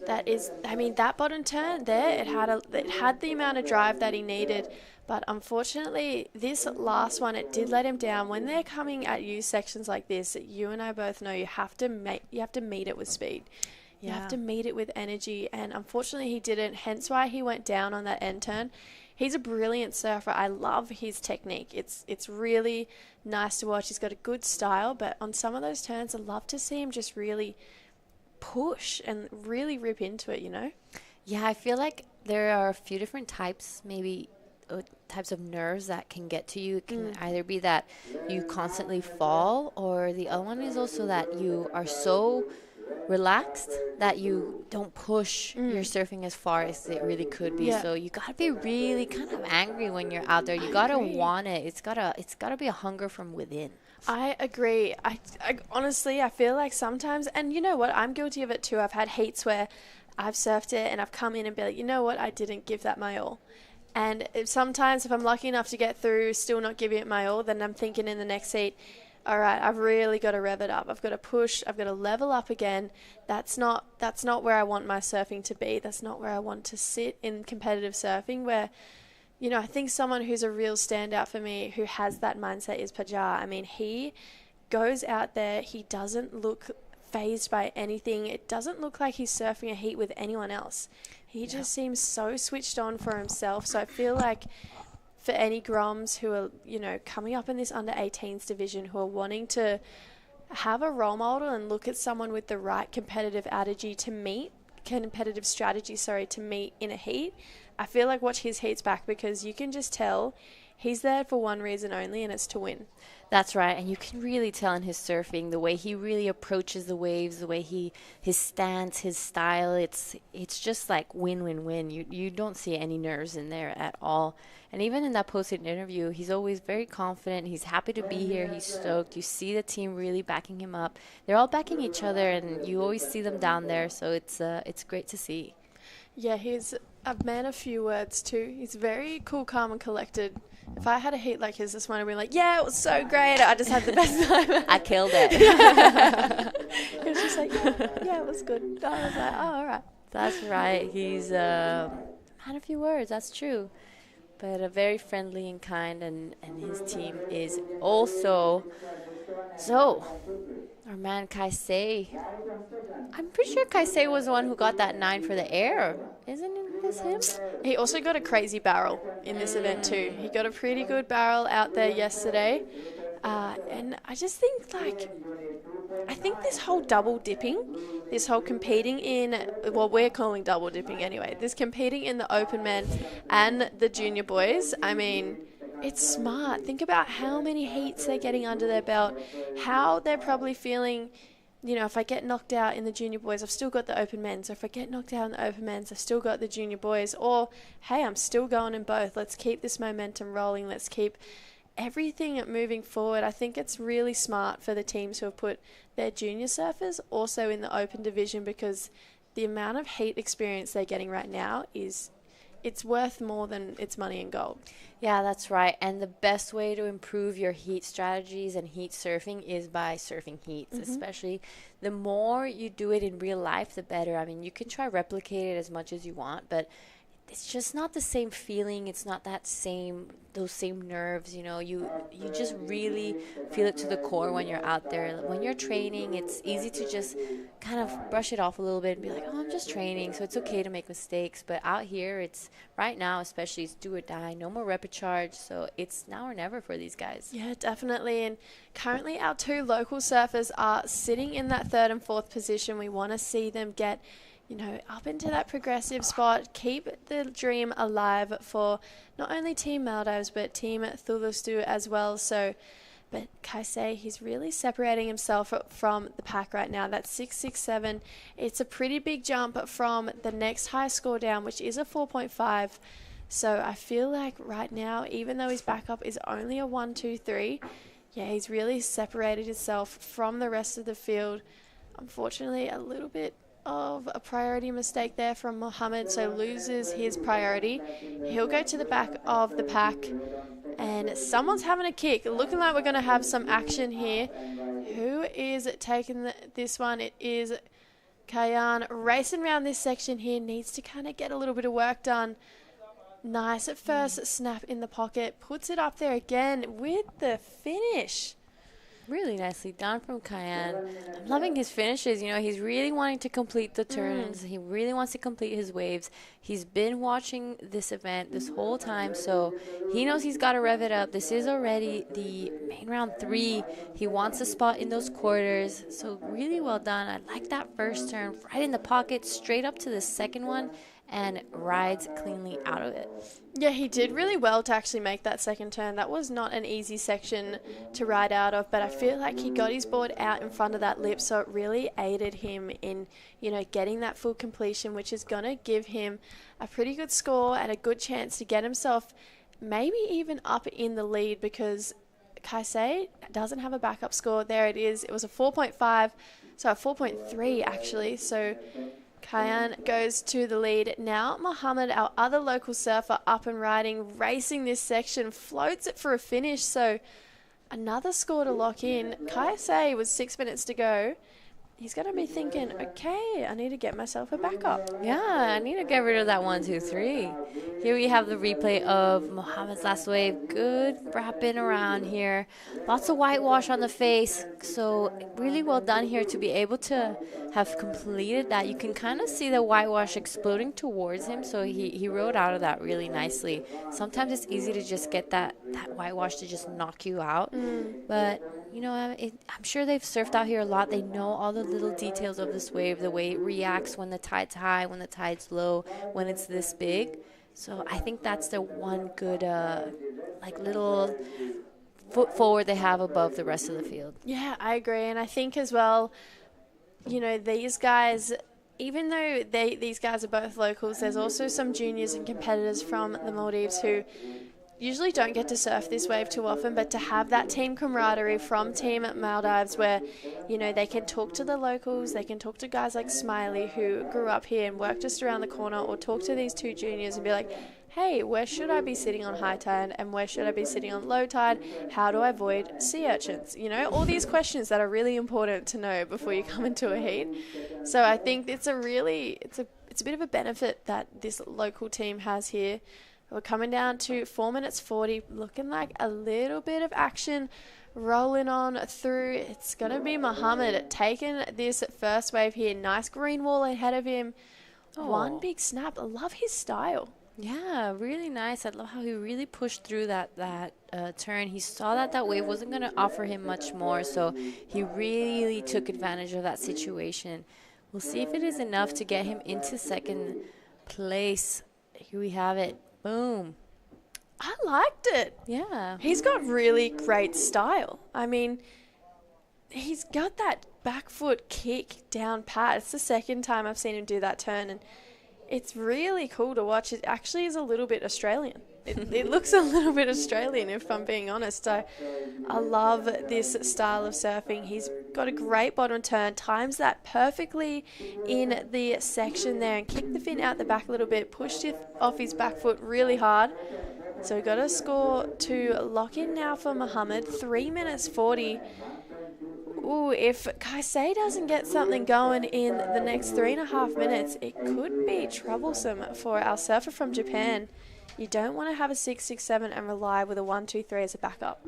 that is, I mean, that bottom turn there, it had the amount of drive that he needed, but unfortunately, this last one, it did let him down. When they're coming at you sections like this, you and I both know you have to meet it with speed. You have to meet it with energy, and unfortunately, he didn't. Hence why he went down on that end turn. He's a brilliant surfer. I love his technique. It's really nice to watch. He's got a good style, but on some of those turns, I'd love to see him just really push and really rip into it, you know? Yeah, I feel like there are a few different types, maybe types of nerves that can get to you. It can either be that you constantly fall, or the other one is also that you are so relaxed that you don't push your surfing as far as it really could be. So you gotta be really kind of angry when you're out there. You gotta want it. It's gotta be a hunger from within. I agree. I honestly, I feel like sometimes, and you know what, I'm guilty of it too. I've had heats where I've surfed it and I've come in and be like, you know what, I didn't give that my all. And sometimes if I'm lucky enough to get through, still not giving it my all, then I'm thinking in the next heat, all right, I've really got to rev it up. I've got to push. I've got to level up again. That's not where I want my surfing to be. That's not where I want to sit in competitive surfing, where, you know, I think someone who's a real standout for me who has that mindset is Pajar. I mean, he goes out there. He doesn't look phased by anything. It doesn't look like he's surfing a heat with anyone else. He just seems so switched on for himself. So I feel like for any Groms who are, you know, coming up in this under 18s division, who are wanting to have a role model and look at someone with the right competitive strategy to meet in a heat, I feel like watch his heats back, because you can just tell he's there for one reason only, and it's to win. That's right, and you can really tell in his surfing, the way he really approaches the waves, the way his stance, his style, it's just like win-win-win. You don't see any nerves in there at all. And even in that post-it interview, he's always very confident. He's happy to be here. He's stoked. You see the team really backing him up. They're all backing each other, and you always see them down there, so it's great to see. Yeah, he's a man of few words too. He's very cool, calm and collected. If I had a heat like his this morning, I'd be like, yeah, it was so great. I just had the best time. I killed it. He was just like, yeah, it was good. I was like, oh, all right. That's right. He's a man of few words. That's true. But very friendly and kind, and his team is also. So, our man Kaisei. I'm pretty sure Kaisei was the one who got that 9 for the air. Isn't this him? He also got a crazy barrel in this event too. He got a pretty good barrel out there yesterday. And I just think, I think this whole double dipping, this whole competing in, well, we're calling double dipping anyway, this competing in the open men and the junior boys, I mean, it's smart. Think about how many heats they're getting under their belt, how they're probably feeling, you know, if I get knocked out in the junior boys, I've still got the open men's. Or if I get knocked out in the open men's, I've still got the junior boys. Or, hey, I'm still going in both. Let's keep this momentum rolling. Let's keep everything moving forward. I think it's really smart for the teams who have put their junior surfers also in the open division, because the amount of heat experience they're getting right now it's worth more than its money in gold. Yeah, that's right. And the best way to improve your heat strategies and heat surfing is by surfing heats. Especially the more you do it in real life, the better. I mean, you can try replicate it as much as you want, but it's just not the same feeling. It's not those same nerves, you know. You just really feel it to the core when you're out there. When you're training, it's easy to just kind of brush it off a little bit and be like, oh, I'm just training, so it's okay to make mistakes. But out here, it's right now, especially, it's do or die. No more repicharge, so it's now or never for these guys. Yeah, definitely. And currently our 2 local surfers are sitting in that 3rd and 4th position. We want to see them get, up into that progressive spot, keep the dream alive for not only Team Maldives but Team Thulusdhoo as well. But Kaisei, he's really separating himself from the pack right now. That's 6.67. It's a pretty big jump from the next highest score down, which is a 4.5. So I feel like right now, even though his backup is only a 1-2-3, he's really separated himself from the rest of the field. Unfortunately, a little bit of a priority mistake there from Mohammed, so loses his priority. He'll go to the back of the pack, and someone's having a kick. Looking like we're going to have some action here. Who is taking this one? It is Kayan racing around this section here. Needs to kind of get a little bit of work done. Nice at first snap in the pocket. Puts it up there again with the finish. Really nicely done from Kayan. I'm loving his finishes. He's really wanting to complete the turns. He really wants to complete his waves. He's been watching this event this whole time, so he knows he's got to rev it up. This is already the main round 3. He wants a spot in those quarters, so really well done. I like that first turn right in the pocket, straight up to the second one, and rides cleanly out of it. Yeah, he did really well to actually make that second turn. That was not an easy section to ride out of, but I feel like he got his board out in front of that lip, so it really aided him in, getting that full completion, which is going to give him a pretty good score and a good chance to get himself maybe even up in the lead, because Kaisei doesn't have a backup score. There it is. It was a 4.5, so a 4.3 actually, so Kayan goes to the lead. Now Mohammed, our other local surfer, up and riding, racing this section, floats it for a finish. So another score to lock in. Kaisei was 6 minutes to go. He's going to be thinking, okay, I need to get myself a backup. Yeah, I need to get rid of that 1-2-3. Here we have the replay of Mohammed's last wave. Good wrapping around here. Lots of whitewash on the face. So really well done here to be able to have completed that. You can kind of see the whitewash exploding towards him. So he rode out of that really nicely. Sometimes it's easy to just get that whitewash to just knock you out. But I'm sure they've surfed out here a lot. They know all the little details of this wave, the way it reacts when the tide's high, when the tide's low, when it's this big. So I think that's the one good, little foot forward they have above the rest of the field. Yeah, I agree. And I think as well, these guys, even though these guys are both locals, there's also some juniors and competitors from the Maldives who usually don't get to surf this wave too often, but to have that team camaraderie from Team Maldives where, they can talk to the locals, they can talk to guys like Smiley who grew up here and worked just around the corner, or talk to these two juniors and be like, hey, where should I be sitting on high tide and where should I be sitting on low tide? How do I avoid sea urchins? All these questions that are really important to know before you come into a heat. So I think it's a bit of a benefit that this local team has here. We're coming down to 4 minutes 40, looking like a little bit of action rolling on through. It's going to be Mohammed taking this first wave here. Nice green wall ahead of him. One big snap. I love his style. Yeah, really nice. I love how he really pushed through that turn. He saw that wave wasn't going to offer him much more, so he really took advantage of that situation. We'll see if it is enough to get him into second place. Here we have it. Boom. I liked it. Yeah. He's got really great style. I mean, he's got that back foot kick down pat. It's the second time I've seen him do that turn, and it's really cool to watch. It actually is a little bit Australian. It looks a little bit Australian, if I'm being honest. I love this style of surfing. He's got a great bottom turn, times that perfectly in the section there, and kicked the fin out the back a little bit, pushed it off his back foot really hard. So we got a score to lock in now for Mohammed, 3 minutes 40. Ooh, if Kaisei doesn't get something going in the next 3.5 minutes, it could be troublesome for our surfer from Japan. You don't want to have a 6.67 and rely with a 1-2-3 as a backup.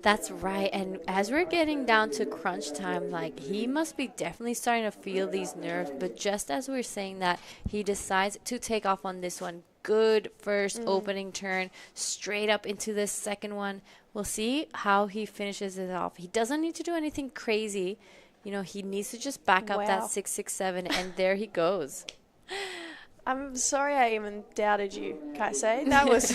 That's right. And as we're getting down to crunch time, he must be definitely starting to feel these nerves. But just as we're saying that, he decides to take off on this one. Good first opening turn, straight up into this second one. We'll see how he finishes it off. He doesn't need to do anything crazy. he needs to just back up that Wow. 667, and there he goes. I'm sorry I even doubted you, Kaisei. That was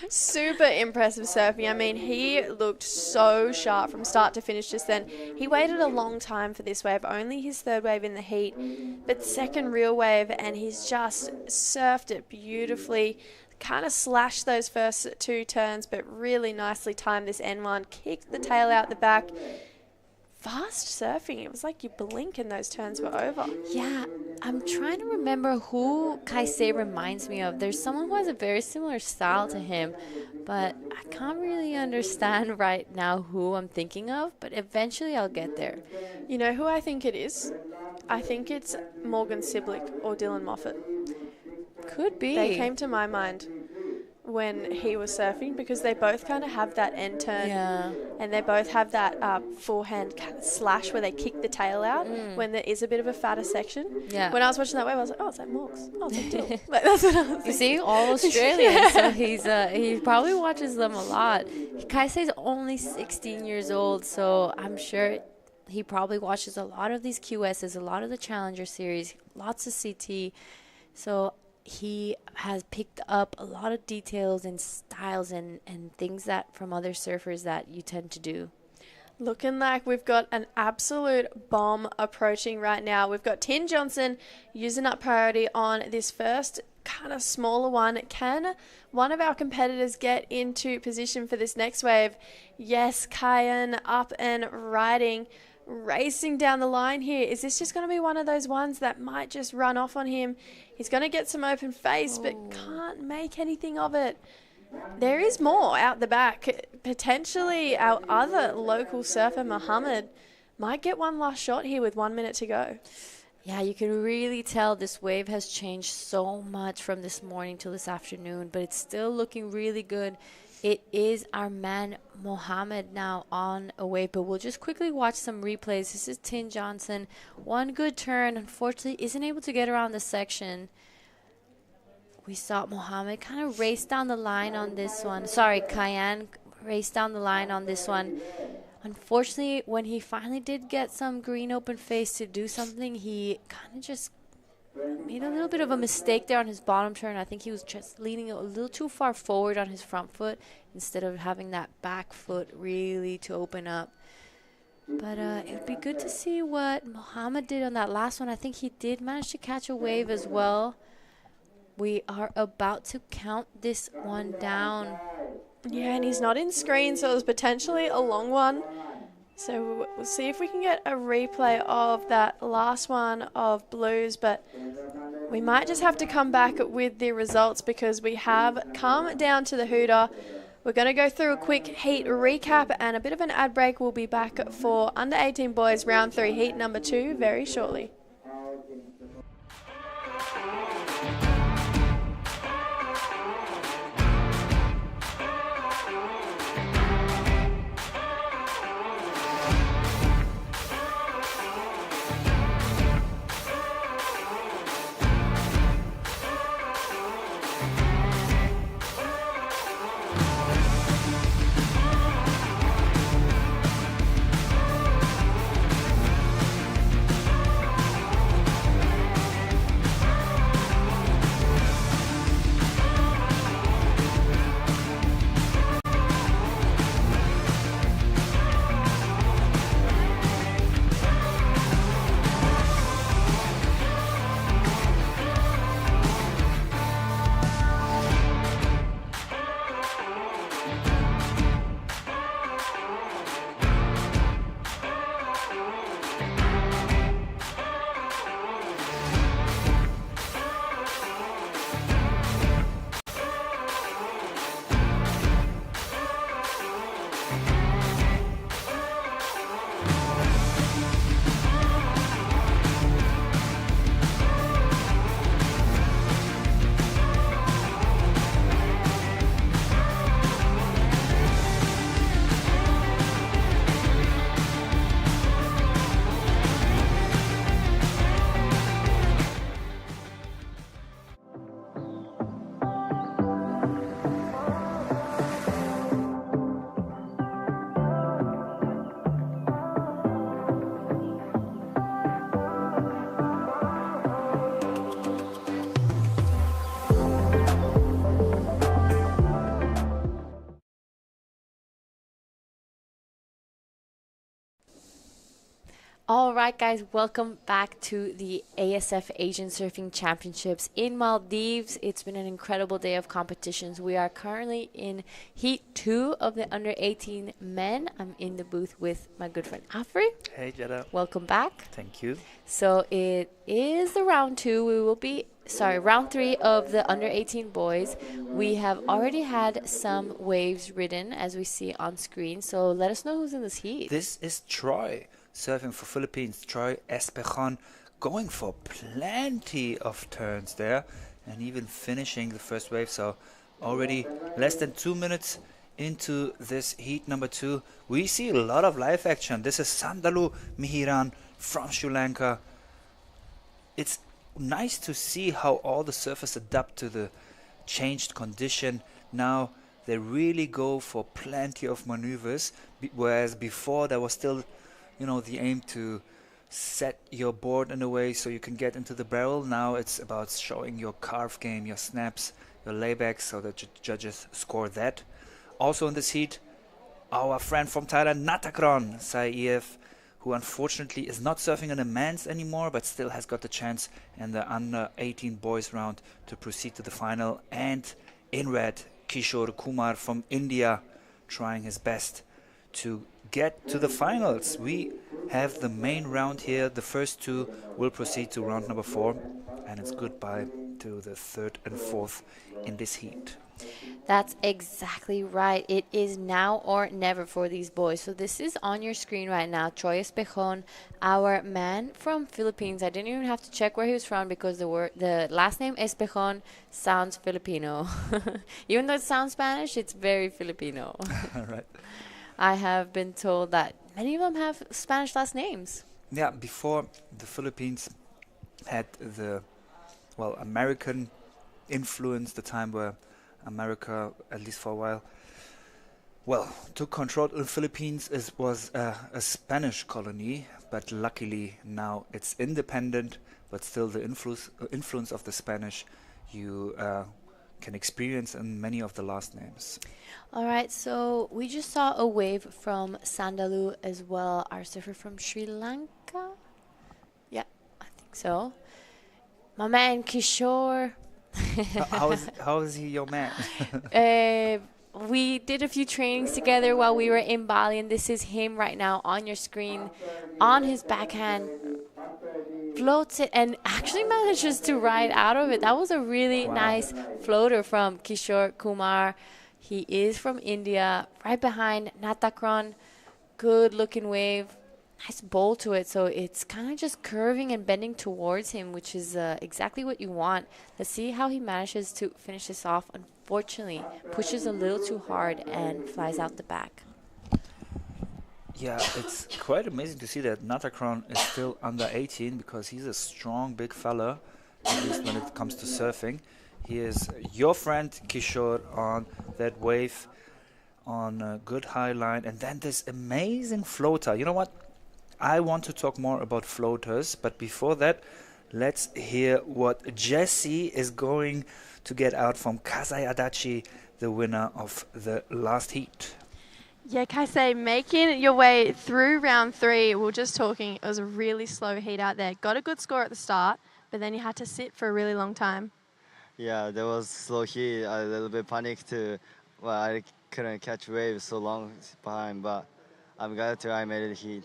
super impressive surfing. I mean, he looked so sharp from start to finish just then. He waited a long time for this wave, only his third wave in the heat, but second real wave, and he's just surfed it beautifully. Kind of slashed those first two turns, but really nicely timed this N1, kicked the tail out the back. Fast surfing. It was like you blink and those turns were over. Yeah, I'm trying to remember who Kaisei reminds me of. There's someone who has a very similar style to him, but I can't really understand right now who I'm thinking of, but eventually I'll get there. You know who I think it is? I think it's Morgan Siblick or Dylan Moffat. Could be. They came to my mind when he was surfing because they both kind of have that end turn, and they both have that forehand kind of slash where they kick the tail out when there is a bit of a fatter section. Yeah. When I was watching that wave, I was like, oh, it's like Morgs. Oh, it's like Dill. Like, that's what I was thinking. You see, all Australians, so he probably watches them a lot. Kaisei's only 16 years old, so I'm sure he probably watches a lot of these QSs, a lot of the Challenger Series, lots of CT. So he has picked up a lot of details and styles and things that from other surfers that you tend to do. Looking like we've got an absolute bomb approaching right now. We've got Tin Johnson using up priority on this first kind of smaller one. Can one of our competitors get into position for this next wave? Yes, Kyan up and riding, racing down the line here. Is this just going to be one of those ones that might just run off on him? He's going to get some open face, but can't make anything of it. There is more out the back. Potentially our other local surfer, Mohammed, might get one last shot here with 1 minute to go. Yeah, you can really tell this wave has changed so much from this morning till this afternoon, but it's still looking really good. It is our man Mohammed now on a wave, but we'll just quickly watch some replays. This is Tin Johnson. One good turn, unfortunately, isn't able to get around the section. We saw Mohammed kind of race down the line on this one. Sorry, Kyan raced down the line on this one. Unfortunately, when he finally did get some green open face to do something, he kind of just made a little bit of a mistake there on his bottom turn. I think he was just leaning a little too far forward on his front foot instead of having that back foot really to open up. But it would be good to see what Mohammed did on that last one. I think he did manage to catch a wave as well. We are about to count this one down. Yeah, and he's not in screen, so it was potentially a long one. So we'll see if we can get a replay of that last one of Blues, but we might just have to come back with the results because we have come down to the hooter. We're going to go through a quick heat recap and a bit of an ad break. We'll be back for under 18 boys round 3 heat number 2 very shortly. All right, guys, welcome back to the ASF Asian Surfing Championships in Maldives. It's been an incredible day of competitions. We are currently in Heat 2 of the under 18 men. I'm in the booth with my good friend Afri. Hey, Jada. Welcome back. Thank you. So it is the round 2. Round 3 of the under 18 boys. We have already had some waves ridden as we see on screen. So let us know who's in this heat. This is Troy, surfing for Philippines. Troy Espejon going for plenty of turns there and even finishing the first wave. So already less than 2 minutes into this heat number 2. We see a lot of live action. This is Sandalu Mihiran from Sri Lanka. It's nice to see how all the surfers adapt to the changed condition. Now they really go for plenty of maneuvers, whereas before there was still, the aim to set your board in a way so you can get into the barrel. Now it's about showing your carve game, your snaps, your laybacks, so that judges score that. Also in this heat, our friend from Thailand, Natakron Saif, who unfortunately is not surfing in the men's anymore, but still has got the chance in the under 18 boys round to proceed to the final. And in red, Kishore Kumar from India, trying his best to get to the finals. We have the main round here. The first 2 will proceed to round number 4, and it's goodbye to the 3rd and 4th in this heat. That's exactly right. It is now or never for these boys. So this is on your screen right now. Troy Espejon, our man from Philippines. I didn't even have to check where he was from because the last name Espejon sounds Filipino. Even though it sounds Spanish, it's very Filipino. Right. I have been told that many of them have Spanish last names. Yeah, before the Philippines had the, American influence, the time where America, at least for a while, took control of the Philippines. It was a Spanish colony, but luckily now it's independent, but still the influence of the Spanish you can experience in many of the last names. All right, so we just saw a wave from Sandalu as well, our surfer from Sri Lanka. Yeah, I think so. My man Kishore. How is he your man? We did a few trainings together while we were in Bali, and this is him right now on your screen. On his backhand, floats it and actually manages to ride out of it. That was a really nice floater from Kishore Kumar. He is from India, right behind Natakron. Good looking wave. Nice bowl to it, so it's kind of just curving and bending towards him, which is exactly what you want. Let's see how he manages to finish this off. Unfortunately, pushes a little too hard and flies out the back. Yeah, it's quite amazing to see that Natakron is still under 18 because he's a strong, big fella, at least when it comes to surfing. He is your friend Kishore on that wave on a good high line, and then this amazing floater. You know what? I want to talk more about floaters, but before that, let's hear what Jesse is going to get out from Kasai Adachi, the winner of the last heat. Yeah, Kasei, making your way through round 3, we were just talking, it was a really slow heat out there. Got a good score at the start, but then you had to sit for a really long time. Yeah, there was slow heat, a little bit panicked too. Well, I couldn't catch waves so long behind, but I'm glad I made it heat.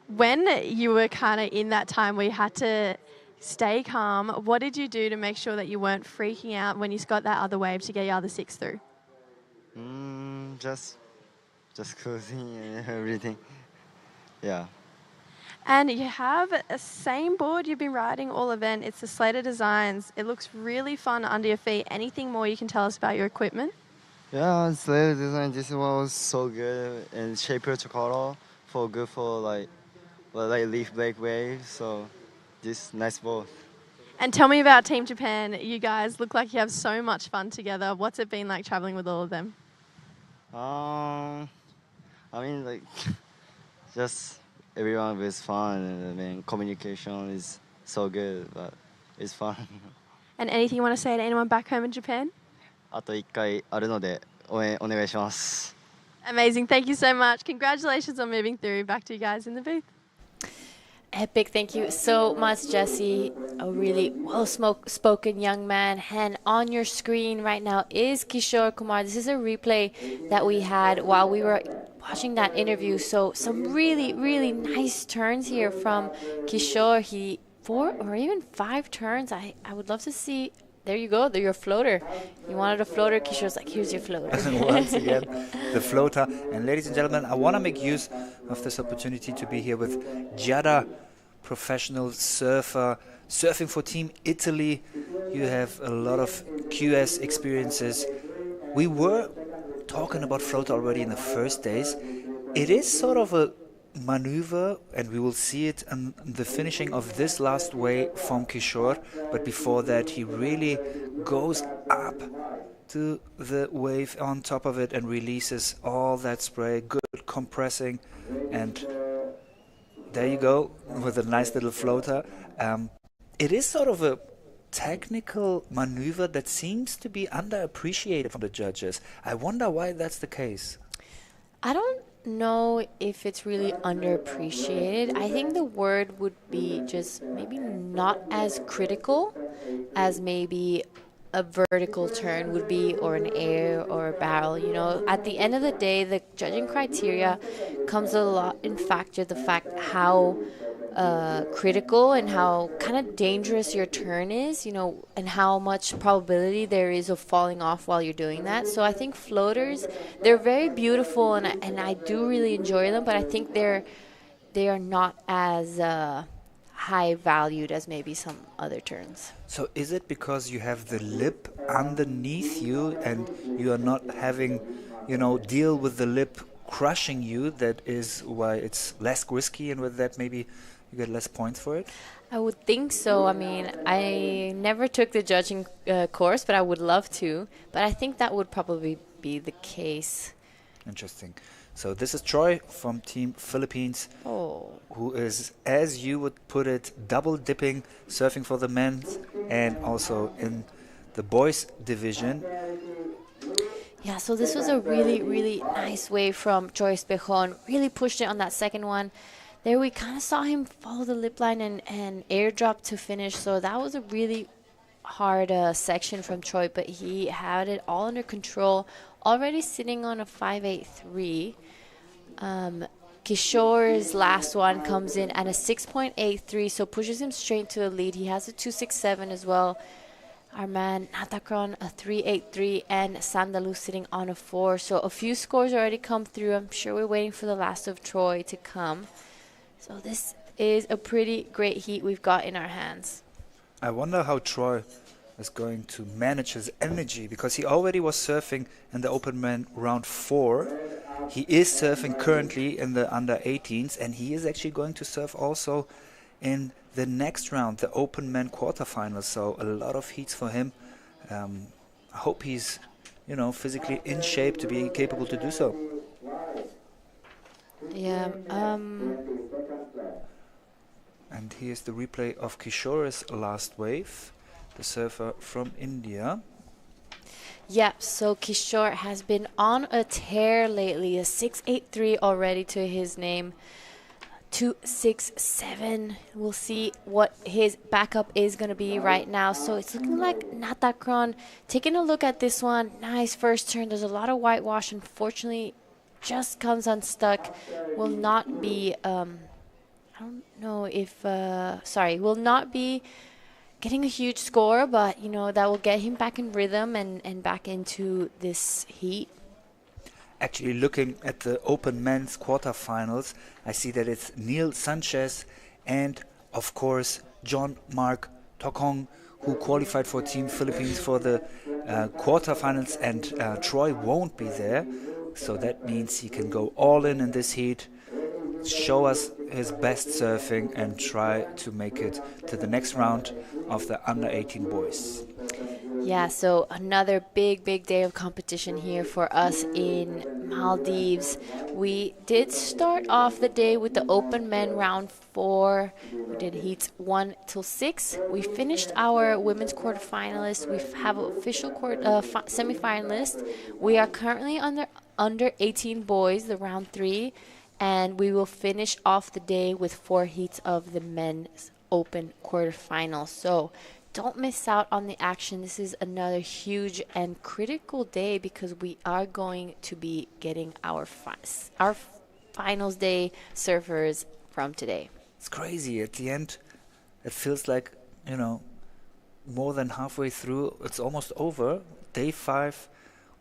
When you were kind of in that time where you had to stay calm, what did you do to make sure that you weren't freaking out when you got that other wave to get your other 6 through? Just cruising and everything. Yeah. And you have a same board you've been riding all event. It's the Slater Designs. It looks really fun under your feet. Anything more you can tell us about your equipment? Yeah, Slater Design, this one was so good. And Shape Protocol for good for like leaf break waves. So this nice board. And tell me about Team Japan. You guys look like you have so much fun together. What's it been like traveling with all of them? I mean, like, just everyone is fun, and I mean, communication is so good, but it's fun. And anything you want to say to anyone back home in Japan? あと1回あるので応援お願いします。 Amazing. Thank you so much. Congratulations on moving through. Back to you guys in the booth. Epic. Thank you so much, Jesse. A really well-spoken young man. And on your screen right now is Kishore Kumar. This is a replay that we had while we were watching that interview. So some really, really nice turns here from Kishore. He 4 or even 5 turns. I would love to see. There you go. Your floater. You wanted a floater. Kishore's like, here's your floater. Once again, the floater. And ladies and gentlemen, I want to make use of this opportunity to be here with Giada, professional surfer, surfing for Team Italy. You have a lot of QS experiences. We were talking about floater already in the first days. It is sort of a maneuver, and we will see it in the finishing of this last wave from Kishore. But before that, he really goes up to the wave on top of it and releases all that spray. Good compressing, and there you go with a nice little floater. It is sort of a technical maneuver that seems to be underappreciated from the judges. I wonder why that's the case. I don't know if it's really underappreciated. I think the word would be just maybe not as critical as maybe a vertical turn would be, or an air or a barrel. You know, at the end of the day, the judging criteria comes a lot in factor the fact how critical and how kind of dangerous your turn is, you know, and how much probability there is of falling off while you're doing that. So I think floaters, they're very beautiful, and I do really enjoy them, but I think they are not as high valued as maybe some other turns. So is it because you have the lip underneath you and you are not having, you know, deal with the lip crushing you, that is why it's less risky, and with that maybe you get less points for it? I would think so. I mean, I never took the judging course, but I would love to. But I think that would probably be the case. Interesting. So this is Troy from Team Philippines, who is, as you would put it, double dipping, surfing for the men's and also in the boys division. Yeah, so this was a really, really nice wave from Troy Espejon. Really pushed it on that second one. There we kind of saw him follow the lip line and airdrop to finish. So that was a really hard section from Troy, but he had it all under control. Already sitting on a 5.83. Kishore's last one comes in at a 6.83, so pushes him straight to the lead. He has a 2.67 as well. Our man Natakron a 3.83, and Sandalu sitting on a 4. So a few scores already come through. I'm sure we're waiting for the last of Troy to come. So this is a pretty great heat we've got in our hands. I wonder how Troy is going to manage his energy, because he already was surfing in the Open Man round 4. He is surfing currently in the under 18s, and he is actually going to surf also in the next round, the Open Man quarterfinals. So a lot of heats for him. I hope he's, you know, physically in shape to be capable to do so. Yeah. And here's the replay of Kishore's last wave, the surfer from India. Yep, so Kishore has been on a tear lately. A 6.83 already to his name. 2.67. We'll see what his backup is going to be right now. So it's looking like Natakron. Taking a look at this one. Nice first turn. There's a lot of whitewash. Unfortunately, just comes unstuck. Will not be... I don't know if... will not be getting a huge score, but, you know, that will get him back in rhythm and back into this heat. Actually, looking at the Open Men's quarterfinals, I see that it's Neil Sanchez and, of course, John Mark Tokong, who qualified for Team Philippines for the quarterfinals, and Troy won't be there. So that means he can go all in this heat, show us his best surfing, and try to make it to the next round of the under 18 boys. Yeah, so another big day of competition here for us in Maldives. We did start off the day with the Open Men round 4. We did heats 1 till 6. We finished our women's quarterfinalists. We have official semifinalists. We are currently under 18 boys, the round 3. And we will finish off the day with 4 heats of the men's open quarterfinals. So don't miss out on the action. This is another huge and critical day because we are going to be getting our finals day surfers from today. It's crazy. At the end, it feels like, more than halfway through. It's almost over. Day 5,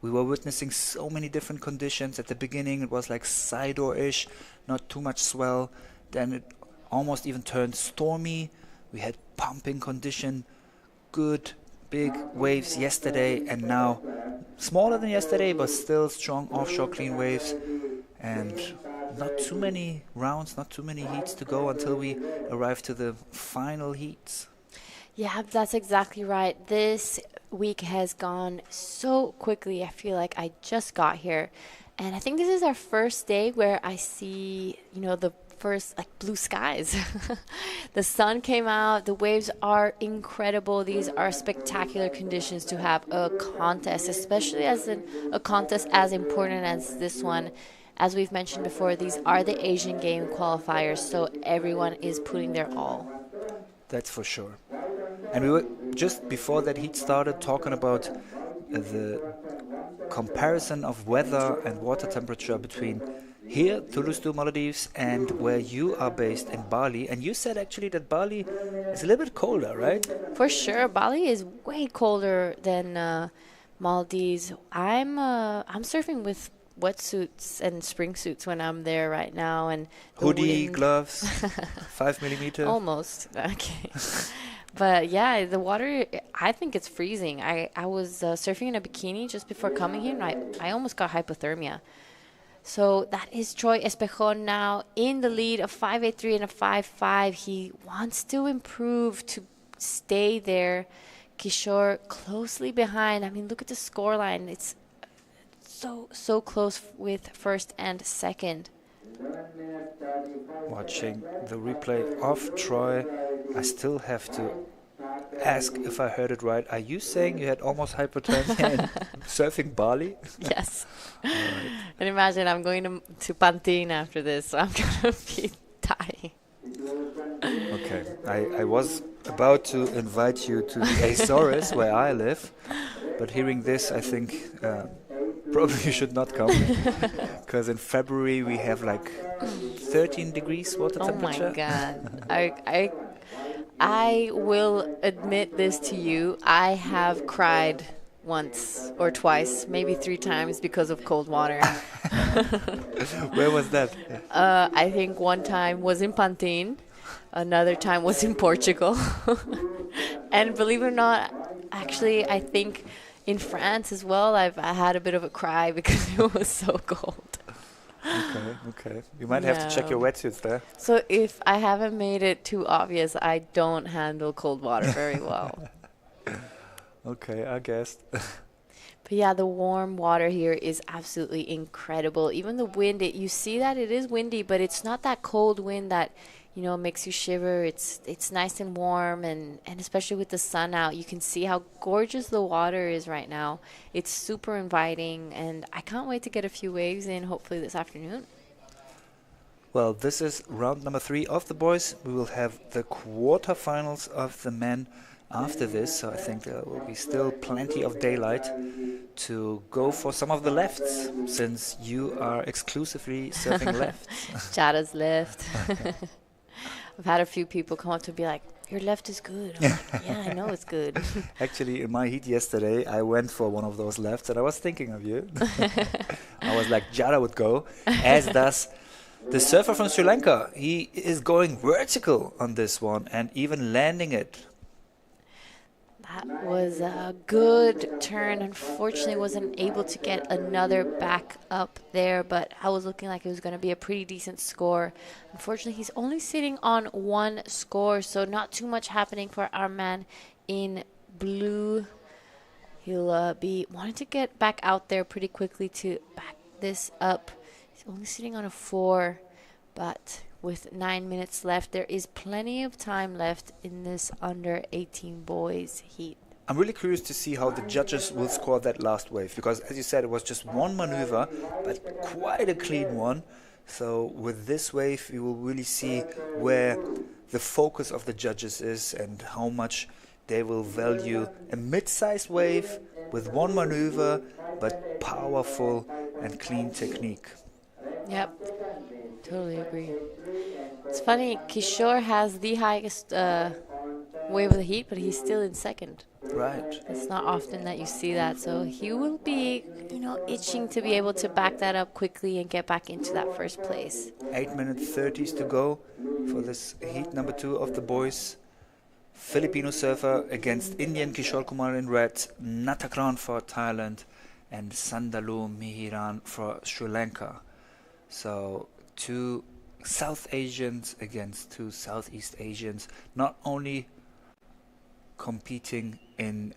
we were witnessing so many different conditions. At the beginning, it was like Sidor-ish, not too much swell. Then it almost even turned stormy. We had pumping condition, good big waves yesterday, and now smaller than yesterday, but still strong offshore clean waves. And not too many rounds, not too many heats to go until we arrive to the final heats. Yeah, that's exactly right. This week has gone so quickly. I feel like I just got here. And I think this is our first day where I see, the first blue skies. The sun came out. The waves are incredible. These are spectacular conditions to have a contest, especially as a contest as important as this one. As we've mentioned before, these are the Asian Game qualifiers, so everyone is putting their all. That's for sure. And we were just before that heat started talking about the comparison of weather and water temperature between here, Thulusdhoo, Maldives, and where you are based in Bali. And you said actually that Bali is a little bit colder, right? For sure, Bali is way colder than Maldives. I'm surfing with wetsuits and spring suits when I'm there right now, and hoodie, gloves, 5 millimeter. Almost. Okay. But yeah, the water, I think it's freezing. I was surfing in a bikini just before coming here, and I almost got hypothermia. So that is Troy Espejon now in the lead, of 5.83 and a 5.5. He wants to improve to stay there. Kishore closely behind. I mean, look at the scoreline. It's so close with first and second. Watching the replay of Troy, I still have to ask if I heard it right. Are you saying you had almost hypothermia in surfing Bali? Yes. Right. And imagine I'm going to Pantin after this, so I'm going to be dying. Okay. I was about to invite you to the Azores, where I live, but hearing this, I think probably you should not come, because in February we have like 13 degrees water temperature. Oh my God. I will admit this to you. I have cried once or twice, maybe 3 times because of cold water. Where was that? I think one time was in Pantin. Another time was in Portugal. And believe it or not, actually, I think in France as well, I had a bit of a cry because it was so cold. Okay. You might have to check your wetsuits there. So if I haven't made it too obvious, I don't handle cold water very well. Okay, I guess. But yeah, the warm water here is absolutely incredible. Even the wind, you see that it is windy, but it's not that cold wind that, makes you shiver. It's nice and warm, and especially with the sun out, you can see how gorgeous the water is right now. It's super inviting, and I can't wait to get a few waves in, hopefully this afternoon. Well, this is round number 3 of the boys. We will have the quarterfinals of the men after this, so I think there will be still plenty of daylight to go for some of the lefts, since you are exclusively surfing lefts. Jada's left. I've had a few people come up to be like, your left is good. I'm like, yeah, I know it's good. Actually, in my heat yesterday, I went for one of those lefts, and I was thinking of you. I was like, Jada would go, as does the surfer from Sri Lanka. He is going vertical on this one and even landing it. That was a good turn. Unfortunately, wasn't able to get another back up there, but I was looking like it was going to be a pretty decent score. Unfortunately, he's only sitting on 1 score, so not too much happening for our man in blue. He'll be wanting to get back out there pretty quickly to back this up. He's only sitting on a 4, but with 9 minutes left, there is plenty of time left in this under 18 boys heat. I'm really curious to see how the judges will score that last wave, because as you said, it was just one maneuver, but quite a clean one. So with this wave, you will really see where the focus of the judges is and how much they will value a mid-sized wave with one maneuver, but powerful and clean technique. Yep, totally agree. It's funny, Kishore has the highest wave of the heat, but he's still in second. Right. It's not often that you see that, so he will be, itching to be able to back that up quickly and get back into that first place. 8 minutes 30s to go for this heat number 2 of the boys. Filipino surfer against Indian Kishore Kumar in red, Natakran for Thailand, and Sandalu Mihiran for Sri Lanka. So 2 South Asians against 2 Southeast Asians, not only competing in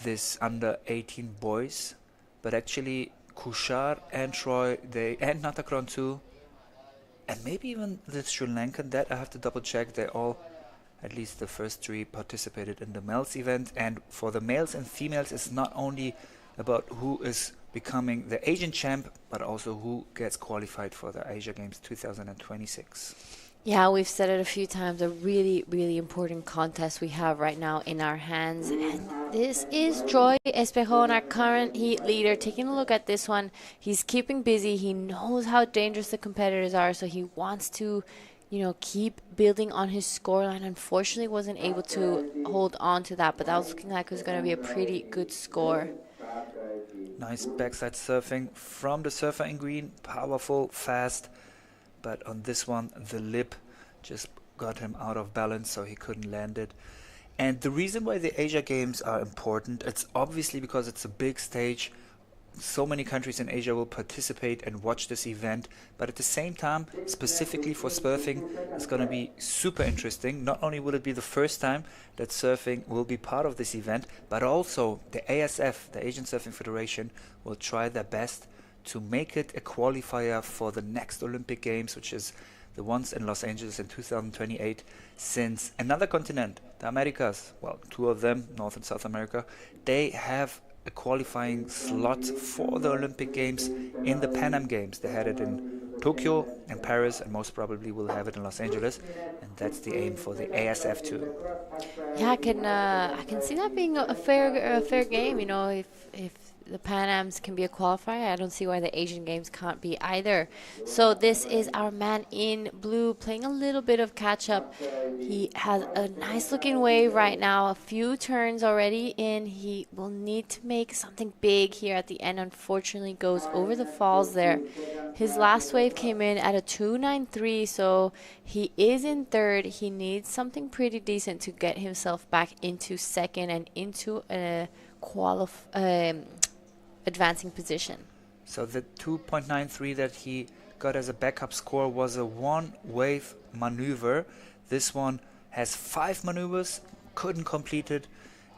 this under 18 boys, but actually Kushar and Troy, and Natakron too, and maybe even the Sri Lankan, that I have to double check. They all, at least the first 3, participated in the males event. And for the males and females, it's not only about who is becoming the Asian champ, but also who gets qualified for the Asia Games 2026. Yeah, we've said it a few times, a really, really important contest we have right now in our hands. And this is Troy Espejon, our current heat leader. Taking a look at this one, he's keeping busy. He knows how dangerous the competitors are, so he wants to, keep building on his scoreline. Unfortunately, wasn't able to hold on to that, but that was looking like it was going to be a pretty good score. Nice backside surfing from the surfer in green, powerful, fast. But on this one, the lip just got him out of balance, so he couldn't land it. And the reason why the Asia Games are important, it's obviously because it's a big stage. So many countries in Asia will participate and watch this event. But at the same time, specifically for surfing, it's going to be super interesting. Not only will it be the first time that surfing will be part of this event, but also the ASF, the Asian Surfing Federation, will try their best to make it a qualifier for the next Olympic Games, which is the ones in Los Angeles in 2028, since another continent, the Americas, well, 2 of them, North and South America, they have a qualifying slot for the Olympic Games in the Pan Am Games. They had it in Tokyo and Paris, and most probably will have it in Los Angeles, and that's the aim for the ASF too. Yeah, I can see that being a fair game. If the Pan Ams can be a qualifier, I don't see why the Asian Games can't be either. So this is our man in blue playing a little bit of catch up. He has a nice looking wave right now, a few turns already in. He will need to make something big here at the end. Unfortunately, goes over the falls there. His last wave came in at a 293, so he is in third. He needs something pretty decent to get himself back into second and into a advancing position. So the 2.93 that he got as a backup score was a 1 wave maneuver. This one has 5 maneuvers, couldn't complete it,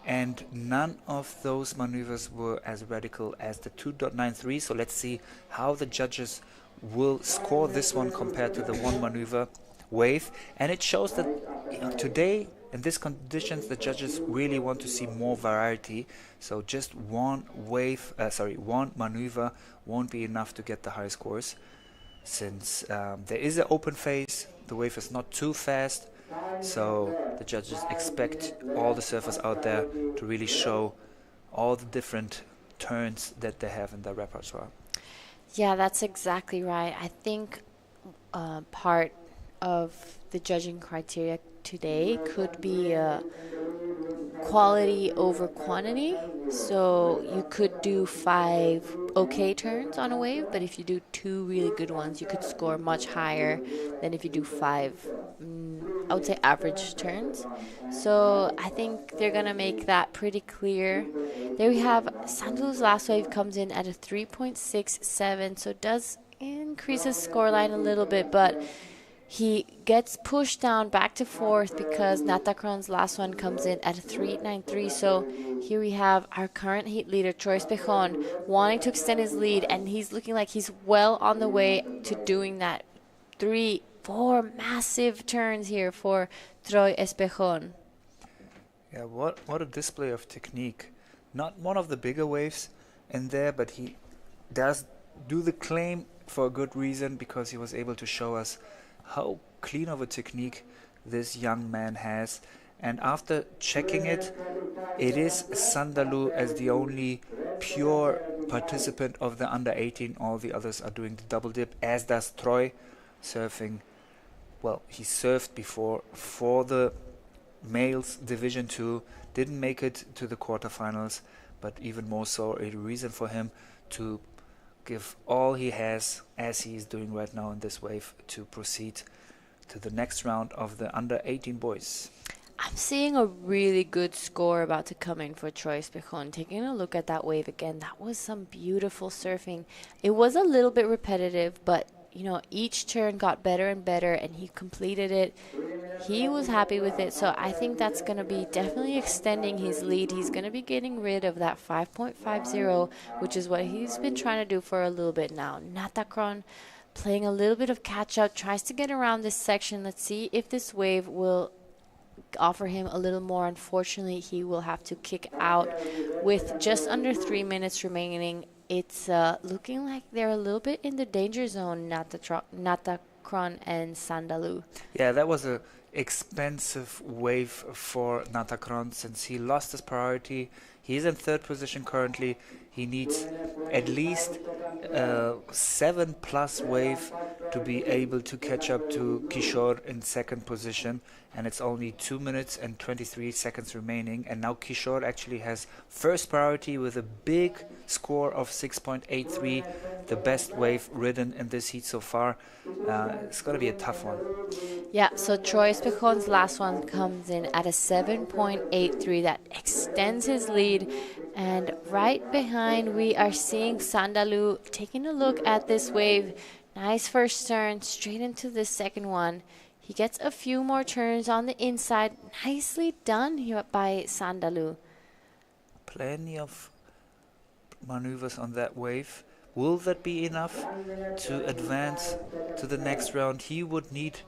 and none of those maneuvers were as radical as the 2.93. So let's see how the judges will score this one compared to the 1 maneuver wave. And it shows that today in these conditions the judges really want to see more variety. So just one maneuver won't be enough to get the high scores, since there is an open phase, the wave is not too fast, so the judges expect all the surfers out there to really show all the different turns that they have in their repertoire. Yeah, that's exactly right. I think part of the judging criteria today could be quality over quantity. So you could do 5 okay turns on a wave, but if you do 2 really good ones, you could score much higher than if you do 5, I would say, average turns. So I think they're going to make that pretty clear. There we have Sandu's last wave comes in at a 3.67, so it does increase his scoreline a little bit, but he gets pushed down back to 4th because Natakron's last one comes in at a 3.93. So here we have our current heat leader, Troy Espejon, wanting to extend his lead, and he's looking like he's well on the way to doing that. 3-4 massive turns here for Troy Espejon. Yeah, what a display of technique. Not one of the bigger waves in there, but he does do the claim for a good reason, because he was able to show us how clean of a technique this young man has. And after checking it, it is Sandalu as the only pure participant of the under 18. All the others are doing the double dip, as does Troy, surfing. Well, he surfed before for the males Division 2, didn't make it to the quarterfinals, but even more so a reason for him to give all he has, as he is doing right now in this wave, to proceed to the next round of the under 18 boys. I'm seeing a really good score about to come in for Troy Spejon. Taking a look at that wave again, that was some beautiful surfing. It was a little bit repetitive, but you know, each turn got better and better, and he completed it. He was happy with it, so I think that's going to be definitely extending his lead. He's going to be getting rid of that 5.50, which is what he's been trying to do for a little bit now. Natakron playing a little bit of catch-up, tries to get around this section. Let's see if this wave will offer him a little more. Unfortunately, he will have to kick out with just under 3 minutes remaining. It's looking like they're a little bit in the danger zone, Natakron and Sandalu. Yeah, that was a expensive wave for Natakron, since he lost his priority. He's in third position currently. He needs at least 7+ wave to be able to catch up to Kishore in second position, and it's only 2 minutes and 23 seconds remaining. And now Kishore actually has first priority with a big score of 6.83, the best wave ridden in this heat so far. It's going to be a tough one. Yeah, so Troy Spejon's last one comes in at a 7.83. That extends his lead. And right behind, we are seeing Sandalu taking a look at this wave. Nice first turn, straight into the second one. He gets a few more turns on the inside. Nicely done here by Sandalu. Plenty of maneuvers on that wave. Will that be enough to advance to the next round? He would need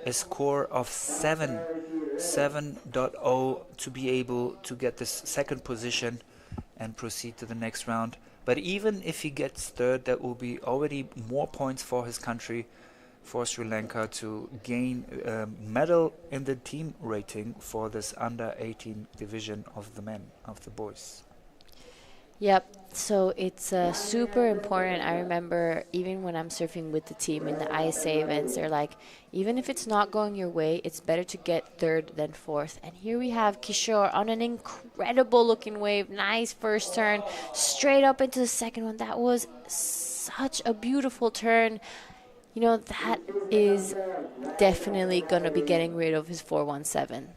a score of 7.0 to be able to get this second position and proceed to the next round. But even if he gets third, that will be already more points for his country, for Sri Lanka, to gain a medal in the team rating for this under 18 division of the men, of the boys. Yep, so it's super important. I remember even when I'm surfing with the team in the ISA events, they're like, even if it's not going your way, it's better to get third than fourth. And here we have Kishore on an incredible looking wave. Nice first turn, straight up into the second one. That was such a beautiful turn. You know, that is definitely going to be getting rid of his 417.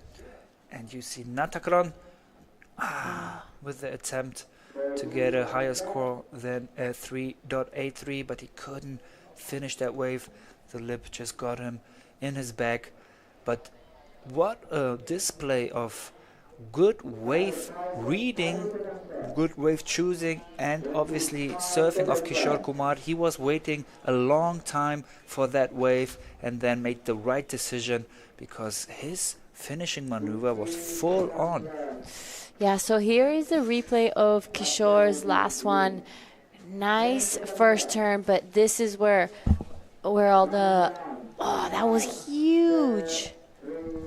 And you see Natakron with the attempt to get a higher score than a 3.83, but he couldn't finish that wave. The lip just got him in his back. But what a display of good wave reading, good wave choosing, and obviously surfing of Kishore Kumar. He was waiting a long time for that wave and then made the right decision, because his finishing maneuver was full on. Yeah, so here is a replay of Kishore's last one. Nice first turn, but this is where all the... Oh, that was huge.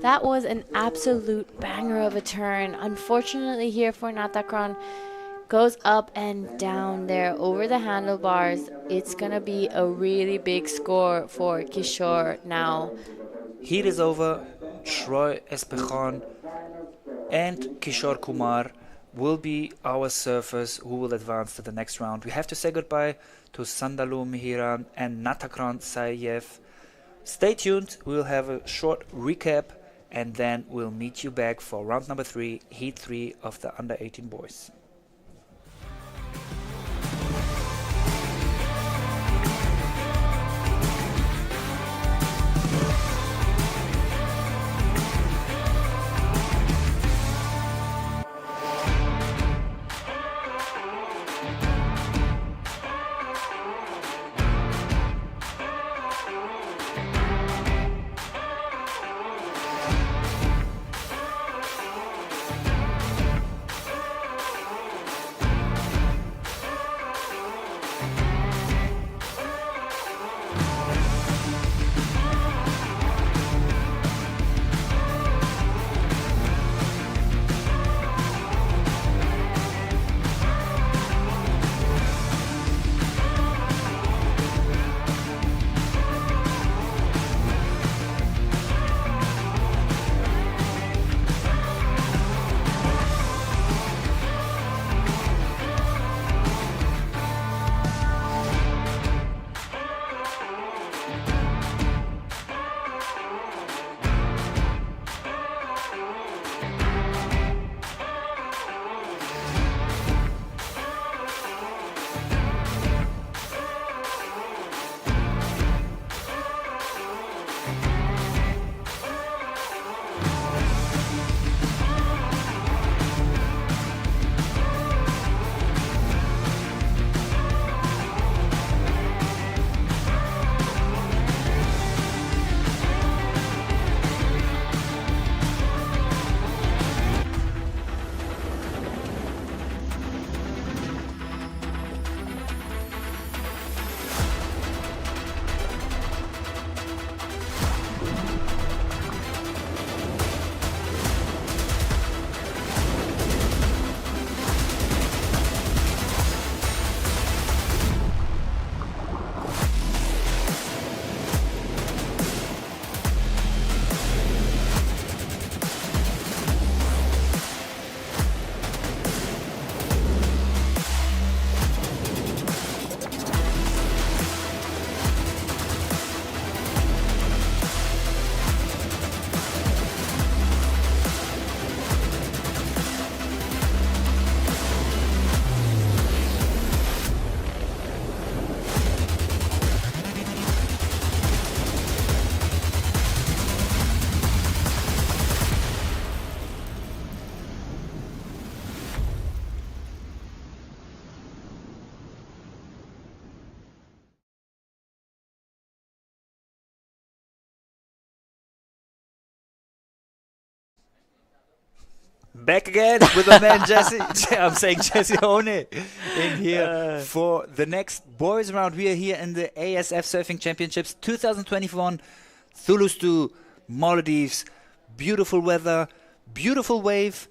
That was an absolute banger of a turn. Unfortunately here for Natakron, goes up and down there over the handlebars. It's going to be a really big score for Kishore now. Heat is over. Troy Spejon and Kishore Kumar will be our surfers who will advance to the next round. We have to say goodbye to Sandalu Mihiran and Natakron Sayev. Stay tuned, we'll have a short recap, and then we'll meet you back for round number 3, heat 3 of the under 18 boys. back again with the man Jesse. I'm saying Jesse One in here for the next boys round. We are here in the ASF Surfing Championships 2021, Thulusdhoo, Maldives. Beautiful weather, beautiful wave.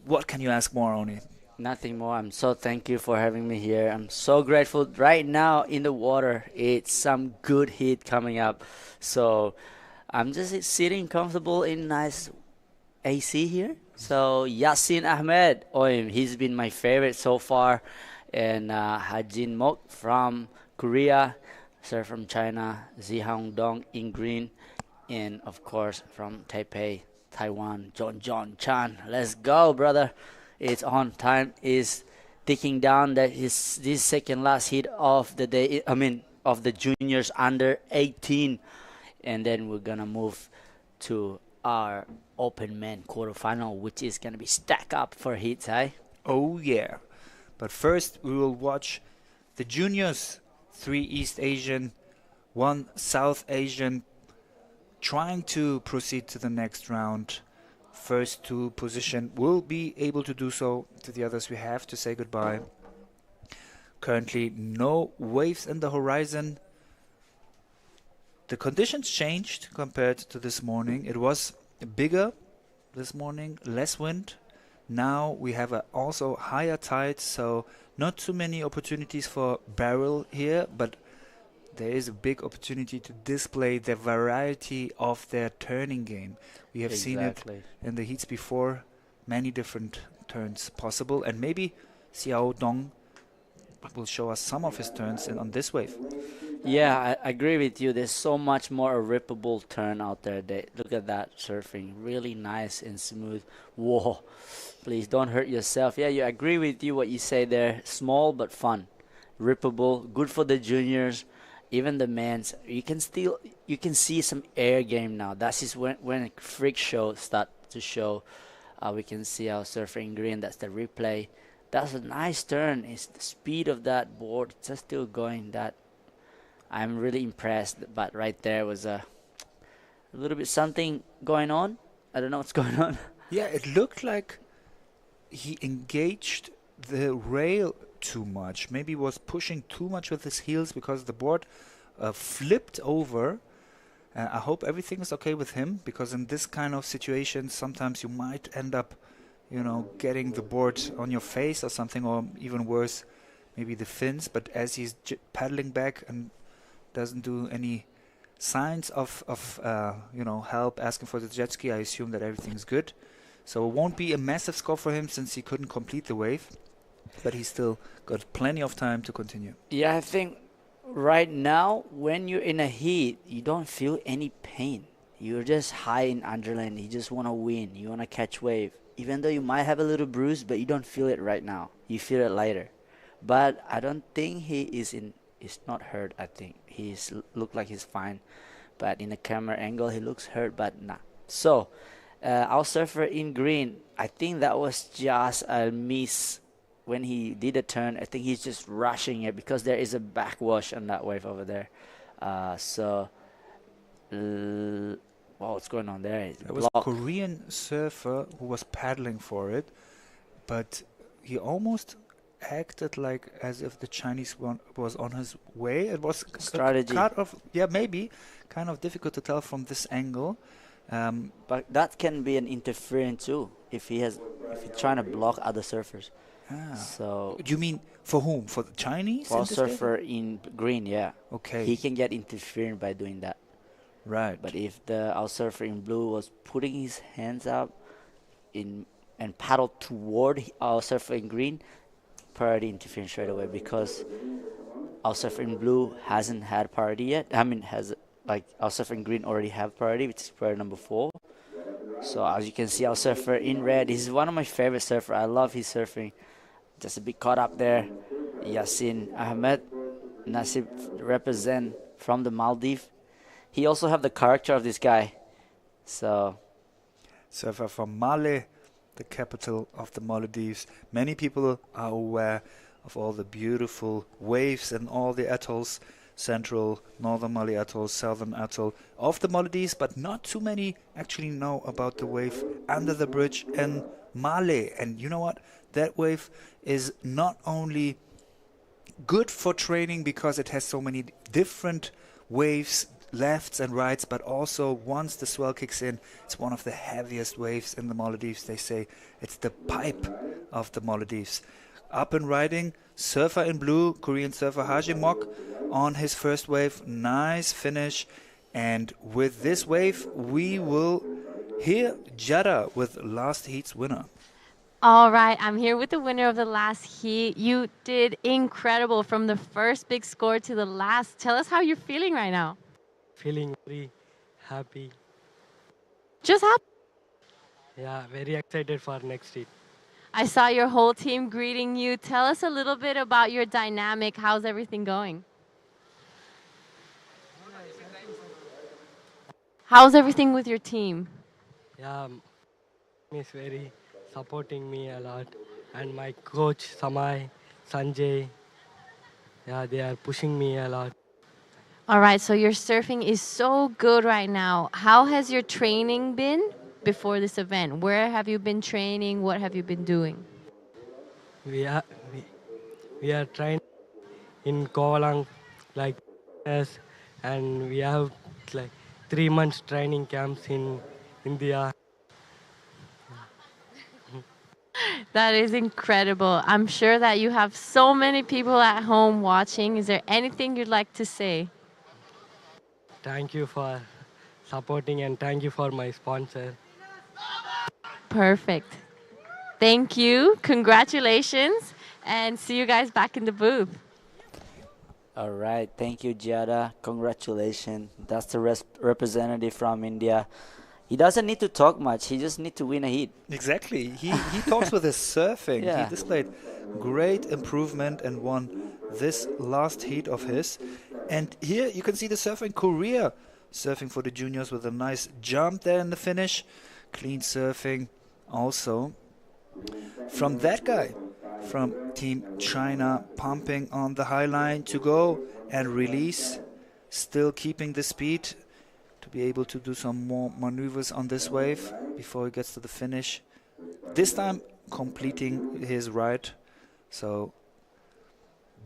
What can you ask more, Oni? Nothing more. I'm so thank you for having me here. I'm so grateful. Right now in the water, it's some good heat coming up. So I'm just sitting comfortable in nice AC here. So Yasin Ahmed, he's been my favorite so far. And Hajin Mok from Korea, Sir from China, Zihang Dong in green. And of course from Taipei, Taiwan, John Chan. Let's go, brother. It's on. Time is ticking down. That is this second last heat of the day. I mean, of the juniors under 18, and then we're gonna move to our open men quarterfinal, which is gonna be stacked up for heats, eh? Oh yeah. But first we will watch the juniors. 3 East Asian, 1 South Asian, trying to proceed to the next round. First to position will be able to do so. To the others we have to say goodbye. Currently no waves in the horizon. The conditions changed compared to this morning. It was bigger this morning, less wind. Now we have also higher tide, so not too many opportunities for barrel here, but there is a big opportunity to display the variety of their turning game. We have seen it in the heats before, many different turns possible, and maybe Xiao Dong will show us some of his turns on this wave. Yeah, I agree with you. There's so much more a rippable turn out there. Look at that surfing, really nice and smooth. Whoa, please don't hurt yourself. Yeah, I agree with you what you say there. Small but fun, rippable, good for the juniors. Even the men's, you can see some air game now. That is when freak show start to show. We can see our surfing green. That's the replay. That's a nice turn. It's the speed of that board just still going. That I'm really impressed. But right there was a little bit something going on. I don't know what's going on. Yeah, it looked like he engaged the rail too much. Maybe was pushing too much with his heels because the board flipped over. I hope everything is okay with him, because in this kind of situation sometimes you might end up, getting the board on your face or something, or even worse, maybe the fins. But as he's paddling back and doesn't do any signs of help, asking for the jet ski, I assume that everything's good. So it won't be a massive score for him since he couldn't complete the wave. But he's still got plenty of time to continue. Yeah, I think right now, when you're in a heat, you don't feel any pain. You're just high in adrenaline. You just want to win. You want to catch wave. Even though you might have a little bruise, but you don't feel it right now. You feel it later. But I don't think he's not hurt, I think. He's look like he's fine. But in the camera angle, he looks hurt, but nah. So, our surfer in green, I think that was just a miss. When he did a turn, I think he's just rushing it because there is a backwash on that wave over there. What's going on there? There was a Korean surfer who was paddling for it, but he almost acted like as if the Chinese one was on his way. It was strategy. Maybe kind of difficult to tell from this angle. But that can be an interference too if he's trying to block other surfers. So you mean for whom? For the Chinese? For a surfer in green, yeah. Okay. He can get interfered by doing that. Right. But if our surfer in blue was putting his hands up and paddled toward our surfer in green, priority interference straight away, because our surfer in blue hasn't had priority yet. Our surfer in green already have priority, which is priority number 4. So as you can see, our surfer in red, he's one of my favorite surfers. I love his surfing. Just a bit caught up there. Yasin Ahmed, Nasib represent from the Maldives. He also have the character of this guy. So, surfer from Male, the capital of the Maldives. Many people are aware of all the beautiful waves and all the atolls central, northern Mali Atoll, southern Atoll of the Maldives, but not too many actually know about the wave under the bridge in Male. And you know what? That wave is not only good for training because it has so many different waves, lefts and rights, but also once the swell kicks in, it's one of the heaviest waves in the Maldives. They say it's the pipe of the Maldives. Up and riding, surfer in blue, Korean surfer Hajimok on his first wave. Nice finish. And with this wave, we will hear Jada with last heat's winner. All right, I'm here with the winner of the last heat. You did incredible from the first big score to the last. Tell us how you're feeling right now. Feeling very happy. Just happy. Yeah, very excited for next heat. I saw your whole team greeting you. Tell us a little bit about your dynamic. How's everything going? How's everything with your team? Yeah, is very supporting me a lot, and my coach Samay, Sanjay, yeah, they are pushing me a lot. All right, so your surfing is so good right now. How has your training been before this event? Where have you been training? What have you been doing? We are trying in Kovalang, like yes, and we have like 3 months training camps in India. That is incredible. I'm sure that you have so many people at home watching. Is there anything you'd like to say? Thank you for supporting and thank you for my sponsor. Perfect. Thank you. Congratulations. And see you guys back in the booth. All right, thank you, Giada. Congratulations. That's the representative from India. He doesn't need to talk much. He just needs to win a heat. Exactly. He talks with his surfing. Yeah. He displayed great improvement and won this last heat of his. And here you can see the surfer in Korea surfing for the juniors with a nice jump there in the finish. Clean surfing also from that guy from Team China, pumping on the high line to go and release, still keeping the speed to be able to do some more maneuvers on this wave before he gets to the finish. This time completing his ride, so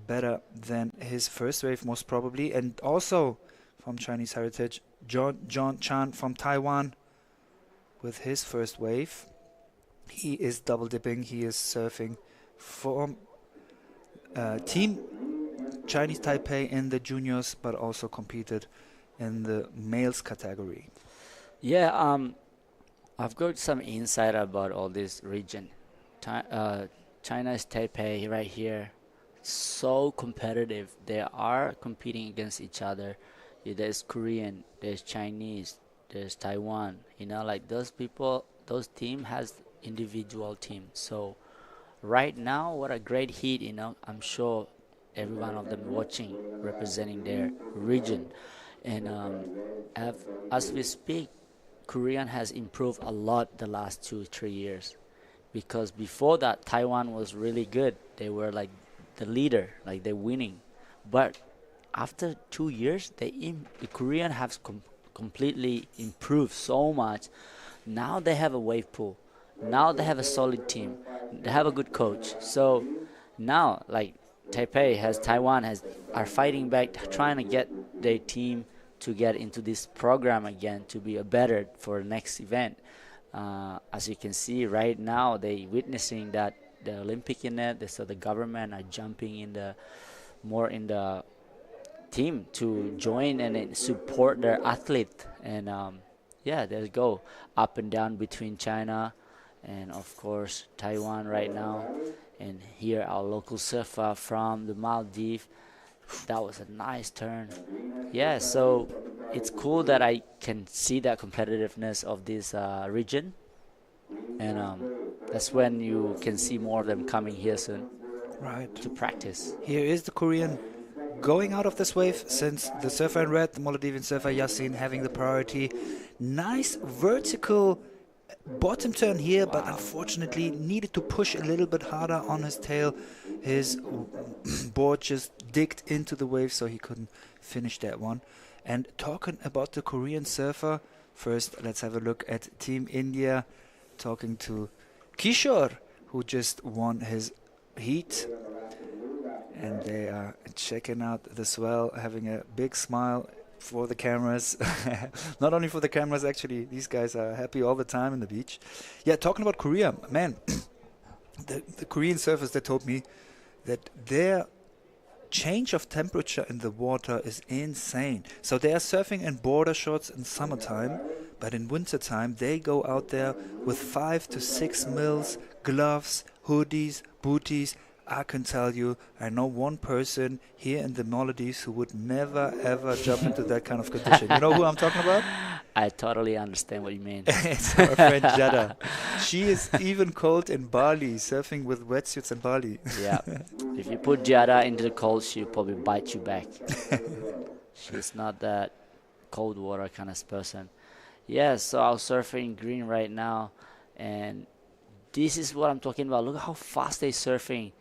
better than his first wave most probably. And also from Chinese heritage, John Chan from Taiwan with his first wave. He is double dipping. He is surfing from Team Chinese Taipei in the juniors, but also competed in the males category. Yeah, I've got some insight about all this region. China's Taipei right here, so competitive. They are competing against each other. Yeah, there's Korean, there's Chinese, there's Taiwan. You know, like those people, those team has individual teams. So right now, what a great heat, you know. I'm sure every one of them watching, representing their region. And as we speak, Korean has improved a lot the last 2-3 years. Because before that, Taiwan was really good. They were like the leader, like they're winning. But after 2 years, the Korean have completely improved so much. Now they have a wave pool. Now they have a solid team. They have a good coach. So now, like Taiwan are fighting back, trying to get their team to get into this program again to be a better for the next event. As you can see right now, they witnessing that the Olympic unit, so the government are jumping in the team to join and support their athlete. And yeah, there you go, up and down between China and of course Taiwan right now. And here our local surfer from the Maldives. That was a nice turn. Yeah, so it's cool that I can see that competitiveness of this region. And that's when you can see more of them coming here soon. Right. To practice. Here is the Korean going out of this wave, since the surfer in red, the Maldivian surfer Yassin, having the priority. Nice vertical bottom turn here, but unfortunately needed to push a little bit harder on his tail. His board just digged into the wave, so he couldn't finish that one. And talking about the Korean surfer, first let's have a look at Team India, talking to Kishore, who just won his heat. And they are checking out the swell, having a big smile for the cameras. Not only for the cameras, actually, these guys are happy all the time in the beach. Yeah, talking about Korea, man, the Korean surfers, they told me that their change of temperature in the water is insane. So they are surfing in border shorts in summertime, but in wintertime they go out there with 5 to 6 mils, gloves, hoodies, booties. I can tell you, I know one person here in the Maldives who would never ever jump into that kind of condition. You know who I'm talking about? I totally understand what you mean. It's our friend Jada. She is even cold in Bali, surfing with wetsuits in Bali. Yeah. If you put Jada into the cold, she'll probably bite you back. She's not that cold water kind of person. Yeah, so I was surfing green right now, and this is what I'm talking about. Look at how fast they're surfing.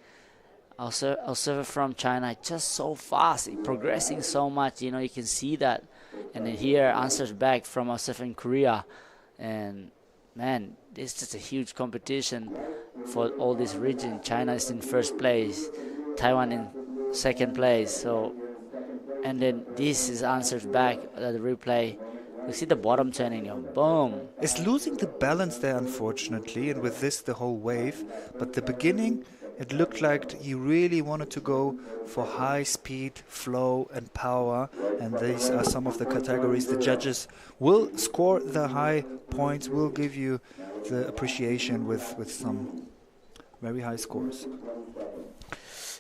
Our surfer from China, just so fast, progressing so much. You know, you can see that. And then here, answers back from our surfer in Korea. And man, this is just a huge competition for all this region. China is in first place, Taiwan in second place. So, and then this is answers back at the replay. You see the bottom turning, boom. It's losing the balance there, unfortunately, and with this, the whole wave. But the beginning, it looked like he really wanted to go for high speed, flow, and power. And these are some of the categories. The judges will score the high points, will give you the appreciation with some very high scores.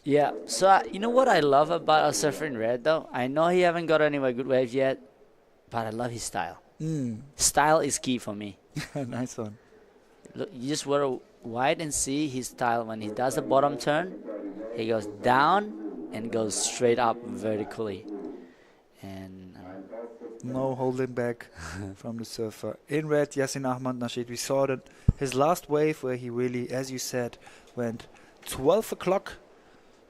Yeah, so you know what I love about our surfer in red, though? I know he haven't got anywhere good waves yet, but I love his style. Style is key for me. Nice one. Look, you just want to wait and see his style. When he does the bottom turn, he goes down and goes straight up vertically. And no holding back from the surfer. In red, Yassin Ahmad Nasheed, we saw that his last wave where he really, as you said, went 12 o'clock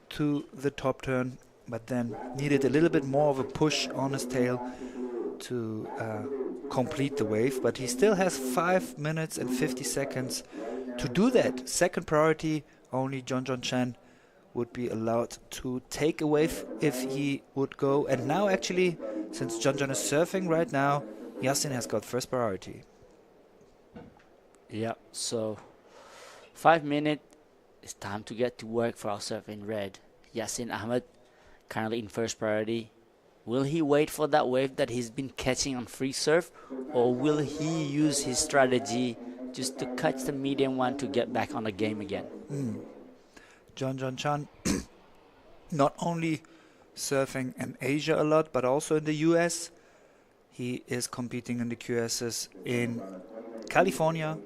to the top turn, but then needed a little bit more of a push on his tail to complete the wave. But he still has 5 minutes and 50 seconds to do that. Second priority, only John Chen would be allowed to take a wave if he would go. And now actually, since John is surfing right now, Yassin has got first priority. Yeah, so 5 minutes, it's time to get to work for our surfer in red. Yassin Ahmed, currently in first priority. Will he wait for that wave that he's been catching on free surf, or will he use his strategy just to catch the medium one to get back on the game again? John Chan, not only surfing in Asia a lot, but also in the US. He is competing in the QSs in California,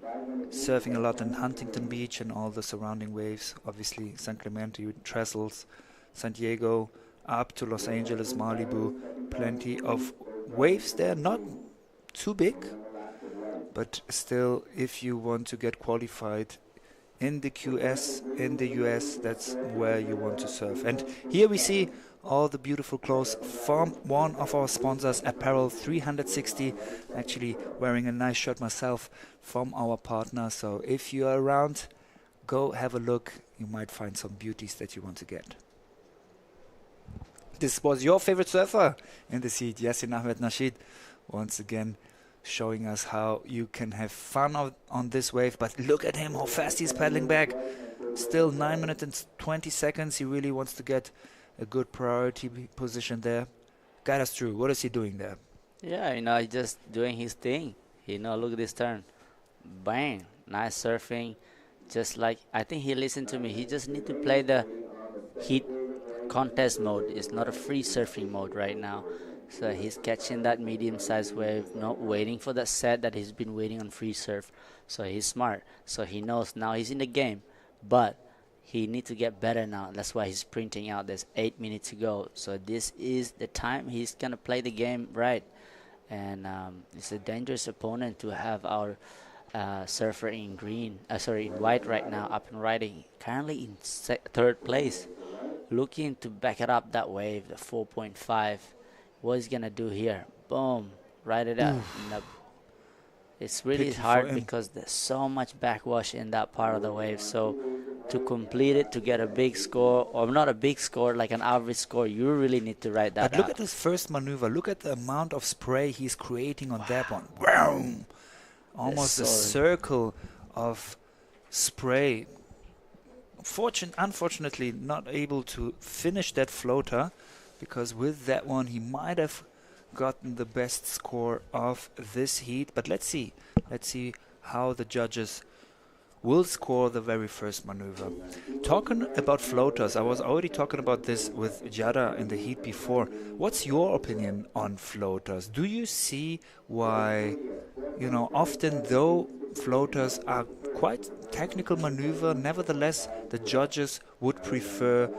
surfing a lot in Huntington Beach and all the surrounding waves. Obviously, San Clemente, Trestles, San Diego, up to Los Angeles, Malibu. Plenty of waves there, not too big, but still, if you want to get qualified in the QS, in the US, that's where you want to surf. And here we see all the beautiful clothes from one of our sponsors, Apparel 360. Actually wearing a nice shirt myself from our partner. So if you are around, go have a look. You might find some beauties that you want to get. This was your favorite surfer in the seat, Yassin Ahmed Nasheed, once again showing us how you can have fun on this wave. But look at him, how fast he's paddling back. Still 9 minutes and 20 seconds. He really wants to get a good priority position there. Guide us through. What is he doing there? Yeah, he's just doing his thing. Look at this turn. Bang. Nice surfing. Just like, I think he listened to me. He just need to play the heat contest mode. It's not a free surfing mode right now. So he's catching that medium-sized wave, not waiting for that set that he's been waiting on free surf. So he's smart. So he knows now he's in the game. But he needs to get better now. That's why he's sprinting out. There's 8 minutes to go. So this is the time he's going to play the game right. And it's a dangerous opponent to have our surfer in in white right now, up and riding. Currently in third place. looking to back it up that wave, the 4.5. What he's gonna do here? Boom, ride it out. Nope. It's really Pity for hard him. because there's so much backwash in that part of the wave. So to complete it, to get a big score, or not a big score, like an average score, you really need to ride that But look out. at his first maneuver. Look at the amount of spray he's creating on that one. Wow. Almost a so- circle of spray. Unfortunately, not able to finish that floater, because with that one he might have gotten the best score of this heat. But let's see how the judges will score the very first maneuver. Talking about floaters, I was already talking about this with Jada in the heat before. What's your opinion on floaters? Do you see why, often though floaters are quite technical maneuver, nevertheless the judges would prefer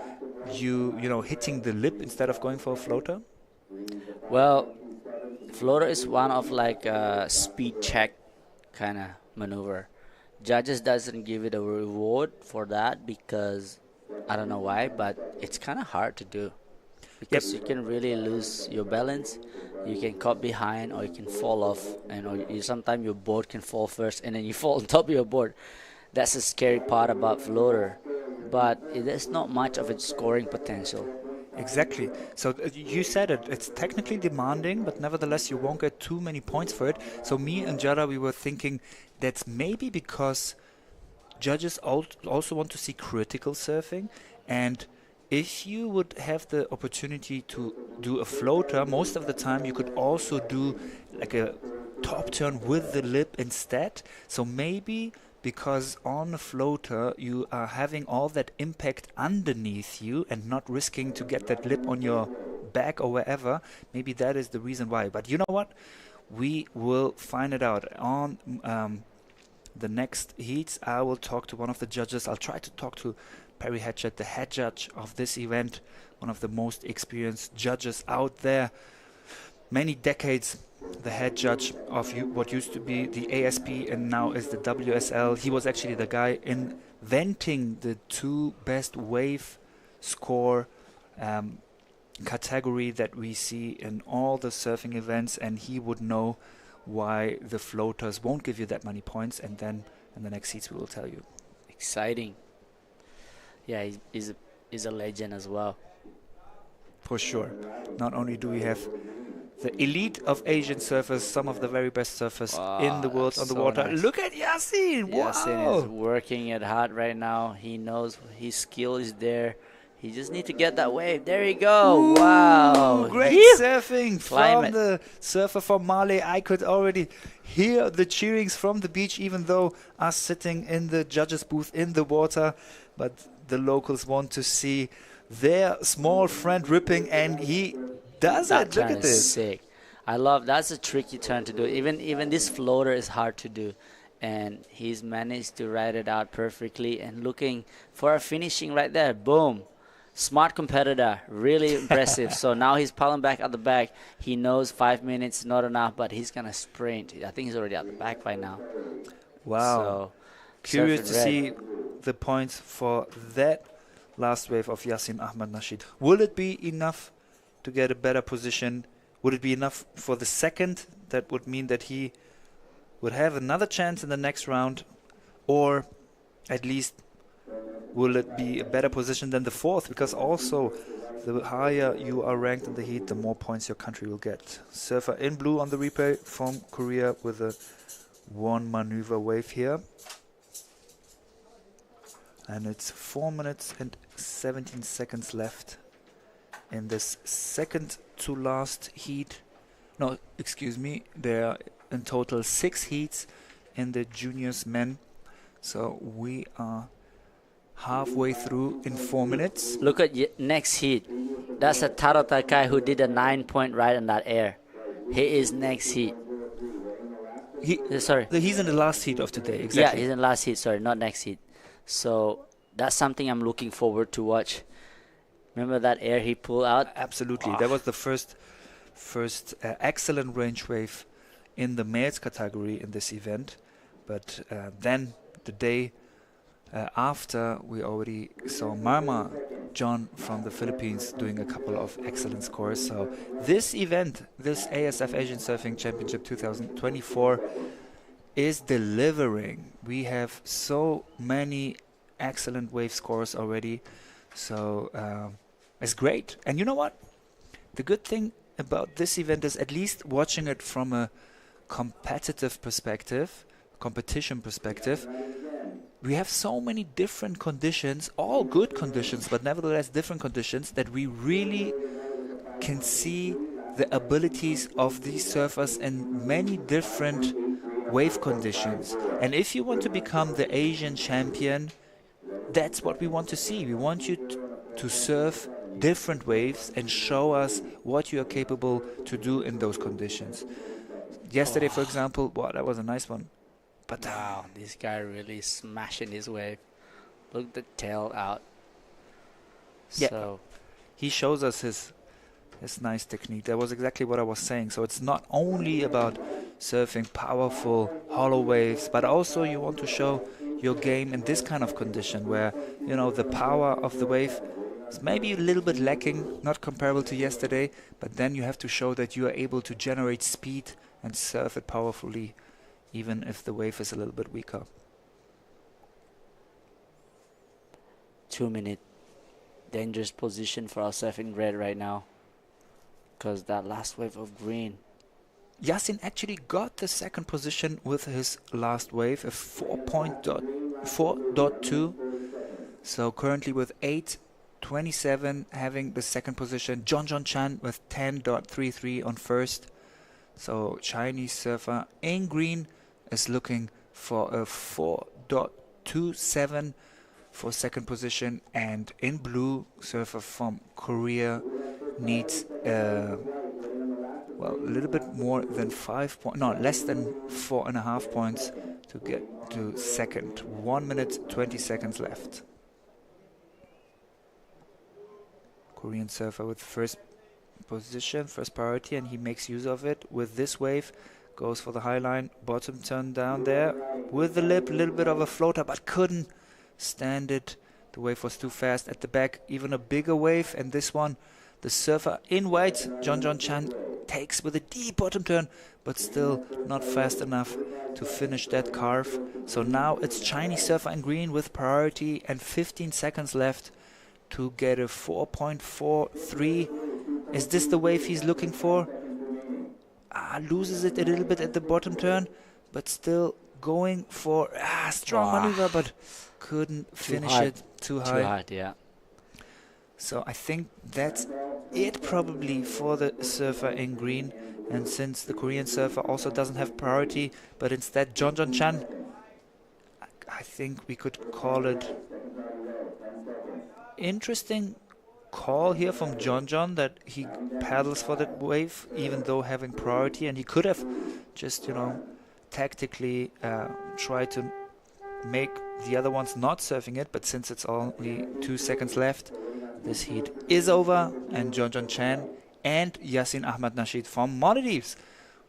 hitting the lip instead of going for a floater? Well, floater is one of like a speed check kind of maneuver. Judges doesn't give it a reward for that because I don't know why, but it's kind of hard to do because you can really lose your balance. You can cut behind or you can fall off, and sometimes your board can fall first and then you fall on top of your board. That's the scary part about floater, but there's not much of its scoring potential. Exactly. So you said it. It's technically demanding, but nevertheless you won't get too many points for it. So me and Jada, we were thinking that's maybe because judges also want to see critical surfing, and if you would have the opportunity to do a floater, most of the time you could also do like a top turn with the lip instead. So maybe because on a floater you are having all that impact underneath you and not risking to get that lip on your back or wherever, maybe that is the reason why. But you know what? We will find it out on the next heats. I will talk to one of the judges. I'll try to talk to Perry Hatchett, the head judge of this event, one of the most experienced judges out there. Many decades the head judge of what used to be the ASP and now is the WSL. He was actually the guy inventing the two best wave score category that we see in all the surfing events, and he would know why the floaters won't give you that many points, and then in the next heats we will tell you. Exciting. Yeah, he's a legend as well. For sure. Not only do we have the elite of Asian surfers, some of the very best surfers in the world on the water. Nice. Look at Yasin! Yasin is Wow! working it hard right now. He knows his skill is there. He just needs to get that wave. There you go. Ooh, wow. Great surfing from the surfer from Mali. I could already hear the cheerings from the beach, even though us sitting in the judges booth in the water. But the locals want to see their small friend ripping, and he does it. Look at this. Sick. I love that's a tricky turn to do. Even this floater is hard to do, and he's managed to ride it out perfectly and looking for a finishing right there. Boom. Smart competitor, really impressive. So now he's pulling back at the back. He knows 5 minutes not enough, but he's gonna sprint. I think he's already at the back by now. Wow. So, curious to red. see the points for that last wave of Yasin Ahmad Nasheed. Will it be enough to get a better position? Would it be enough for the second? That would mean that he would have another chance in the next round, or at least will it be a better position than the fourth? Because also the higher you are ranked in the heat, the more points your country will get. Surfer in blue on the replay from Korea with a one maneuver wave here. And it's 4 minutes and 17 seconds left in this second to last heat. No, excuse me. There are in total 6 heats in the juniors men. So we are halfway through in 4 minutes. Look at next heat. That's a Taro Takai who did a 9-point ride on that air. He is next heat. Sorry. He's in the last heat of today, exactly. Yeah, he's in the last heat, sorry, not next heat. So that's something I'm looking forward to watch. Remember that air he pulled out? Absolutely. That was the first excellent range wave in the males category in this event. But then the day after, we already saw Marma John from the Philippines doing a couple of excellent scores. So this event, this ASF Asian Surfing Championship 2024, is delivering. We have so many excellent wave scores already. So it's great. And you know what? The good thing about this event is, at least watching it from a competitive perspective, competition perspective, we have so many different conditions, all good conditions, but nevertheless different conditions, that we really can see the abilities of these surfers in many different wave conditions. And if you want to become the Asian champion, that's what we want to see. We want you to surf different waves and show us what you are capable to do in those conditions. Yesterday, for example, that was a nice one. But wow, this guy really smashing his wave. Look the tail out. Yeah, So he shows us his nice technique. That was exactly what I was saying. So it's not only about surfing powerful hollow waves, but also you want to show your game in this kind of condition where, you know, the power of the wave is maybe a little bit lacking, not comparable to yesterday, but then you have to show that you are able to generate speed and surf it powerfully, even if the wave is a little bit weaker. 2 minute dangerous position for our surfing red right now, because that last wave of green. Yasin actually got the second position with his last wave, a 4.2. So currently with 8.27 having the second position. John Chan with 10.33 on first. So Chinese surfer in green is looking for a 4.27 for second position, and in blue, surfer from Korea needs a little bit more than 5 points, no, less than 4.5 points to get to second. 1 minute 20 seconds left. Korean surfer with first position, first priority, and he makes use of it with this wave. Goes for the high line, bottom turn down there with the lip, a little bit of a floater, but couldn't stand it. The wave was too fast at the back, even a bigger wave, and this one, the surfer in white, John Chan, takes with a deep bottom turn, but still not fast enough to finish that carve. So now it's Chinese surfer in green with priority and 15 seconds left to get a 4.43. Is this the wave he's looking for? Loses it a little bit at the bottom turn, but still going for strong maneuver, but couldn't finish it. Too high. Too hard, yeah. So I think that's it probably for the surfer in green. And since the Korean surfer also doesn't have priority, but instead John Chan, I think we could call it interesting call here from John that he paddles for the wave even though having priority, and he could have just, you know, tactically tried to make the other ones not surfing it, but since it's only 2 seconds left, this heat is over, and John Chan and Yasin Ahmad Nasheed from Maldives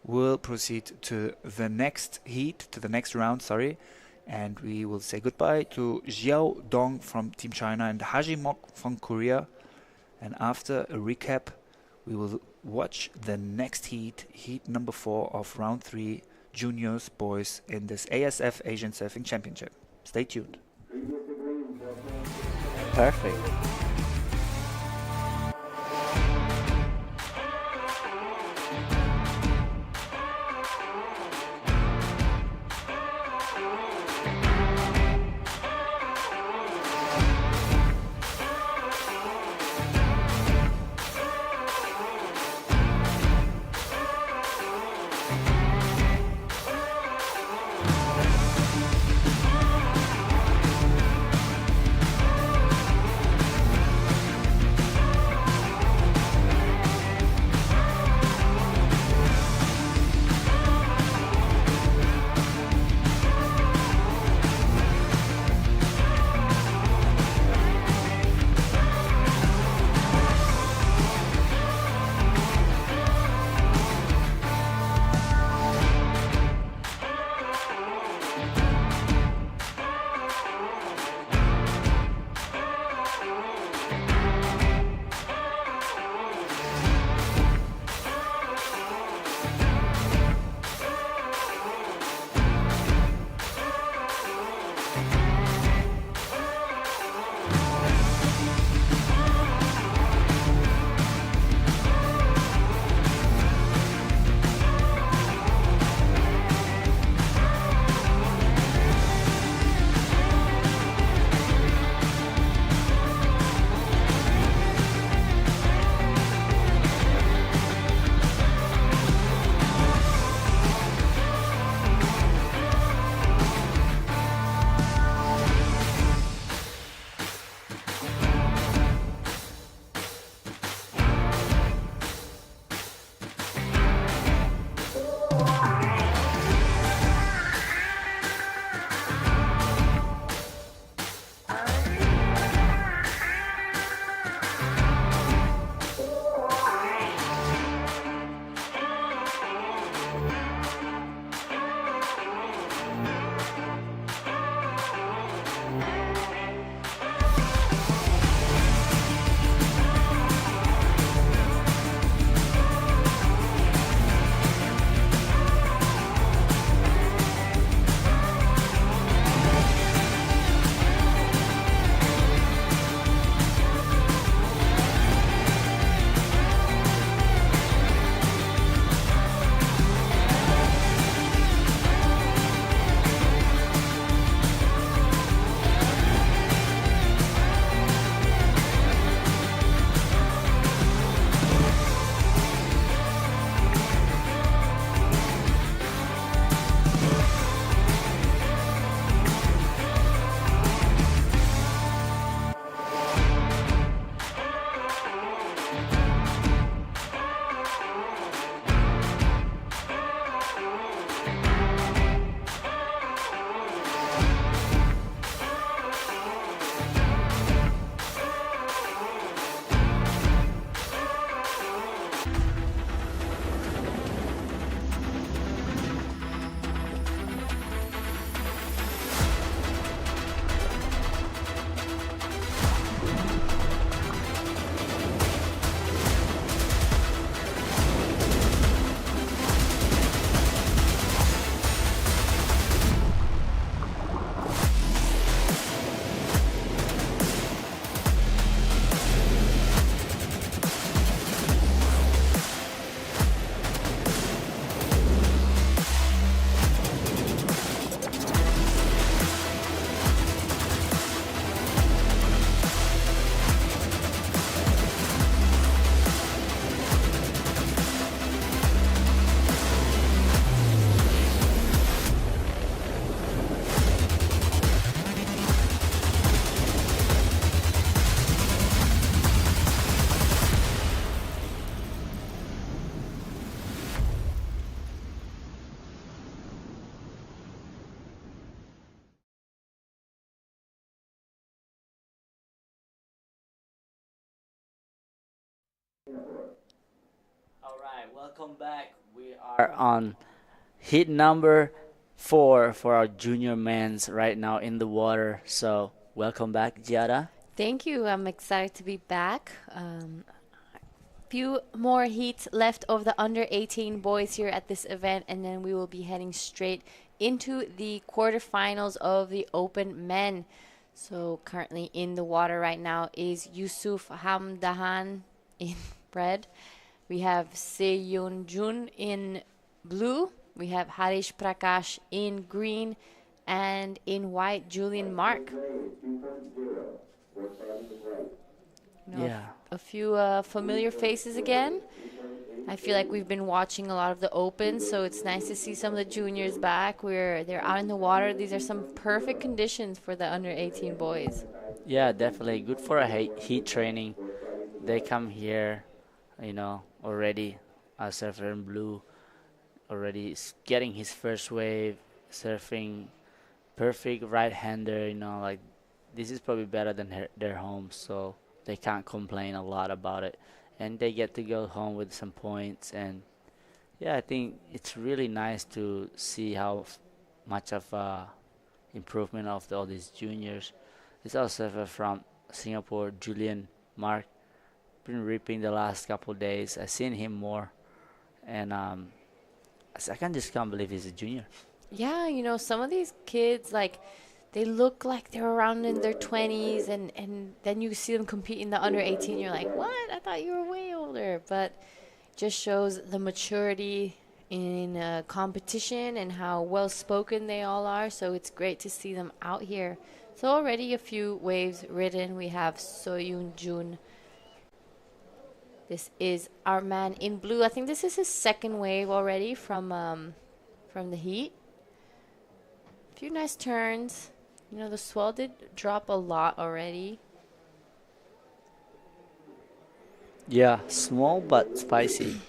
will proceed to the next heat, to the next round, and we will say goodbye to Xiao Dong from Team China and Haji Mok from Korea. And after a recap, we will watch the next heat, heat number 4 of round 3, juniors, boys, in this ASF Asian Surfing Championship. Stay tuned. Perfect. All right, welcome back. We are on heat number 4 for our junior men's right now in the water. So, welcome back, Giada. Thank you. I'm excited to be back. Few more heats left of the under 18 boys here at this event, and then we will be heading straight into the quarterfinals of the open men. So currently in the water right now is Yusuf Hamdahan in red. We have Seyun Jun in blue. We have Harish Prakash in green, and in white Julian Mark. Yeah. A few familiar faces again. I feel like we've been watching a lot of the Opens, so it's nice to see some of the juniors back where they're out in the water. These are some perfect conditions for the under 18 boys. Yeah, definitely good for a heat training. They come here, already a surfer in blue, already getting his first wave, surfing perfect right-hander, like this is probably better than their home, so they can't complain a lot about it. And they get to go home with some points. And yeah, I think it's really nice to see how much of improvement of all these juniors. This also from Singapore, Julian Mark, been ripping the last couple days. I've seen him more, and I can't believe he's a junior. Yeah, some of these kids, like, they look like they're around in their 20s, and then you see them compete in the under 18. You're like, what? I thought you were way older. But just shows the maturity in competition and how well spoken they all are. So it's great to see them out here. So already a few waves ridden. We have Soyun Jun. This is our man in blue. I think this is his second wave already from the heat. A few nice turns. The swell did drop a lot already. Yeah, small but spicy.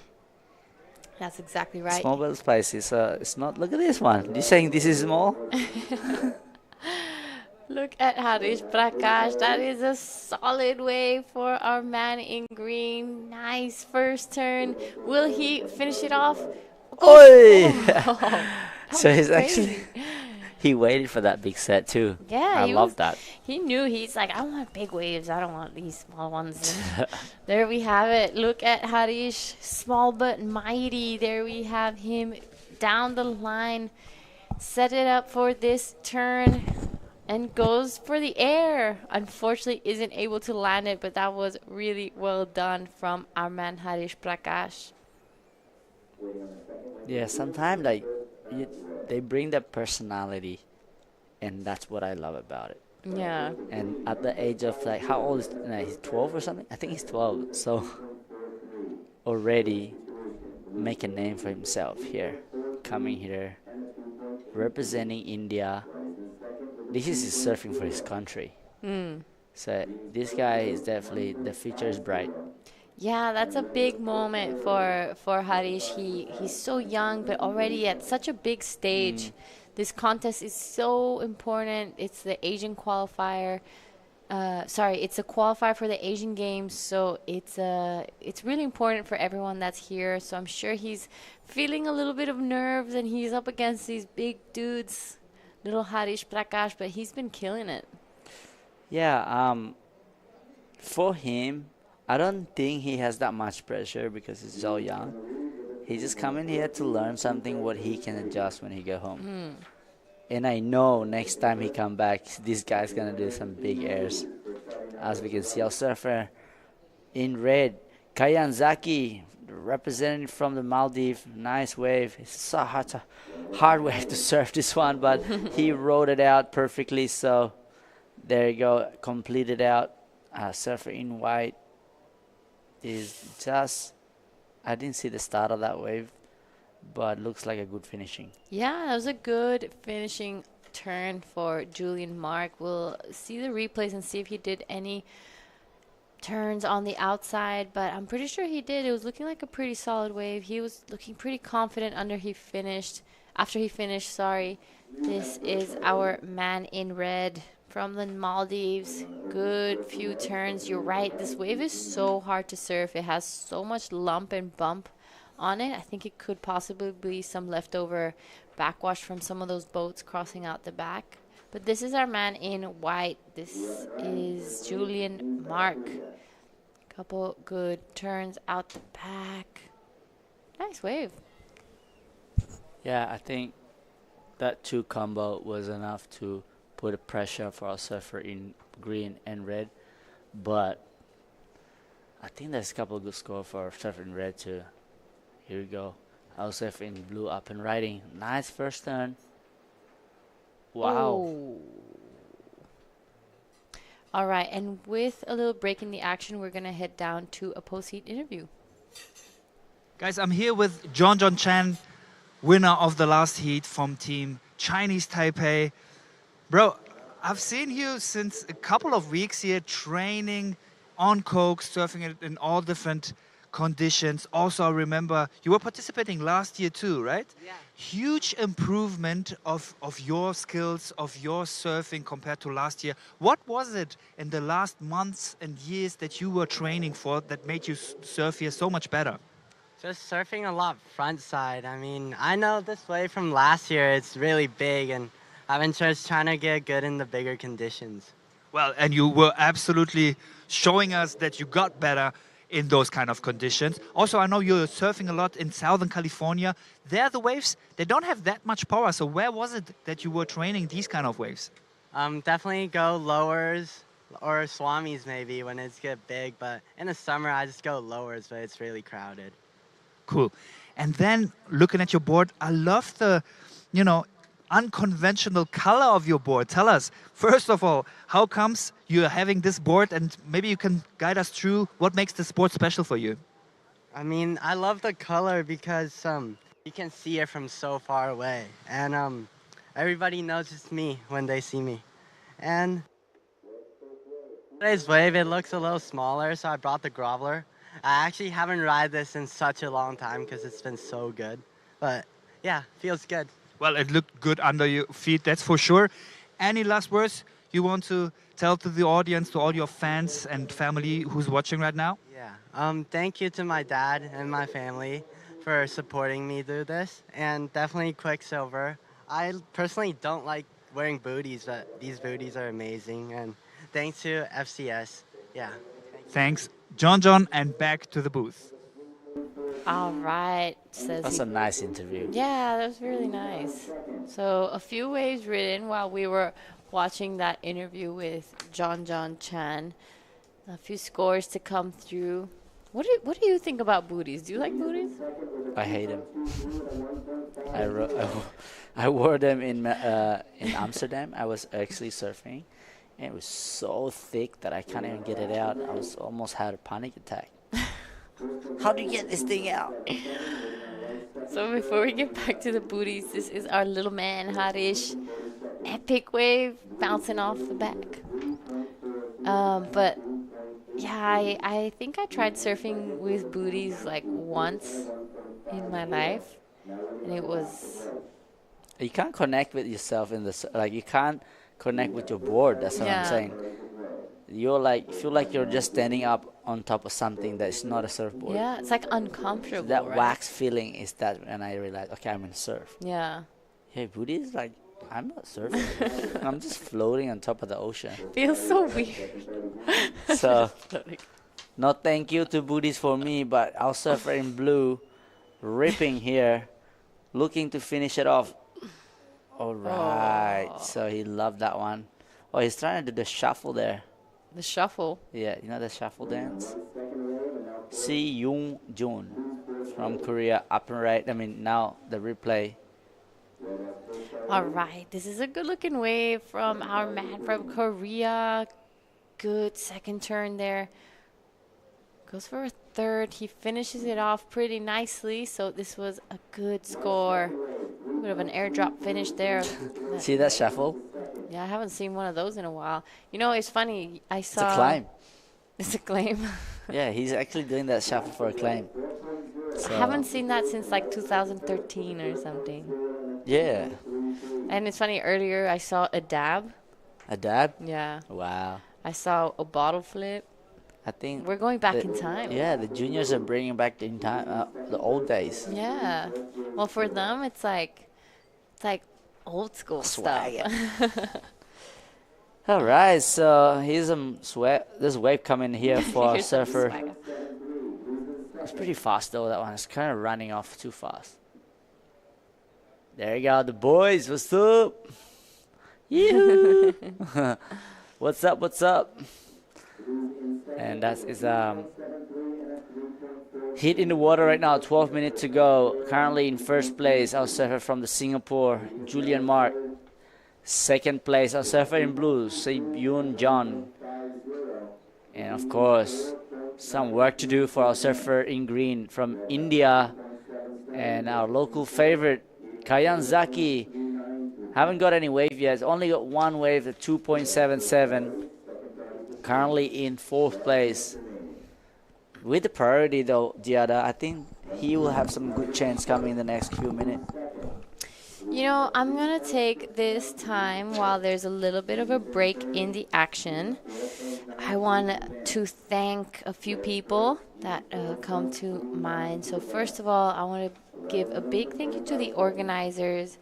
That's exactly right. Small but spicy. So it's not. Look at this one. You saying this is small? Look at Harish Prakash. That is a solid wave for our man in green. Nice first turn. Will he finish it off? Oi! Oh, So he's crazy. he waited for that big set too. Yeah, I love that. He knew. He's like, I want big waves. I don't want these small ones. There we have it. Look at Harish, small but mighty. There we have him down the line. Set it up for this turn and goes for the air. Unfortunately, isn't able to land it, but that was really well done from our man Harish Prakash. Yeah, sometimes they bring that personality, and that's what I love about it. Yeah. And at the age of how old is he's 12 or something? I think he's 12. So already make a name for himself here, coming here, representing India. This is his surfing for his country. So this guy is definitely, the future is bright. Yeah, that's a big moment for Harish. He's so young, but already at such a big stage. This contest is so important. It's the Asian qualifier. It's a qualifier for the Asian Games. So it's really important for everyone that's here. So I'm sure he's feeling a little bit of nerves, and he's up against these big dudes, little Harish Prakash, but he's been killing it. Yeah, for him, I don't think he has that much pressure because he's so young. He's just coming here to learn something what he can adjust when he go home. And I know next time he come back, this guy's gonna do some big airs. As we can see, our surfer in red, Kayan Zaki, representing from the Maldives. Nice wave. It's so hard wave to surf this one, but he rode it out perfectly. So there you go, completed out. Surfer in white is just, I didn't see the start of that wave, but looks like a good finishing. Yeah, that was a good finishing turn for Julian Mark. We'll see the replays and see if he did any turns on the outside, but I'm pretty sure he did. It was looking like a pretty solid wave. He was looking pretty confident after he finished, sorry. This is our man in red from the Maldives. Good few turns. You're right. This wave is so hard to surf. It has so much lump and bump on it. I think it could possibly be some leftover backwash from some of those boats crossing out the back. But this is our man in white. This is Julian Mark. Couple good turns out the back. Nice wave. Yeah, I think that 2 combo was enough to put a pressure for our surfer in green and red. But I think there's a couple of good scores for our surfer in red too. Here we go. Our surfer in blue up and riding. Nice first turn. Wow. Oh. All right, and with a little break in the action, we're going to head down to a post-heat interview. Guys, I'm here with John Chan, winner of the last heat from team Chinese Taipei. Bro, I've seen you since a couple of weeks here training on coke, surfing it in all different conditions. Also, I remember you were participating last year too, right? Yeah. Huge improvement of your skills, of your surfing compared to last year. What was it in the last months and years that you were training for that made you surf here so much better? Just surfing a lot front side. I mean, I know this wave from last year, it's really big, and I've been just trying to get good in the bigger conditions. Well, and you were absolutely showing us that you got better in those kind of conditions. Also, I know you're surfing a lot in Southern California. There, the waves, they don't have that much power. So where was it that you were training these kind of waves? Definitely go lowers or swamis maybe when it's get big. But in the summer, I just go lowers, but it's really crowded. Cool. And then looking at your board, I love the, unconventional color of your board. Tell us, first of all, how comes you're having this board, and maybe you can guide us through what makes this board special for you. I mean, I love the color because you can see it from so far away. And everybody knows it's me when they see me. And today's wave, it looks a little smaller, so I brought the groveler. I actually haven't ride this in such a long time because it's been so good. But yeah, feels good. Well, it looked good under your feet, that's for sure. Any last words you want to tell to the audience, to all your fans and family who's watching right now? Yeah. Thank you to my dad and my family for supporting me through this. And definitely Quicksilver. I personally don't like wearing booties, but these booties are amazing. And thanks to FCS. Yeah. Thanks, John, and back to the booth. All right. That's a nice interview. Yeah, that was really nice. So a few waves ridden while we were watching that interview with John Chan. A few scores to come through. What do you think about booties? Do you like booties? I hate them. I wore them in Amsterdam. I was actually surfing, and it was so thick that I can't even get it out. I was almost had a panic attack. How do you get this thing out? So before we get back to the booties, this is our little man, Harish. Epic wave bouncing off the back. But yeah, I think I tried surfing with booties like once in my life. And it was... You can't connect with yourself in the... Like, you can't connect with your board. That's what I'm saying. You're like, feel like you're just standing up on top of something that's not a surfboard. Yeah, it's like uncomfortable. So that wax feeling is that when I realized, okay, I'm gonna surf. Yeah. Hey, booties, like, I'm not surfing. I'm just floating on top of the ocean. Feels so weird. So, no thank you to booties for me, but our surfer in blue, ripping here, looking to finish it off. All right. Oh. So he loved that one. Oh, he's trying to do the shuffle there. The shuffle? Yeah, you know the shuffle dance? Si Young Jun from Korea, up and right. I mean, now the replay. All right, this is a good-looking wave from our man from Korea. Good second turn there. Goes for a third. He finishes it off pretty nicely, so this was a good score. Bit of an airdrop finish there. See that shuffle? Yeah, I haven't seen one of those in a while. You know, it's funny. I saw... It's a climb. It's a claim. Yeah, he's actually doing that shuffle for a claim. So. I haven't seen that since like 2013 or something. Yeah. And it's funny, earlier I saw a dab. A dab? Yeah. Wow. I saw a bottle flip. I think We're going back the- in time. Yeah, the juniors are bringing back in time the old days. Yeah. Well, for them, it's like old school stuff. All right, so here's some this wave coming here for our Here's some surfer. swagger. It's pretty fast though. That one is kind of running off too fast. There you go, the boys. What's up? Yoo-hoo. What's up? What's up? And that is heat in the water right now. 12 minutes to go. Currently in first place, our surfer from the Singapore, Julian Mark. Second place, our surfer in blue, Se-Yoon John. And of course, some work to do for our surfer in green from India. And our local favorite, Kayan Zaki. Haven't got any wave yet. Only got one wave at 2.77. Currently in fourth place. With the priority though, Giada, I think he will have some good chance coming in the next few minutes. You know, I'm going to take this time while there's a little bit of a break in the action. I want to thank a few people that come to mind. So first of all, I want to give a big thank you to the organizers,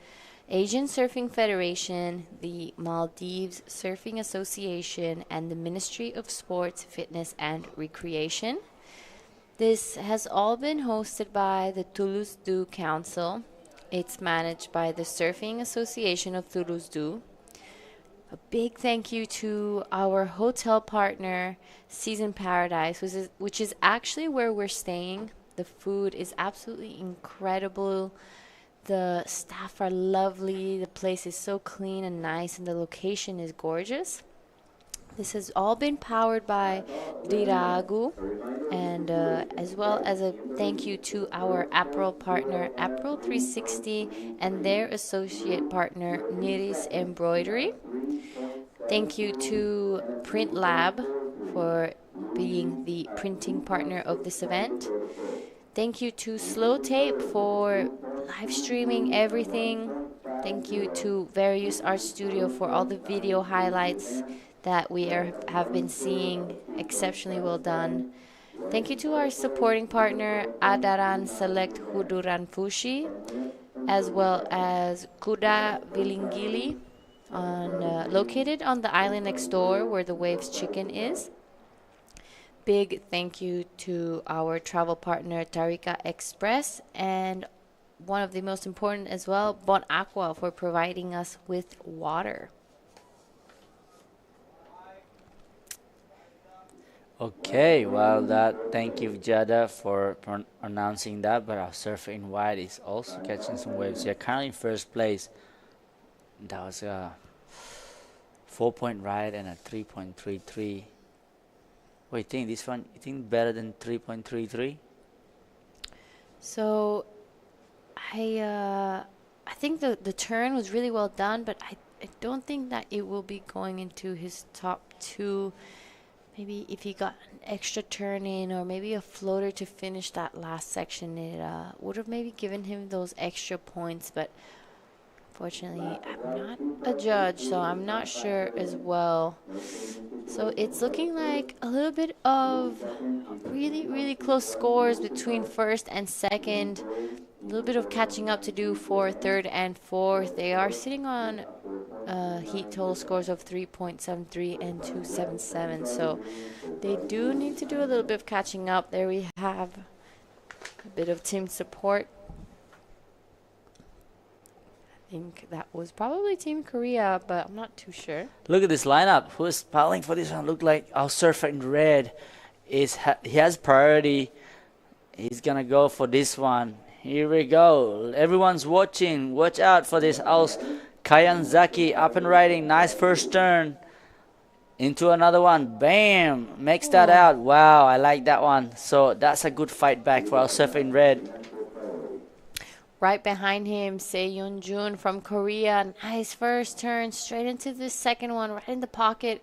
Asian Surfing Federation, the Maldives Surfing Association, and the Ministry of Sports, Fitness, and Recreation. This has all been hosted by the Thulusdhoo Council. It's managed by the Surfing Association of Thulusdhoo. A big thank you to our hotel partner, Season Paradise, which is actually where we're staying. The food is absolutely incredible. The staff are lovely. The place is so clean and nice, and the location is gorgeous. This has all been powered by Diragu, and as well as a thank you to our April partner, April 360, and their associate partner, Niris Embroidery. Thank you to Print Lab for being the printing partner of this event. Thank you to Slow Tape for live streaming everything. Thank you to Various Art Studio for all the video highlights that we have been seeing. Exceptionally well done. Thank you to our supporting partner, Adaran Select Huduran Fushi, as well as Kuda Vilingili, located on the island next door where the Waves Chicken is. Big thank you to our travel partner, Tarika Express, and one of the most important as well, Bon Aqua, for providing us with water. Okay, well, thank you, Jada, for announcing that. But our surfer in white is also catching some waves. Yeah, currently in first place. That was a 4-point ride and a 3.33. What do you think? This one, you think better than 3.33? So, I think the turn was really well done, but I don't think that it will be going into his top two. Maybe if he got an extra turn in or maybe a floater to finish that last section, it would have maybe given him those extra points. But fortunately, I'm not a judge, so I'm not sure as well. So it's looking like a little bit of really, really close scores between first and second. A little bit of catching up to do for third and fourth. They are sitting on heat total scores of 3.73 and 2.77. So they do need to do a little bit of catching up. There we have a bit of team support. I think that was probably Team Korea, but I'm not too sure. Look at this lineup. Who's piling for this one? Look like our surfer in red. He has priority. He's going to go for this one. Here we go. Everyone's watching. Watch out for this. Kayan Zaki up and riding. Nice first turn. Into another one. Bam. Makes that out. Wow, I like that one. So that's a good fight back for our surfer in red. Right behind him, Se-Yoon Jun from Korea. Nice first turn. Straight into the second one. Right in the pocket.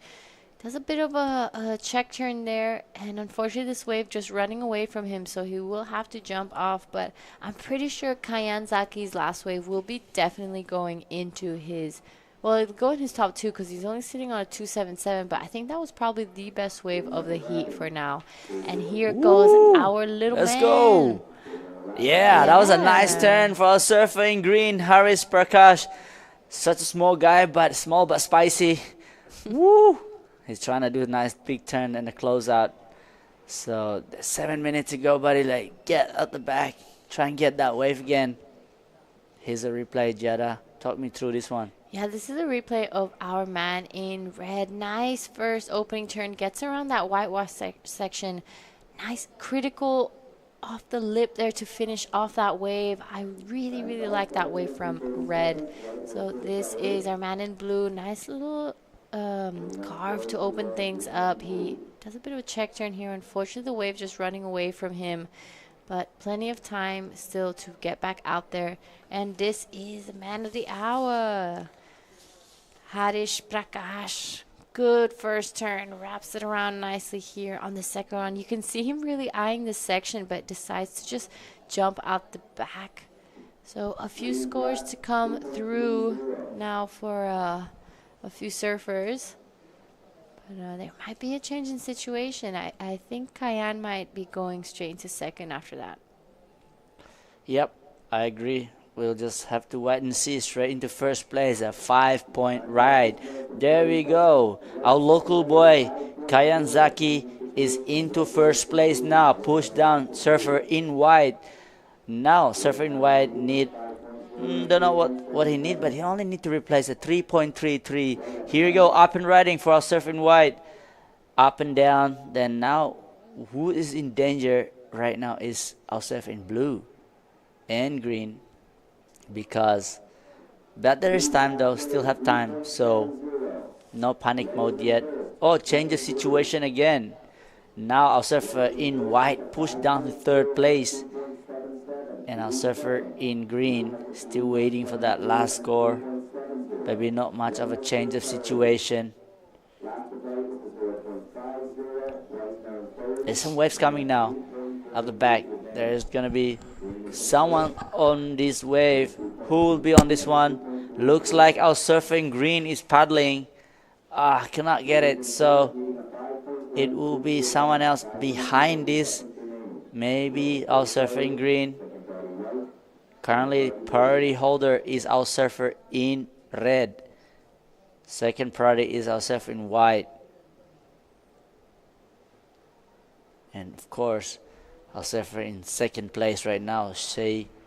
Does a bit of a check turn there, and unfortunately this wave just running away from him, so he will have to jump off. But I'm pretty sure Kayan Zaki's last wave will be definitely going into his Well, it'll go in his top two because he's only sitting on a 277, but I think that was probably the best wave of the heat for now. And here goes our little Let's man. go. Yeah, that was a nice turn for our surfer in green, Haris Prakash. Such a small guy, but small but spicy. Woo! He's trying to do a nice big turn and a closeout. So 7 minutes to go, buddy. Like, get out the back. Try and get that wave again. Here's a replay, Jada. Talk me through this one. Yeah, this is a replay of our man in red. Nice first opening turn. Gets around that whitewash section. Nice critical off the lip there to finish off that wave. I really, really like that wave from red. So this is our man in blue. Nice little carve to open things up. He does a bit of a check turn here. Unfortunately, the wave just running away from him. But plenty of time still to get back out there. And this is the man of the hour. Harish Prakash. Good first turn. Wraps it around nicely here on the second one. You can see him really eyeing this section, but decides to just jump out the back. So a few scores to come through now for a few surfers. But there might be a change in situation. I think Kayan might be going straight into second after that. Yep, I agree. We'll just have to wait and see. Straight into first place, a 5-point ride. There we go. Our local boy, Kayan Zaki, is into first place now. Push down Surfer in white. Now, Surfer in white need, don't know what he need, but he only need to replace a 3.33. Here we go, up and riding for our Surfer in white. Up and down. Then now, who is in danger right now is our Surfer in blue and green. Because but there is time though, still have time, so no panic mode yet. Oh, change the situation again. Now our surfer in white pushed down to third place, and our surfer in green still waiting for that last score. Maybe not much of a change of situation. There's some waves coming now at the back. There's gonna be someone on this wave. Who will be on this one? Looks like our surfing green is paddling. Cannot get it, so it will be someone else behind this. Maybe our surfing green. Currently priority holder is our surfer in red. Second priority is our surfer in white. And of course, our surfer in second place right now, Si-Yoon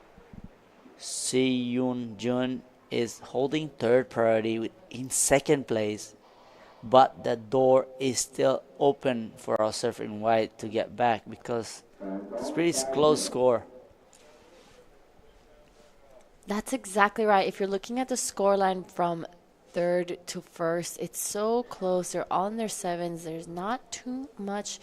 Jun, is holding third priority in second place, but the door is still open for our surfer in white to get back because it's a pretty close score. That's exactly right. If you're looking at the scoreline from third to first, it's so close. They're all in their sevens. There's not too much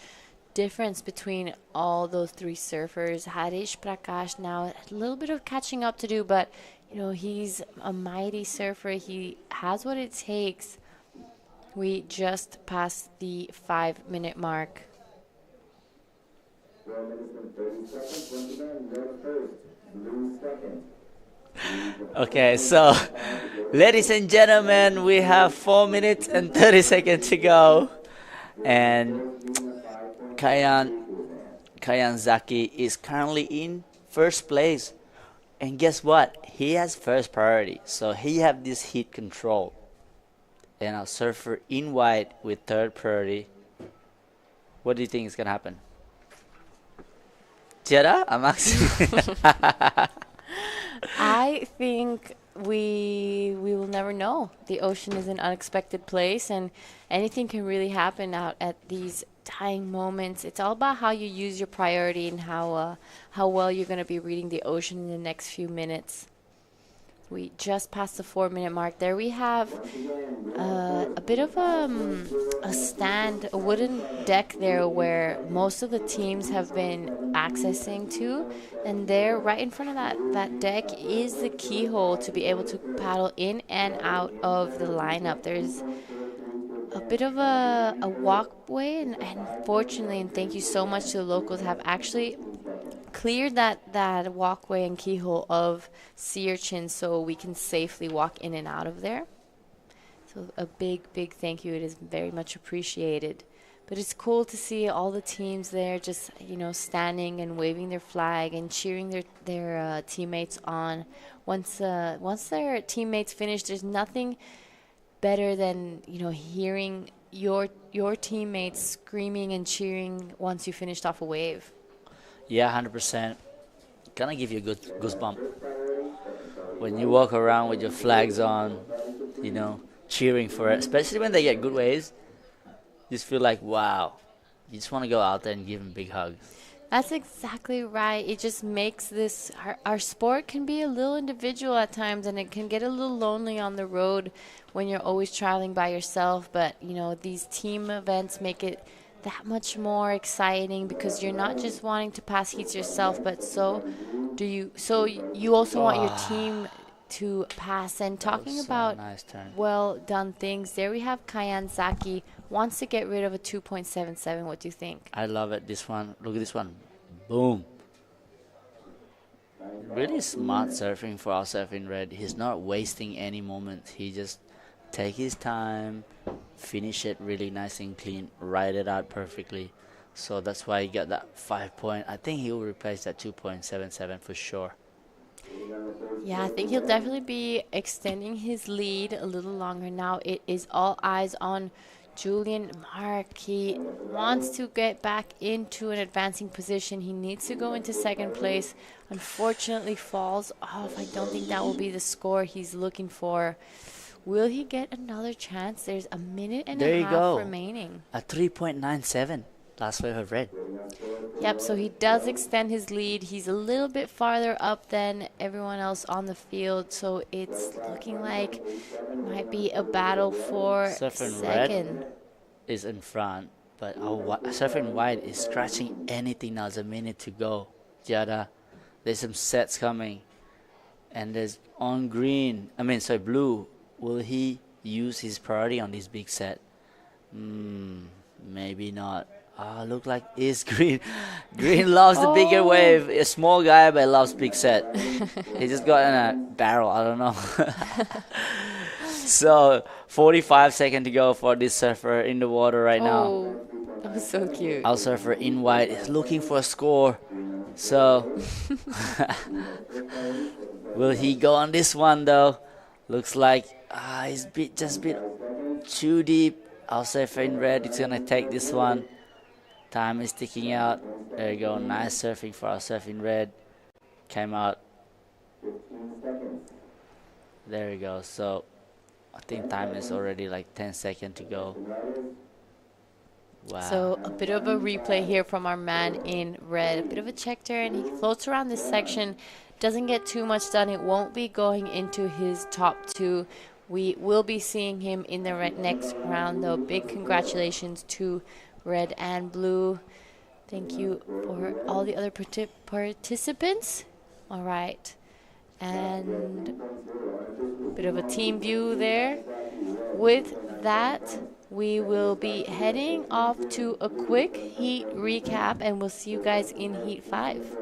difference between all those three surfers. Harish Prakash now a little bit of catching up to do, but he's a mighty surfer. He has what it takes. We just passed the 5-minute mark. Okay, so ladies and gentlemen, we have 4 minutes and 30 seconds to go, and Kayan Zaki is currently in first place, and guess what? He has first priority, so he have this heat control. And our surfer in white with third priority. What do you think is gonna happen? Tiara, Amax? I think we will never know. The ocean is an unexpected place, and anything can really happen out at these tying moments. It's all about how you use your priority and how well you're going to be reading the ocean in the next few minutes. We just passed the 4-minute mark. There we have a bit of a stand, a wooden deck there where most of the teams have been accessing to. And there, right in front of that deck, is the keyhole to be able to paddle in and out of the lineup. There's a bit of a walkway, and fortunately, and thank you so much to the locals, have actually cleared that walkway and keyhole of sea urchins so we can safely walk in and out of there. So a big, big thank you. It is very much appreciated. But it's cool to see all the teams there just, standing and waving their flag and cheering their teammates on. Once their teammates finish, there's nothing better than, hearing your teammates screaming and cheering once you finished off a wave. Yeah, 100%. Gonna give you a good goosebump when you walk around with your flags on, cheering for it, especially when they get good waves. You just feel like, wow. You just want to go out there and give them big hugs. That's exactly right. It just makes this, our sport can be a little individual at times, and it can get a little lonely on the road when you're always traveling by yourself. But, these team events make it that much more exciting because you're not just wanting to pass heats yourself, but so you also want your team to pass. And talking about nice turn. well done things, there we have Kayan Zaki wants to get rid of a 2.77. What do you think? I love it. This one. Look at this one. Boom. Really smart surfing for our surfing red. He's not wasting any moment. He just take his time, finish it really nice and clean, ride it out perfectly. So that's why he got that 5 point. I think he will replace that 2.77 for sure. Yeah, I think he'll definitely be extending his lead a little longer now. It is all eyes on Julian Mark. He wants to get back into an advancing position. He needs to go into second place. Unfortunately, falls off. I don't think that will be the score he's looking for. Will he get another chance? There's a minute and a half remaining. A 3.97. Last wave of red. Yep, so he does extend his lead. He's a little bit farther up than everyone else on the field, so it's looking like it might be a battle for Surfing second. red is in front, but surfing white is scratching anything now. There's a minute to go. Jada, there's some sets coming, and there's on green. Blue. Will he use his priority on this big set? Maybe not. Look like it's green. Green loves the bigger wave. A small guy, but loves big set. He just got in a barrel. I don't know. So 45 seconds to go for this surfer in the water right now. Oh, that was so cute. Our surfer in white is looking for a score. So will he go on this one though? Looks like he's just bit too deep. Our surfer in red is gonna take this one. Time is ticking out. There you go. Nice surfing for our surfing red. Came out. There you go. So I think time is already like 10 seconds to go. Wow. So a bit of a replay here from our man in red. A bit of a check turn. He floats around this section. Doesn't get too much done. It won't be going into his top two. We will be seeing him in the next round, though. Big congratulations to red and blue. Thank you for all the other participants. All right. And a bit of a team view there. With that, we will be heading off to a quick heat recap, and we'll see you guys in Heat 5.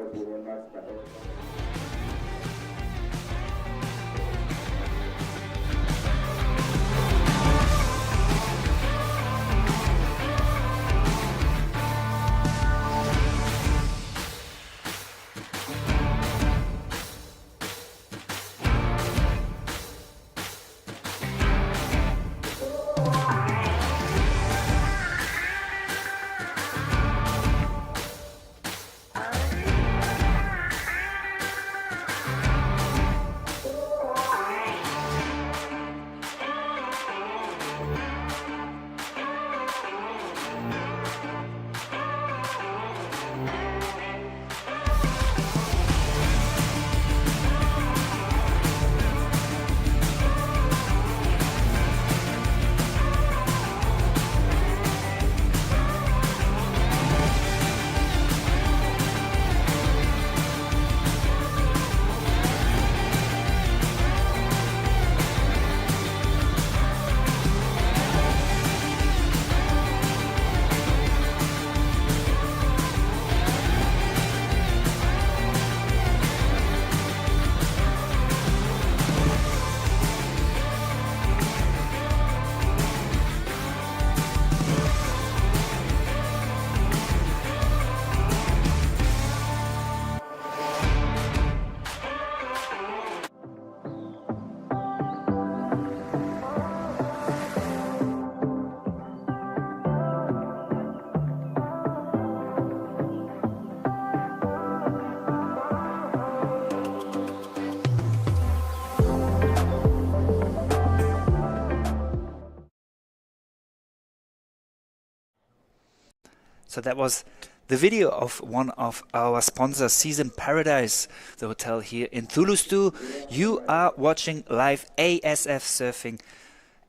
So that was the video of one of our sponsors, Season Paradise, the hotel here in Thulusdhoo. You are watching live ASF Surfing,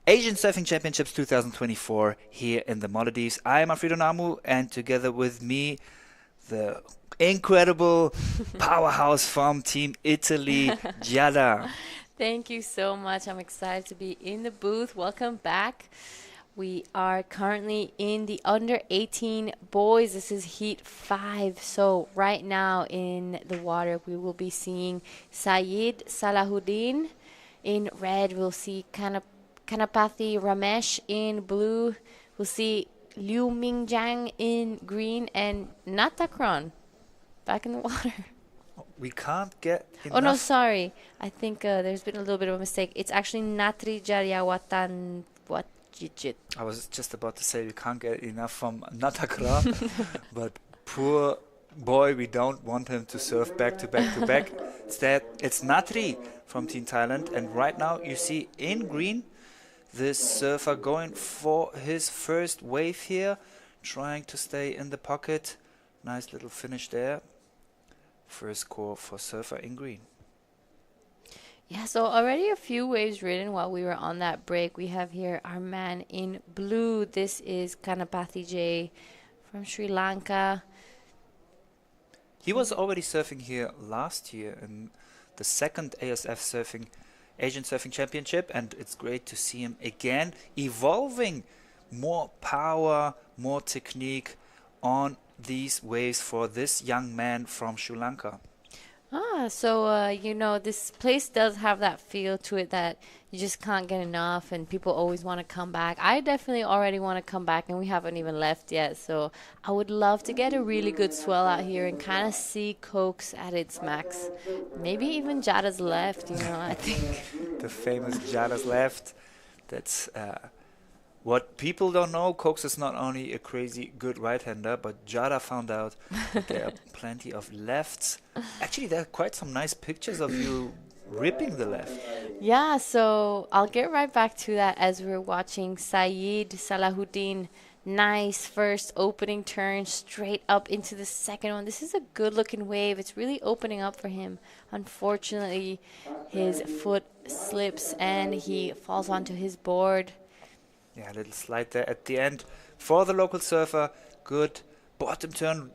Asian Surfing Championships 2024 here in the Maldives. I am Alfredo Namu, and together with me, the incredible powerhouse from Team Italy, Giada. Thank you so much. I'm excited to be in the booth. Welcome back. We are currently in the under 18 boys. This is heat 5. So right now in the water, we will be seeing Saeed Salahuddin in red. We'll see Kanapathy Ramesh in blue. We'll see Liu Mingjiang in green, and Natakron back in the water. We can't get enough. Oh, no, sorry. I think there's been a little bit of a mistake. It's actually Natri Jaryawatan Watjijit. I was just about to say we can't get enough from Natakra, but poor boy, we don't want him to surf back to back to back. Instead, it's Natri from Team Thailand, and right now you see in green this surfer going for his first wave here, trying to stay in the pocket. Nice little finish there. First score for surfer in green. Yeah, so already a few waves ridden while we were on that break. We have here our man in blue. This is Kanapathy J from Sri Lanka. He was already surfing here last year in the second ASF Surfing Asian Surfing Championship, and it's great to see him again evolving more power, more technique on these waves for this young man from Sri Lanka. So you know, this place does have that feel to it that you just can't get enough, and people always want to come back. I definitely already want to come back, and we haven't even left yet. So I would love to get a really good swell out here and kind of see Cokes at its max. Maybe even Jada's left, you know, I think. The famous Jada's left. That's what people don't know. Cokes is not only a crazy good right-hander, but Jada found out that there are plenty of lefts. Actually, there are quite some nice pictures of you ripping the left. Yeah, so I'll get right back to that as we're watching Saeed Salahuddin. Nice first opening turn straight up into the second one. This is a good looking wave. It's really opening up for him. Unfortunately, his foot slips and he falls onto his board. Yeah, a little slide there at the end for the local surfer. Good bottom turn.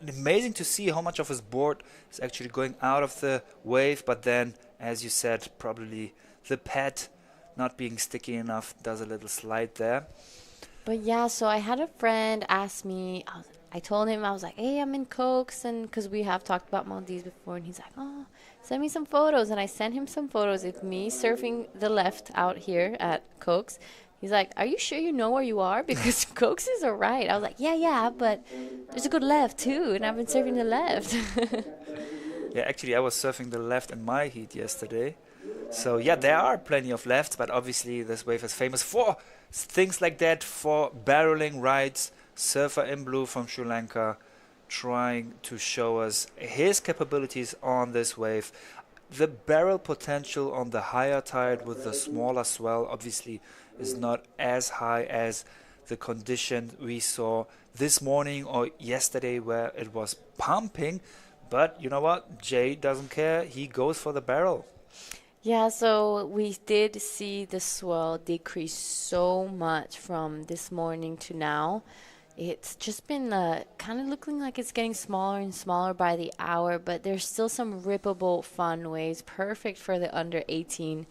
Amazing to see how much of his board is actually going out of the wave, but then, as you said, probably the pad not being sticky enough does a little slide there. But yeah, so I had a friend ask me, I told him, I was like, hey, I'm in Cokes, and because we have talked about Maldives before, and he's like, oh, send me some photos. And I sent him some photos of me surfing the left out here at Cokes. He's like, are you sure you know where you are? Because Cokes is a right. I was like, yeah, but there's a good left too, and I've been surfing the left. Yeah, actually, I was surfing the left in my heat yesterday. So yeah, there are plenty of lefts, but obviously this wave is famous for things like that, for barreling rides. Surfer in blue from Sri Lanka trying to show us his capabilities on this wave. The barrel potential on the higher tide with the smaller swell obviously is not as high as the condition we saw this morning or yesterday where it was pumping. But you know what? Jay doesn't care. He goes for the barrel. Yeah, so we did see the swell decrease so much from this morning to now. It's just been kind of looking like it's getting smaller and smaller by the hour, but there's still some rippable fun waves, perfect for the under 18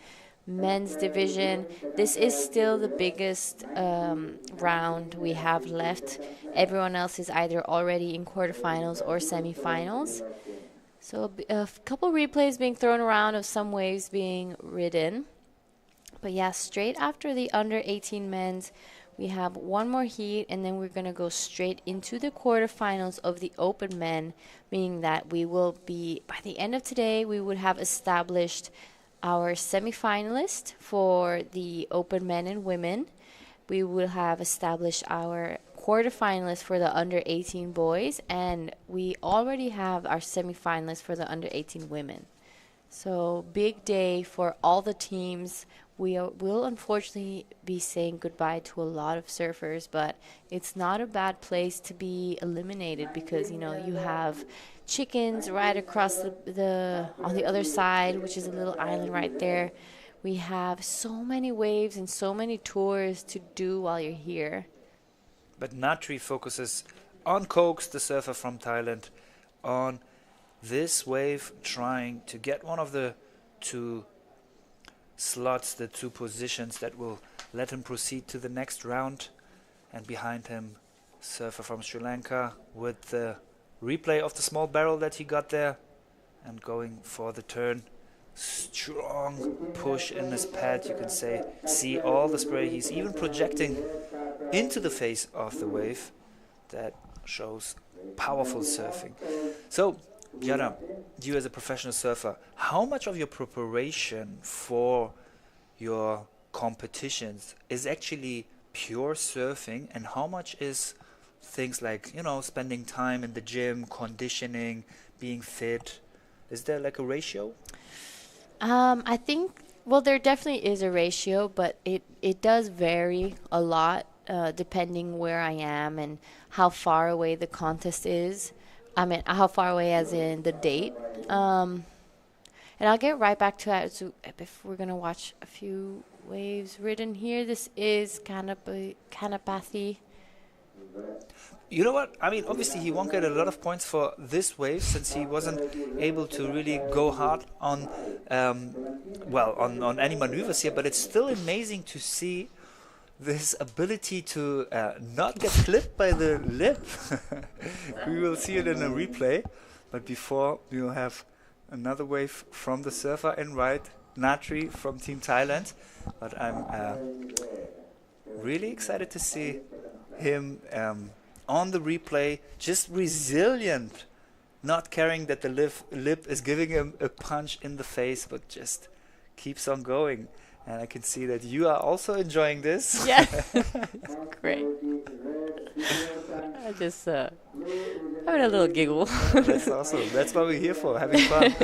men's division. This is still the biggest round we have left. Everyone else is either already in quarterfinals or semifinals. So a couple replays being thrown around of some waves being ridden. But yeah, straight after the under 18 men's, we have one more heat, and then we're going to go straight into the quarterfinals of the open men, meaning that we will be, by the end of today, we would have established our semifinalist for the open men and women. We will have established our quarterfinalists for the under 18 boys, and we already have our semifinalists for the under 18 women. So big day for all the teams. will unfortunately be saying goodbye to a lot of surfers, but it's not a bad place to be eliminated because, you know, you have chickens right across the on the other side, which is a little island right there. We have so many waves and so many tours to do while you're here. But Natri focuses on Cokes, the surfer from Thailand, on this wave, trying to get one of the two slots, the two positions that will let him proceed to the next round. And behind him, surfer from Sri Lanka with the replay of the small barrel that he got there and going for the turn. Strong push in his pad, you can see all the spray. He's even projecting into the face of the wave. That shows powerful surfing. So, Yara, you as a professional surfer, how much of your preparation for your competitions is actually pure surfing, and how much is things like, you know, spending time in the gym, conditioning, being fit? Is there like a ratio? I think, well, there definitely is a ratio, but it does vary a lot depending where I am and how far away the contest is. I mean, how far away as in the date. And I'll get right back to that. So if we're going to watch a few waves written here, this is Kanapathy. You know what? I mean, obviously he won't get a lot of points for this wave since he wasn't able to really go hard on, on any maneuvers here. But it's still amazing to see this ability to not get clipped by the lip. We will see it in a replay. But before, we will have another wave from the surfer in right, Natri from Team Thailand. But I'm really excited to see him on the replay, just resilient, not caring that the lip is giving him a punch in the face, but just keeps on going. And I can see that you are also enjoying this. Yeah, it's great. I just having a little giggle. That's awesome. That's what we're here for, having fun.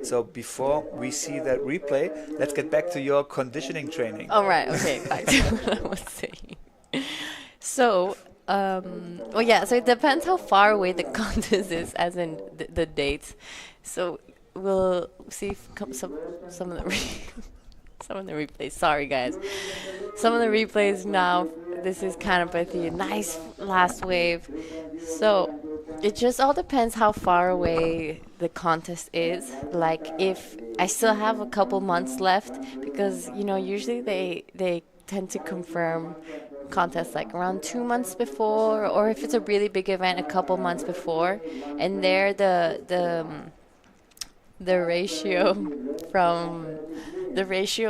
So before we see that replay, let's get back to your conditioning training. All right. Okay. Back to what I was saying. So, well, yeah. So it depends how far away the contest is, as in the dates. So we'll see if some of the some of the replays. Sorry, guys. Some of the replays now. This is Kanapathy. Nice last wave. So it just all depends how far away the contest is. Like if I still have a couple months left, because you know usually they tend to confirm contests like around 2 months before, or if it's a really big event, a couple months before, and there the ratio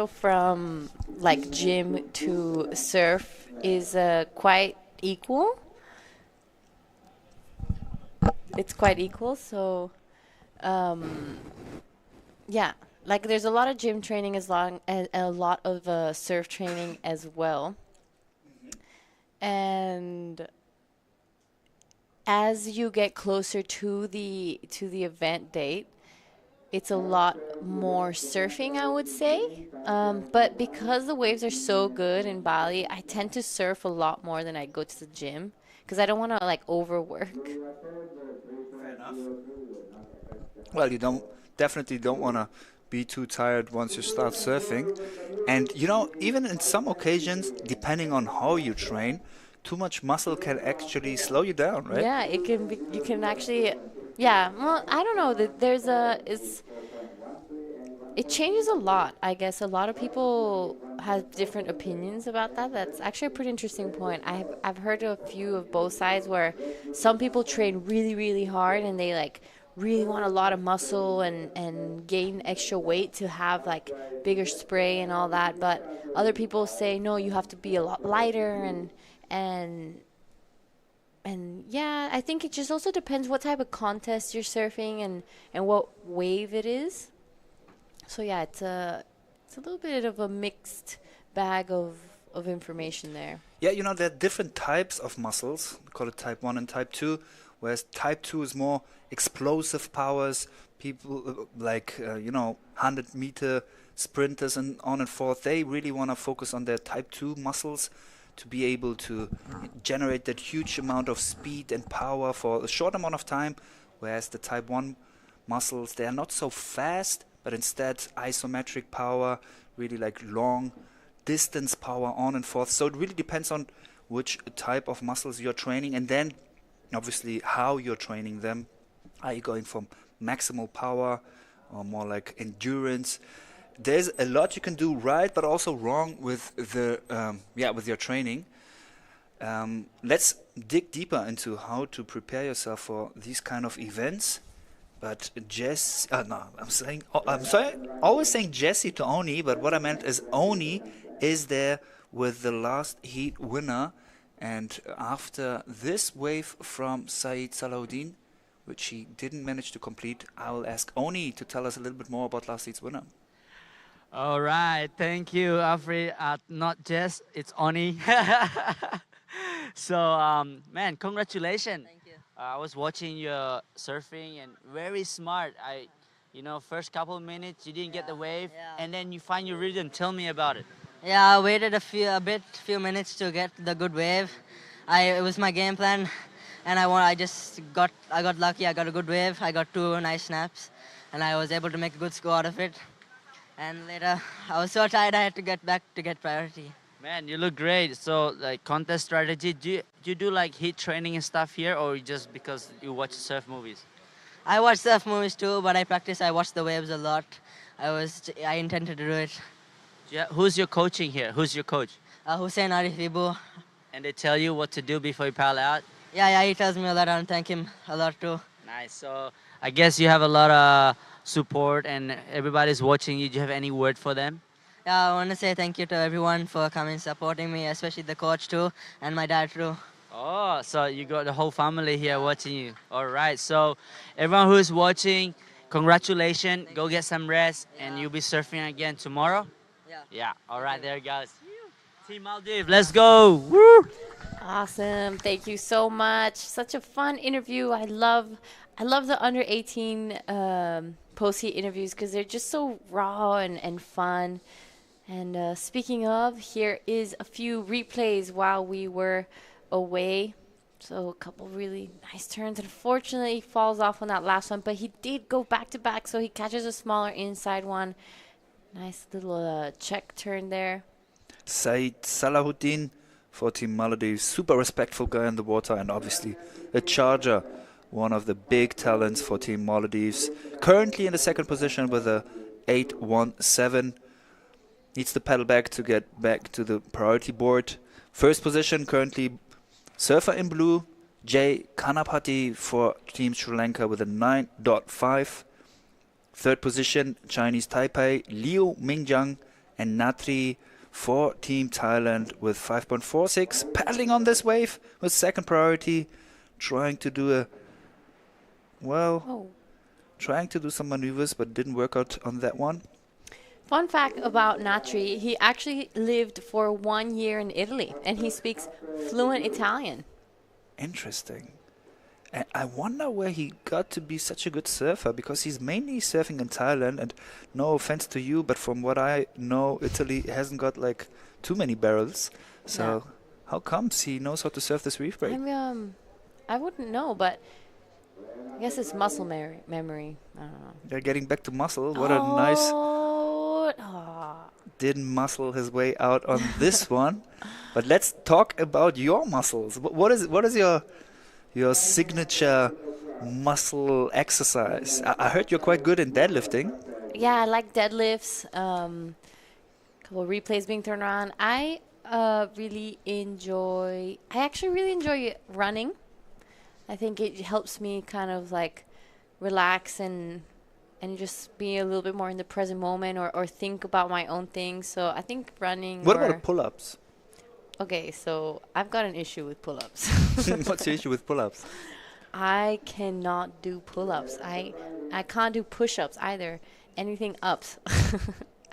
from like gym to surf is quite equal. It's quite equal, so yeah, like there's a lot of gym training as long as a lot of surf training as well. And as you get closer to the event date, it's a lot more surfing, I would say. But because the waves are so good in Bali, I tend to surf a lot more than I go to the gym because I don't want to like overwork. Fair enough. Well, you definitely don't want to be too tired once you start surfing. And you know, even in some occasions, depending on how you train, too much muscle can actually slow you down, right? Yeah, it can be. You can actually. Yeah. Well, I don't know. It changes a lot. I guess a lot of people have different opinions about that. That's actually a pretty interesting point. I've heard a few of both sides where some people train really, really hard and they like really want a lot of muscle and gain extra weight to have like bigger spray and all that. But other people say, no, you have to be a lot lighter and yeah, I think it just also depends what type of contest you're surfing and what wave it is. So yeah, it's a little bit of a mixed bag of of information there. Yeah, you know, there are different types of muscles. We call it type 1 and type 2, whereas type 2 is more explosive powers. People you know, 100-meter sprinters and on and forth, they really want to focus on their type 2 muscles to be able to generate that huge amount of speed and power for a short amount of time, whereas the type 1 muscles, they are not so fast, but instead isometric power, really like long distance power on and forth. So it really depends on which type of muscles you're training, and then obviously how you're training them. Are you going from maximal power or more like endurance? There's a lot you can do right, but also wrong with the with your training. Let's dig deeper into how to prepare yourself for these kind of events. But I'm sorry, always saying Jesse to Oni, but what I meant is Oni is there with the last heat winner, and after this wave from Saeed Salahuddin, which he didn't manage to complete, I will ask Oni to tell us a little bit more about last heat's winner. All right, thank you, Afri. Not Jess, it's Oni. So, man, congratulations. Thank you. I was watching your surfing and very smart. First couple of minutes you didn't get the wave, and then you find your rhythm. Tell me about it. Yeah, I waited a few minutes to get the good wave. It was my game plan, and I got lucky. I got a good wave. I got 2 nice snaps, and I was able to make a good score out of it. And later, I was so tired I had to get back to get priority. Man, you look great. So, like, contest strategy, do you do like heat training and stuff here, or just because you watch surf movies? I watch surf movies too, but I watch the waves a lot. I intended to do it. Yeah, who's your coaching here? Who's your coach? Hussein Arif Ibu. And they tell you what to do before you paddle out? Yeah, he tells me a lot, and thank him a lot too. Nice. So I guess you have a lot of support and everybody's watching you. Do you have any word for them? Yeah, I want to say thank you to everyone for coming supporting me, especially the coach too, and my dad too. Oh, so you got the whole family here watching you. All right. So everyone who is watching, congratulations. Go get some rest, and you'll be surfing again tomorrow? Yeah. All right, there it goes. Team Maldives, let's go. Woo! Awesome. Thank you so much. Such a fun interview. I love the under 18 post-heat interviews because they're just so raw and fun. And speaking of, here is a few replays while we were away. So a couple really nice turns. Unfortunately, he falls off on that last one, but he did go back-to-back, so he catches a smaller inside one. Nice little check turn there. Saeed Salahuddin for Team Maldives. Super respectful guy in the water, and obviously a charger. One of the big talents for Team Maldives. Currently in the second position with a 8-1-7. Needs to paddle back to get back to the priority board. First position currently surfer in blue, Jay Kanapati for Team Sri Lanka with a 9.5. Third position, Chinese Taipei, Liu Mingjiang and Natri for Team Thailand with 5.46. Paddling on this wave with second priority, trying to do some maneuvers, but didn't work out on that one. Fun fact about Natri, he actually lived for 1 year in Italy, and he speaks fluent Italian. Interesting. And I wonder where he got to be such a good surfer, because he's mainly surfing in Thailand, and no offense to you, but from what I know, Italy hasn't got like too many barrels. So how comes he knows how to surf this reef break? I wouldn't know, but I guess it's muscle memory. I don't know. They're getting back to muscle. What a nice... Didn't muscle his way out on this one. But let's talk about your muscles. What is your signature muscle exercise? I heard you're quite good in deadlifting. Yeah, I like deadlifts. Couple of replays being thrown around. I actually really enjoy running. I think it helps me kind of like relax and just be a little bit more in the present moment or think about my own things. So I think running. What about pull-ups? Okay, so I've got an issue with pull-ups. What's your issue with pull-ups? I cannot do pull-ups. I can't do push-ups either. Anything ups.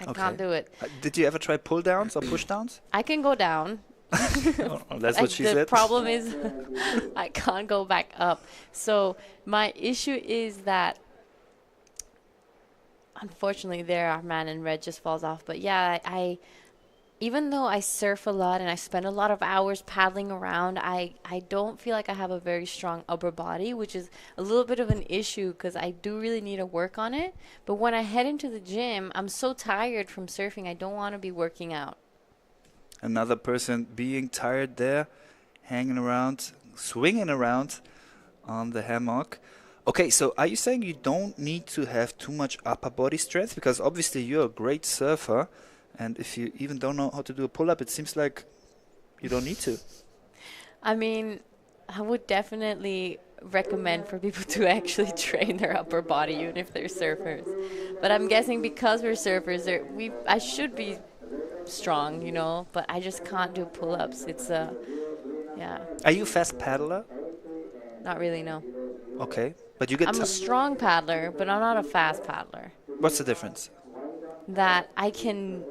I can't do it. Did you ever try pull downs or push downs? I can go down. That's what she the said. problem is I can't go back up. So my issue is that unfortunately there our man in red just falls off. But yeah, I even though I surf a lot and I spend a lot of hours paddling around, I don't feel like I have a very strong upper body, which is a little bit of an issue because I do really need to work on it. But when I head into the gym, I'm so tired from surfing, I don't want to be working out. Another person being tired there, hanging around, swinging around on the hammock. Okay, so are you saying you don't need to have too much upper body strength? Because obviously you're a great surfer, and if you even don't know how to do a pull-up, it seems like you don't need to. I mean, I would definitely recommend for people to actually train their upper body, even if they're surfers. But I'm guessing because we're surfers, I should be strong, you know, but I just can't do pull-ups. It's yeah. Are you a fast paddler? Not really, no. Okay, but you get. I'm a strong paddler, but I'm not a fast paddler. What's the difference? That I can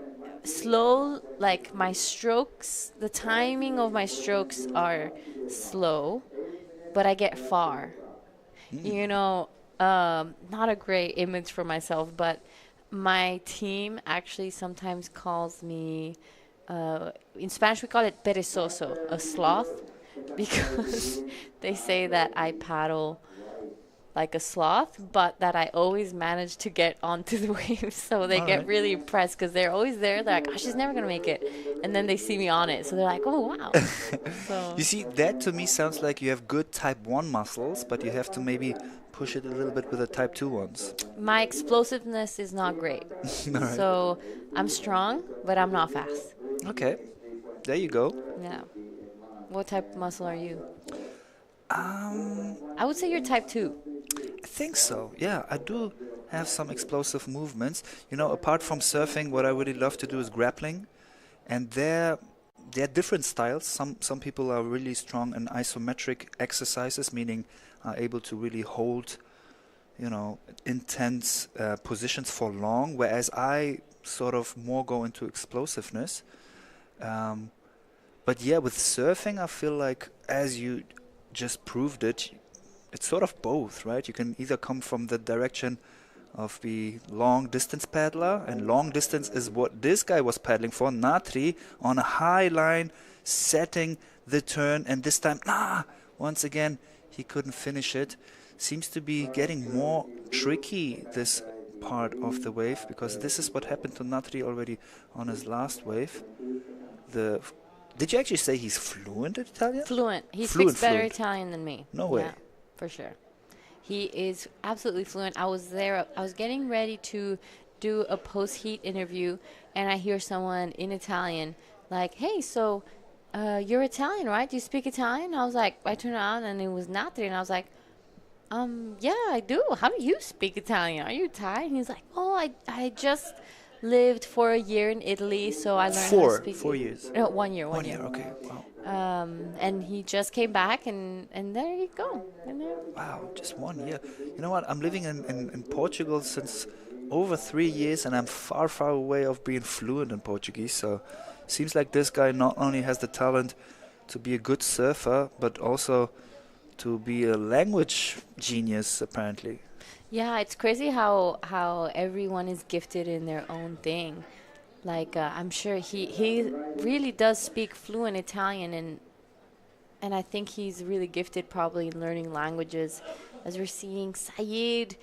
slow, like my strokes, the timing of my strokes are slow, but I get far. You know, not a great image for myself, but my team actually sometimes calls me, in Spanish we call it perezoso, a sloth, because they say that I paddle like a sloth, but that I always manage to get onto the waves. So they get really impressed because they're always there. They're like, oh, she's never going to make it. And then they see me on it. So they're like, oh, wow. So. You see, that to me sounds like you have good type 1 muscles, but you have to maybe push it a little bit with the type 2 ones. My explosiveness is not great. Right. So I'm strong, but I'm not fast. Okay, there you go. Yeah. What type of muscle are you? I would say you're type 2. I think so, yeah. I do have some explosive movements. You know, apart from surfing, what I really love to do is grappling. And there are different styles. Some people are really strong in isometric exercises, meaning are able to really hold, you know, intense positions for long, whereas I sort of more go into explosiveness. But yeah, with surfing, I feel like, as you just proved it, it's sort of both, right? You can either come from the direction of the long distance paddler, and long distance is what this guy was paddling for, Natri, on a high line, setting the turn, and this time, once again, he couldn't finish it. Seems to be getting more tricky, this part of the wave, because this is what happened to Natri already on his last wave. Did you actually say he's fluent in Italian? Fluent. He speaks better Italian than me. No way. Yeah, for sure. He is absolutely fluent. I was there. I was getting ready to do a post-heat interview, and I hear someone in Italian like, hey, so you're Italian, right? Do you speak Italian? I was like, I turned around, and it was Natri, and I was like, yeah, I do. How do you speak Italian? Are you Thai? And he's like, oh, I just lived for a year in Italy, so I learned how to speak. 4 years? No, 1 year. 1 year, okay. Wow. And he just came back, and there you go. Wow, just 1 year. You know what? I'm living in Portugal since over 3 years, and I'm far, far away of being fluent in Portuguese. So seems like this guy not only has the talent to be a good surfer, but also to be a language genius, apparently. Yeah, it's crazy how everyone is gifted in their own thing. Like, I'm sure he really does speak fluent Italian, and I think he's really gifted probably in learning languages. As we're seeing Saeed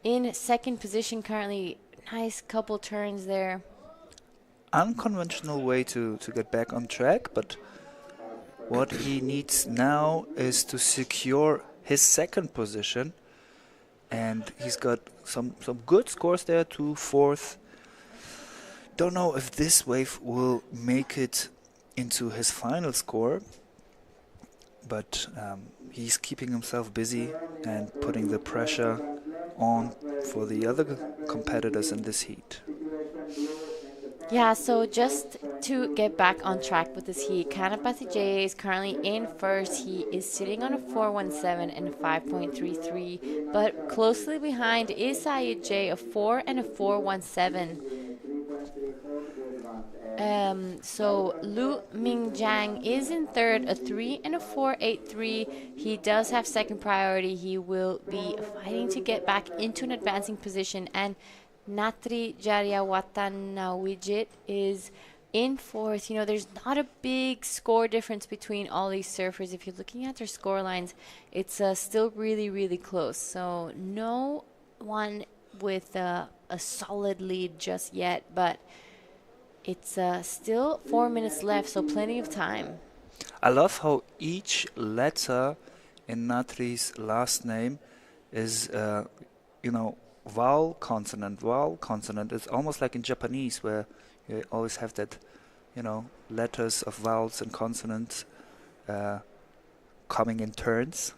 in second position currently, nice couple turns there. Unconventional way to get back on track, but what he needs now is to secure his second position. And he's got some good scores there, 2 4th. Don't know if this wave will make it into his final score, but he's keeping himself busy and putting the pressure on for the other competitors in this heat. Yeah, so just to get back on track with this heat, Kanapati J is currently in first. He is sitting on a 4.17 and a 5.33, but closely behind is Syed J, a 4 and a 4.17. So Lu Mingjiang is in third, a 3 and a 4, 8-3. He does have second priority. He will be fighting to get back into an advancing position. And Natri Jariawatanawijit is in fourth. You know, there's not a big score difference between all these surfers. If you're looking at their score lines, it's still really, really close. So no one with a solid lead just yet, but it's still 4 minutes left, so plenty of time. I love how each letter in Natri's last name is, vowel, consonant, vowel, consonant. It's almost like in Japanese where you always have that, letters of vowels and consonants coming in turns.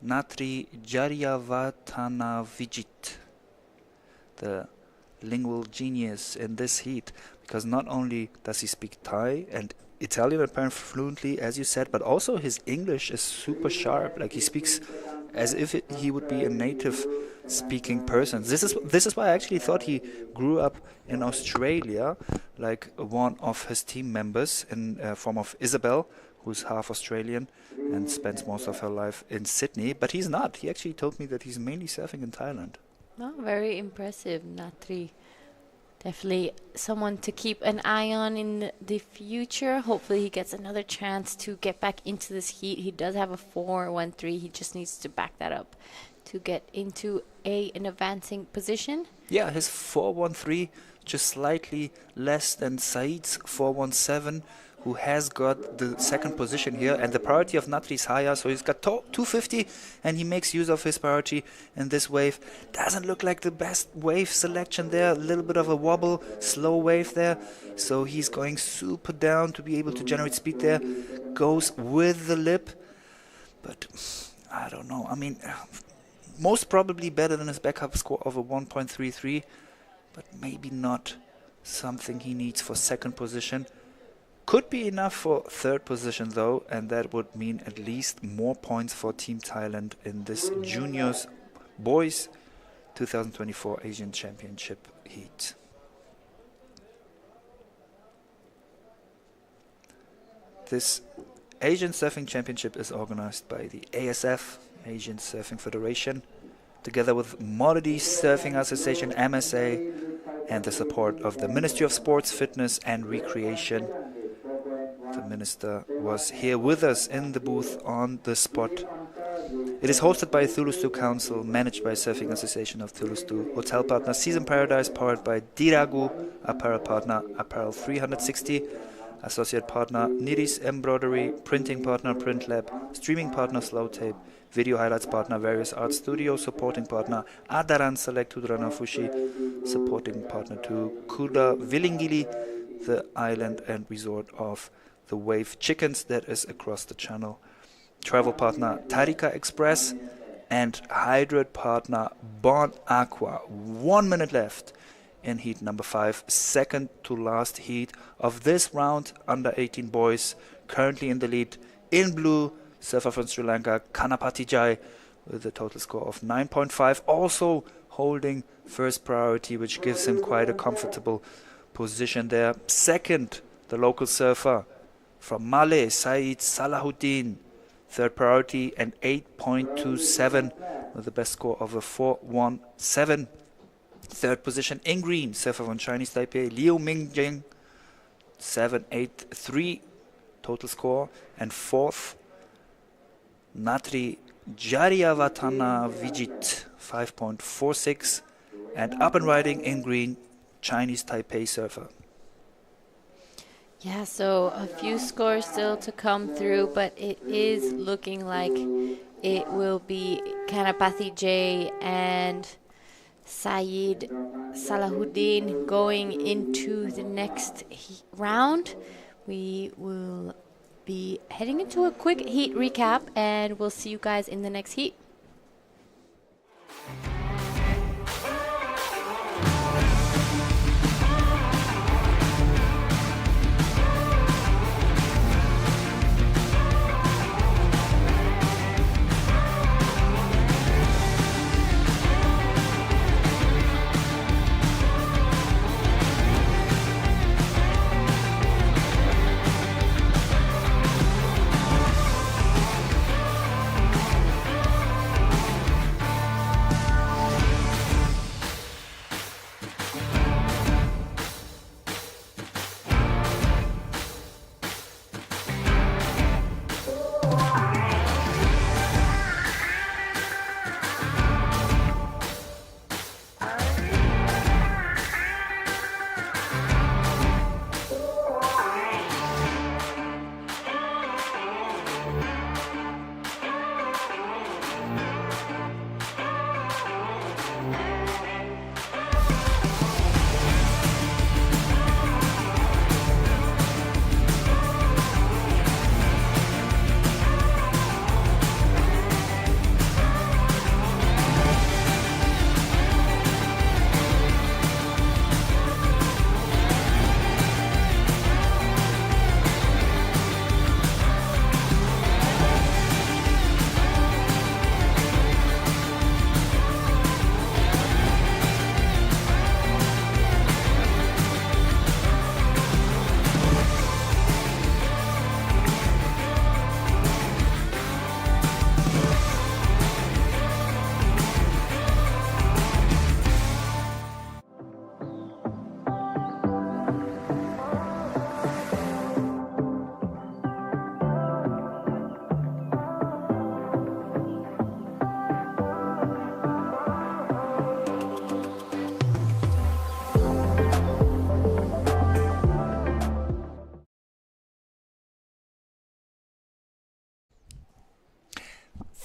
Natri Jariawatanawijit, the lingual genius in this heat, because not only does he speak Thai and Italian apparently fluently, as you said, but also his English is super sharp. Like he speaks as if he would be a native speaking person. This is why I actually thought he grew up in Australia, like one of his team members in form of Isabel, who's half Australian and spends most of her life in Sydney. But he's not. He actually told me that he's mainly surfing in Thailand. Oh, very impressive, Natri. Definitely someone to keep an eye on in the future. Hopefully he gets another chance to get back into this heat. He does have a 4.13. He just needs to back that up to get into an advancing position. Yeah, his 4.13 just slightly less than Said's 4.17, who has got the second position here, and the priority of Natri is higher, so he's got 250, and he makes use of his priority in this wave. Doesn't look like the best wave selection there, a little bit of a wobble, slow wave there, so he's going super down to be able to generate speed there, goes with the lip, but I don't know, I mean, most probably better than his backup score of a 1.33, but maybe not something he needs for second position. Could be enough for third position though, and that would mean at least more points for Team Thailand in this Juniors Boys 2024 Asian Championship heat. This Asian Surfing Championship is organized by the ASF, Asian Surfing Federation, together with Maldives Surfing Association, MSA, and the support of the Ministry of Sports, Fitness and Recreation. The minister was here with us in the booth on the spot. It is hosted by Thulusdhoo Council, managed by Surfing Association of Thulusdhoo, hotel partner Season Paradise, powered by Diragu, apparel partner Apparel 360, associate partner Niris Embroidery, printing partner Print Lab, streaming partner Slow Tape, video highlights partner Various Art Studios, supporting partner Adaran Select Hudranafushi, supporting partner to Kuda Villingili, the island and resort of the Wave Chickens that is across the channel. Travel partner Tarika Express and hydrate partner Bon Aqua. 1 minute left in heat number 5, second to last heat of this round. Under 18 boys currently in the lead. In blue, surfer from Sri Lanka, Kanapati Jai, with a total score of 9.5, also holding first priority, which gives him quite a comfortable position there. Second, the local surfer from Malé, Said Salahuddin, third priority and 8.27 with the best score of a 4.17. Third position in green, surfer from Chinese Taipei, Liu Mingjing, 7.83 total score. And fourth, Natri Jariawatanawijit, 5.46. And up and riding in green, Chinese Taipei surfer. Yeah, so a few scores still to come through, but it is looking like it will be Kanapati J and Saeed Salahuddin going into the next round. We will be heading into a quick heat recap, and we'll see you guys in the next heat.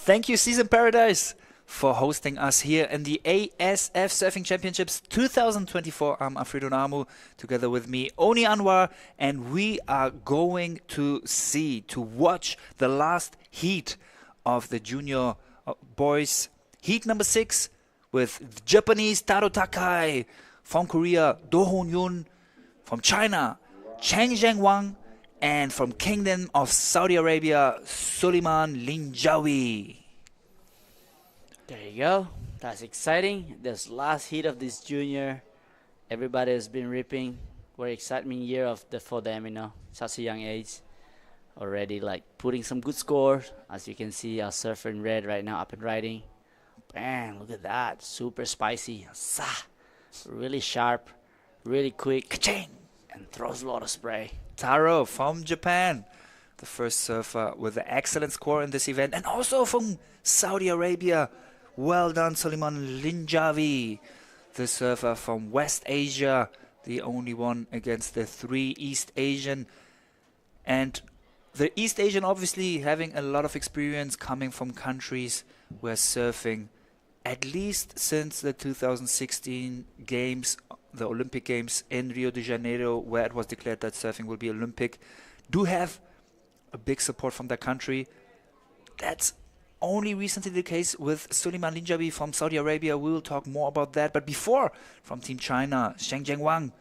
Thank you, Season Paradise, for hosting us here in the ASF Surfing Championships 2024. I'm Afrido Namu, together with me, Oni Anwar, and we are going to watch the last heat of the junior boys. Heat number 6 with Japanese Taro Takai, from Korea, Do Hoon Yun, from China, Cheng Zheng Wang, and from Kingdom of Saudi Arabia, Suleiman Linjawi. There you go. That's exciting. This last heat of this junior, everybody has been ripping. Very exciting year for them, such a young age. Already putting some good scores. As you can see, our surfer in red right now up and riding. Bam, look at that. Super spicy. Really sharp, really quick. Ka-ching! And throws a lot of spray. Taro from Japan, the first surfer with an excellent score in this event. And also from Saudi Arabia. Well done, Suleiman Linjavi, the surfer from West Asia, the only one against the 3 East Asian. And the East Asian obviously having a lot of experience, coming from countries where surfing, at least since the 2016 games, the Olympic Games in Rio de Janeiro, where it was declared that surfing will be Olympic, do have a big support from their country. That's only recently the case with Suleiman Linjawi from Saudi Arabia. We will talk more about that. But before, from Team China, Cheng Zheng Wang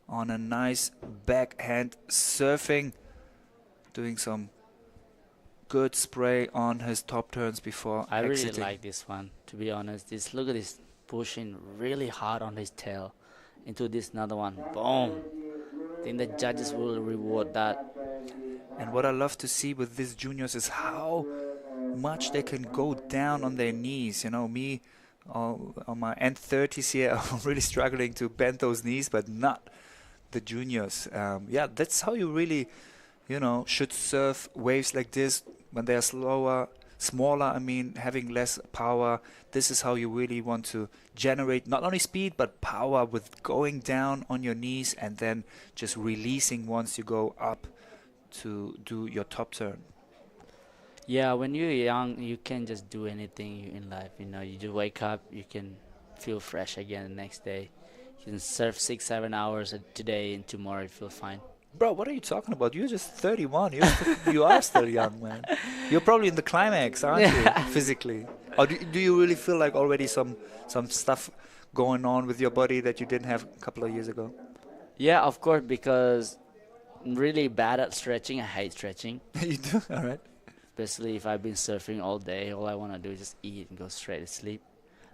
on a nice backhand surfing, doing some good spray on his top turns before I exiting. really like this one, to be honest. Look at this, pushing really hard on his tail into this another one. Boom. I think the judges will reward that. And what I love to see with these juniors is how much they can go down on their knees. Me, on my end 30s here, I'm really struggling to bend those knees, but not the juniors. That's how you really, should surf waves like this when they are smaller, having less power. This is how you really want to generate not only speed, but power with going down on your knees and then just releasing once you go up to do your top turn. Yeah, when you're young, you can just do anything in life. You just wake up, you can feel fresh again the next day. You can surf 6-7 hours today, and tomorrow you feel fine. Bro, what are you talking about? You're just 31. You are still young, man. You're probably in the climax, aren't you, physically? Or do you really feel like already some stuff going on with your body that you didn't have a couple of years ago? Yeah, of course, because I'm really bad at stretching. I hate stretching. You do? All right. Especially if I've been surfing all day, all I want to do is just eat and go straight to sleep.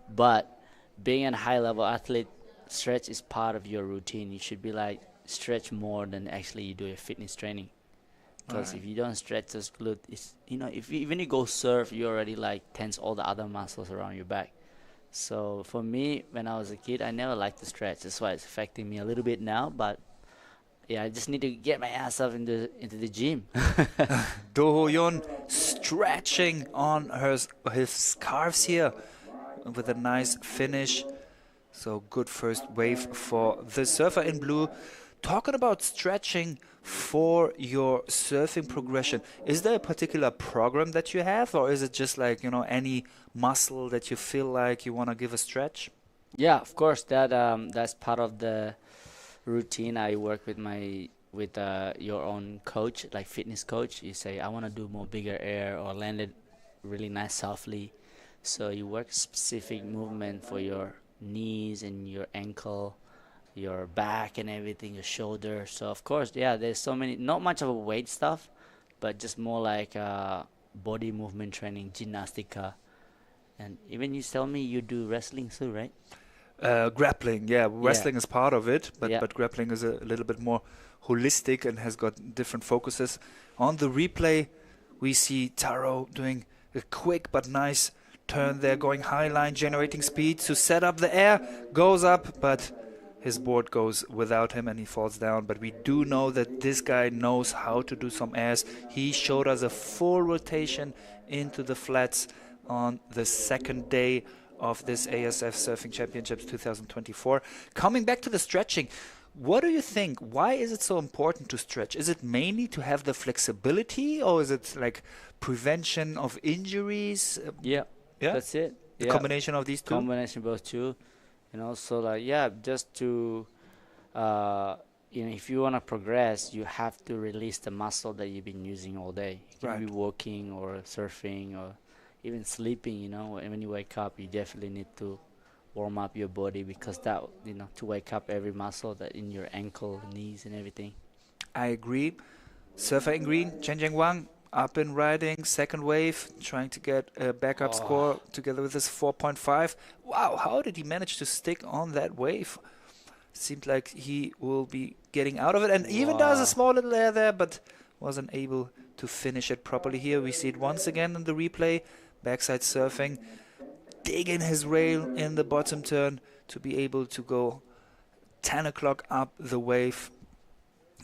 But being a high-level athlete, stretch is part of your routine. You should be stretch more than actually you do your fitness training. Because if you don't stretch those glutes, it's, even you go surf, you already tense all the other muscles around your back. So for me, when I was a kid, I never liked to stretch. That's why it's affecting me a little bit now. But yeah, I just need to get my ass up into the gym. Do Ho-yeon stretching on his scarves here with a nice finish. So good first wave for the surfer in blue. Talking about stretching for your surfing progression, is there a particular program that you have, or is it just any muscle that you feel like you want to give a stretch? Yeah, of course. That's part of the routine. I work with your own coach, like fitness coach. You say, I want to do more bigger air or land it really nice softly. So you work specific movement for your knees and your ankle, your back and everything, your shoulder. So of course, yeah, there's so many, not much of a weight stuff, but just more like body movement training, gymnastica. And even you tell me you do wrestling too, right? Grappling, yeah. Wrestling is part of it, but grappling is a little bit more holistic and has got different focuses. On the replay, we see Taro doing a quick but nice turn there, going high line, generating speed to set up the air, goes up, but his board goes without him and he falls down. But we do know that this guy knows how to do some airs. He showed us a full rotation into the flats on the second day of this ASF Surfing Championships 2024. Coming back to the stretching, What do you think? Why is it so important to stretch? Is it mainly to have the flexibility, or is it like prevention of injuries? Yeah, Yeah, that's it. the Yeah, combination of these two. combination both two, and also like yeah, just to uh, if you want to progress, you have to release the muscle that you've been using all day. You can be Right. walking or surfing or even sleeping. When you wake up, you definitely need to warm up your body because that to wake up every muscle that in your ankle, knees, and everything. I agree. Surfer in green, Chen Wang, up and riding, second wave, trying to get a backup score together with his 4.5. Wow, how did he manage to stick on that wave? Seemed like he will be getting out of it, and even does a small little air there, but wasn't able to finish it properly here. We see it once again in the replay. Backside surfing, digging his rail in the bottom turn to be able to go 10 o'clock up the wave.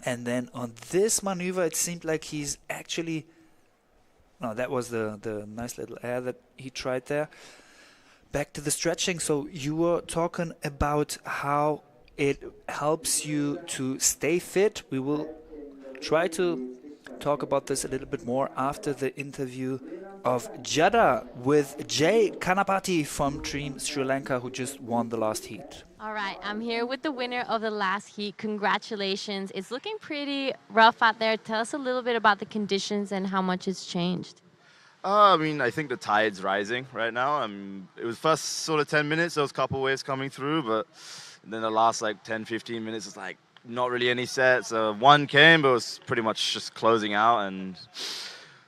And then on this maneuver, it seemed like he's actually... No, that was the nice little air that he tried there. Back to the stretching. So you were talking about how it helps you to stay fit. We will try to talk about this a little bit more after the interview of Jada with Jay Kanapati from Team Sri Lanka, who just won the last heat. All right, I'm here with the winner of the last heat. Congratulations. It's looking pretty rough out there. Tell us a little bit about the conditions and how much it's changed. I mean, I think the tide's rising right now. It was first sort of 10 minutes, there was a couple waves coming through, but then the last like 10, 15 minutes was like not really any sets. One came, but it was pretty much just closing out, and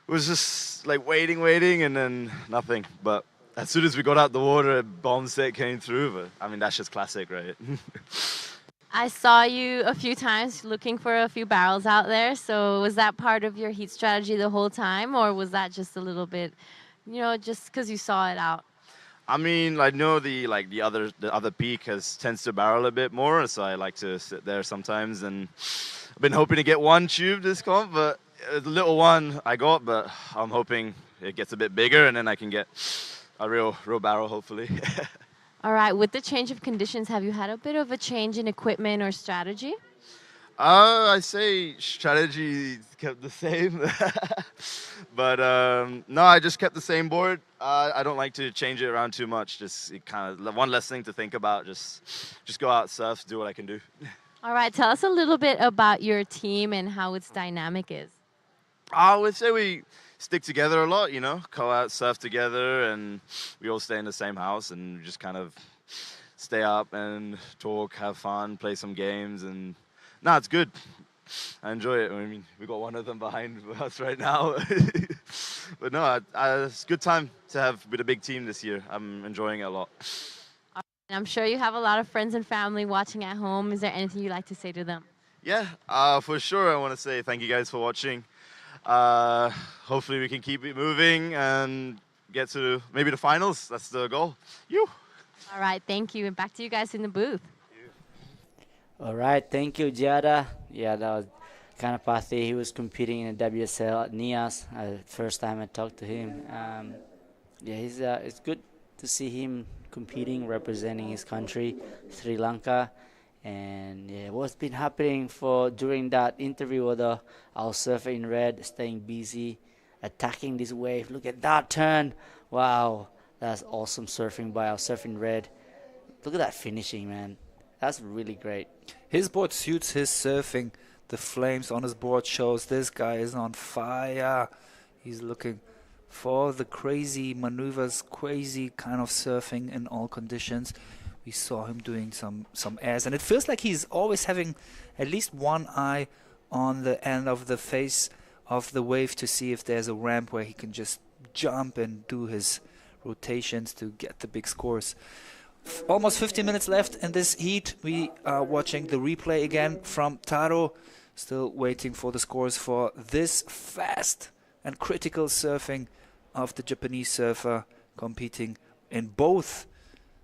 it was just like waiting, and then nothing. But as soon as we got out the water, a bomb set came through. But I mean, that's just classic, right? I saw you a few times looking for a few barrels out there. So was that part of your heat strategy the whole time, or was that just a little bit, just because you saw it out? I mean, I know the other peak tends to barrel a bit more, so I like to sit there sometimes. And I've been hoping to get one tube this comp, but the little one I got, but I'm hoping it gets a bit bigger, and then I can get a real barrel, hopefully. All right, with the change of conditions, have you had a bit of a change in equipment or strategy? I say strategy kept the same, but no, I just kept the same board. I don't like to change it around too much. Just kind of one less thing to think about. Just go out, surf, do what I can do. All right, tell us a little bit about your team and how its dynamic is. I would say we stick together a lot, go out, surf together, and we all stay in the same house and just kind of stay up and talk, have fun, play some games, and no, it's good. I enjoy it. I mean, we got one of them behind us right now. But no, it's a good time to have with a big team this year. I'm enjoying it a lot. And I'm sure you have a lot of friends and family watching at home. Is there anything you'd like to say to them? Yeah, for sure. I want to say thank you guys for watching. Hopefully we can keep it moving and get to maybe the finals. That's the goal. All right, thank you. And back to you guys in the booth. All right, thank you, Jada. Yeah, that was Kanapati. He was competing in the WSL at NIAS. First time I talked to him. Yeah, it's good to see him competing, representing his country, Sri Lanka. And yeah, what's been happening during that interview with our surfer in red, staying busy, attacking this wave. Look at that turn. Wow, that's awesome surfing by our surfer in red. Look at that finishing, man. That's really great. His board suits his surfing. The flames on his board shows this guy is on fire. He's looking for the crazy maneuvers, crazy kind of surfing in all conditions. We saw him doing some airs, and it feels like he's always having at least one eye on the end of the face of the wave to see if there's a ramp where he can just jump and do his rotations to get the big scores. Almost 15 minutes left in this heat. We are watching the replay again from Taro. Still waiting for the scores for this fast and critical surfing of the Japanese surfer competing in both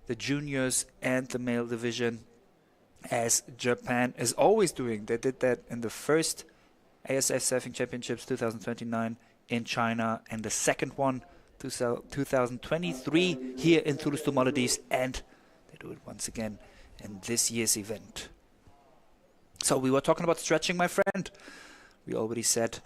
the juniors and the male division, as Japan is always doing. They did that in the first ASF Surfing Championships 2029 in China, and the second one 2023 here in Thulusdhoo, Maldives, and they do it once again in this year's event. So we were talking about stretching, my friend. We already said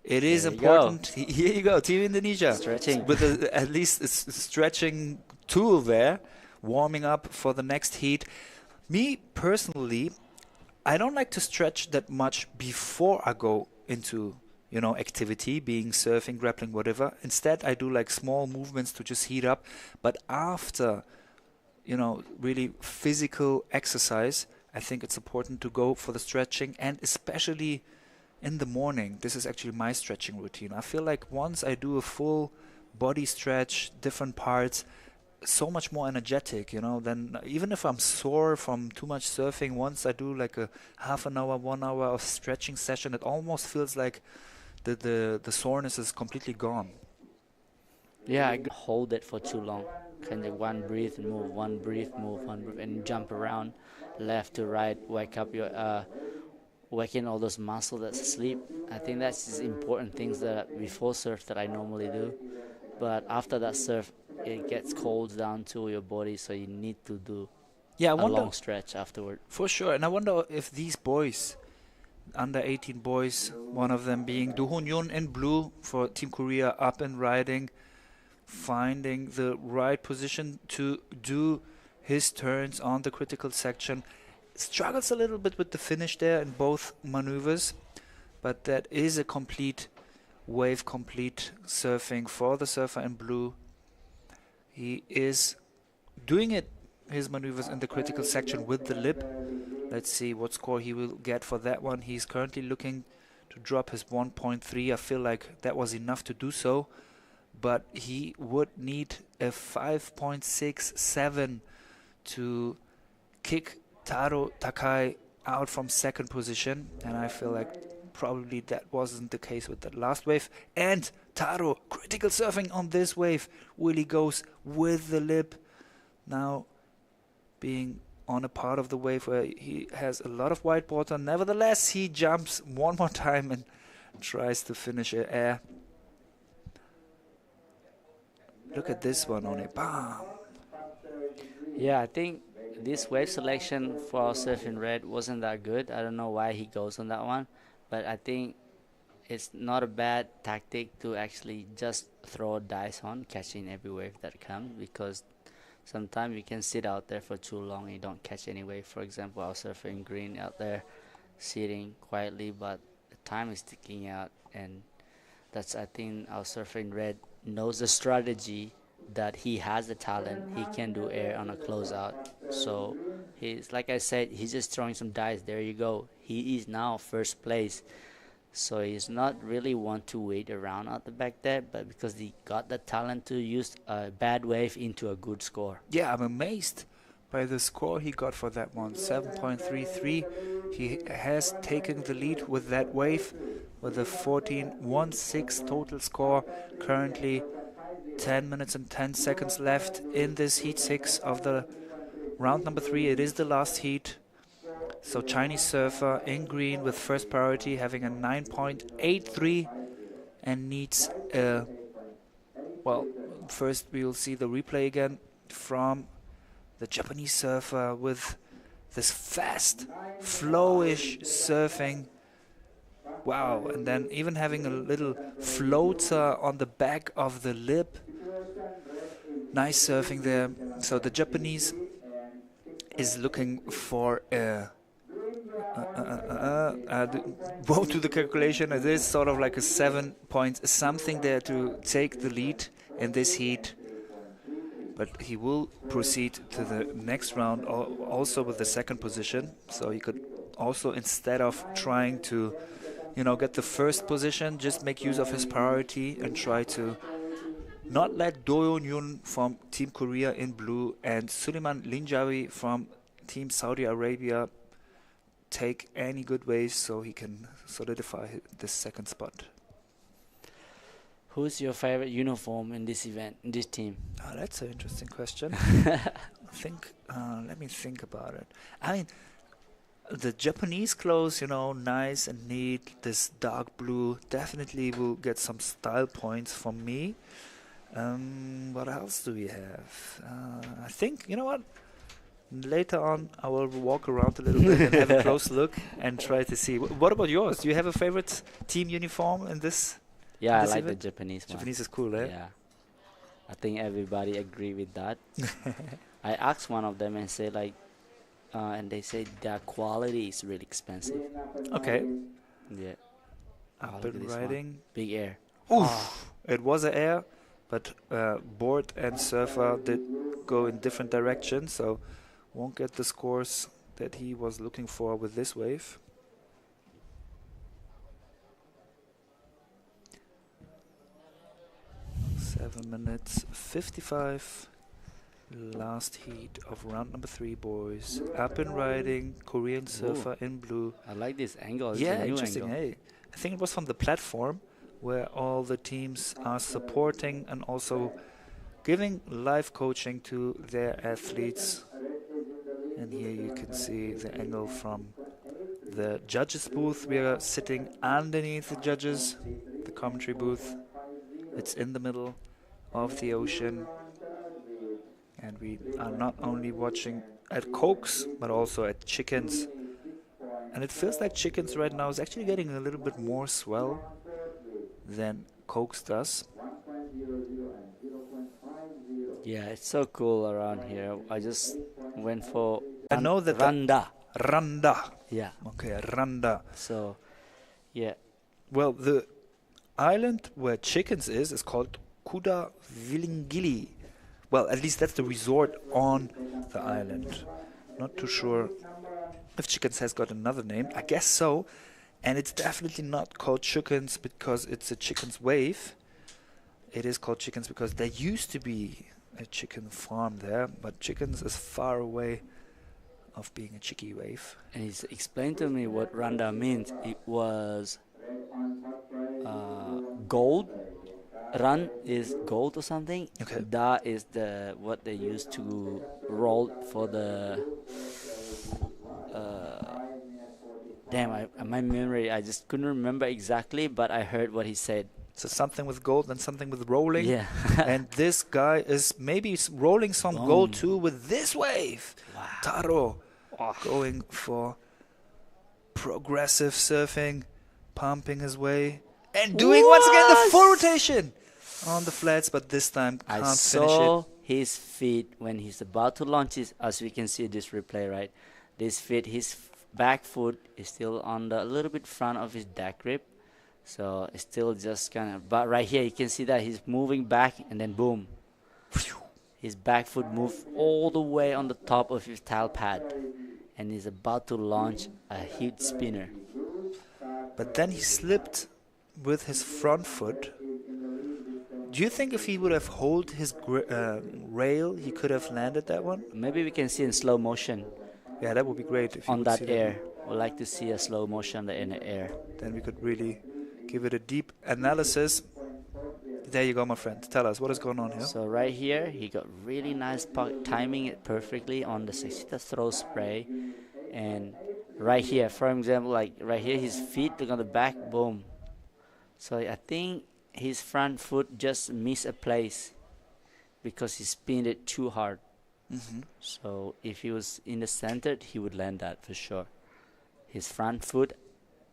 it is There you go. important. Here you go, Team Indonesia. Stretching. With at least a stretching tool there, warming up for the next heat. Me personally, I don't like to stretch that much before I go into, activity, being surfing, grappling, whatever. Instead, I do like small movements to just heat up. But after, really physical exercise, I think it's important to go for the stretching, and especially in the morning. This is actually my stretching routine. I feel like once I do a full body stretch, different parts, so much more energetic, than even if I'm sore from too much surfing. Once I do like a half an hour, 1 hour of stretching session, it almost feels like the soreness is completely gone. Yeah, I hold it for too long. Kind of one breathe and move, one breathe, move, one breathe, and jump around left to right, wake up your waking all those muscles that's asleep. I think that's just important things that before surf that I normally do. But after that surf, it gets cold down to your body, so you need to do Yeah, I a wonder, long stretch afterward. for sure. And I wonder if these boys, under 18 boys, one of them being Do Hoon Yun in blue for Team Korea, up and riding, finding the right position to do his turns on the critical section. Struggles a little bit with the finish there in both maneuvers, but that is a complete wave, complete surfing for the surfer in blue. He is doing his maneuvers in the critical section with the lip. Let's see what score he will get for that one. He's currently looking to drop his 1.3. I feel like that was enough to do so, but he would need a 5.67 to kick Taro Takai out from second position, and I feel like probably that wasn't the case with that last wave. And Taro, critical surfing on this wave, really goes with the lip, now being on a part of the wave where he has a lot of white water. Nevertheless, he jumps one more time and tries to finish air. Look at this one on it. Bam! Yeah, I think this wave selection for surfing red wasn't that good. I don't know why he goes on that one, but I think it's not a bad tactic to actually just throw dice on catching every wave that comes, because sometimes you can sit out there for too long and you don't catch any wave. For example, I was surfing green out there, sitting quietly, but the time is ticking out, and that's, I think, our surfing red knows the strategy that he has the talent. He can do air on a closeout. So he's, like I said, he's just throwing some dice. There you go. He is now first place. So he's not really want to wait around at the back there, but because he got the talent to use a bad wave into a good score. Yeah, I'm amazed by the score he got for that one. 7.33. He has taken the lead with that wave with a 14.16 total score. Currently 10 minutes and 10 seconds left in this heat 6 of the round number 3. It is the last heat. So Chinese surfer in green with first priority, having a 9.83 and needs a, well, first we'll see the replay again from the Japanese surfer with this fast, flowish surfing. Wow, and then even having a little floater on the back of the lip. Nice surfing there. So the Japanese is looking for a go to the calculation. It is sort of like a 7 point something there to take the lead in this heat. But he will proceed to the next round also with the second position. So he could also, instead of trying to, get the first position, just make use of his priority and try to not let Do Yun from Team Korea in blue and Suleiman Linjawi from Team Saudi Arabia take any good waves so he can solidify this second spot. Who's your favorite uniform in this event, in this team? Oh, that's an interesting question. Let me think about it. I mean, the Japanese clothes, nice and neat. This dark blue definitely will get some style points from me. What else do we have? I think, Later on, I will walk around a little bit and have a close look and try to see. What about yours? Do you have a favorite team uniform in this? Yeah, I this like the event? Japanese one. Japanese is cool, eh? Yeah, I think everybody agree with that. I asked one of them and say like, and they say their quality is really expensive. Okay. Yeah. Oh, Up look at and this one. riding. Big air. Oof! It was an air, but board and surfer did go in different directions, so won't get the scores that he was looking for with this wave. Seven minutes 55. Last heat of round number 3, boys. Up and riding, Korean surfer in blue. I like this angle. It's Yeah, a new interesting. angle. Hey, I think it was from the platform where all the teams are supporting and also giving live coaching to their athletes. And here you can see the angle from the judges booth. We are sitting underneath the judges, the commentary booth. It's in the middle of the ocean. And we are not only watching at cokes, but also at chickens. And it feels like chickens right now is actually getting a little bit more swell than cokes does. Yeah, it's so cool around here. I just went for I know that Randa. Randa. Yeah. Okay, Randa. So, yeah. Well, the island where chickens is called Kuda Villingili. Well, at least that's the resort on the island. Not too sure if chickens has got another name. I guess so. And it's definitely not called chickens because it's a chicken's wave. It is called chickens because there used to be a chicken farm there, but chickens is far away of being a chickie wave. And he's explained to me what Randa means. It was gold. Ran is gold or something. Okay. Da is the what they use to roll for the. My memory, I just couldn't remember exactly, but I heard what he said. So something with gold and something with rolling. Yeah. And this guy is maybe rolling some gold too with this wave. Wow. Taro going for progressive surfing, pumping his way, and doing once again the full rotation on the flats, but this time can't I finish saw it. his feet when he's about to launch his, as we can see this replay, right? This feet, his back foot is still on the a little bit front of his deck grip. So it's still just kind of, but right here you can see that he's moving back and then boom. His back foot moved all the way on the top of his tail pad and he's about to launch a huge spinner. But then he slipped with his front foot. Do you think if he would have held his rail, he could have landed that one? Maybe we can see in slow motion. Yeah, that would be great. If you on would that see air. We'd like to see a slow motion in the air. Then we could really give it a deep analysis. There you go, my friend. Tell us, what is going on here? So right here, he got really nice timing it perfectly on the Sexita throw spray. And right here, for example, like right here, his feet look on the back, boom. So I think his front foot just missed a place because he spinned it too hard. Mm-hmm. So if he was in the center, he would land that for sure. His front foot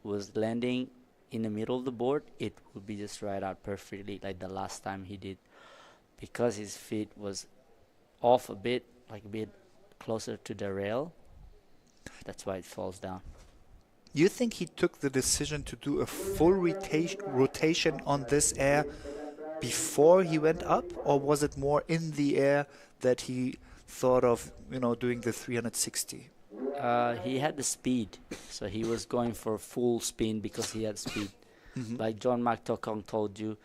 was landing in the middle of the board, it would be just right out perfectly like the last time he did. Because his feet was off a bit, like a bit closer to the rail, that's why it falls down. You think he took the decision to do a full rotation on this air before he went up, or was it more in the air that he thought of, doing the 360? He had the speed, so he was going for full spin because he had speed. Mm-hmm. Like John Mark Tokong told you,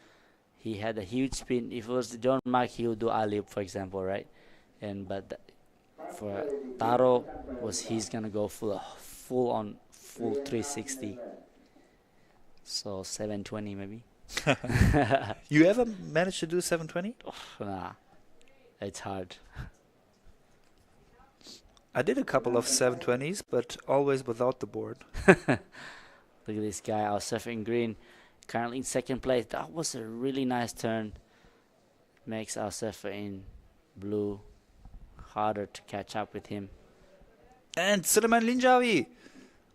he had a huge spin. If it was John Mark, he would do alley-oop, for example, right? But for Taro, he's gonna go full 360. So 720 maybe. You ever managed to do 720? Nah, it's hard. I did a couple of 720s, but always without the board. Look at this guy, our surfing green, currently in second place. That was a really nice turn. Makes our surfer in blue harder to catch up with him. And Suleiman Linjawi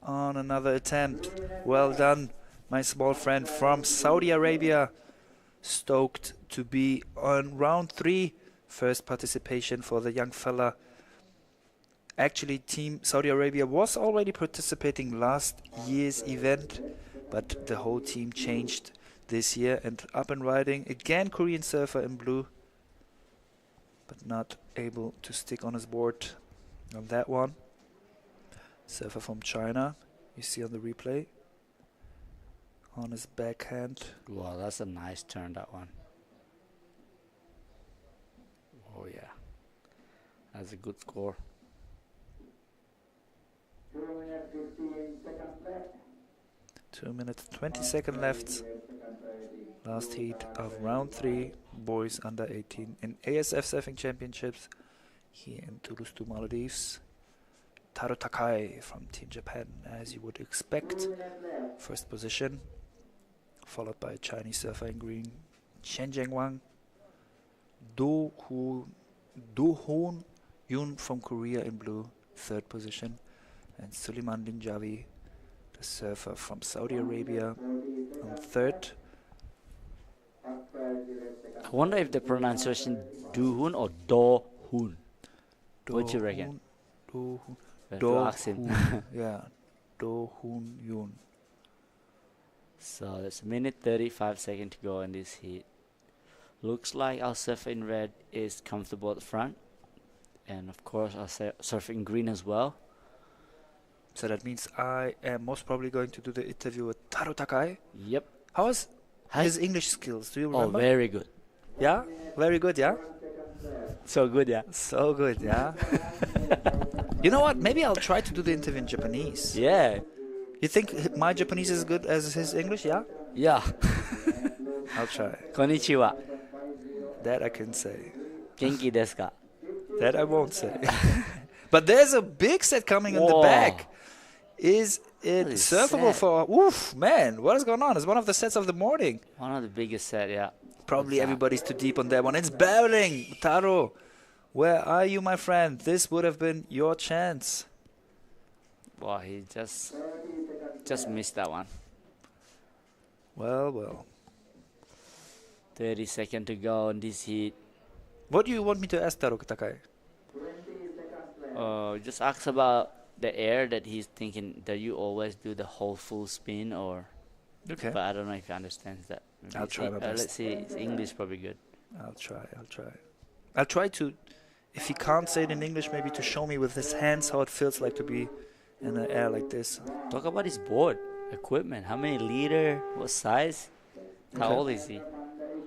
on another attempt. Well done, my small friend from Saudi Arabia. Stoked to be on round 3. First participation for the young fella. Actually, Team Saudi Arabia was already participating last year's event, but the whole team changed this year and up and riding. Again, Korean surfer in blue, but not able to stick on his board on that one. Surfer from China, you see on the replay, on his backhand. Wow, that's a nice turn, that one. Oh yeah, that's a good score. 2 minutes 20 seconds left. Last heat of round 3, boys under 18 in ASF Surfing Championships here in Thulusdhoo, Maldives. Taro Takai from Team Japan, as you would expect. First position, followed by a Chinese surfer in green, Chen Jianwang. Do Hoon Yoon from Korea in blue, third position. And Suleiman Linjawi, the surfer from Saudi Arabia, on third. I wonder if the pronunciation Do-hoon or Do-hoon. What you reckon? Do-hoon. Yeah, Do-hoon Yoon. So there's a minute 35 seconds to go in this heat. Looks like our surfer in red is comfortable at the front. And of course our surfer in green as well. So that means I am most probably going to do the interview with Taro Takai. Yep. How is his English skills? Do you remember? Oh, very good. Yeah? Very good, yeah? So good, yeah. So good, yeah? You know what? Maybe I'll try to do the interview in Japanese. Yeah. You think my Japanese is as good as his English, yeah? Yeah. I'll try. Konnichiwa. That I can say. Genki desu ka? That I won't say. But there's a big set coming in the Whoa. back. Is it Holy surfable set. for... Oof, man, what is going on? It's one of the sets of the morning. One of the biggest set, yeah. Probably everybody's too deep on that one. It's barreling. Taro, where are you, my friend? This would have been your chance. Wow, he just missed that one. Well, well. 30 seconds to go in this heat. What do you want me to ask Taro Takai? Just ask about the air that he's thinking. Do you always do the whole full spin or? Okay. But I don't know if he understands that. Maybe I'll it's try my best. Let's see. His English probably good. I'll try to, if he can't say it in English, maybe to show me with his hands how it feels like to be in the air like this. Talk about his board equipment. How many liter? What size? How Okay. old is he?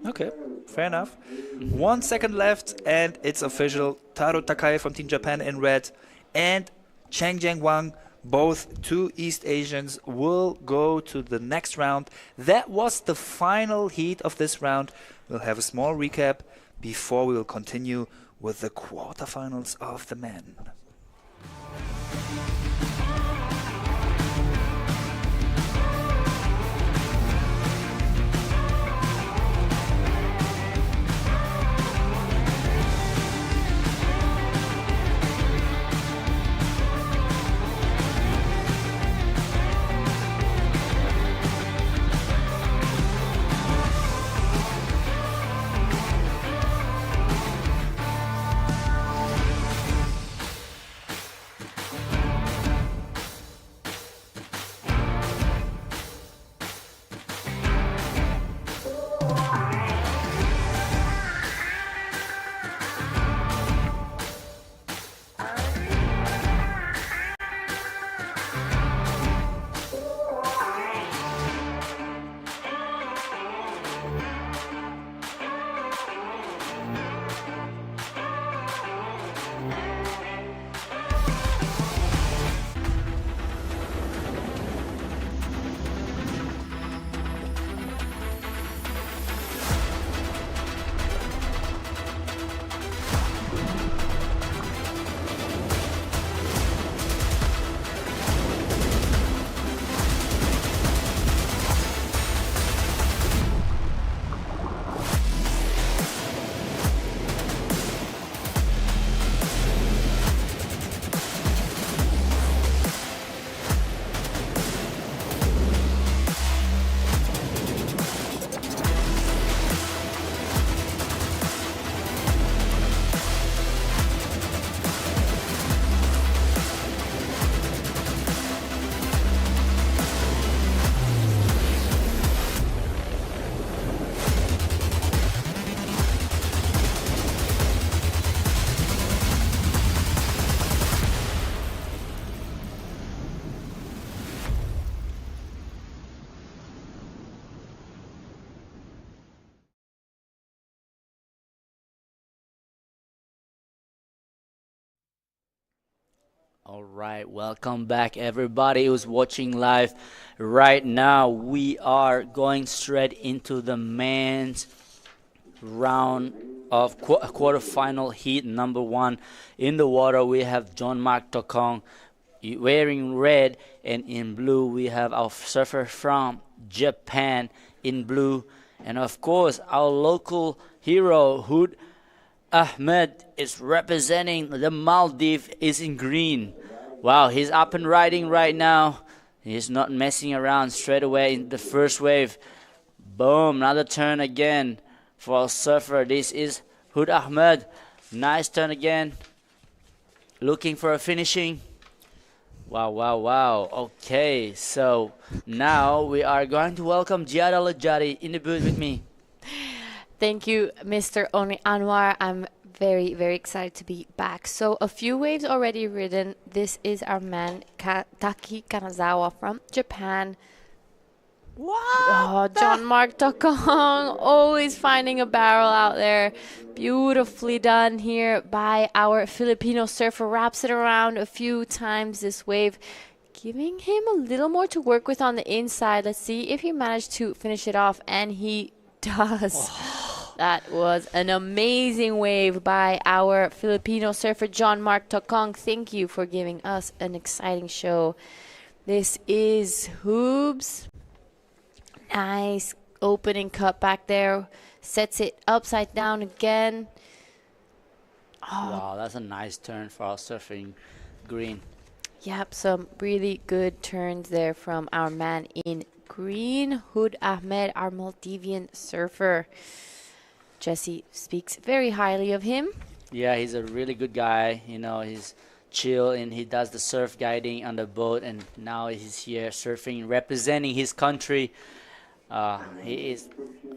Okay, fair enough. 1 second left, and it's official. Taro Takai from Team Japan in red and Cheng Jianwang, both two East Asians, will go to the next round. That was the final heat of this round. We'll have a small recap before we will continue with the quarterfinals of the men. All right, welcome back, everybody who's watching live right now. We are going straight into the men's round of quarterfinal heat number one. In the water, we have John Mark Tokong wearing red, and in blue, we have our surfer from Japan in blue, and of course, our local hero, Hood Ahmed, is representing the Maldives, is in green. Wow, he's up and riding right now. He's not messing around, straight away in the first wave. Boom, another turn again for a surfer. This is Hood Ahmed. Nice turn again. Looking for a finishing. Wow, wow, wow. Okay, so now we are going to welcome Giada Lajari in the booth with me. Thank you, Mr. Oni Anwar. I'm very, very excited to be back. So a few waves already ridden. This is our man, Taki Kanazawa from Japan. What? Oh, John Mark Tokong, always finding a barrel out there. Beautifully done here by our Filipino surfer. Wraps it around a few times this wave, giving him a little more to work with on the inside. Let's see if he managed to finish it off, and he does. That was an amazing wave by our Filipino surfer, John Mark Tokong. Thank you for giving us an exciting show. This is Hoobs. Nice opening cut back there. Sets it upside down again. Oh. Wow, that's a nice turn for our surfing green. Yep, some really good turns there from our man in green, Hood Ahmed, our Maldivian surfer. Jesse speaks very highly of him. Yeah, he's a really good guy. You know, he's chill and he does the surf guiding on the boat, and now he's here surfing, representing his country. He is.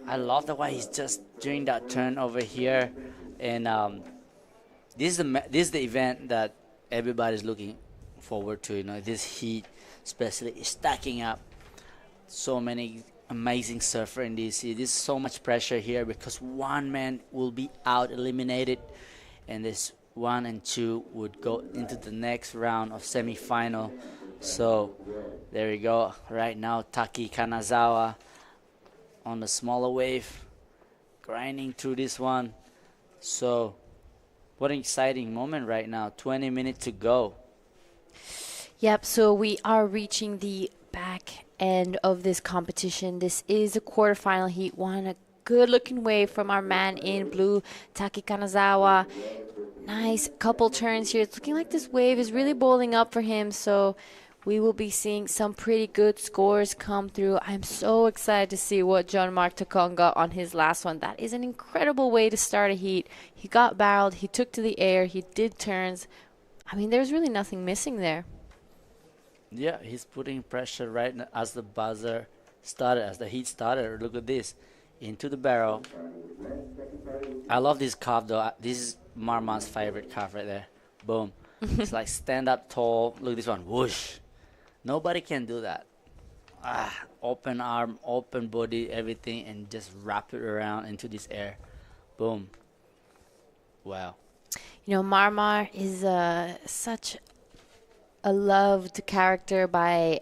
I love the way he's just doing that turn over here, and this is the event that everybody's looking forward to. You know, this heat, especially stacking up so many amazing surfer in DC. There's so much pressure here because one man will be out eliminated, and this 1 and 2 would go into the next round of semi-final. So there we go. Right now, Taki Kanazawa on the smaller wave, grinding through this one. So what an exciting moment right now. 20 minutes to go. Yep, so we are reaching the back end of this competition. This is a quarterfinal heat one. A good looking wave from our man in blue, Taki Kanazawa. Nice couple turns here. It's looking like this wave is really bowling up for him, so we will be seeing some pretty good scores come through. I'm so excited to see what John Mark Tokong got on his last one. That is an incredible way to start a heat. He got barreled, he took to the air, he did turns. I mean, there's really nothing missing there. Yeah, he's putting pressure right as the buzzer started, as the heat started. Look at this. Into the barrel. I love this carve though. This is Marma's favorite carve right there. Boom. It's like stand up tall. Look at this one. Whoosh. Nobody can do that. Open arm, open body, everything, and just wrap it around into this air. Boom. Wow. You know, Marmar is such a loved character by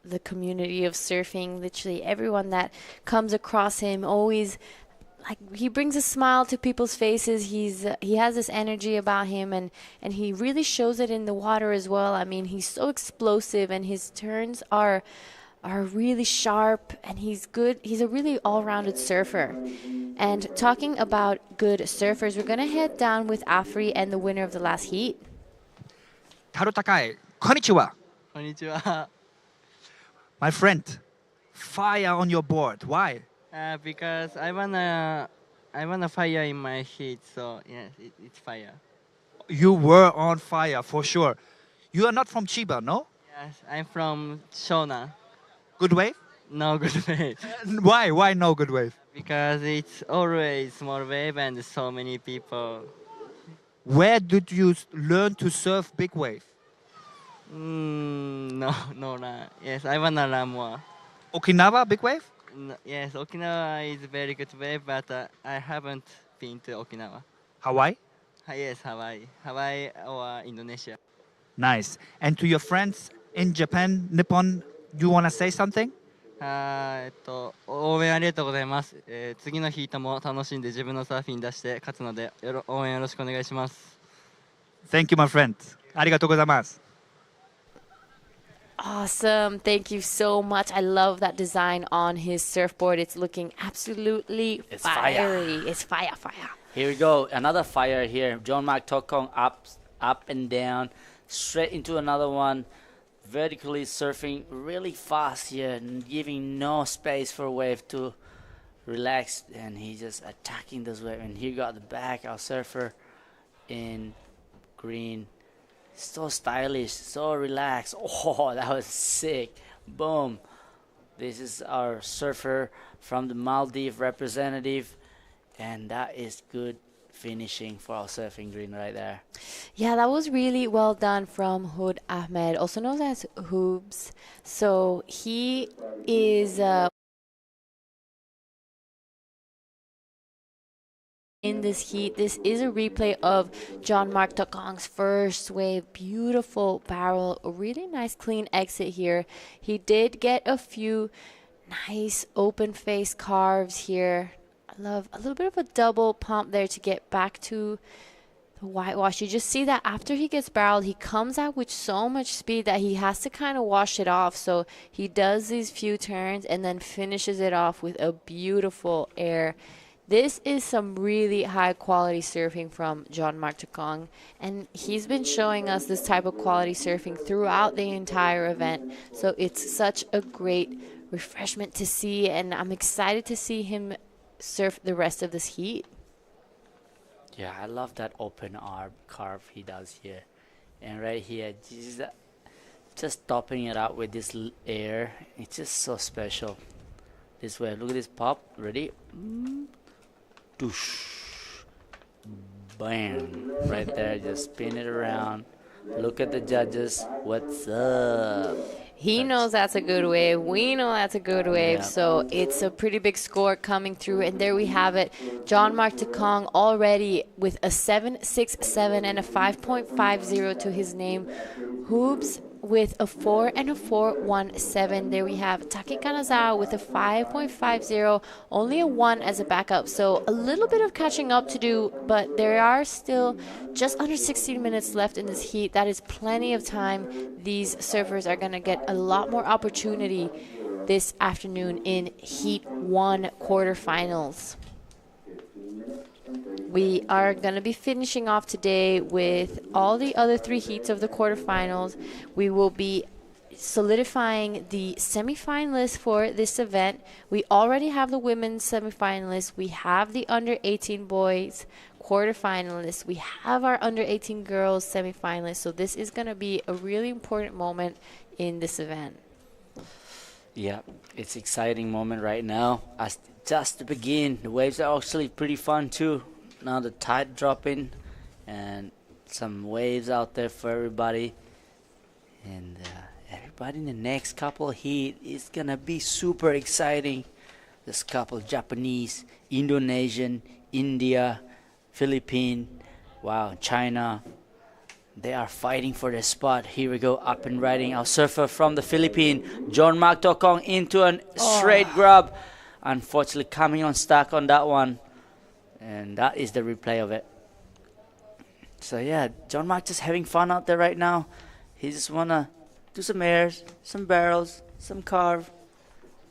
the community of surfing. Literally everyone that comes across him always, like, he brings a smile to people's faces. He has this energy about him, and he really shows it in the water as well. I mean, he's so explosive, and his turns are really sharp, and he's good. He's a really all-rounded surfer. And talking about good surfers, we're gonna head down with Afri and the winner of the last heat. Taru Takai, konnichiwa. Konnichiwa. My friend, fire on your board. Why? Because I wanna fire in my heat, so yes, it's fire. You were on fire for sure. You are not from Chiba, no? Yes, I'm from Shona. Good wave? No good wave. Why? Why no good wave? Because it's always small wave and so many people. Where did you learn to surf big wave? No. Yes, I wanna learn more. Okinawa, big wave? Yes, Okinawa is very good wave, but I haven't been to Okinawa. Hawaii? Yes, Hawaii or Indonesia. Nice. And to your friends in Japan, Nippon, you want to say something? 応援ありがとうございます。次のヒートも楽しんで自分のサーフィン出して勝つので応援よろしくお願いします。Thank you, my friend. ありがとうございます。 Awesome. Thank you so much. I love that design on his surfboard. It's looking absolutely It's fire. fiery. It's fire. Here we go. Another fire here. John Mark Tokong up and down. Straight into another one. Vertically surfing really fast here and giving no space for wave to relax. And he's just attacking this wave. And here got the back, our surfer in green. So stylish, so relaxed. Oh, that was sick. Boom. This is our surfer from the Maldives representative. And that is good finishing for our surfing green right there. Yeah, that was really well done from Hood Ahmed, also known as Hoobs. So he is in this heat. This is a replay of John Mark Tokong's first wave. Beautiful barrel, a really nice clean exit here. He did get a few nice open face carves here. I love a little bit of a double pump there to get back to the whitewash. You just see that after he gets barreled, he comes out with so much speed that he has to kind of wash it off. So he does these few turns and then finishes it off with a beautiful air. This is some really high quality surfing from John Mark Tokong, and he's been showing us this type of quality surfing throughout the entire event. So it's such a great refreshment to see, and I'm excited to see him surf the rest of this heat. Yeah, I love that open arm carve he does here. And right here, just topping it out with this air. It's just so special. This way, look at this pop. Ready? Doosh. Bam. Right there, just spin it around. Look at the judges. What's up? He knows that's a good wave. We know that's a good wave. Yeah. So it's a pretty big score coming through. And there we have it. John Mark Tokong already with a 7.67 and a 5.50 to his name. Hoobs with a 4 and a 4.17. There we have Taki Kanazawa with a 5.50, only a 1 as a backup. So a little bit of catching up to do, but there are still just under 16 minutes left in this heat. That is plenty of time. These surfers are going to get a lot more opportunity this afternoon in Heat 1 quarterfinals. We are going to be finishing off today with all the other 3 heats of the quarterfinals. We will be solidifying the semifinalists for this event. We already have the women's semifinalists. We have the under 18 boys quarterfinalists. We have our under 18 girls semifinalists. So this is going to be a really important moment in this event. Yeah, it's an exciting moment right now. As just to begin, the waves are actually pretty fun too. Now the tide dropping and some waves out there for everybody. And everybody in the next couple heat is gonna be super exciting. This couple Japanese, Indonesian, India, Philippines, wow, China. They are fighting for their spot. Here we go, up and riding. Our surfer from the Philippines, John Mark Tokong, into a straight grab. Unfortunately, coming on stuck on that one. And that is the replay of it. So yeah, John Mark just having fun out there right now. He just wanna do some airs, some barrels, some carve.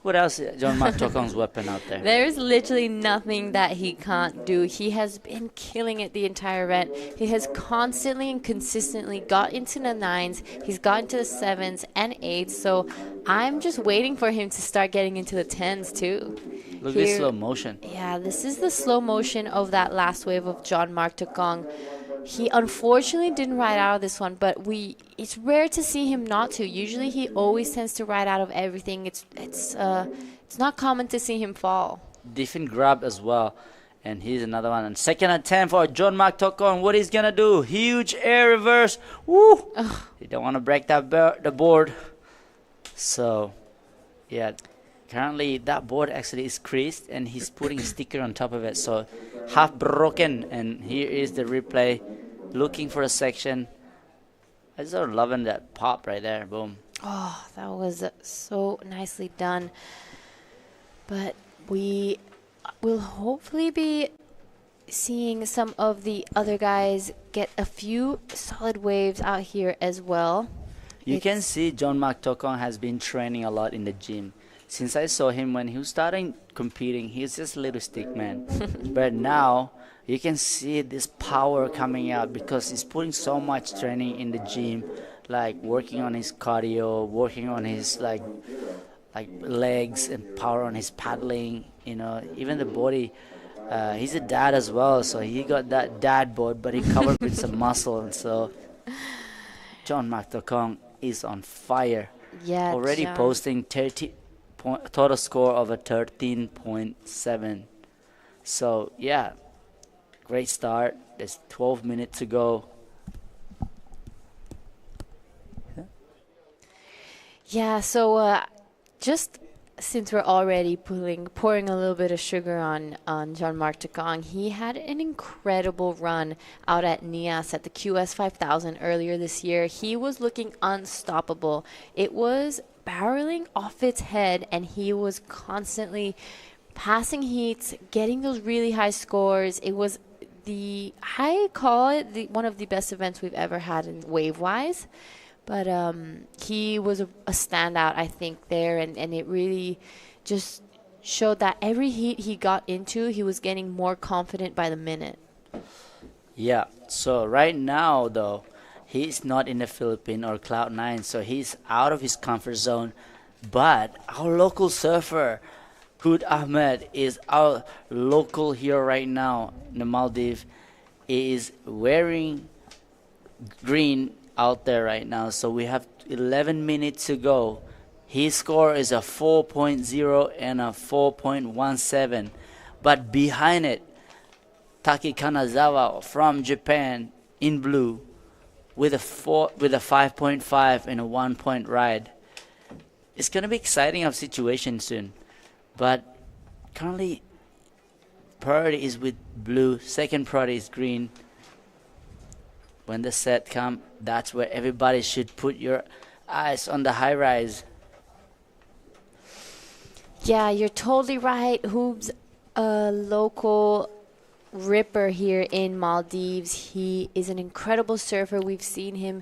What else is John Mark Tokong's weapon out there? There is literally nothing that he can't do. He has been killing it the entire event. He has constantly and consistently got into the 9s. He's gotten to the 7s and 8s. So I'm just waiting for him to start getting into the 10s too. Look at this slow motion. Yeah, this is the slow motion of that last wave of John Mark Tokong. He unfortunately didn't ride out of this one, but it's rare to see him not to. Usually he always tends to ride out of everything. It's not common to see him fall. Different grab as well. And here's another one. And second attempt for John Mark Tokong. What he's gonna do? Huge air reverse. Woo! He don't want to break that the board. So, yeah. Currently, that board actually is creased, and he's putting a sticker on top of it. So, half broken. And here is the replay. Looking for a section. I just loving that pop right there. Boom. Oh, that was so nicely done. But we will hopefully be seeing some of the other guys get a few solid waves out here as well. You can see John Mark Tokong has been training a lot in the gym. Since I saw him when he was starting competing, he's just a little stick man. But now you can see this power coming out because he's putting so much training in the gym, like working on his cardio, working on his like legs and power on his paddling. You know, even the body. He's a dad as well, so he got that dad bod, but he covered with some muscle. And so John Mark Tokong is on fire. Yeah, already John. posting 30 total score of a 13.7. So yeah, great start. There's 12 minutes to go. Yeah, so just since we're already pouring a little bit of sugar on Jean-Marc Tokong, he had an incredible run out at Nias at the QS 5000 earlier this year. He was looking unstoppable. It was barreling off its head, and he was constantly passing heats, getting those really high scores. It was I call it one of the best events we've ever had in wave-wise. But he was a standout, I think, there, and it really just showed that every heat he got into, he was getting more confident by the minute. Yeah, so right now, though, he's not in the Philippines or Cloud9, so he's out of his comfort zone. But our local surfer, Hood Ahmed, is our local hero right now in the Maldives. He is wearing green out there right now, so we have 11 minutes to go. His score is a 4.0 and a 4.17, but behind it, Taki Kanazawa from Japan in blue with a 5.5 and a 1 point ride. It's gonna be exciting of situation soon, but currently priority is with blue, second priority is green. When the set comes, that's where everybody should put your eyes on the high rise. Yeah, you're totally right. Hoob's a local ripper here in Maldives. He is an incredible surfer. We've seen him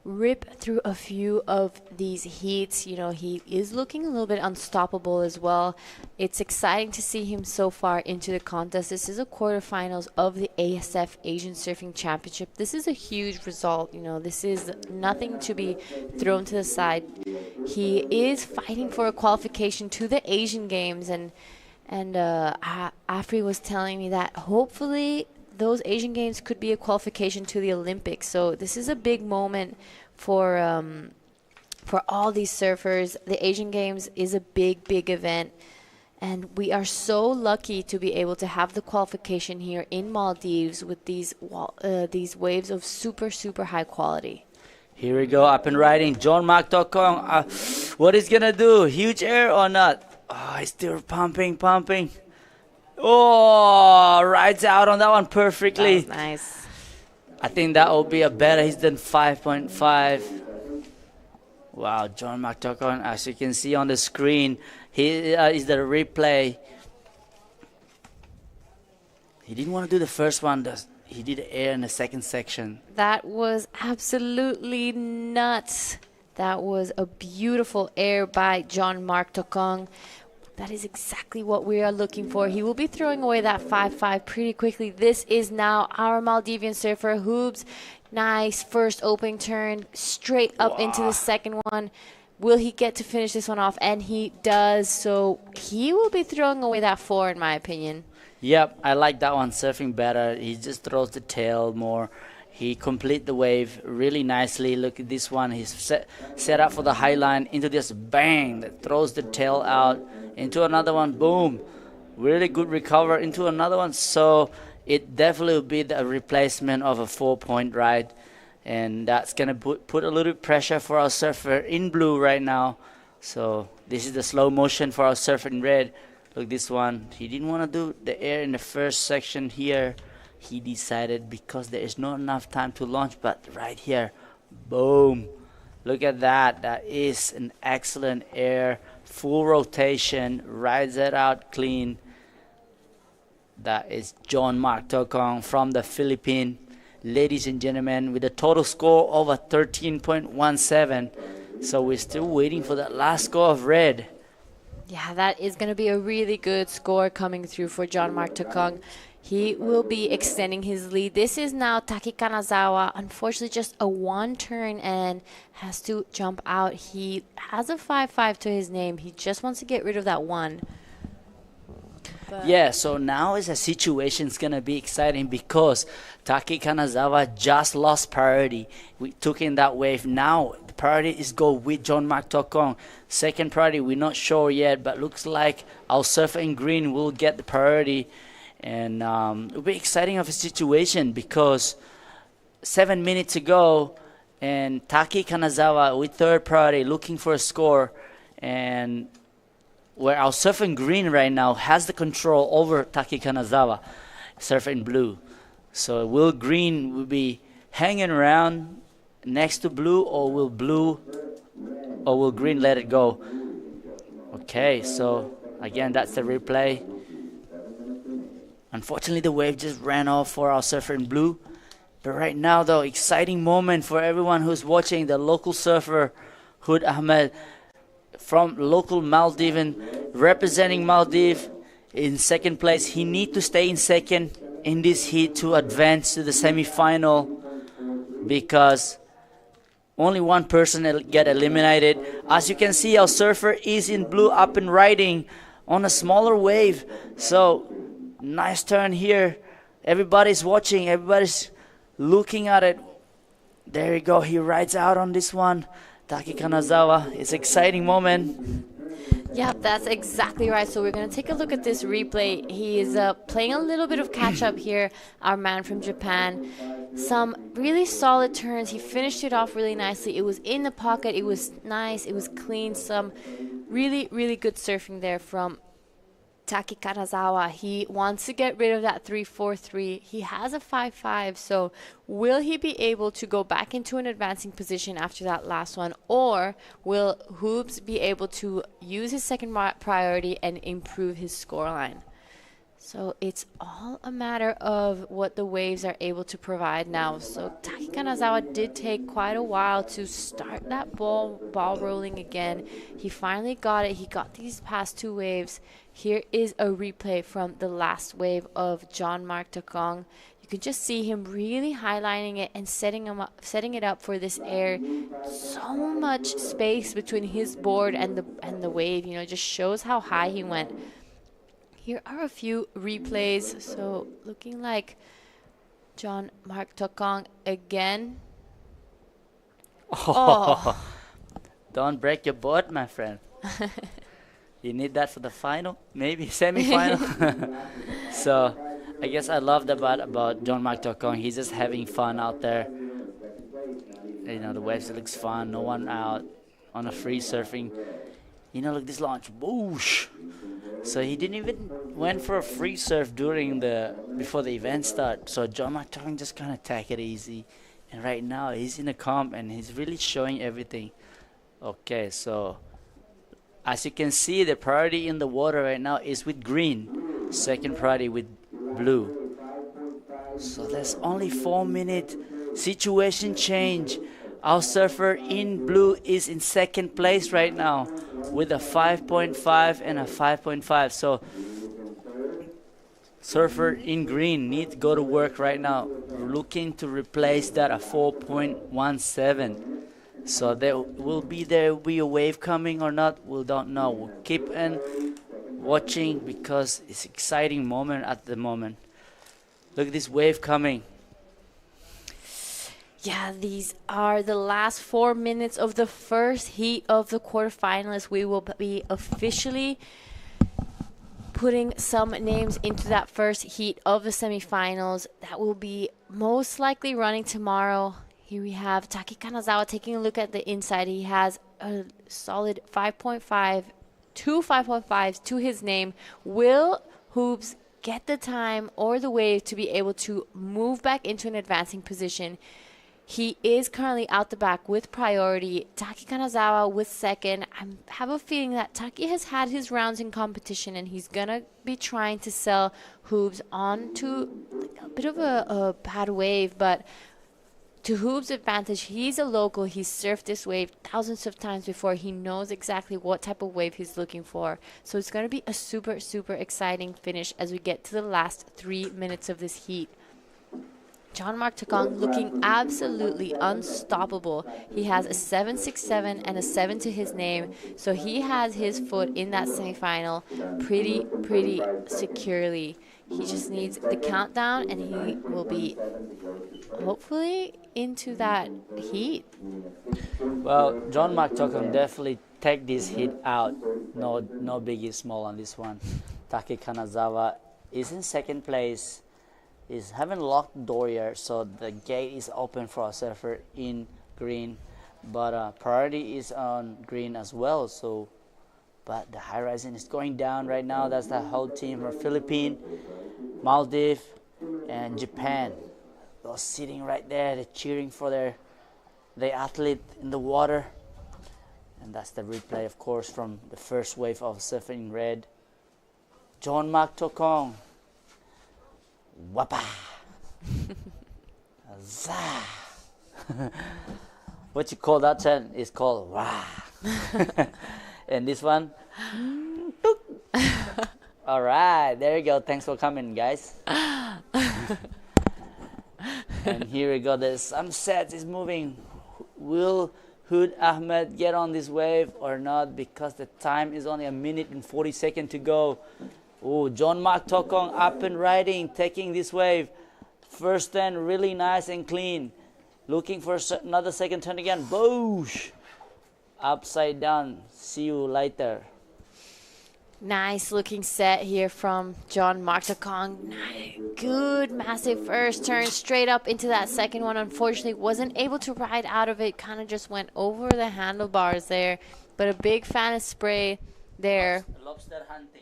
rip through a few of these heats. You know, he is looking a little bit unstoppable as well. It's exciting to see him so far into the contest. This is a quarterfinals of the ASF Asian Surfing Championship. This is a huge result. You know, this is nothing to be thrown to the side. He is fighting for a qualification to the Asian Games, and Afri was telling me that hopefully those Asian Games could be a qualification to the Olympics. So this is a big moment for all these surfers. The Asian Games is a big event, and we are so lucky to be able to have the qualification here in Maldives with these waves of super high quality. Here we go, up and riding. John Mark Tokong, what is gonna do? Huge air or not? Oh, he's still pumping. Oh, rides out on that one perfectly. That was nice. I think that will be a better. He's done 5.5. Wow, John Mark Tokong, as you can see on the screen, he is the replay. He didn't want to do the first one. He did air in the second section. That was absolutely nuts. That was a beautiful air by John Mark Tokong. That is exactly what we are looking for. He will be throwing away that 5.5 pretty quickly. This is now our Maldivian surfer, Hoobs. Nice first opening turn, straight up into the second one. Will he get to finish this one off? And he does. So he will be throwing away that 4, in my opinion. Yep, I like that one surfing better. He just throws the tail more. He complete the wave really nicely. Look at this one. He's set up for the high line into this bang that throws the tail out into another one. Boom. Really good recover into another one. So it definitely will be the replacement of a 4-point ride. And that's going to put a little pressure for our surfer in blue right now. So this is the slow motion for our surfer in red. Look, this one. He didn't want to do the air in the first section here. He decided because there is not enough time to launch, but right here, Boom. Look at that. That is an excellent air. Full rotation. Rides it out clean. That is John Mark Tokong from the Philippines. Ladies and gentlemen, with a total score of a 13.17. So we're still waiting for that last score of red. Yeah, that is going to be a really good score coming through for John Mark Takong. He will be extending his lead. This is now Taki Kanazawa. Unfortunately, just a one turn and has to jump out. He has a 5-5 to his name. He just wants to get rid of that one. Yeah, so now is a situation's gonna be exciting because Taki Kanazawa just lost priority. We took in that wave. Now the priority is go with John Mark Tokong. Second priority, we're not sure yet, but looks like our surfer in green will get the priority. And it'll be exciting of a situation because 7 minutes ago, and Taki Kanazawa with third priority looking for a score, and where our surfing green right now has the control over Taki Kanazawa, surfing blue. So will green will be hanging around next to blue, or will green let it go? Okay, so again, that's the replay. Unfortunately, the wave just ran off for our surfer in blue. But right now, though, exciting moment for everyone who's watching. The local surfer, Hood Ahmed, from local Maldives, representing Maldives in second place. He needs to stay in second in this heat to advance to the semi-final because only one person will get eliminated. As you can see, our surfer is in blue up and riding on a smaller wave. So nice turn here. Everybody's watching. Everybody's looking at it. There you go. He rides out on this one. Taki Kanazawa. It's an exciting moment. Yeah, that's exactly right. So we're going to take a look at this replay. He is playing a little bit of catch-up here, our man from Japan. Some really solid turns. He finished it off really nicely. It was in the pocket. It was nice. It was clean. Some really, really good surfing there from Taki Kanazawa. He wants to get rid of that 3-4-3. He has a 5-5. So will he be able to go back into an advancing position after that last one? Or will Hoobs be able to use his second priority and improve his scoreline? So it's all a matter of what the waves are able to provide now. So Taki Kanazawa did take quite a while to start that ball rolling again. He finally got it. He got these past two waves. Here is a replay from the last wave of John Mark Takong. You can just see him really highlighting it and setting it up for this air. So much space between his board and the wave. You know, just shows how high he went. Here are a few replays. So looking like John Mark Tokong again. Oh. Don't break your board, my friend. You need that for the final, maybe semi-final. So I guess I love the part about John Mark Tokong. He's just having fun out there. You know, the waves looks fun. No one out on a free surfing. You know, look, this launch, whoosh. So he didn't even went for a free surf before the event start. So John Mark Tokong just kind of take it easy. And right now he's in a comp and he's really showing everything. Okay, so as you can see, the priority in the water right now is with green. Second priority with blue. So there's only 4-minute situation change. Our surfer in blue is in second place right now with a 5.5 and a 5.5. So surfer in green need to go to work right now. We're looking to replace that a 4.17. So there will be a wave coming or not, we don't know. We'll keep on watching because it's an exciting moment at the moment. Look at this wave coming. Yeah, these are the last 4 minutes of the first heat of the quarterfinals. We will be officially putting some names into that first heat of the semifinals. That will be most likely running tomorrow. Here we have Taki Kanazawa taking a look at the inside. He has a solid 5.5, two 5.5s to his name. Will Hoobs get the time or the wave to be able to move back into an advancing position? He is currently out the back with priority. Taki Kanazawa with second. I have a feeling that Taki has had his rounds in competition and he's going to be trying to sell Hoobs onto a bit of a bad wave. But to Hoobs' advantage, he's a local. He's surfed this wave thousands of times before. He knows exactly what type of wave he's looking for. So it's going to be a super, super exciting finish as we get to the last 3 minutes of this heat. Jean-Marc Takong looking absolutely unstoppable. He has a 7.67 and a 7 to his name, so he has his foot in that semifinal pretty securely. He just needs the countdown, and he will be hopefully into that heat. Well, Jean-Marc Takong definitely take this heat out. No biggie small on this one. Taki Kanazawa is in second place. Is haven't locked the door yet, so the gate is open for a surfer in green, but priority is on green as well. So, but the horizon is going down right now. That's the whole team from Philippines, Maldives, and Japan. They're sitting right there. They're cheering for their athlete in the water, and that's the replay, of course, from the first wave of surfing red. Jean-Marc Takong. Wapa. Zah. What you call that chant is called wah. And this one, all right, there you go. Thanks for coming, guys. And here we go. The sunset is moving. Will Hood Ahmed get on this wave or not? Because the time is only 1 minute and 40 seconds to go. Oh, Jean-Marc Takong up and riding, taking this wave. First turn, really nice and clean. Looking for another second turn again. Boosh! Upside down. See you later. Nice looking set here from Jean-Marc Takong. Good, massive first turn straight up into that second one. Unfortunately, wasn't able to ride out of it. Kind of just went over the handlebars there. But a big fan of spray there. Lobster hunting.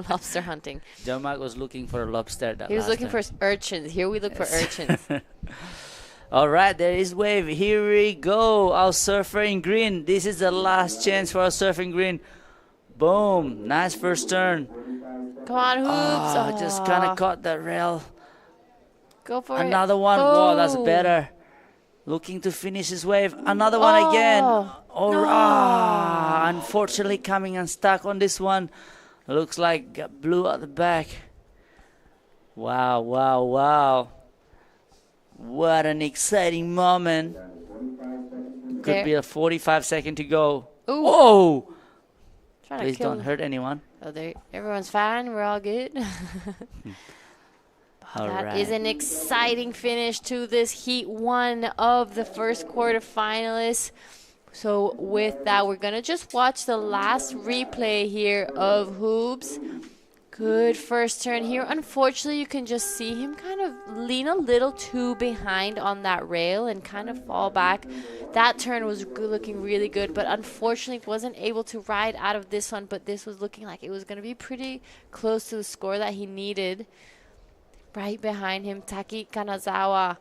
Lobster hunting. Jean-Marc was looking for a lobster. He was looking for urchins. Here we look for urchins. All right, there is wave. Here we go. Our surfer in green. This is the last chance for our surfer in green. Boom. Nice first turn. Come on, Hoops. Oh, just kind of caught the rail. Go for it. Another one. Oh. Whoa, that's better. Looking to finish his wave. Another one again. Oh, no. Unfortunately coming unstuck on this one. Looks like got blue at the back. Wow, wow, wow. What an exciting moment. Could be a 45-second to go. Ooh. Whoa! Trying Please to kill don't hurt anyone. Oh, everyone's fine. We're all good. That is an exciting finish to this Heat 1 of the first quarterfinalists. So with that, we're going to just watch the last replay here of Hoobs. Good first turn here. Unfortunately, you can just see him kind of lean a little too behind on that rail and kind of fall back. That turn was looking really good, but unfortunately wasn't able to ride out of this one. But this was looking like it was going to be pretty close to the score that he needed. Right behind him, Taki Kanazawa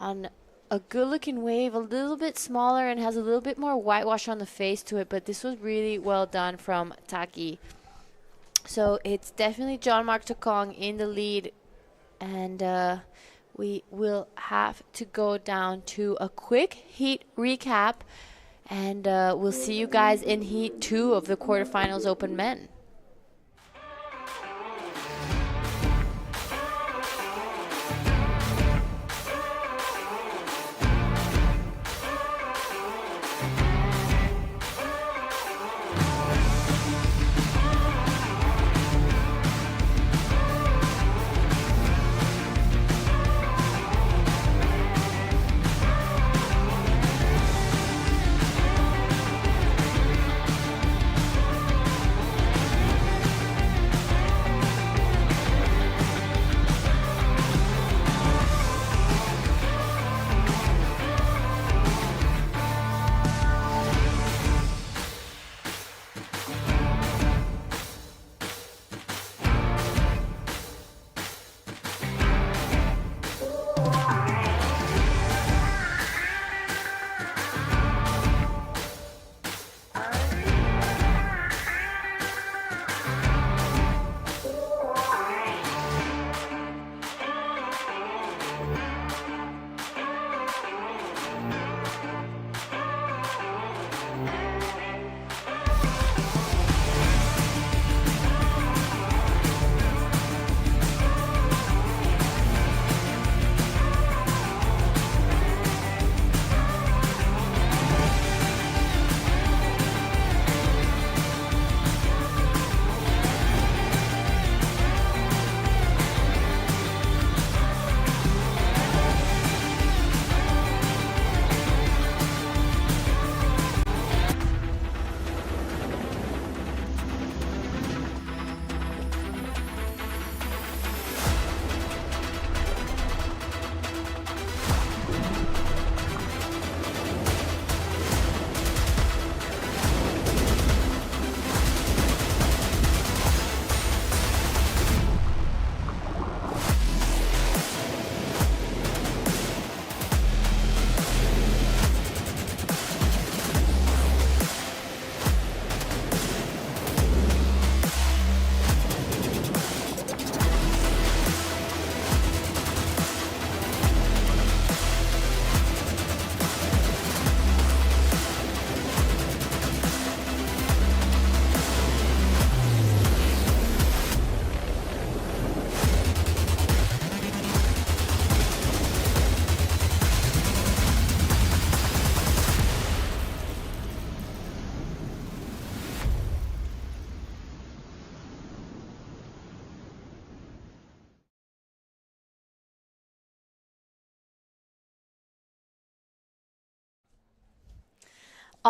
on a good-looking wave, a little bit smaller and has a little bit more whitewash on the face to it, but this was really well done from Taki. So it's definitely Jean-Marc Takong in the lead, and we will have to go down to a quick heat recap, and we'll see you guys in Heat 2 of the quarterfinals Open Men.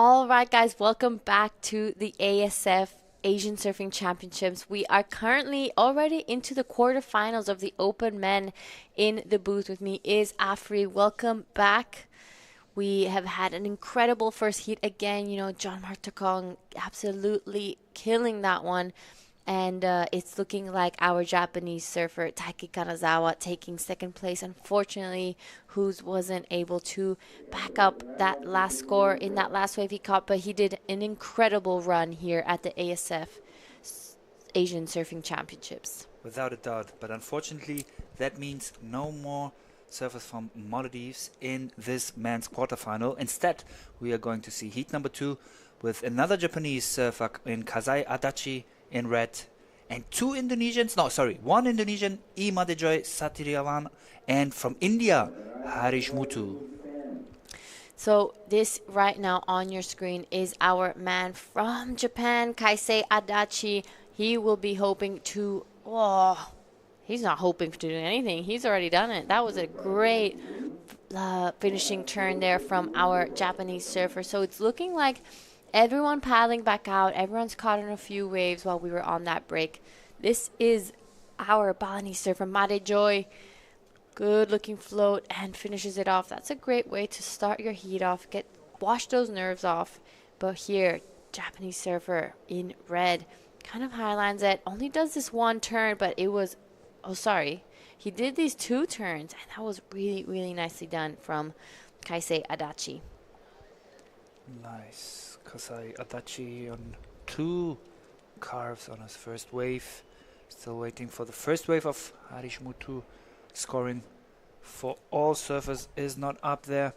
All right, guys, welcome back to the ASF Asian Surfing Championships. We are currently already into the quarterfinals of the Open Men. In the booth with me is Afri. Welcome back. We have had an incredible first heat again. You know, John Martakong absolutely killing that one. And it's looking like our Japanese surfer Taiki Kanazawa taking second place. Unfortunately, Who's wasn't able to back up that last score in that last wave he caught, but he did an incredible run here at the ASF Asian Surfing Championships. Without a doubt, but unfortunately, that means no more surfers from Maldives in this men's quarterfinal. Instead, we are going to see heat number 2 with another Japanese surfer in Kazai Adachi in red, and one Indonesian, Imadejoy Satriawan, and from India, Harish Muthu. So this right now on your screen is our man from Japan, Kaisei Adachi. He will be hoping to, he's not hoping to do anything. He's already done it. That was a great finishing turn there from our Japanese surfer. So it's looking like everyone paddling back out. Everyone's caught in a few waves while we were on that break. This is our Balinese surfer, Madejoy. Good looking float and finishes it off. That's a great way to start your heat off. Wash those nerves off. But here, Japanese surfer in red kind of highlands it. Only does this one turn, but it was, he did these 2 turns, and that was really, really nicely done from Kaisei Adachi. Nice. Kasai Adachi on 2 carves on his first wave. Still waiting for the first wave of Harish Muthu. Scoring for all surfers is not up there.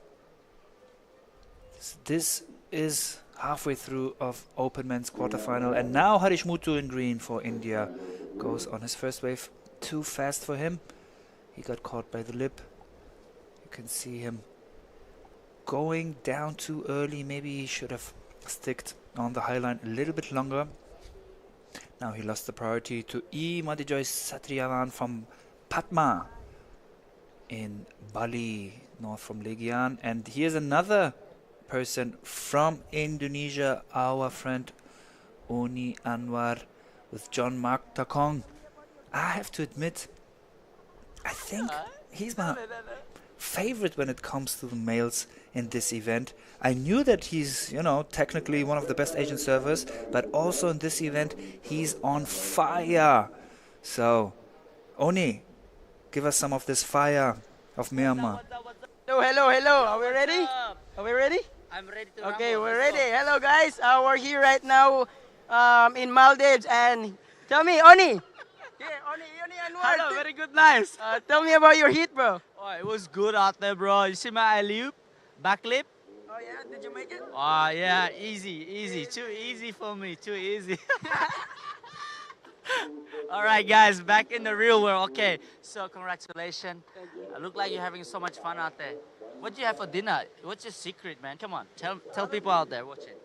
This is halfway through of Open Men's quarterfinal, and now Harish Muthu in green for India goes on his first wave. Too fast for him. He got caught by the lip. You can see him going down too early. Maybe he should have sticked on the high line a little bit longer. Now he lost the priority to Madejoy Satriawan from Patma in Bali, north from Legian. And here's another person from Indonesia, our friend Oni Anwar with John Mark Takong. I have to admit, I think he's my favorite when it comes to the males in this event. I knew that he's, technically one of the best Asian surfers, but also in this event, he's on fire. So, Oni, give us some of this fire of Myanmar. Hello. Are we ready? Are we ready? I'm ready to Okay, rumble. we're Let's ready. go. Hello, guys. We're here right now in Maldives. And tell me, Oni. Oni Anwar. Hello, very good, nice. Tell me about your heat, bro. Oh, it was good out there, bro. You see my alley-oop, backlip? Oh, yeah? Did you make it? Oh, yeah, easy. Too easy for me, too easy. All right, guys, back in the real world. Okay, so congratulations. Look like you're having so much fun out there. What do you have for dinner? What's your secret, man? Come on, tell people out there watching.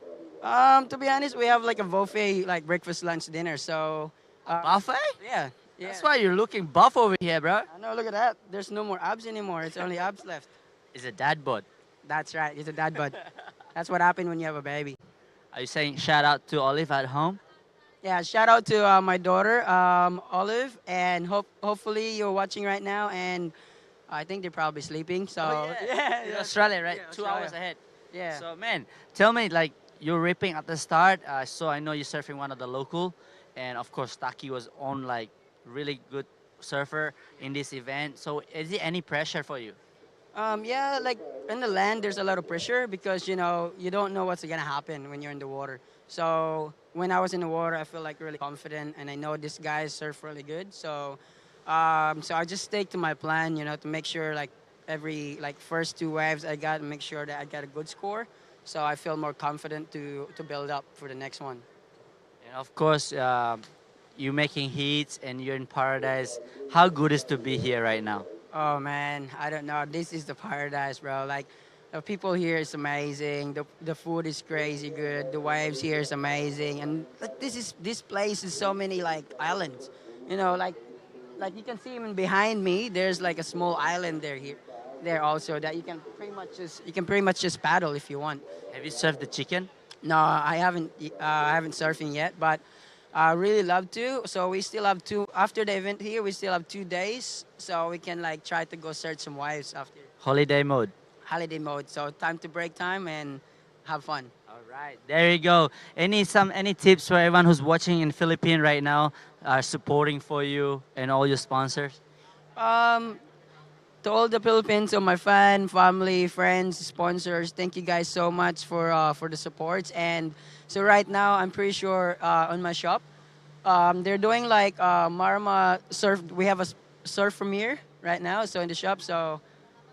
To be honest, we have like a buffet, like breakfast, lunch, dinner. So buffet? Yeah. That's why you're looking buff over here, bro. I know, look at that. There's no more abs anymore. It's only abs left. It's a dad bod. That's right. It's a dad bod. That's what happened when you have a baby. Are you saying shout out to Olive at home? Yeah, shout out to my daughter, Olive, and hopefully you're watching right now, and I think they're probably sleeping. So In Australia, right? Yeah, 2 Australia. hours ahead. Yeah. So, man, tell me, like, you're ripping at the start. So I know you're surfing one of the local, and of course Taki was on like really good surfer in this event. So is there any pressure for you? Yeah, like in the land, there's a lot of pressure because you don't know what's gonna happen when you're in the water. So when I was in the water, I feel like really confident, and I know this guy surf really good. So I just stick to my plan, to make sure like every first 2 waves I got, make sure that I got a good score. So I feel more confident to build up for the next one. And of course, you're making heats and you're in paradise. How good is to be here right now? Oh man, I don't know. This is the paradise, bro. Like the people here is amazing. The food is crazy good. The waves here is amazing, and like this place is so many like islands. Like you can see even behind me. There's like a small island there here. there also that you can pretty much just paddle if you want. Have you surfed the chicken? No, I haven't. I haven't surfing yet, but I really love to. So we still have two after the event here. We still have 2 days, so we can like try to go search some waves after Holiday mode. holiday mode. So time to break time and have fun. All right, there you go. Any tips for everyone who's watching in Philippines right now, are supporting for you and all your sponsors? Um, to all the Philippines, so my fan, family, friends, sponsors, thank you guys so much for the support. And so right now, I'm pretty sure on my shop, they're doing like Marma surf. We have a surf premiere right now, so in the shop. So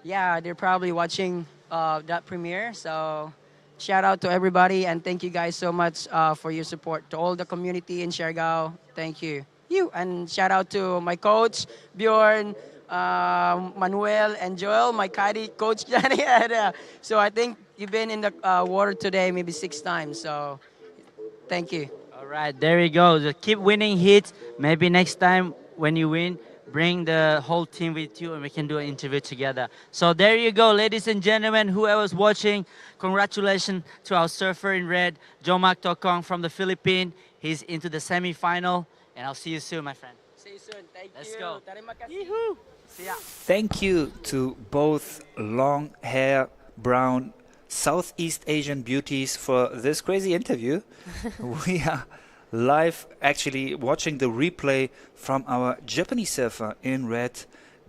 yeah, they're probably watching that premiere. So shout out to everybody and thank you guys so much for your support. To all the community in Siargao, thank you. And shout out to my coach Bjorn, Manuel, and Joel, my caddy coach Johnny. And, so I think you've been in the water today maybe 6 times. So thank you. All right, there you go. Just keep winning hits. Maybe next time when you win, bring the whole team with you and we can do an interview together. So there you go, ladies and gentlemen, whoever's watching, congratulations to our surfer in red, Jomak Tokong from the Philippines. He's into the semi-final, and I'll see you soon, my friend. See you soon. Thank Let's you. go. Terima kasih. See ya. Thank you to both long hair, brown, Southeast Asian beauties for this crazy interview. We are live actually watching the replay from our Japanese surfer in red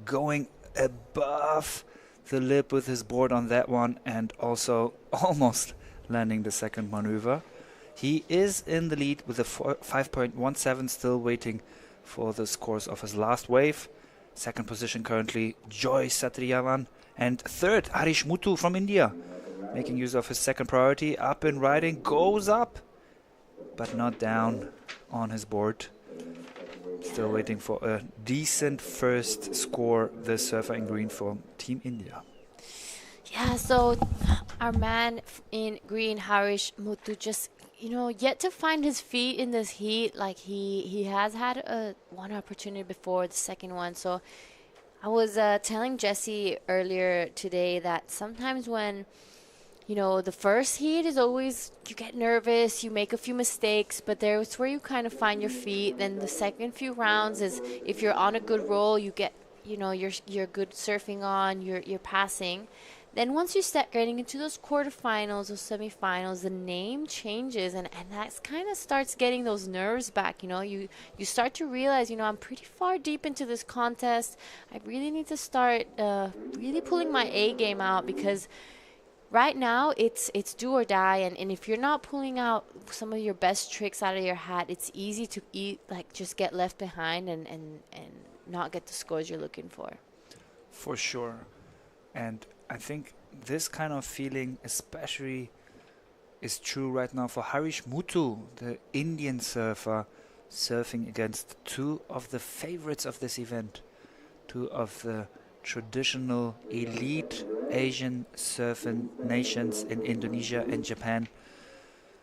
going above the lip with his board on that one and also almost landing the second maneuver. He is in the lead with a 5.17, still waiting for the scores of his last wave. Second position currently Joy Satriyavan, and third Harish Muthu from India, making use of his second priority. Up in riding, goes up but not down on his board. Still waiting for a decent first score, the surfer in green from Team India. Yeah, so our man in green, Harish Muthu, just yet to find his feet in this heat. Like he has had one opportunity before, the second one. So I was telling Jesse earlier today that sometimes when the first heat is always, you get nervous, you make a few mistakes, but there's where you kind of find your feet. Then the second few rounds is if you're on a good roll, you get, you're good surfing on, you're passing. Then once you start getting into those quarterfinals, those semifinals, the name changes, and that kind of starts getting those nerves back. You start to realize, I'm pretty far deep into this contest. I really need to start really pulling my A game out, because right now it's do or die, and if you're not pulling out some of your best tricks out of your hat, it's easy to just get left behind and not get the scores you're looking for. For sure. And I think this kind of feeling especially is true right now for Harish Muthu, the Indian surfer, surfing against two of the favorites of this event, two of the traditional elite Asian surfing nations in Indonesia and Japan.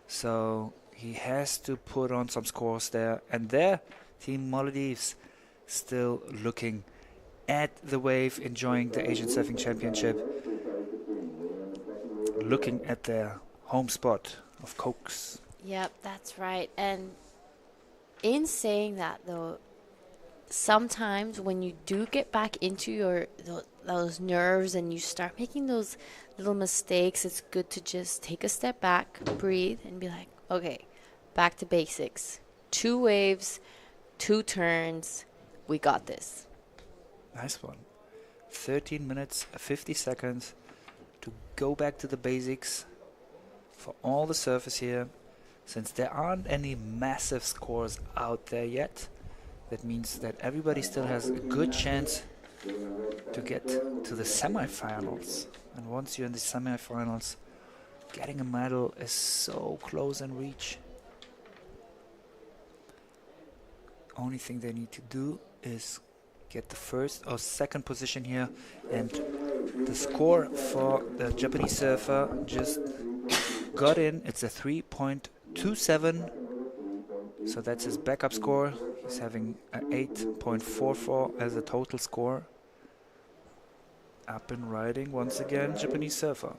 So he has to put on some scores there. And there, Team Maldives still looking at the wave, enjoying the Asian Surfing Championship, looking at their home spot of Cokes. Yep, that's right. And in saying that, though, sometimes when you do get back into those nerves and you start making those little mistakes, it's good to just take a step back, breathe, and be like, okay, back to basics. 2 waves, 2 turns, we got this. Nice one. 13 minutes, 50 seconds to go back to the basics for all the surfers here. Since there aren't any massive scores out there yet, that means that everybody still has a good chance to get to the semifinals. And once you're in the semifinals, getting a medal is so close in reach. Only thing they need to do is get the first or second position here, and the score for the Japanese surfer just got in. It's a 3.27, so that's his backup score. He's having an 8.44 as a total score. Up and riding once again, Japanese surfer.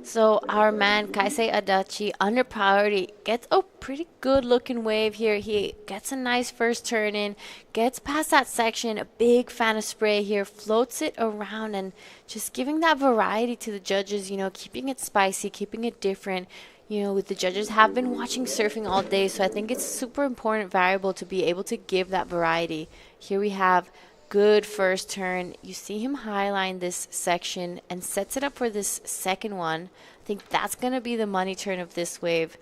So our man Kaisei Adachi under priority gets a pretty good looking wave here. He gets a nice first turn in, gets past that section, a big fan of spray here, floats it around and just giving that variety to the judges, you know, keeping it spicy, keeping it different. You know, the judges have been watching surfing all day, so I think it's a super important variable to be able to give that variety. Here we have good first turn. You see him highline this section and sets it up for this second one. I think that's going to be the money turn of this wave.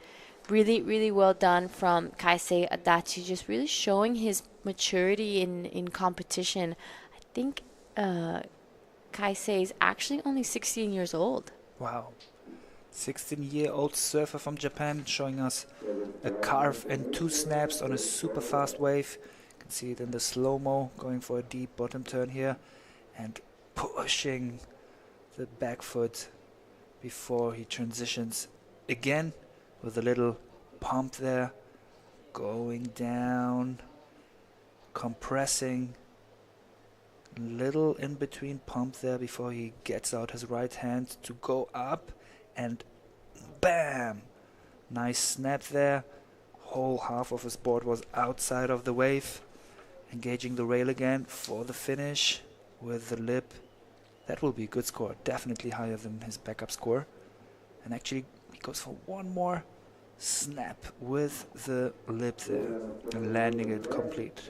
Really, really well done from Kaisei Adachi, just really showing his maturity in competition. I think Kaisei is actually only 16 years old. Wow. 16-year-old surfer from Japan showing us a carve and 2 snaps on a super fast wave. See it in the slow-mo, going for a deep bottom turn here and pushing the back foot before he transitions again with a little pump there, going down, compressing, little in between pump there before he gets out his right hand to go up and bam, nice snap there. Whole half of his board was outside of the wave. Engaging the rail again for the finish with the lip. That will be a good score, definitely higher than his backup score. And actually he goes for one more snap with the lip there and landing it complete.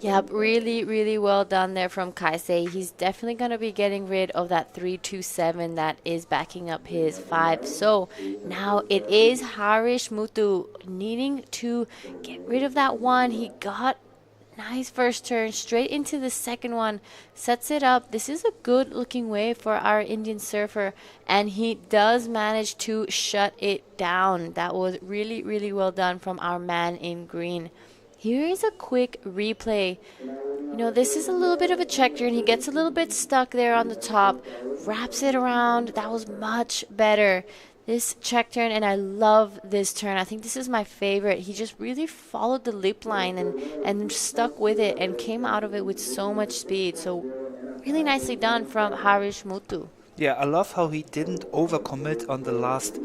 Yep, really, really well done there from Kaisei. He's definitely going to be getting rid of that 327 that is backing up his 5. So now it is Harish Mutu needing to get rid of that one. He got nice first turn straight into the second one, sets it up. This is a good looking wave for our Indian surfer, and he does manage to shut it down. That was really, really well done from our man in green. Here is a quick replay. You know, this is a little bit of a check turn. He gets a little bit stuck there on the top, wraps it around. That was much better. This check turn, and I love this turn. I think this is my favorite. He just really followed the lip line and stuck with it and came out of it with so much speed. So really nicely done from Harish Mutu. Yeah, I love how he didn't overcommit on the last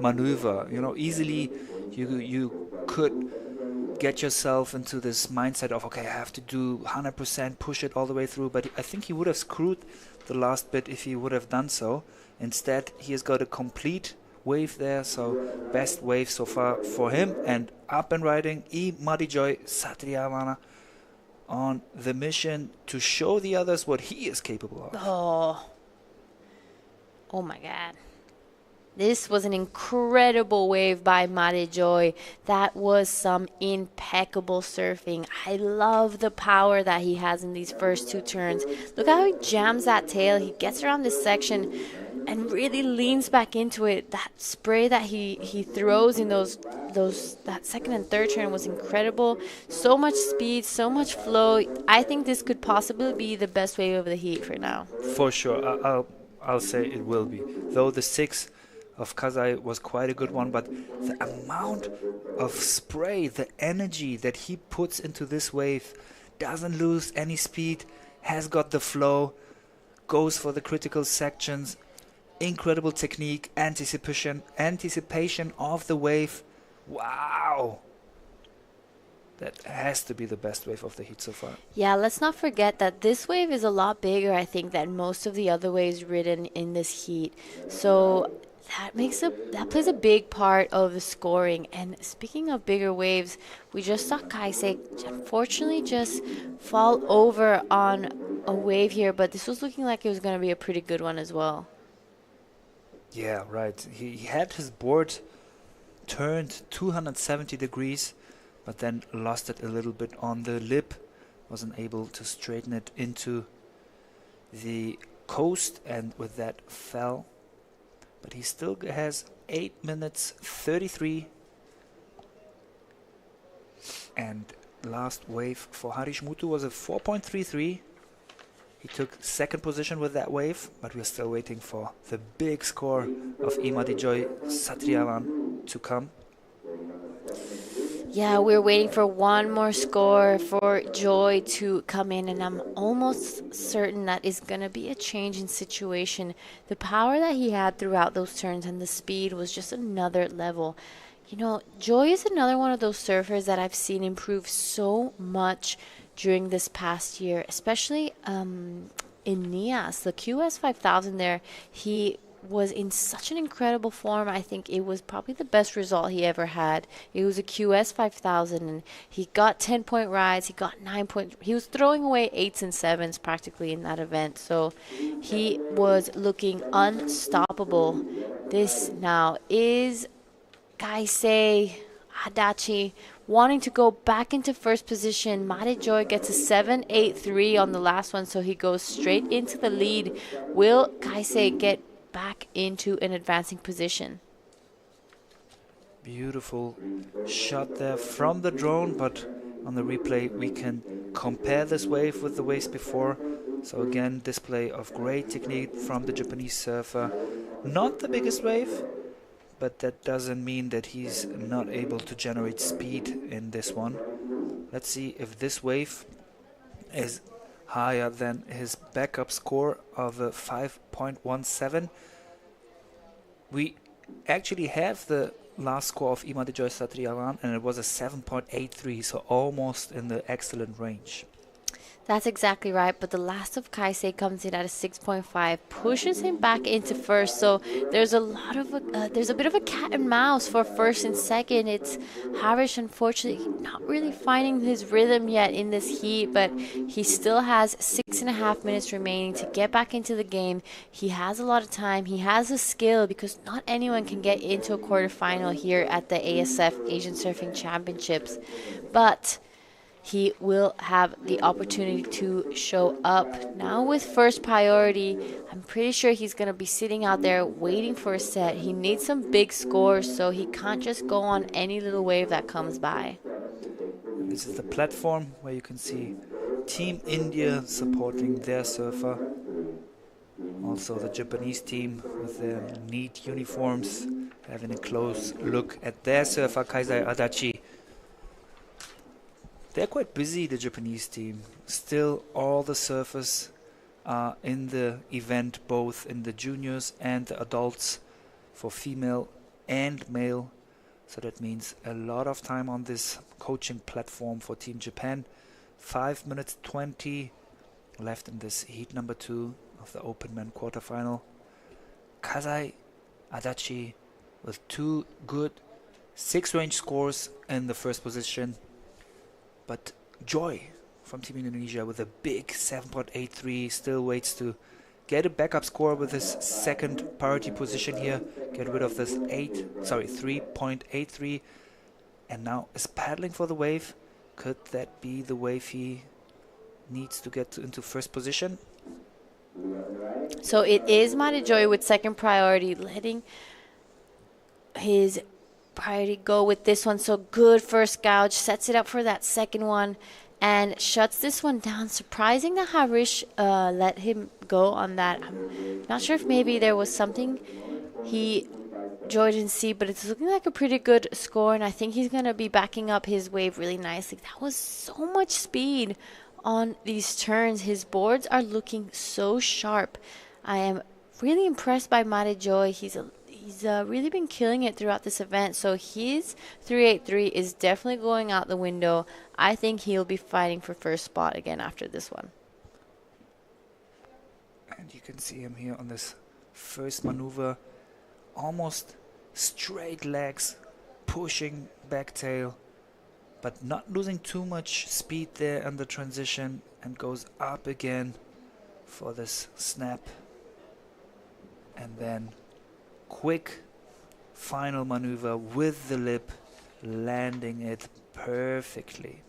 maneuver. You know, easily you could get yourself into this mindset of, okay, I have to do 100%, push it all the way through. But I think he would have screwed the last bit if he would have done so. Instead, he has got a complete wave there, so best wave so far for him. And up and riding, Madijoy Satriyamana on the mission to show the others what he is capable of. Oh my God. This was an incredible wave by Madijoy. That was some impeccable surfing. I love the power that he has in these first 2 turns. Look how he jams that tail. He gets around this section and really leans back into it. That spray that he throws in that second and third turn was incredible. So much speed, so much flow. I think this could possibly be the best wave of the heat for now. For sure, I'll say it will be. Though the 6 of Kazai was quite a good one, but the amount of spray, the energy that he puts into this wave, doesn't lose any speed, has got the flow, goes for the critical sections, incredible technique, anticipation of the wave. Wow! That has to be the best wave of the heat so far. Yeah, let's not forget that this wave is a lot bigger, I think, than most of the other waves ridden in this heat. So that plays a big part of the scoring. And speaking of bigger waves, we just saw Kaisei unfortunately just fall over on a wave here, but this was looking like it was going to be a pretty good one as well. Yeah, right. He had his board turned 270 degrees, but then lost it a little bit on the lip, wasn't able to straighten it into the coast, and with that fell. But he still has 8 minutes 33. And last wave for Harish Mutu was a 4.33. He took second position with that wave, but we're still waiting for the big score of Imadijoy Satriyaman to come. Yeah, we're waiting for one more score for Joy to come in, and I'm almost certain that is going to be a change in situation. The power that he had throughout those turns and the speed was just another level. You know, Joy is another one of those surfers that I've seen improve so much during this past year, especially in NIAS, the QS 5000 there. He was in such an incredible form. I think it was probably the best result he ever had. It was a QS 5000 and he got 10-point rides, he got 9 point. He was throwing away 8s and 7s practically in that event. So he was looking unstoppable. This now is Kaisei Adachi wanting to go back into first position. Mate Joy gets a 7-8-3 on the last one, so he goes straight into the lead. Will Kaisei get back into an advancing position? Beautiful shot there from the drone, but on the replay we can compare this wave with the waves before. So again, display of great technique from the Japanese surfer. Not the biggest wave, but that doesn't mean that he's not able to generate speed in this one. Let's see if this wave is higher than his backup score of 5.17. We actually have the last score of Imade Joy Satriyaman, and it was a 7.83, so almost in the excellent range. That's exactly right, but the last of Kaisei comes in at a 6.5, pushes him back into first. So there's a lot of there's a bit of a cat and mouse for first and second. It's Harish, unfortunately, not really finding his rhythm yet in this heat, but he still has 6.5 minutes remaining to get back into the game. He has a lot of time. He has a skill because not anyone can get into a quarterfinal here at the ASF Asian Surfing Championships, but he will have the opportunity to show up. Now with first priority, I'm pretty sure he's going to be sitting out there waiting for a set. He needs some big scores, so he can't just go on any little wave that comes by. This is the platform where you can see Team India supporting their surfer. Also the Japanese team with their neat uniforms, having a close look at their surfer, Kaisei Adachi. They're quite busy, the Japanese team. Still, all the surfers are in the event, both in the juniors and the adults, for female and male. So that means a lot of time on this coaching platform for Team Japan. 5 minutes 20 left in this heat number 2 of the Open Men quarterfinal. Kaisei Adachi with 2 good 6-range scores in the first position. But Joy from Team Indonesia with a big 7.83 still waits to get a backup score with his second priority position here. Get rid of this 3.83, and now is paddling for the wave. Could that be the wave he needs to get into first position? So it is Mate Joy with second priority, letting his priority go with this one. So good first gouge, sets it up for that second one and shuts this one down. Surprising that Harish let him go on that. I'm not sure if maybe there was something Joy didn't see, but it's looking like a pretty good score, and I think he's going to be backing up his wave really nicely. That was so much speed on these turns. His boards are looking so sharp. I am really impressed by Mate Joy. He's really been killing it throughout this event. So his 383 is definitely going out the window. I think he'll be fighting for first spot again after this one. And you can see him here on this first maneuver. Almost straight legs, pushing back tail, but not losing too much speed there in the transition, and goes up again for this snap. And then quick final maneuver with the lip, landing it perfectly.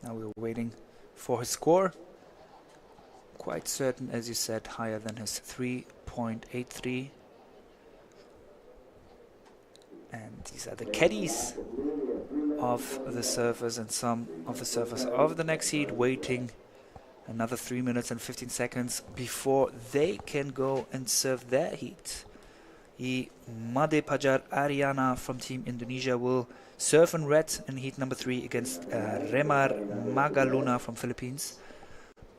Now we're waiting for his score. Quite certain, as you said, higher than his 3.83. And these are the caddies of the surfers, and some of the surfers of the next heat waiting another 3 minutes and 15 seconds before they can go and surf their heat. Made Pajar Ariana from Team Indonesia will serve in red in heat number 3 against Remar Magaluna from Philippines.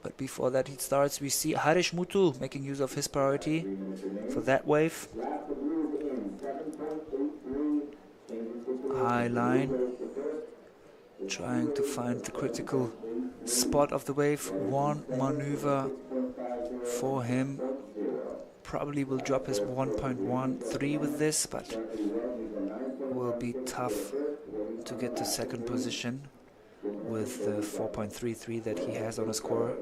But before that heat starts, we see Harish Mutu making use of his priority for that wave. High line, trying to find the critical spot of the wave. One maneuver for him. Probably will drop his 1.13 with this, but will be tough to get to second position with the 4.33 that he has on his score,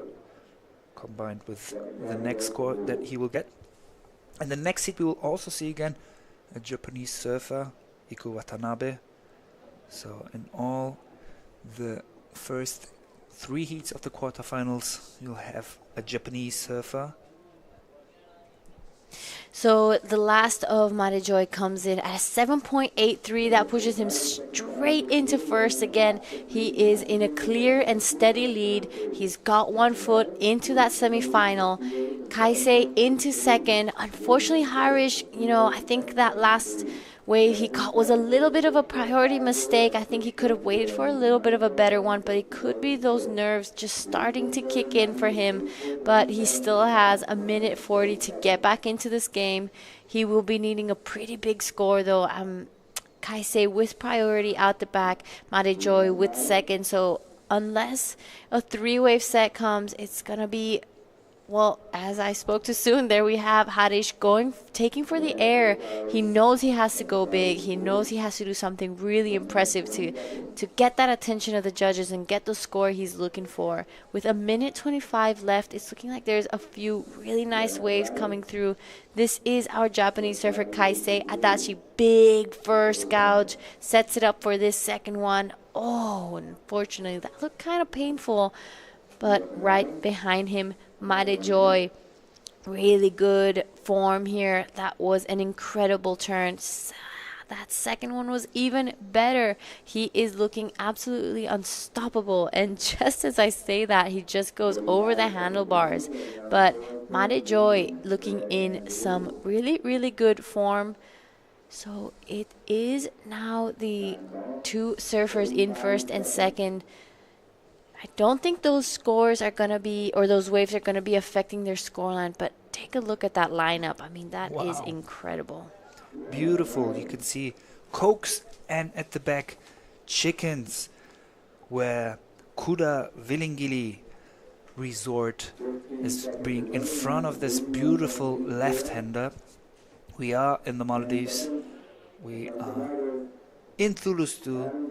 combined with the next score that he will get. And the next heat we will also see again a Japanese surfer, Iku Watanabe. So in all the first 3 heats of the quarterfinals, you'll have a Japanese surfer. So the last of Madejoy comes in at a 7.83. That pushes him straight into first again. He is in a clear and steady lead. He's got 1 foot into that semifinal. Kaisei into second. Unfortunately, Harish, I think that last wave he caught was a little bit of a priority mistake. I think he could have waited for a little bit of a better one, but it could be those nerves just starting to kick in for him. But he still has a minute 40 to get back into this game. He will be needing a pretty big score though. Kaisei with priority out the back, Madejoy with second. So unless a 3-wave set comes, it's gonna be, well, as I spoke to soon, there we have Harish taking for the air. He knows he has to go big. He knows he has to do something really impressive to get that attention of the judges and get the score he's looking for. With a minute 25 left, it's looking like there's a few really nice waves coming through. This is our Japanese surfer Kaisei. Adachi, big first gouge, sets it up for this second one. Oh, unfortunately, that looked kind of painful. But right behind him, Madejoy, really good form here. That was an incredible turn. That second one was even better. He is looking absolutely unstoppable. And just as I say that, he just goes over the handlebars. But Madejoy looking in some really, really good form. So it is now the 2 surfers in first and second. I don't think those scores are going to be, or those waves are going to be affecting their scoreline, but take a look at that lineup. I mean, that is incredible. Beautiful. You can see Cokes and at the back Chickens, where Kuda Villingili Resort is being in front of this beautiful left-hander. We are in the Maldives. We are in Thulusdhoo,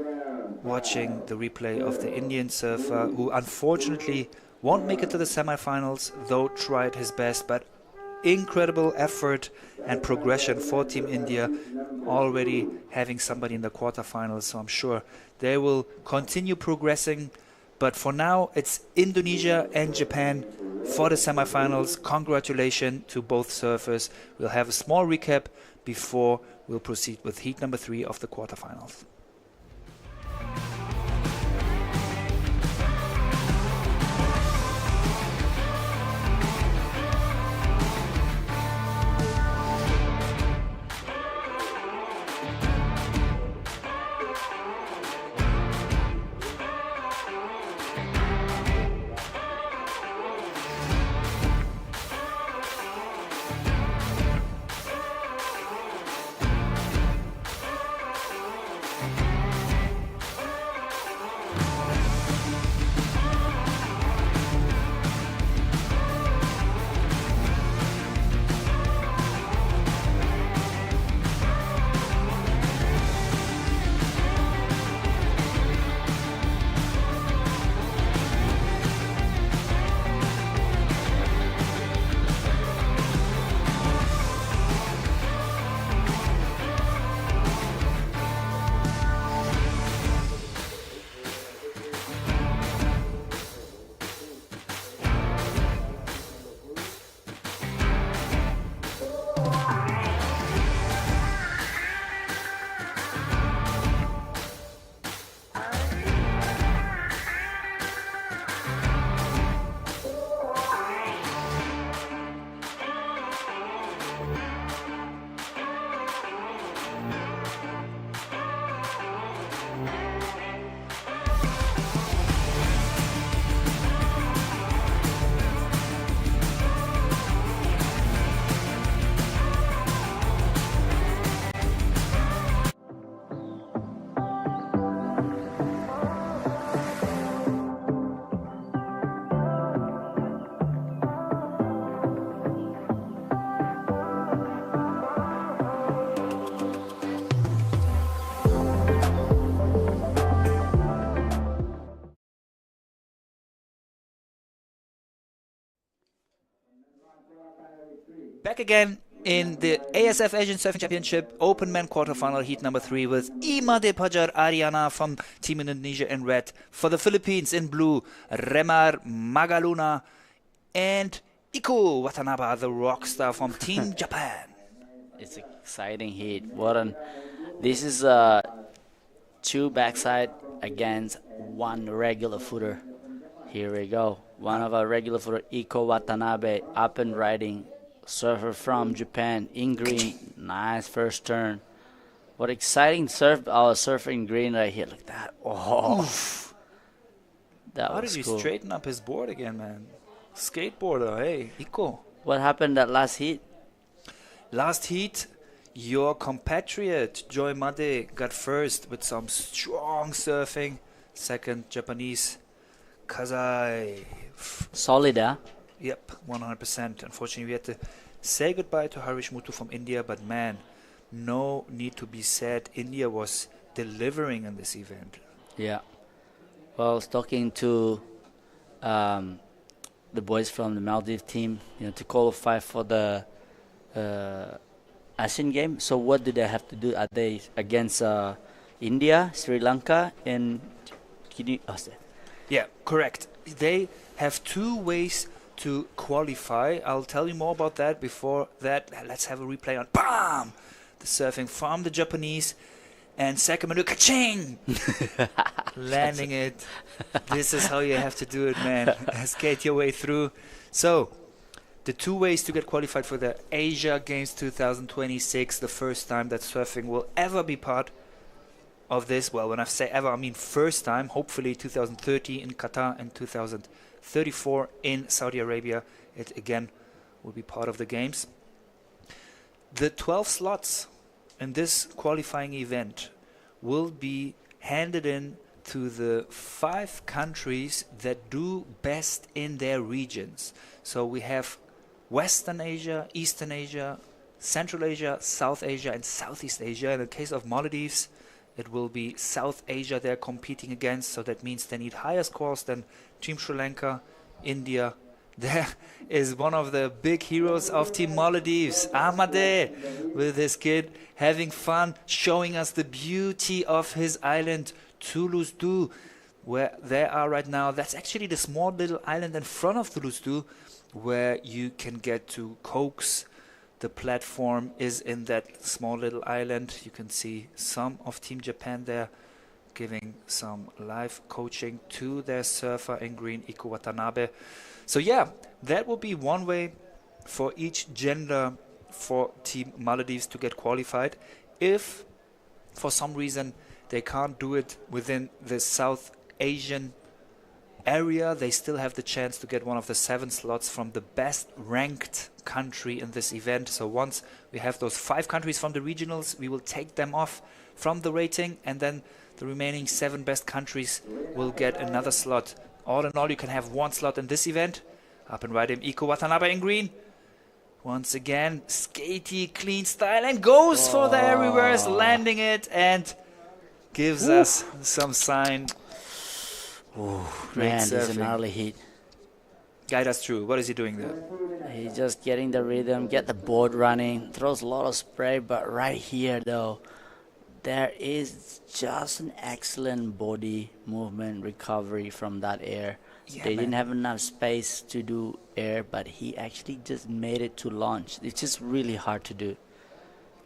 watching the replay of the Indian surfer, who unfortunately won't make it to the semifinals, though tried his best. But incredible effort and progression for Team India, already having somebody in the quarterfinals. So I'm sure they will continue progressing. But for now, it's Indonesia and Japan for the semifinals. Congratulations to both surfers. We'll have a small recap before we'll proceed with heat number 3 of the quarterfinals. back again in the ASF Asian Surfing Championship Open Man Quarterfinal Heat number 3 with Imade Pajar Ariana from Team Indonesia in red. For the Philippines in blue, Remar Magaluna and Iko Watanabe, the rock star from Team Japan. It's an exciting heat. This is two backside against one regular footer. Here we go. One of our regular footer, Iko Watanabe, up and riding. Surfer from Japan in green. Nice first turn. What exciting surf! Our surfer in green right here. Look at that. Oh, Oof. that How was did he cool. straighten up his board again, man? Skateboarder, hey, Iko. What happened that last heat? Last heat, your compatriot Joy Made got first with some strong surfing. Second, Japanese Kazai. Solid, huh? Yep, 100%. Unfortunately, we had to say goodbye to Harish Muthu from India, but man, no need to be sad. India was delivering in this event. Yeah. Well, I was talking to the boys from the Maldives team, to qualify for the Asian game. So what do they have to do? Are they against India, Sri Lanka, and Yeah, correct. They have 2 ways to qualify. I'll tell you more about that. Before that, let's have a replay on BAM! The surfing from the Japanese. And Sacramento, ka-ching! Landing it. This is how you have to do it, man. Skate your way through. So, the 2 ways to get qualified for the Asia Games 2026, the first time that surfing will ever be part of this. Well, when I say ever, I mean first time. Hopefully 2030 in Qatar and 2034 in Saudi Arabia. It again will be part of the games. The 12 slots in this qualifying event will be handed in to the 5 countries that do best in their regions. So we have Western Asia, Eastern Asia, Central Asia, South Asia, and Southeast Asia. In the case of Maldives, it will be South Asia they're competing against, so that means they need higher scores than Team Sri Lanka, India. There is one of the big heroes of Team Maldives, Ahmade, with his kid, having fun, showing us the beauty of his island, Thulusdhoo, where they are right now. That's actually the small little island in front of Thulusdhoo, where you can get to coax. The platform is in that small little island. You can see some of Team Japan there giving some live coaching to their surfer in green, Iko Watanabe. So yeah, that will be one way for each gender for Team Maldives to get qualified. If for some reason they can't do it within the South Asian area, they still have the chance to get one of the 7 slots from the best ranked country in this event. So once we have those 5 countries from the regionals, we will take them off from the rating, and then the remaining 7 best countries will get another slot. All in all, you can have 1 slot in this event. Up and riding Iko Watanabe in green. Once again, skatey, clean style, and goes for the air reverse, landing it, and gives us some sign. Man, this is an early heat. Guide us through. What is he doing there? He's just getting the rhythm, get the board running, throws a lot of spray, but right here though, there is just an excellent body movement recovery from that air. Yeah, they didn't man. have enough space to do air, but he actually just made it to launch. It's just really hard to do.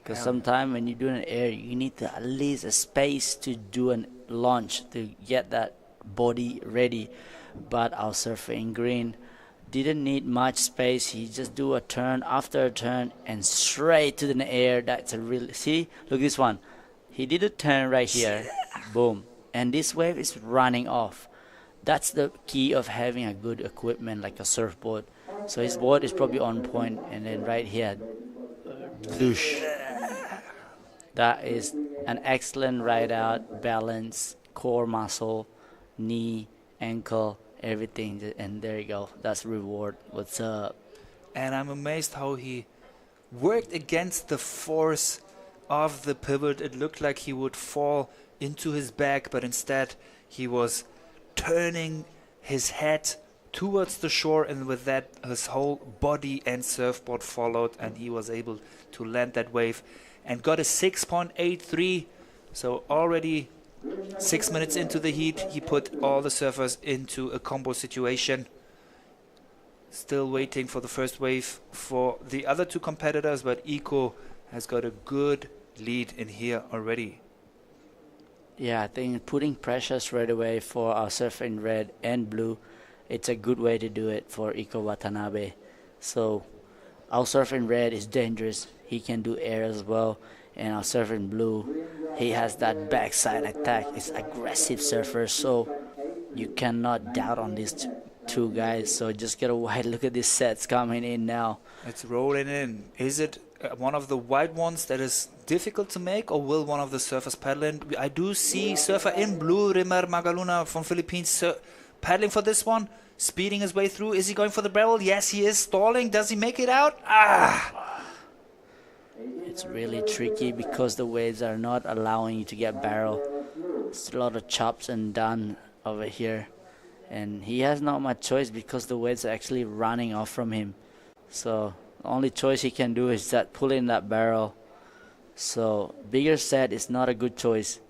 Because Yeah. sometimes when you're doing an air, you need to at least a space to do a launch to get that body ready. But our surfer in green didn't need much space. He just do a turn after a turn and straight to the air. That's a real, see, look this one. He did a turn right here, boom, and this wave is running off. That's the key of having a good equipment like a surfboard. So his board is probably on point, and then right here, douche. That is an excellent ride out, balance, core muscle, knee, ankle, everything, and there you go. That's reward. What's up? And I'm amazed how he worked against the force of the pivot. It looked like he would fall into his back, but instead he was turning his head towards the shore, and with that his whole body and surfboard followed, and he was able to land that wave and got a 6.83. So already 6 minutes into the heat, he put all the surfers into a combo situation. Still waiting for the first wave for the other two competitors, but Iko has got a good lead in here already. Yeah, I think putting pressure straight away for our surfer in red and blue, it's a good way to do it for Iko Watanabe. So our surfer in red is dangerous. He can do air as well. And our surfer in blue, he has that backside attack. It's aggressive surfer, so you cannot doubt on these two guys. So just get a wide look at these sets coming in now. It's rolling in. Is it one of the wide ones that is difficult to make, or will one of the surfers paddle in? I do see surfer in blue, Rimar Magaluna from Philippines, paddling for this one, speeding his way through. Is he going for the barrel? Yes, he is. Stalling. Does he make it out? It's really tricky because the waves are not allowing you to get barrel. It's a lot of chops and done over here. And he has not much choice because the waves are actually running off from him. So the only choice he can do is that pull in that barrel. So bigger set is not a good choice.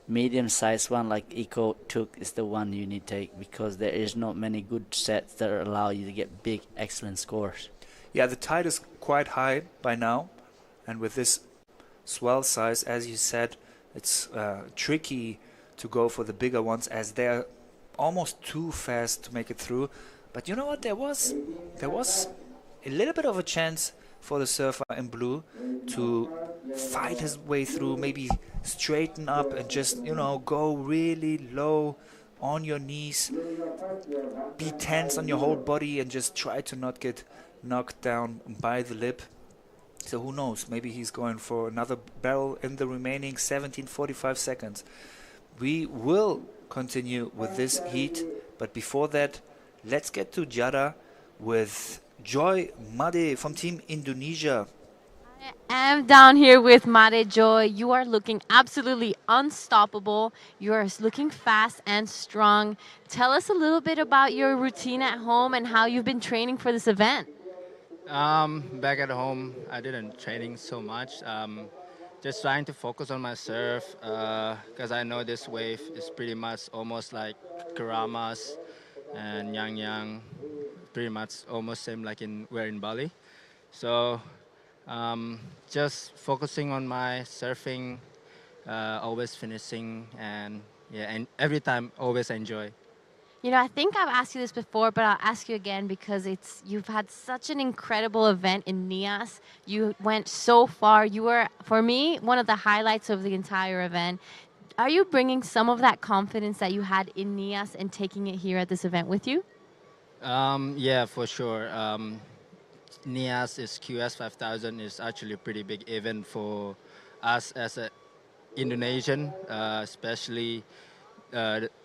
Medium sized one like Iko took is the one you need to take, because there is not many good sets that allow you to get big, excellent scores. Yeah, the tide is quite high by now. And with this swell size, as you said, it's tricky to go for the bigger ones, as they're almost too fast to make it through. But you know what? There was a little bit of a chance for the surfer in blue to fight his way through, maybe straighten up and just, go really low on your knees, be tense on your whole body, and just try to not get knocked down by the lip. So who knows, maybe he's going for another barrel in the remaining 17:45 seconds. We will continue with this heat, but before that, let's get to Jada with Joy Made from Team Indonesia. I'm down here with Made Joy. You are looking absolutely unstoppable. You are looking fast and strong. Tell us a little bit about your routine at home and how you've been training for this event. Back at home, I didn't training so much. Just trying to focus on my surf, because I know this wave is pretty much almost like Karamas and Yang Yang, pretty much almost same like we're in Bali. So just focusing on my surfing, always finishing, and every time always enjoy. You know, I think I've asked you this before, but I'll ask you again because you've had such an incredible event in Nias. You went so far. You were, for me, one of the highlights of the entire event. Are you bringing some of that confidence that you had in Nias and taking it here at this event with you? Yeah, for sure. Nias is QS 5000 is actually a pretty big event for us as a Indonesian, especially.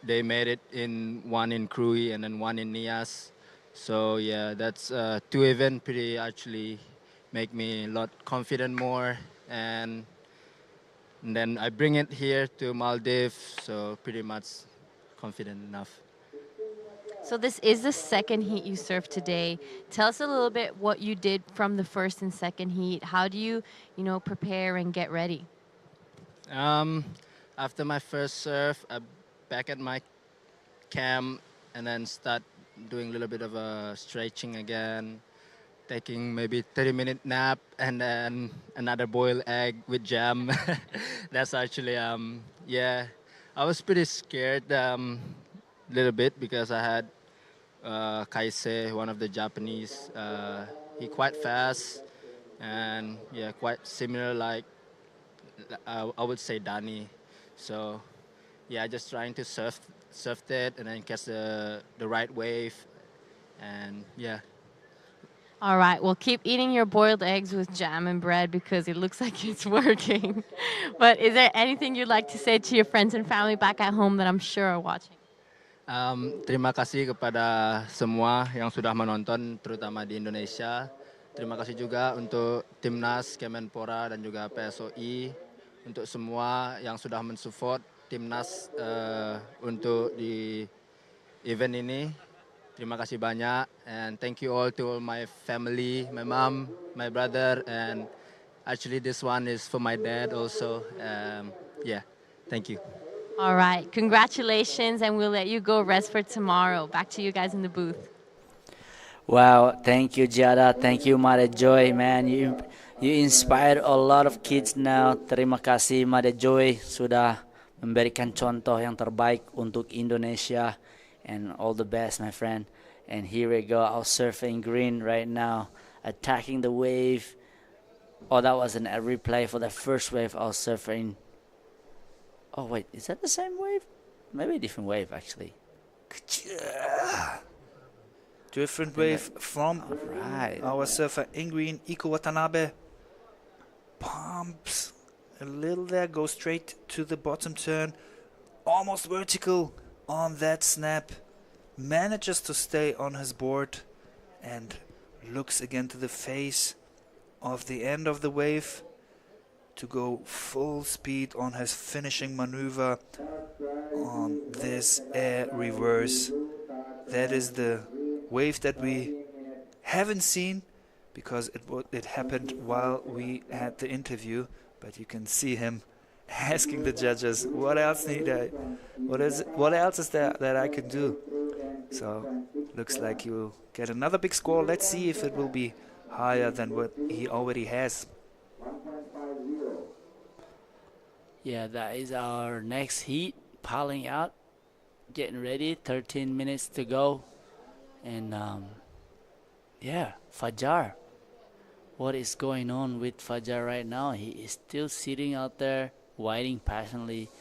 They made it in one in Krui and then one in Nias. So yeah, that's two events pretty actually make me a lot confident more, and then I bring it here to Maldives, so pretty much confident enough. So this is the second heat you surfed today. Tell us a little bit what you did from the first and second heat. How do you, prepare and get ready? After my first surf, I back at my camp and then start doing a little bit of stretching again, taking maybe 30-minute nap, and then another boiled egg with jam. That's actually yeah, I was pretty scared little bit because I had Kaise, one of the Japanese. He quite fast and yeah, quite similar like I would say Dani. So yeah, just trying to surf it and then catch the right wave, and yeah. All right, well, keep eating your boiled eggs with jam and bread because it looks like it's working. But is there anything you'd like to say to your friends and family back at home that I'm sure are watching? Terima kasih kepada semua yang sudah menonton, terutama di Indonesia. Terima kasih juga untuk Timnas, Kemenpora, dan juga PSOI, untuk semua yang sudah mensupport Timnas untuk di event ini. terima kasih banyak. And thank you all to all my family, my mom, my brother, and actually this one is for my dad also. Yeah, thank you. All right. Congratulations, and we'll let you go rest for tomorrow. Back to you guys in the booth. Wow, thank you, Jada. Thank you, Mother Joy, man. You inspired a lot of kids now. Terima kasih, Mother Joy, sudah memberikan contoh yang terbaik untuk Indonesia. And all the best, my friend. And here we go, our surfing green right now, attacking the wave. Oh, that was an replay for the first wave, our surfing. Oh, wait, is that the same wave? Maybe a different wave, actually. Different wave from our surfer in green, Iko Watanabe. Pumps a little there, goes straight to the bottom turn. Almost vertical on that snap. Manages to stay on his board and looks again to the face of the end of the wave to go full speed on his finishing maneuver on this air reverse. That is the wave that we haven't seen because it happened while we had the interview, but you can see him asking the judges, what else what else is there that I can do? So looks like he will get another big score. Let's see if it will be higher than what he already has. Yeah, that is our next heat, piling out, getting ready, 13 minutes to go. And yeah, Fajar. What is going on with Fajar right now? He is still sitting out there, waiting passionately.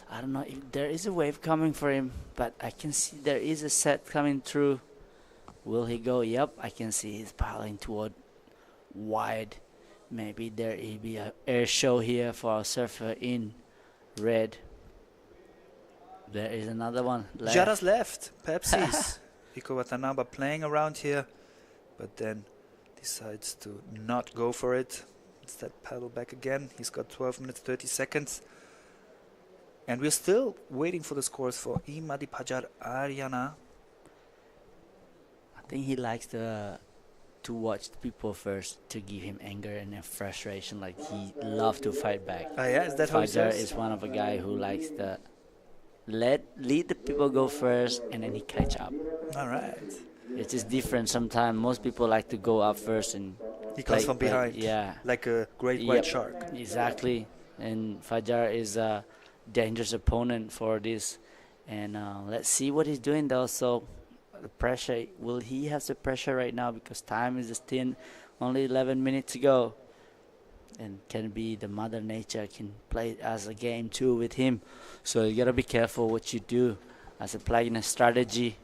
I don't know if there is a wave coming for him, but I can see there is a set coming through. Will he go? Yep, I can see he's piling toward wide. Maybe there will be an air show here for our surfer in red. There is another one left. Jada's left. Pepsi's. Iko Watanabe playing around here, but then decides to not go for it. Instead paddle back again. He's got 12 minutes 30 seconds. And we're still waiting for the scores for Imadi Pajar Aryana. I think he likes to watch the people first to give him anger and frustration. Like he loves to fight back. Oh yeah, is that how he Fajar says? is one of a guy who likes to lead the people go first and then he catch up. All right. It's just different sometimes. Most people like to go up first and He comes from behind. Yeah. Like a great white shark. Exactly. And Fajar is a dangerous opponent for this. And let's see what he's doing though. So the pressure, will he have the pressure right now because time is just only 11 minutes to go. And can be the mother nature can play it as a game too with him. So you gotta be careful what you do as a playing a strategy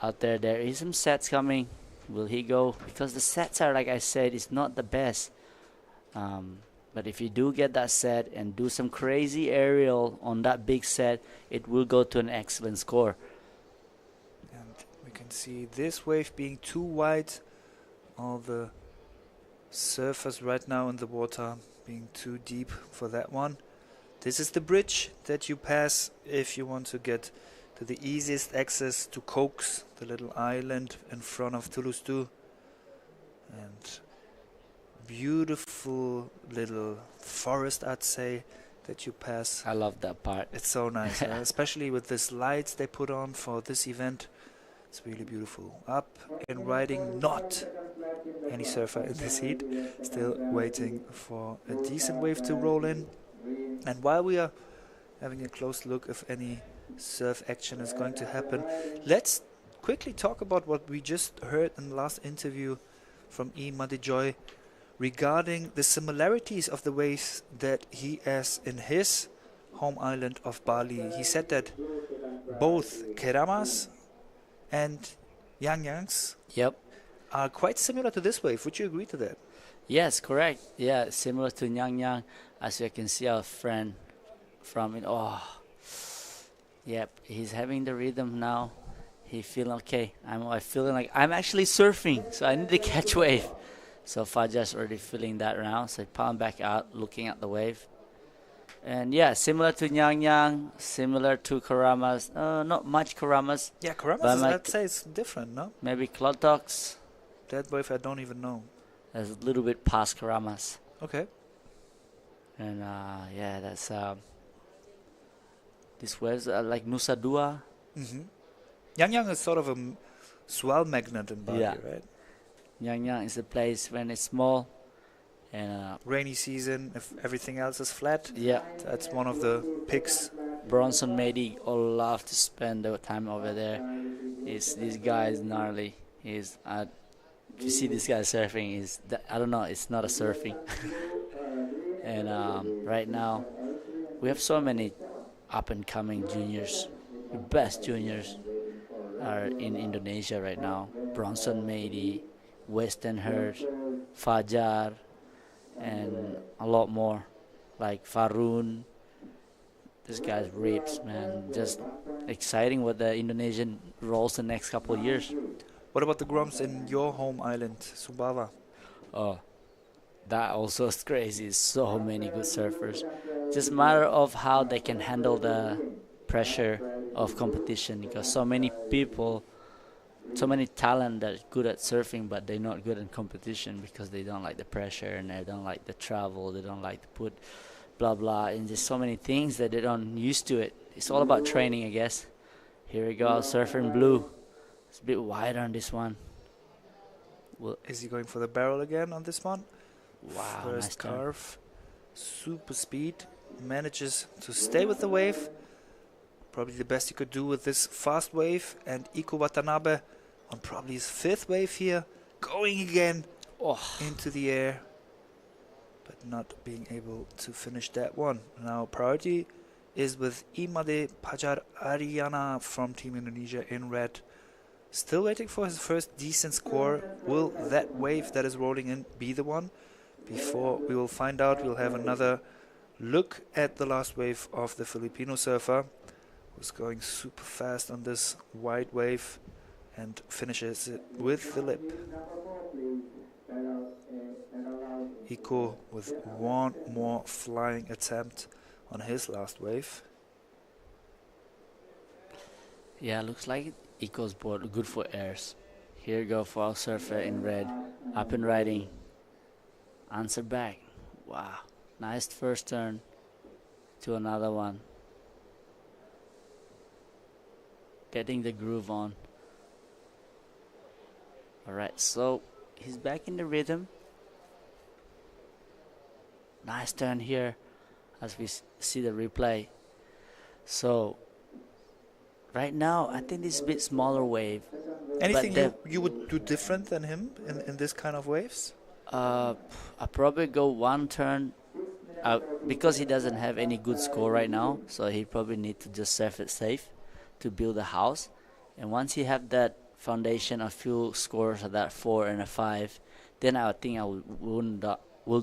out there. There is some sets coming. Will he go? Because the sets are, like I said, it's not the best. But if you do get that set and do some crazy aerial on that big set, it will go to an excellent score. And we can see this wave being too wide. All the surfers right now in the water being too deep for that one. This is the bridge that you pass if you want to get to the easiest access to Coax, the little island in front of Thulusdhoo. And beautiful little forest, I'd say, that you pass. I love that part. It's so nice, especially with these lights they put on for this event. It's really beautiful. Up and riding, not any surfer in this heat. Still waiting for a decent wave to roll in. And while we are having a close look if any surf action is going to happen, let's quickly talk about what we just heard in the last interview from Imadi Joy regarding the similarities of the waves that he has in his home island of Bali. He said that both Keramas and Yang Yangs are quite similar to this wave. Would you agree to that? Yes, correct. Yeah, similar to Nyang Nyang. As you can see, our friend from it. Oh, yep, he's having the rhythm now. He feeling okay. I'm feeling like I'm actually surfing, so I need to catch wave. So Fajar's already feeling that now. So he palm back out, looking at the wave. And yeah, similar to Nyang Nyang, similar to Karamas. Not much Karamas. Yeah, Karamas, but I'd say it's different, no? maybe Klotox. That wave I don't even know. That's a little bit past Karamas. Okay. And yeah, that's these waves are like Nusa Dua. Mm-hmm. Yang Yang is sort of a swell magnet in Bali, Yeah. right? Nyang Nyang is a place when it's small and Rainy season, if everything else is flat. yeah. That's one of the picks. Bronson Mady all love to spend their time over there. This guy is gnarly. He's if you see this guy surfing, I don't know, it's not a surfing. And right now we have so many up and coming juniors. The best juniors are in Indonesia right now. Bronson Mady, Western Hurt, Fajar, and a lot more like Farun. This guy's rips, man. Just exciting what the Indonesian rolls the next couple of years. What about the Groms in your home island, Sumbawa? Oh, that also is crazy. So many good surfers. Just matter of how they can handle the pressure of competition, because so many people, so many talent that are good at surfing, but they're not good in competition because they don't like the pressure and they don't like the travel. They don't like to put blah blah, and just so many things that they don't used to it. It's all about training, I guess. Here we go, surfing blue. It's a bit wider on this one. Is he going for the barrel again on this one? Wow, First nice turn. carve. Super speed. Manages to stay with the wave. Probably the best he could do with this fast wave. And Iko Watanabe on probably his fifth wave here. Going again into the air. But not being able to finish that one. Now priority is with Imade Pajar Ariana from Team Indonesia in red. Still waiting for his first decent score. Will that wave that is rolling in be the one? Before we will find out, we'll have another look at the last wave of the Filipino surfer, who's going super fast on this wide wave and finishes it with the lip. Iko with one more flying attempt on his last wave. Yeah, looks like Iko's board good for airs. Here we go for our surfer in red. Up and riding. Answer back. Wow. Nice first turn to another one. Getting the groove on. Alright, so he's back in the rhythm. Nice turn here as we see the replay. So right now, I think this is a bit smaller wave. Anything you would do different than him in this kind of waves? I'll probably go one turn because he doesn't have any good score right now, so he probably need to just surf it safe to build a house. And once he have that foundation, a few scores of that 4 and a 5, then I think I will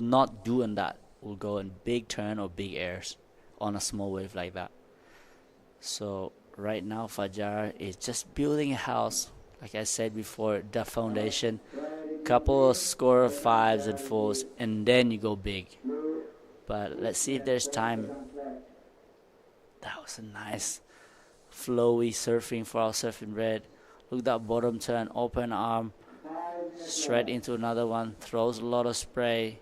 not do on that. We'll go in big turn or big airs on a small wave like that. So right now Fajar is just building a house. Like I said before, the foundation, couple of score of 5s and 4s, and then you go big. But let's see if there's time. That was a nice flowy surfing for our surfing red. Look at that bottom turn, open arm, straight into another one, throws a lot of spray.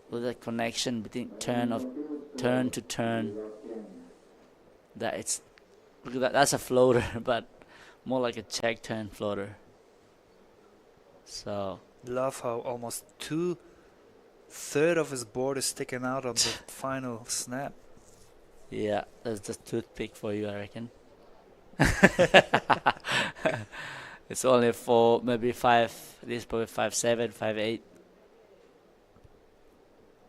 Look at that connection between turn to turn. Look at that, that's a floater, but more like a check turn floater. So love how almost 2/3 of his board is sticking out on the final snap. yeah, that's just toothpick for you, I reckon. It's only 4, maybe 5. This is probably 5.7, 5.8.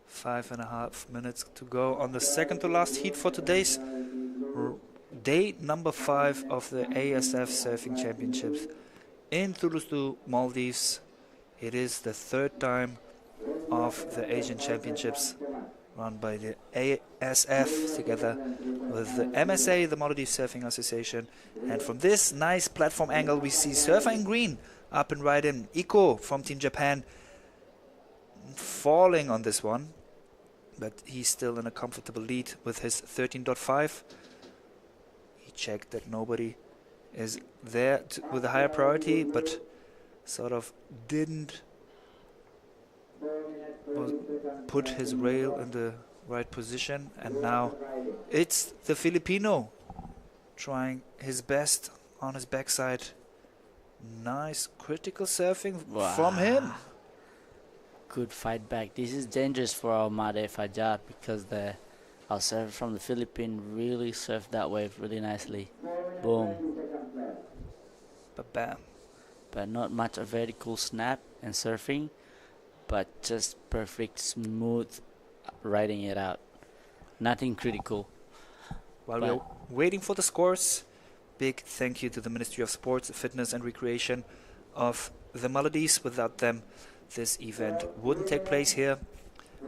5.5 minutes to go on the second to last heat for today's day number 5 of the ASF Surfing Championships in Thulusdhoo, Maldives. It is the third time of the Asian Championships run by the ASF together with the MSA, the Maldives Surfing Association. And from this nice platform angle, we see surfer in green up and right in. Iko from Team Japan falling on this one. but he's still in a comfortable lead with his 13.5. He checked that nobody is there with a higher priority, but sort of didn't put his rail in the right position. And now it's the Filipino trying his best on his backside. Nice critical surfing from him. Good fight back. This is dangerous for our Made Fajar because our surfer from the Philippines really surfed that wave really nicely. Boom. Bam. But not much a vertical snap and surfing, but just perfect, smooth riding it out. Nothing critical. While we're waiting for the scores, big thank you to the Ministry of Sports, Fitness and Recreation of the Maldives. Without them, this event wouldn't take place here.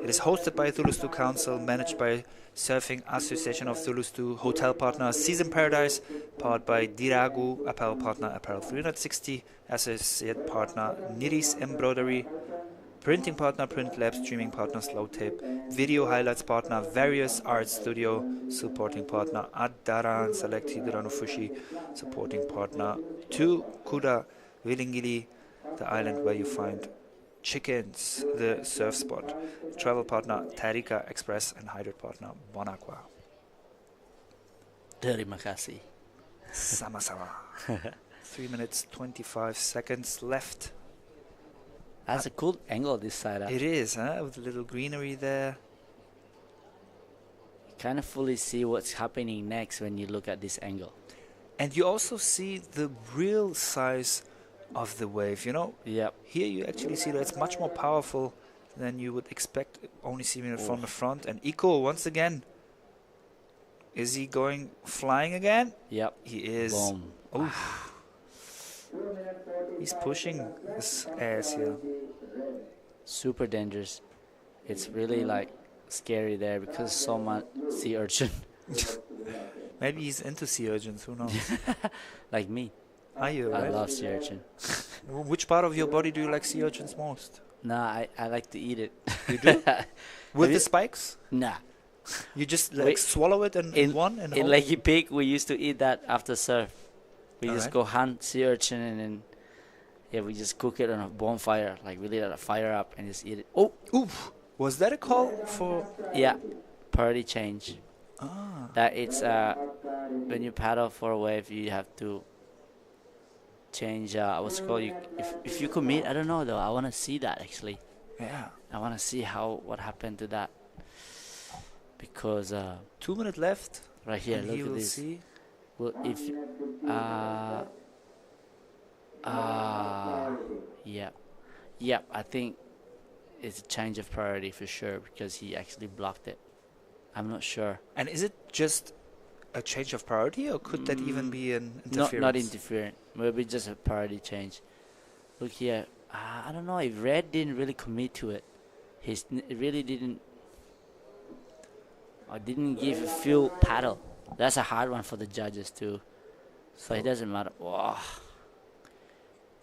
It is hosted by Thulusdhoo Council, managed by Surfing Association of Thulusdhoo, hotel partner Season Paradise, powered by Diragu, apparel partner Apparel 360, associate partner Niris Embroidery, printing partner Print Lab, streaming partner Slow Tape, video highlights partner Various Art Studio, supporting partner Adaran Select Hiduranufushi, supporting partner 2 Kuda Willingili, the island where you find chickens, the surf spot, travel partner Tarika Express, and hydrate partner Bonaqua. Terima kasih. Sama-sama. 3 minutes 25 seconds left. That's a cool angle this side up. It is, huh? With a little greenery there. You kind of fully see what's happening next when you look at this angle. And you also see the real size of the wave, you know? Yep. Here you actually see that it's much more powerful than you would expect, only seeing it from the front. And Iko, once again, is he going flying again? Yep. He is. Boom. Oof. He's pushing his ass here. Super dangerous. It's really like scary there because so much sea urchin. Maybe he's into sea urchins, who knows? Like me. Are you? I right? love sea urchin. Which part of your body do you like sea urchins most? Nah, I like to eat it. You do? With the spikes? Nah. You just like swallow it in one? And in Lakey Peak, we used to eat that after surf. We just Alright. go hunt sea urchin and then we just cook it on a bonfire. Like we let a fire up and just eat it. Oh, oof. Was that a call for? Yeah, priority change. Ah. That it's when you paddle for a wave, you have to change what's it called. If you commit, I don't know though. I want to see that actually. Yeah. I want to see what happened to that because 2 minutes left. right here. And Look he at will this. see. Well, if yep, I think it's a change of priority for sure because he actually blocked it. I'm not sure. And is it just a change of priority, or could that even be an interference? Not interference. Maybe just a priority change. Look here. I don't know if Red didn't really commit to it. He really didn't. Or didn't give a full paddle. That's a hard one for the judges too. So it doesn't matter. Wow.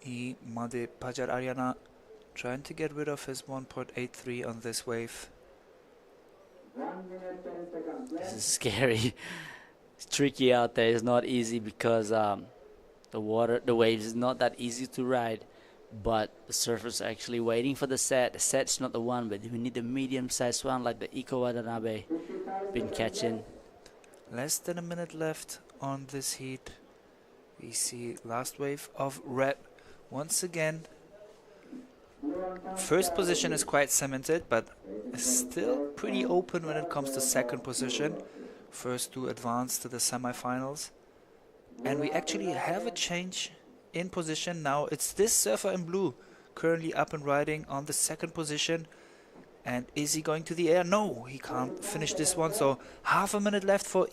Made Pajar Aryana trying to get rid of his 1.83 on this wave. This is scary. It's tricky out there. It's not easy because the waves is not that easy to ride. But the surfers are actually waiting for the set. The set's not the one, but we need the medium-sized one like the Iko Watanabe been catching. Less than a minute left on this heat. We see last wave of Red once again. First position is quite cemented, but still pretty open when it comes to second position. First to advance to the semifinals. And we actually have a change in position now. It's this surfer in blue currently up and riding on the second position. And is he going to the air? No, he can't finish this one. So half a minute left for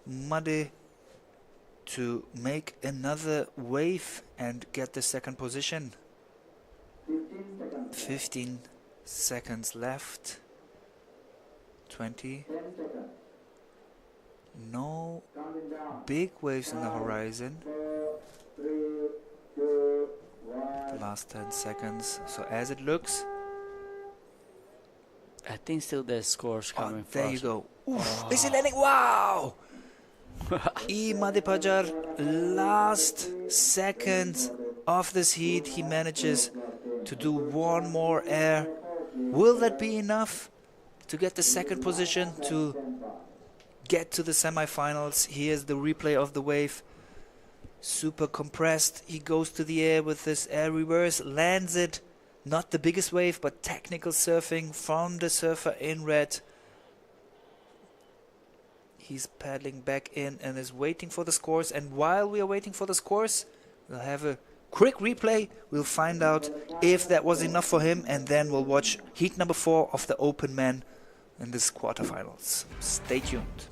Made to make another wave and get the second position. 15 seconds left. 20. No big waves in the horizon. The last 10 seconds. So as it looks, I think still there's scores coming for There us. you go. Oof, is he landing? Wow! E. Madhipajar, last second of this heat, he manages to do one more air. Will that be enough to get the second position to get to the semifinals? Here's the replay of the wave. Super compressed. He goes to the air with this air reverse, lands it. Not the biggest wave, but technical surfing from the surfer in red. He's paddling back in and is waiting for the scores. And while we are waiting for the scores, we'll have a quick replay. We'll find out if that was enough for him. And then we'll watch heat number 4 of the open men in this quarterfinals. Stay tuned.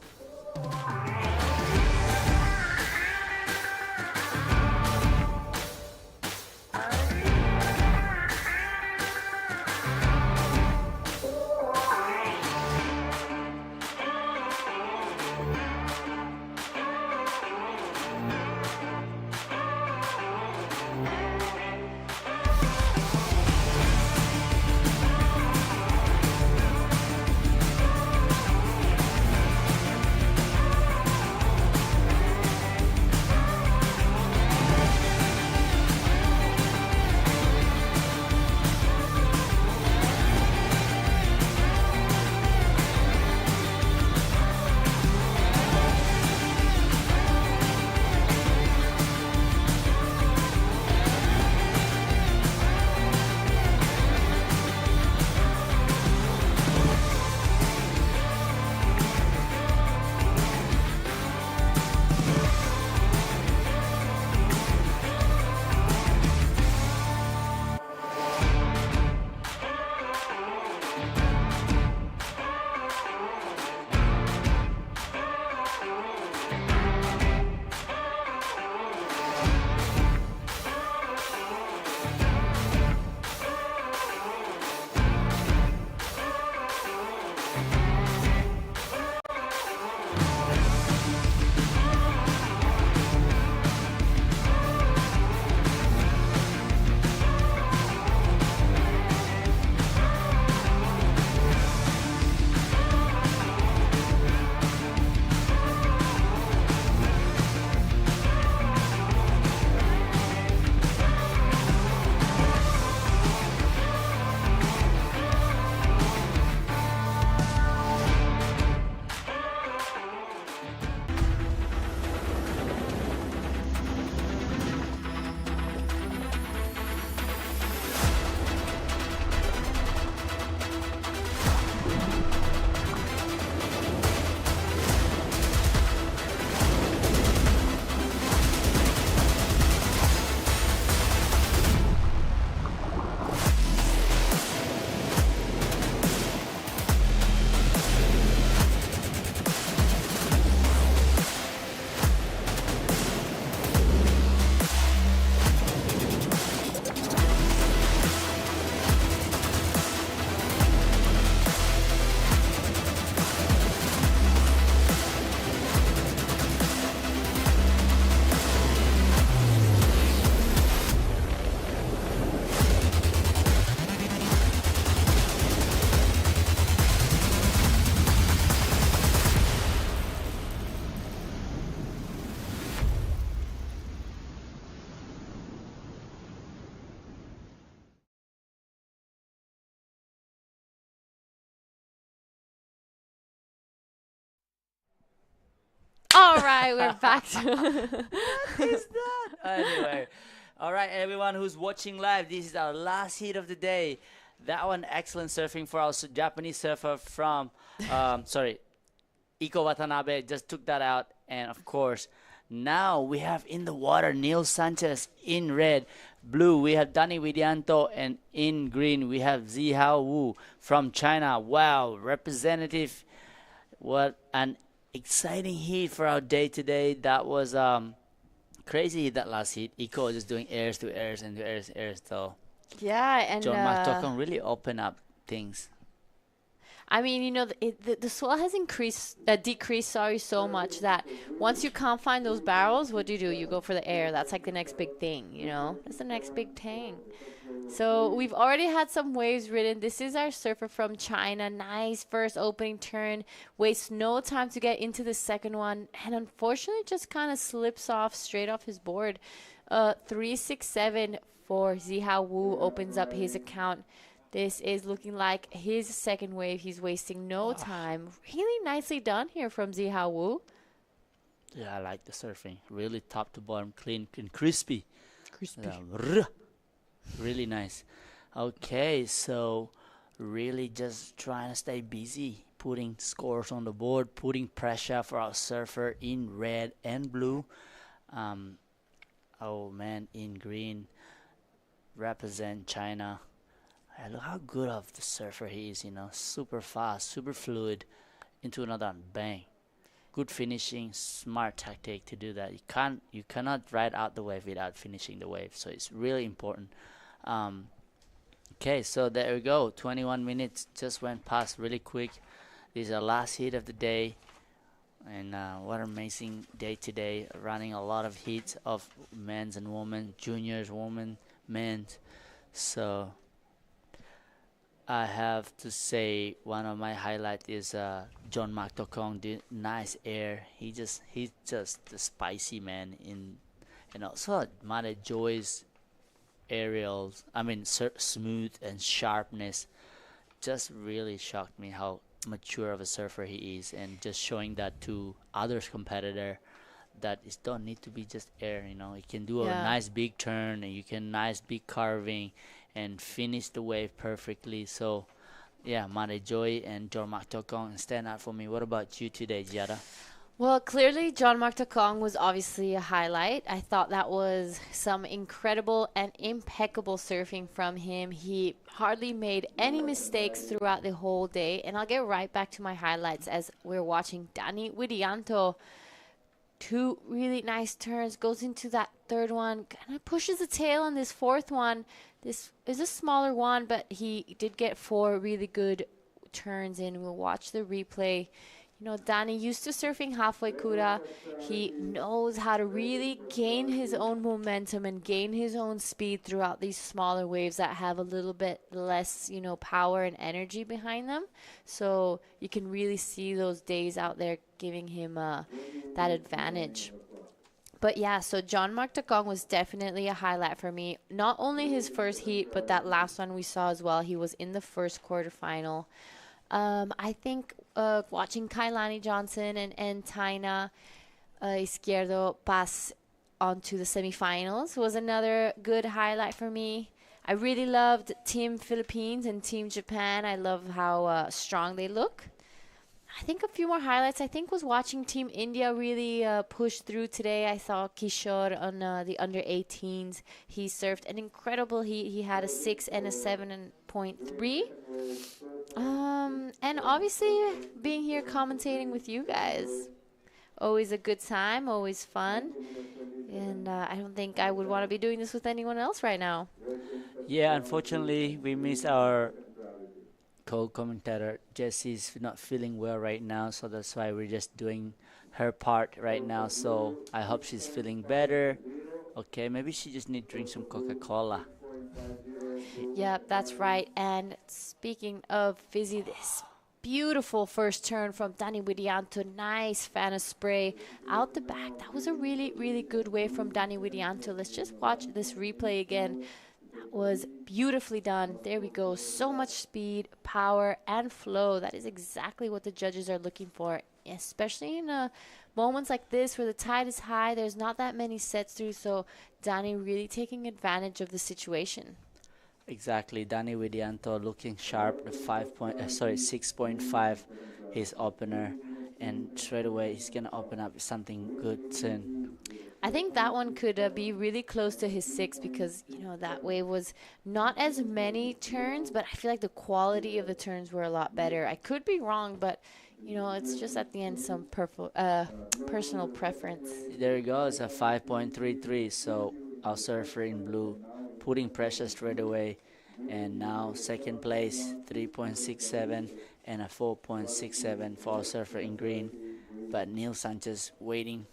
All right, we're back to What is that? Anyway, all right, everyone who's watching live, this is our last heat of the day. That one, excellent surfing for our Japanese surfer from, Iko Watanabe just took that out. And of course, now we have in the water Neil Sanchez in red. Blue, we have Danny Widianto. And in green, we have Zihao Wu from China. Wow, representative. What an exciting heat for our day today. That was crazy, that last heat. Iko just doing airs to airs and to airs to airs. So yeah, and John Martokon really opened up things. I mean, you know, the swell has decreased, so much that once you can't find those barrels, what do? You go for the air. That's like the next big thing, you know? That's the next big thing. So we've already had some waves ridden. This is our surfer from China. Nice first opening turn. Wastes no time to get into the second one. And unfortunately just kind of slips off straight off his board. 367 for Zihao Wu opens up his account. This is looking like his second wave. He's wasting no time. Really nicely done here from Zihao Wu. Yeah, I like the surfing. Really top to bottom, clean and crispy. Crispy. Really nice. Okay, so really just trying to stay busy, putting scores on the board, putting pressure for our surfer in red and blue. Oh man, in green, represent China. Hey, look how good of the surfer he is, super fast, super fluid, into another one, bang. Good finishing, smart tactic to do that. You cannot ride out the wave without finishing the wave, so it's really important. Okay, so there we go. 21 minutes just went past really quick. This is our last heat of the day, and what an amazing day today. Running a lot of heats of men's and women, juniors, women, men's. So I have to say one of my highlights is John Mark Tokong did nice air. He's just the spicy man and also Mother Joy's aerials. I mean smooth and sharpness. Just really shocked me how mature of a surfer he is, and just showing that to others competitor that it don't need to be just air. You can do a nice big turn and you can nice big carving and finish the wave perfectly. So yeah, Mane Joy and John Mark Tokong stand out for me. What about you today, Giada? Well, clearly John Mark Tokong was obviously a highlight. I thought that was some incredible and impeccable surfing from him. He hardly made any mistakes throughout the whole day. And I'll get right back to my highlights as we're watching Danny Widianto. 2 really nice turns, goes into that third one, kind of pushes the tail on this fourth one. This is a smaller one, but he did get 4 really good turns in. We'll watch the replay. Danny used to surfing halfway kura. He knows how to really gain his own momentum and gain his own speed throughout these smaller waves that have a little bit less, power and energy behind them. So you can really see those days out there giving him that advantage. But yeah, so John Mark Tokong was definitely a highlight for me. Not only his first heat, but that last one we saw as well. He was in the first quarterfinal. I think watching Kailani Johnson and Taina Izquierdo pass onto the semifinals was another good highlight for me. I really loved Team Philippines and Team Japan. I love how strong they look. I think a few more highlights, I think, was watching Team India really push through today. I saw Kishore on the under-18s. He surfed an incredible heat. He had a 6 and a 7.3. And obviously being here commentating with you guys. Always a good time, always fun. And I don't think I would want to be doing this with anyone else right now. Yeah, unfortunately, we miss our co-commentator. Jessie's not feeling well right now, so that's why we're just doing her part right now. So I hope she's feeling better. Okay, maybe she just need to drink some Coca-Cola. Yeah, that's right. And speaking of fizzy, this beautiful first turn from Danny Widianto. Nice fan of spray out the back. That was a really, really good wave from Danny Widianto. Let's just watch this replay again. That was beautifully done. There we go. So much speed, power, and flow. That is exactly what the judges are looking for, especially in moments like this where the tide is high. There's not that many sets through, so Danny really taking advantage of the situation. Exactly, Danny Widianto looking sharp. The 6.5, his opener, and straight away he's gonna open up something good soon. I think that one could be really close to his 6 because, that wave was not as many turns, but I feel like the quality of the turns were a lot better. I could be wrong, but, it's just at the end some personal preference. There you go. It's a 5.33, so our surfer in blue putting pressure straight away. And now second place, 3.67 and a 4.67 for our surfer in green. But Neil Sanchez waiting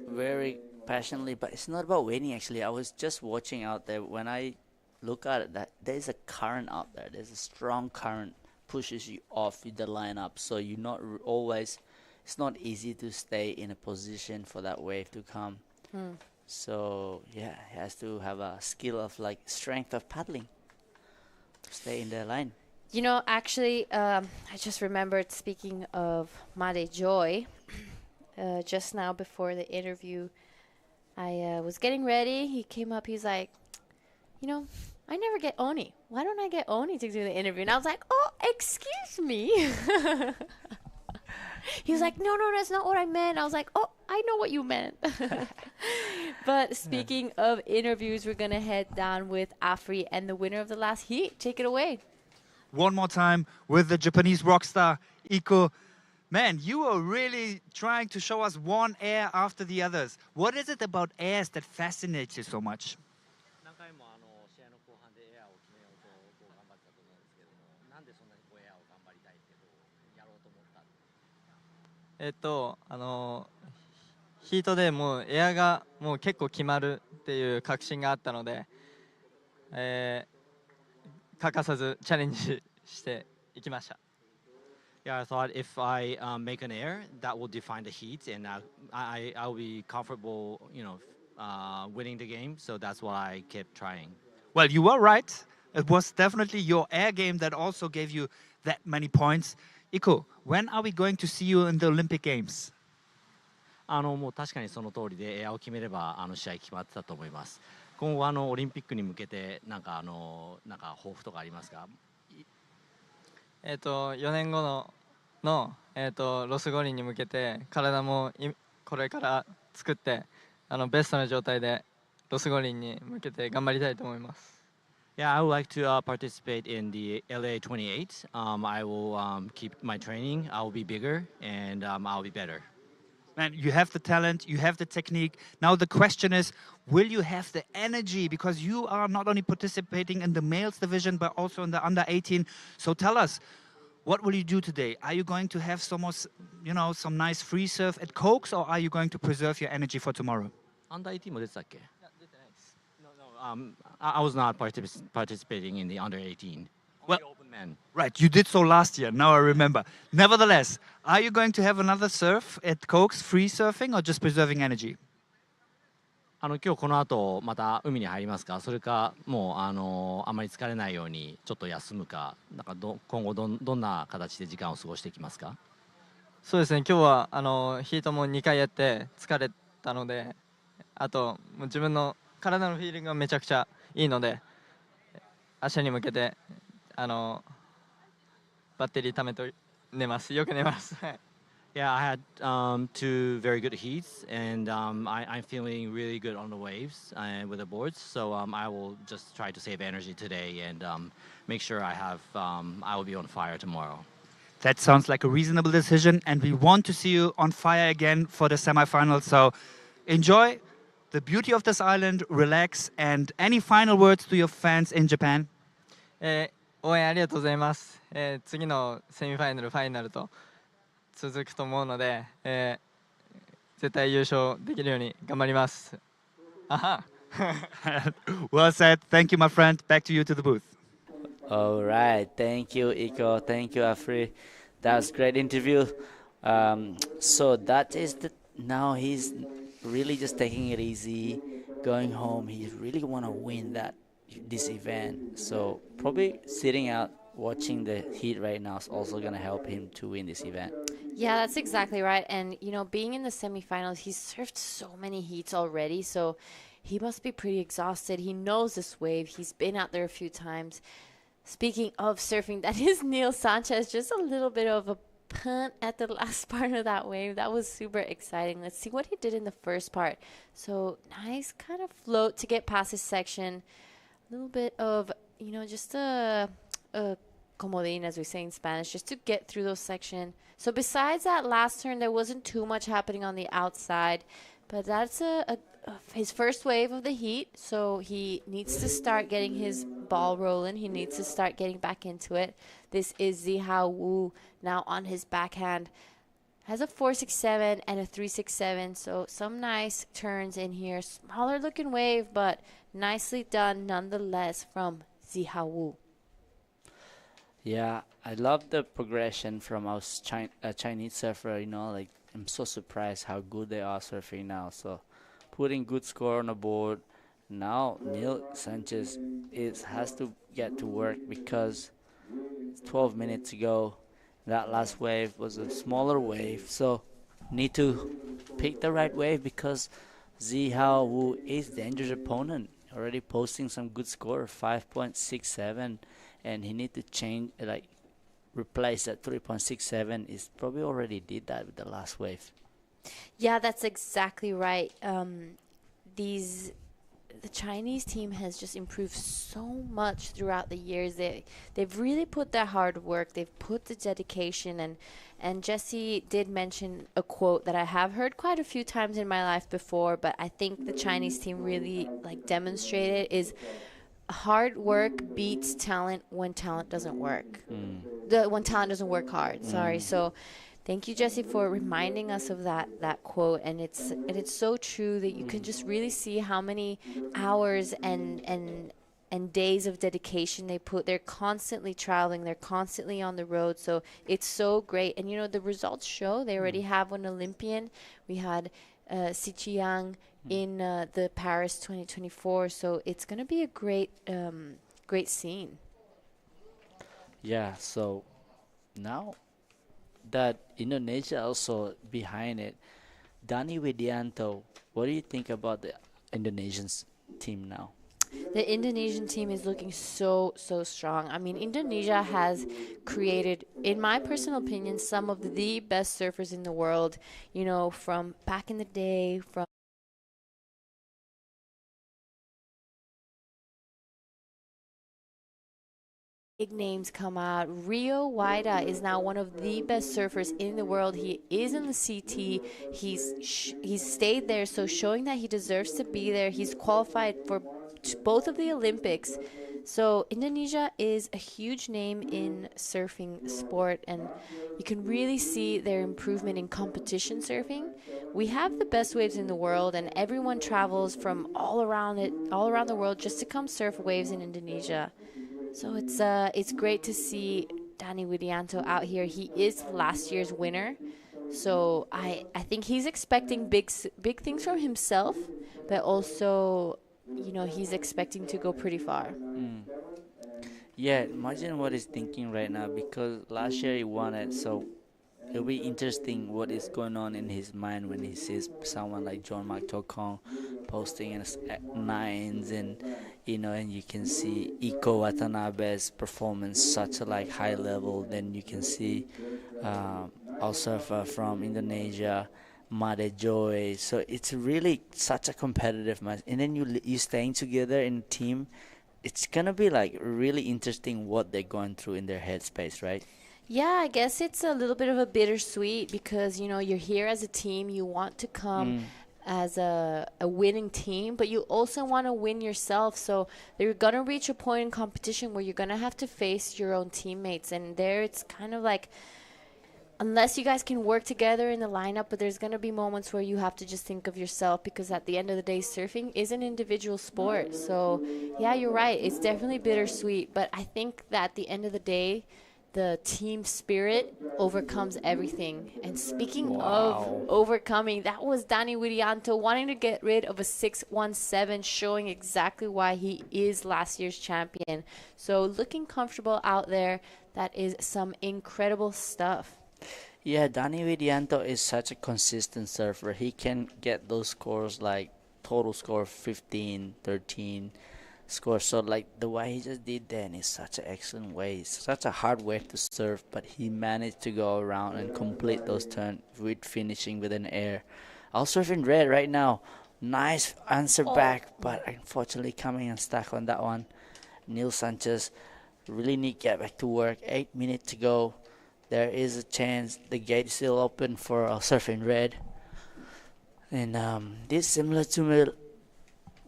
very passionately, but it's not about waiting actually. I was just watching out there when I look at it, that there's a current up there. There's a strong current pushes you off the lineup, so you're not always. It's not easy to stay in a position for that wave to come. Hmm. So yeah, he has to have a skill of like strength of paddling to stay in the line. You know, actually, I just remembered, speaking of Made Joy, just now before the interview, I was getting ready. He came up. He's like, you know, I never get Oni. Why don't I get Oni to do the interview? And I was like, oh, excuse me. He was like, no, that's not what I meant. I was like, oh, I know what you meant. But speaking of interviews, we're going to head down with Afri and the winner of the last heat. Take it away. One more time with the Japanese rock star, Iko. Man, you are really trying to show us one air after the others. What is it about airs that fascinates you so much? 何回も試合の後半でエアを決めようと頑張ってたと思うんですけども、なんでそんなにエアを頑張りたいってやろうと思ったんですか？ヒートでもうエアがもう結構決まるっていう確信があったので、欠かさずチャレンジしていきました。Yeah, I thought if I make an air, that will define the heat, and I'll be comfortable, winning the game. So that's why I kept trying. Well, you were right. It was definitely your air game that also gave you that many points. Iko, when are we going to see you in the Olympic Games? もう確かにその通りでエアを決めれば試合決まってたと思います。今後オリンピックに向けてなんか抱負とかありますか？4年後のロス五輪に向けて体もこれから作ってベストな状態でロス五輪に向けて頑張りたいと思います。Yeah, I would like to participate in the LA 28. I will keep my training. I will be bigger and I'll be better. Man, you have the talent, you have the technique. Now the question is, will you have the energy? Because you are not only participating in the males division, but also in the under 18. So tell us, what will you do today? Are you going to have some nice free serve at Cokes, or are you going to preserve your energy for tomorrow? Under 18 も出てたっけ? No, I was not participating in the under 18. Well, open men. Right, you did so last year. Now I remember. Nevertheless, are you going to have another surf at Cokes, free surfing, or just preserving energy? 今日この後また海に入りますか？それかもうあまり疲れないようにちょっと休むか？なんか今後どんな形で時間を過ごしていきますか？そうですね。今日はヒートも2回やって疲れたので、あともう自分の体のフィーリングがめちゃくちゃいいので、明日に向けてバッテリー貯めと寝ます。よく寝ます。Yeah, I had 2 very good heats, and I'm feeling really good on the waves and with the boards. So I will just try to save energy today and make sure I will be on fire tomorrow. That sounds like a reasonable decision, and we want to see you on fire again for the semifinals. So enjoy the beauty of this island, relax, and any final words to your fans in Japan? 応援ありがとうございます。次のセミファイナル、ファイナルと続くと思うので、絶対優勝できるように頑張ります。Well said. Thank you, my friend. Back to you to the booth. All right. Thank you, Iko. Thank you, Afri. That was a great interview. So that is now he's really just taking it easy, going home. He really want to win this event. So probably sitting out watching the heat right now is also going to help him to win this event. Yeah, that's exactly right. And, being in the semifinals, he's surfed so many heats already, so he must be pretty exhausted. He knows this wave. He's been out there a few times. Speaking of surfing, that is Neil Sanchez. Just a little bit of a punt at the last part of that wave. That was super exciting. Let's see what he did in the first part. So nice kind of float to get past his section. A little bit of, just a comodín, as we say in Spanish, just to get through those sections. So besides that last turn, there wasn't too much happening on the outside, but that's his first wave of the heat, so he needs to start getting his ball rolling. He needs to start getting back into it. This is Zihao Wu now on his backhand. Has a 4.67 and a 3.67, so some nice turns in here. Smaller looking wave, but nicely done nonetheless from Zihawu. Yeah, I love the progression from our Chinese surfer. Like I'm so surprised how good they are surfing now. So putting good score on the board. Now Neil Sanchez has to get to work because 12 minutes ago that last wave was a smaller wave. So need to pick the right wave because Zihao Wu is dangerous opponent. Already posting some good score, 5.67, and he need to change replace that 3.67. Is probably already did that with the last wave. Yeah, that's exactly right. The Chinese team has just improved so much throughout the years. They've really put their hard work. They've put the dedication, and Jesse did mention a quote that I have heard quite a few times in my life before, but I think the Chinese team really demonstrated is hard work beats talent when talent doesn't work. When talent doesn't work hard. Sorry. So thank you, Jesse, for reminding us of that quote, and it's so true that you can just really see how many hours and days of dedication they put. They're constantly traveling, they're constantly on the road, so it's so great. And the results show they already have an Olympian. We had Si Chiang in the Paris 2024, so it's going to be a great scene. Yeah, so now that Indonesia also behind it, Dani Widianto, what do you think about the Indonesian team now? The Indonesian team is looking so strong. I mean, Indonesia has created, in my personal opinion, some of the best surfers in the world, from back in the day, from big names come out. Rio Waida is now one of the best surfers in the world. He is in the CT. He's stayed there, so showing that he deserves to be there. He's qualified for both of the Olympics. So Indonesia is a huge name in surfing sport, and you can really see their improvement in competition surfing. We have the best waves in the world, and everyone travels from all around the world just to come surf waves in Indonesia. So it's great to see Dani Widianto out here. He is last year's winner, so I think he's expecting big things from himself, but also he's expecting to go pretty far. Yeah, imagine what he's thinking right now because last year he won it, so it'll be interesting what is going on in his mind when he sees someone like John Mark Tokong posting in his nines, and and you can see Iko Watanabe's performance such a high level. Then you can see our surfer from Indonesia, Made Joy. So it's really such a competitive match, and then you staying together in a team. It's gonna be really interesting what they're going through in their headspace, right? Yeah, I guess it's a little bit of a bittersweet because you're here as a team. You want to come as a winning team, but you also want to win yourself. So you're gonna reach a point in competition where you're gonna have to face your own teammates, and there it's kind of unless you guys can work together in the lineup, but there's going to be moments where you have to just think of yourself because at the end of the day, surfing is an individual sport. So, yeah, you're right. It's definitely bittersweet, but I think that at the end of the day, the team spirit overcomes everything. And speaking of overcoming, that was Dani Widianto wanting to get rid of a 617, showing exactly why he is last year's champion. So looking comfortable out there, that is some incredible stuff. Yeah, Dani Widianto is such a consistent surfer. He can get those scores total score 15, 13 score. So the way he just did that is such an excellent way. It's such a hard wave to surf, but he managed to go around and complete those turns with finishing with an air. I'll surf in red right now. Nice answer back, but unfortunately coming unstuck on that one. Neil Sanchez really need to get back to work. 8 minutes to go. There is a chance the gate is still open for surfing red. And this similar to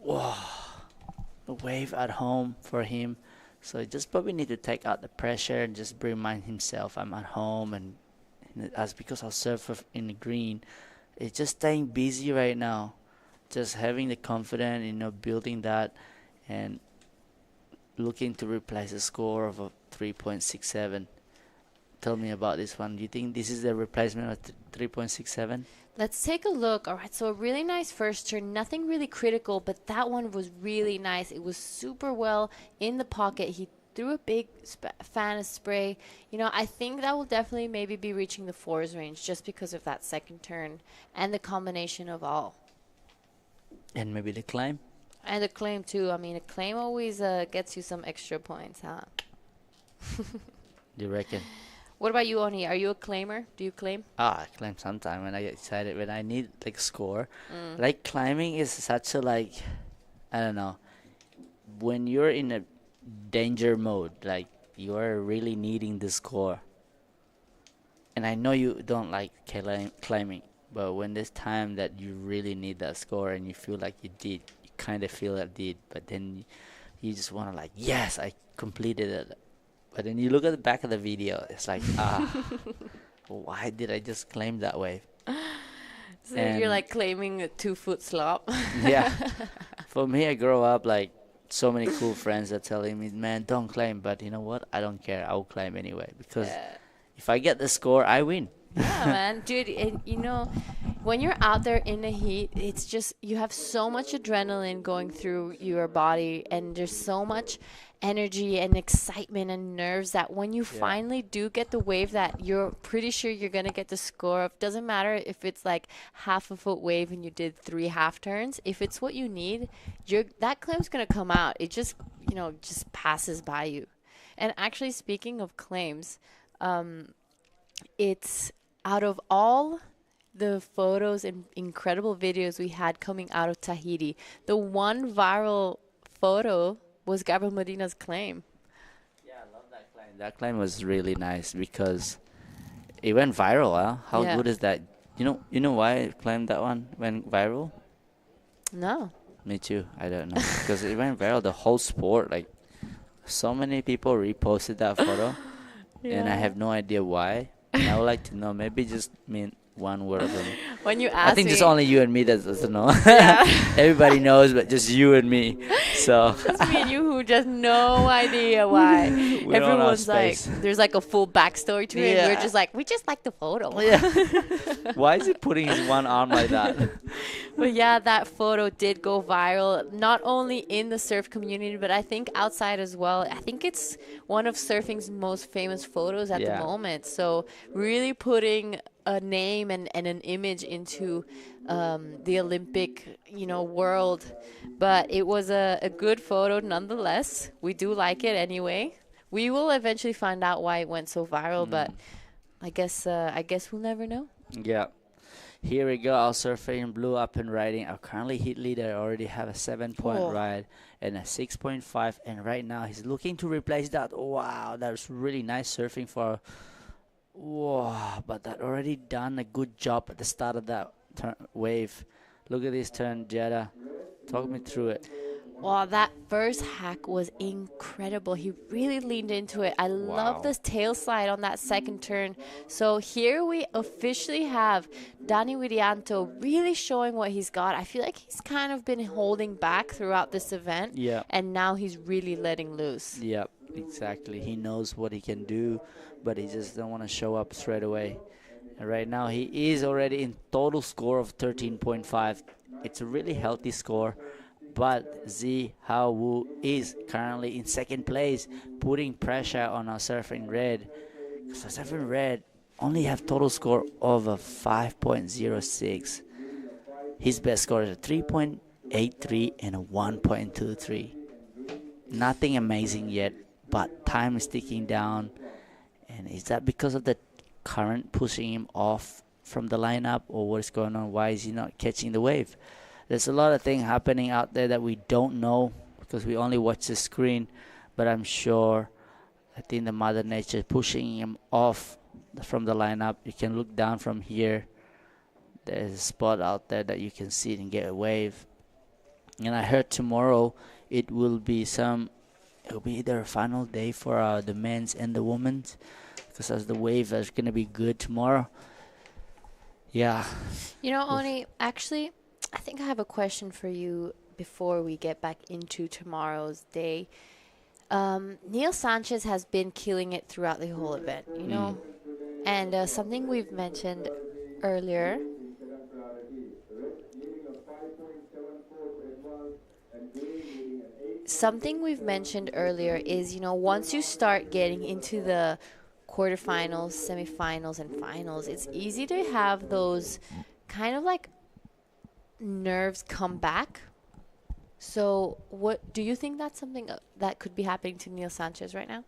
the wave at home for him. So he just probably need to take out the pressure and just remind himself I'm at home, and as because I'll surf in the green, it's just staying busy right now. Just having the confidence, building that, and looking to replace a score of a 3.67. Tell me about this one. Do you think this is the replacement of 3.67? Let's take a look. All right, so a really nice first turn. Nothing really critical, but that one was really nice. It was super well in the pocket. He threw a big fan of spray. You know, I think that will definitely maybe be reaching the fours range just because of that second turn and the combination of all. And maybe the climb? And the claim, too. I mean, a claim always gets you some extra points, huh? Do you reckon? What about you, Oni? Are you a claimer? Do you claim? I climb sometime when I get excited, when I need like score. Like climbing is such a like, I don't know, when you're in a danger mode, like you are really needing the score. And I know you don't like climbing, but when there's time that you really need that score and you feel like you kind of feel it did, but then you just want to like, yes, I completed it. But then you look at the back of the video, it's like, why did I just claim that wave? So you're like claiming a 2-foot slop. Yeah. For me, I grow up like so many cool friends are telling me, man, don't claim. But you know what? I don't care. I'll claim anyway. Because if I get the score, I win. Yeah, man. Dude, you know, when you're out there in the heat, it's just, you have so much adrenaline going through your body, and there's so much energy and excitement and nerves that when you finally do get the wave that you're pretty sure you're going to get the score of, doesn't matter if it's like half a foot wave and you did 3 half turns, if it's what you need, that claim's going to come out. It just, you know, just passes by you. And actually, speaking of claims, it's out of all the photos and incredible videos we had coming out of Tahiti, the one viral photo was Gabriel Medina's claim. Yeah, I love that claim. That claim was really nice because it went viral. Huh? How good is that? You know why I claimed that one went viral? No. Me too. I don't know because it went viral. The whole sport, like so many people reposted that photo, and I have no idea why. And I would like to know. Maybe just mean one word of them. When you ask I think me, just only you and me that doesn't know. Yeah. Everybody knows, but just you and me. So it's me and you who just no idea why. We don't have Everyone's like, space. there's like a full backstory to it. And we're just like, we just like the photo. Why is he putting his one arm like that? But yeah, that photo did go viral, not only in the surf community, but I think outside as well. I think it's one of surfing's most famous photos at the moment. So really putting a name and an image into the Olympic, world. But it was a good photo nonetheless. We do like it anyway. We will eventually find out why it went so viral, but I guess we'll never know. Yeah. Here we go. Our surfer in blue up and riding. Our currently heat leader already have a 7-point ride and a 6.5. And right now he's looking to replace that. Wow, that's really nice surfing for. Wow, but that already done a good job at the start of that wave. Look at this turn, Jada. Talk me through it. Wow, that first hack was incredible. He really leaned into it. I love this tail slide on that second turn. So here we officially have Dani Widianto really showing what he's got. I feel like he's kind of been holding back throughout this event. Yeah. And now he's really letting loose. Yep, exactly. He knows what he can do, but he just don't want to show up straight away. And right now he is already in total score of 13.5. It's a really healthy score. But Zi Hao Wu is currently in second place, putting pressure on our surfer in red. So surfer in red only have total score of a 5.06. His best score is a 3.83 and a 1.23. Nothing amazing yet, but time is ticking down. And is that because of the current pushing him off from the lineup, or what is going on? Why is he not catching the wave? There's a lot of things happening out there that we don't know because we only watch the screen. But I'm sure, I think the Mother Nature is pushing him off from the lineup. You can look down from here. There's a spot out there that you can see and get a wave. And I heard tomorrow it will be either a final day for the men's and the women's, because as the wave is going to be good tomorrow. Yeah. Oni, actually, I think I have a question for you. before we get back into tomorrow's day. Neil Sanchez has been killing it throughout the whole event, you know, and something we've mentioned earlier. Something we've mentioned earlier is, you know, once you start getting into the quarterfinals, semifinals, and finals, it's easy to have those kind of like nerves come back. So, what do you think that's something that could be happening to Neil Sanchez right now?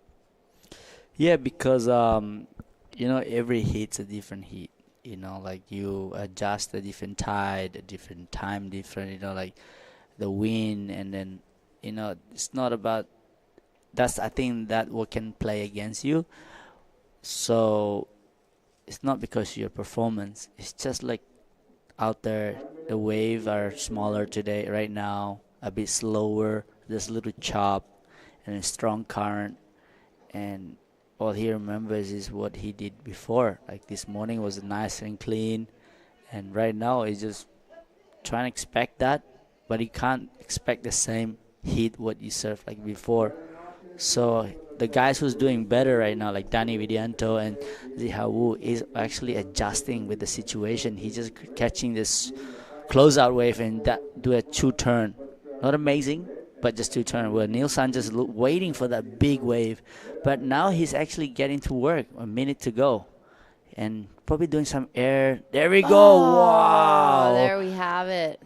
Yeah, because you know, every heat's a different heat. You know, like you adjust a different tide, a different time, different. You know, like the wind, and then you know, it's not about. That's I think that what can play against you. So it's not because of your performance. It's just like out there, the waves are smaller today, right now, a bit slower. There's a little chop and a strong current, and all he remembers is what he did before. Like this morning was nice and clean, and right now he's just trying to expect that, but he can't expect the same heat what you surfed like before. So the guys who's doing better right now, like Danny Vidianto and Zihawu, is actually adjusting with the situation. He's just catching this closeout wave and that do a two turn. Not amazing, but just two turn. Where Neil Sanchez waiting for that big wave, but now he's actually getting to work. A minute to go, and probably doing some air. There we go. Wow. There we have it.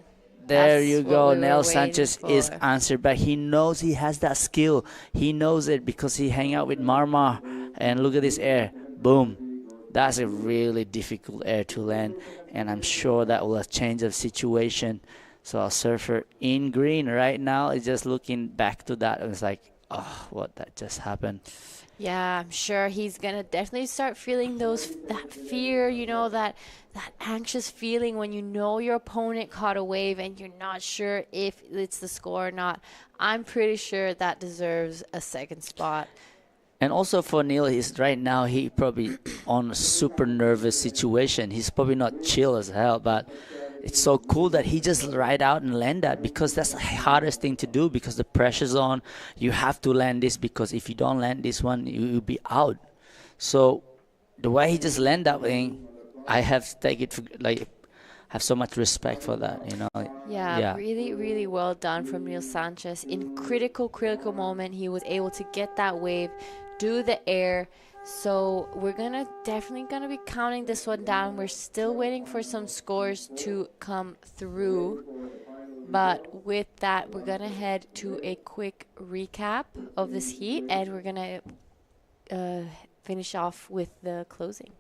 There That's you what go. we were Neil waiting Sanchez is for. answered back. He knows he has that skill. He knows it because he hang out with Marmar. And look at this air. Boom. That's a really difficult air to land. And I'm sure that will change the situation. So our surfer in green right now is just looking back to that. And it's like, oh, what that just happened. Yeah, I'm sure he's gonna definitely start feeling that fear, you know, that anxious feeling when you know your opponent caught a wave and you're not sure if it's the score or not. I'm pretty sure that deserves a second spot. And also for Neil, he's right now he probably on a super nervous situation. He's probably not chill as hell, but it's so cool that he just ride out and land that, because that's the hardest thing to do because the pressure's on. You have to land this because if you don't land this one, you'll be out. So the way he just land that thing, I have to take it for, like, have so much respect for that, you know. Yeah, really, really well done from Neil Sanchez. In critical moment, he was able to get that wave, do the air. So we're definitely gonna be counting this one down. We're still waiting for some scores to come through. But with that, we're gonna head to a quick recap of this heat, and we're gonna finish off with the closing.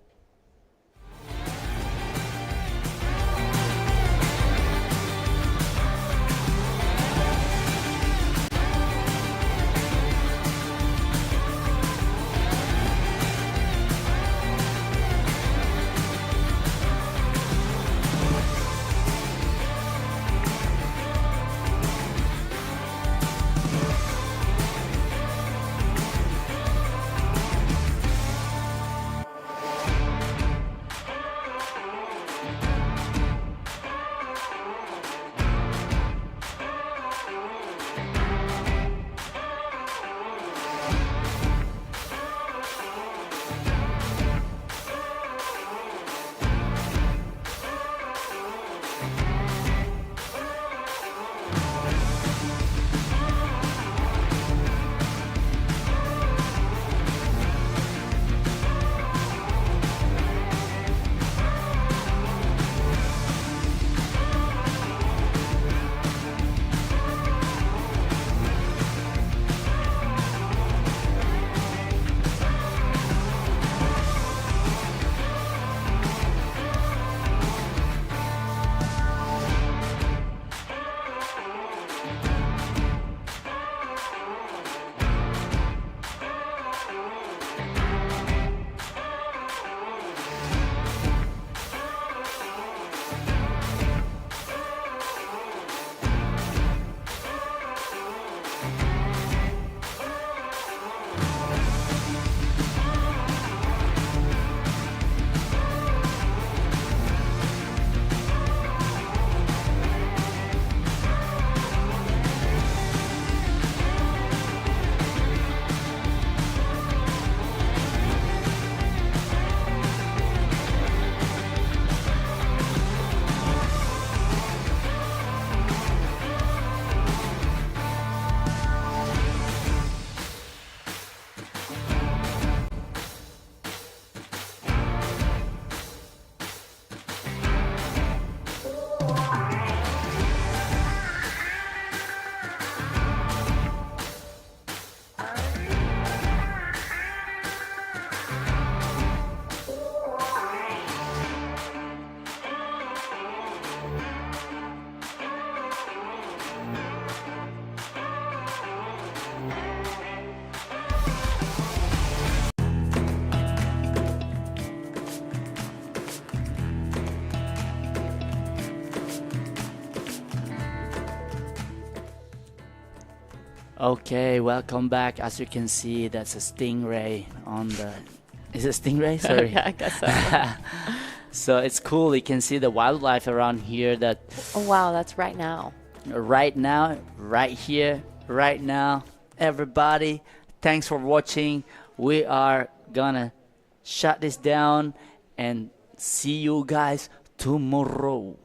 Okay, welcome back. As you can see, that's a stingray on the. Is it stingray? Sorry. Yeah, I guess so. So it's cool. You can see the wildlife around here. That. Oh wow, that's right now. Right now, right here, right now. Everybody, thanks for watching. We are gonna shut this down and see you guys tomorrow.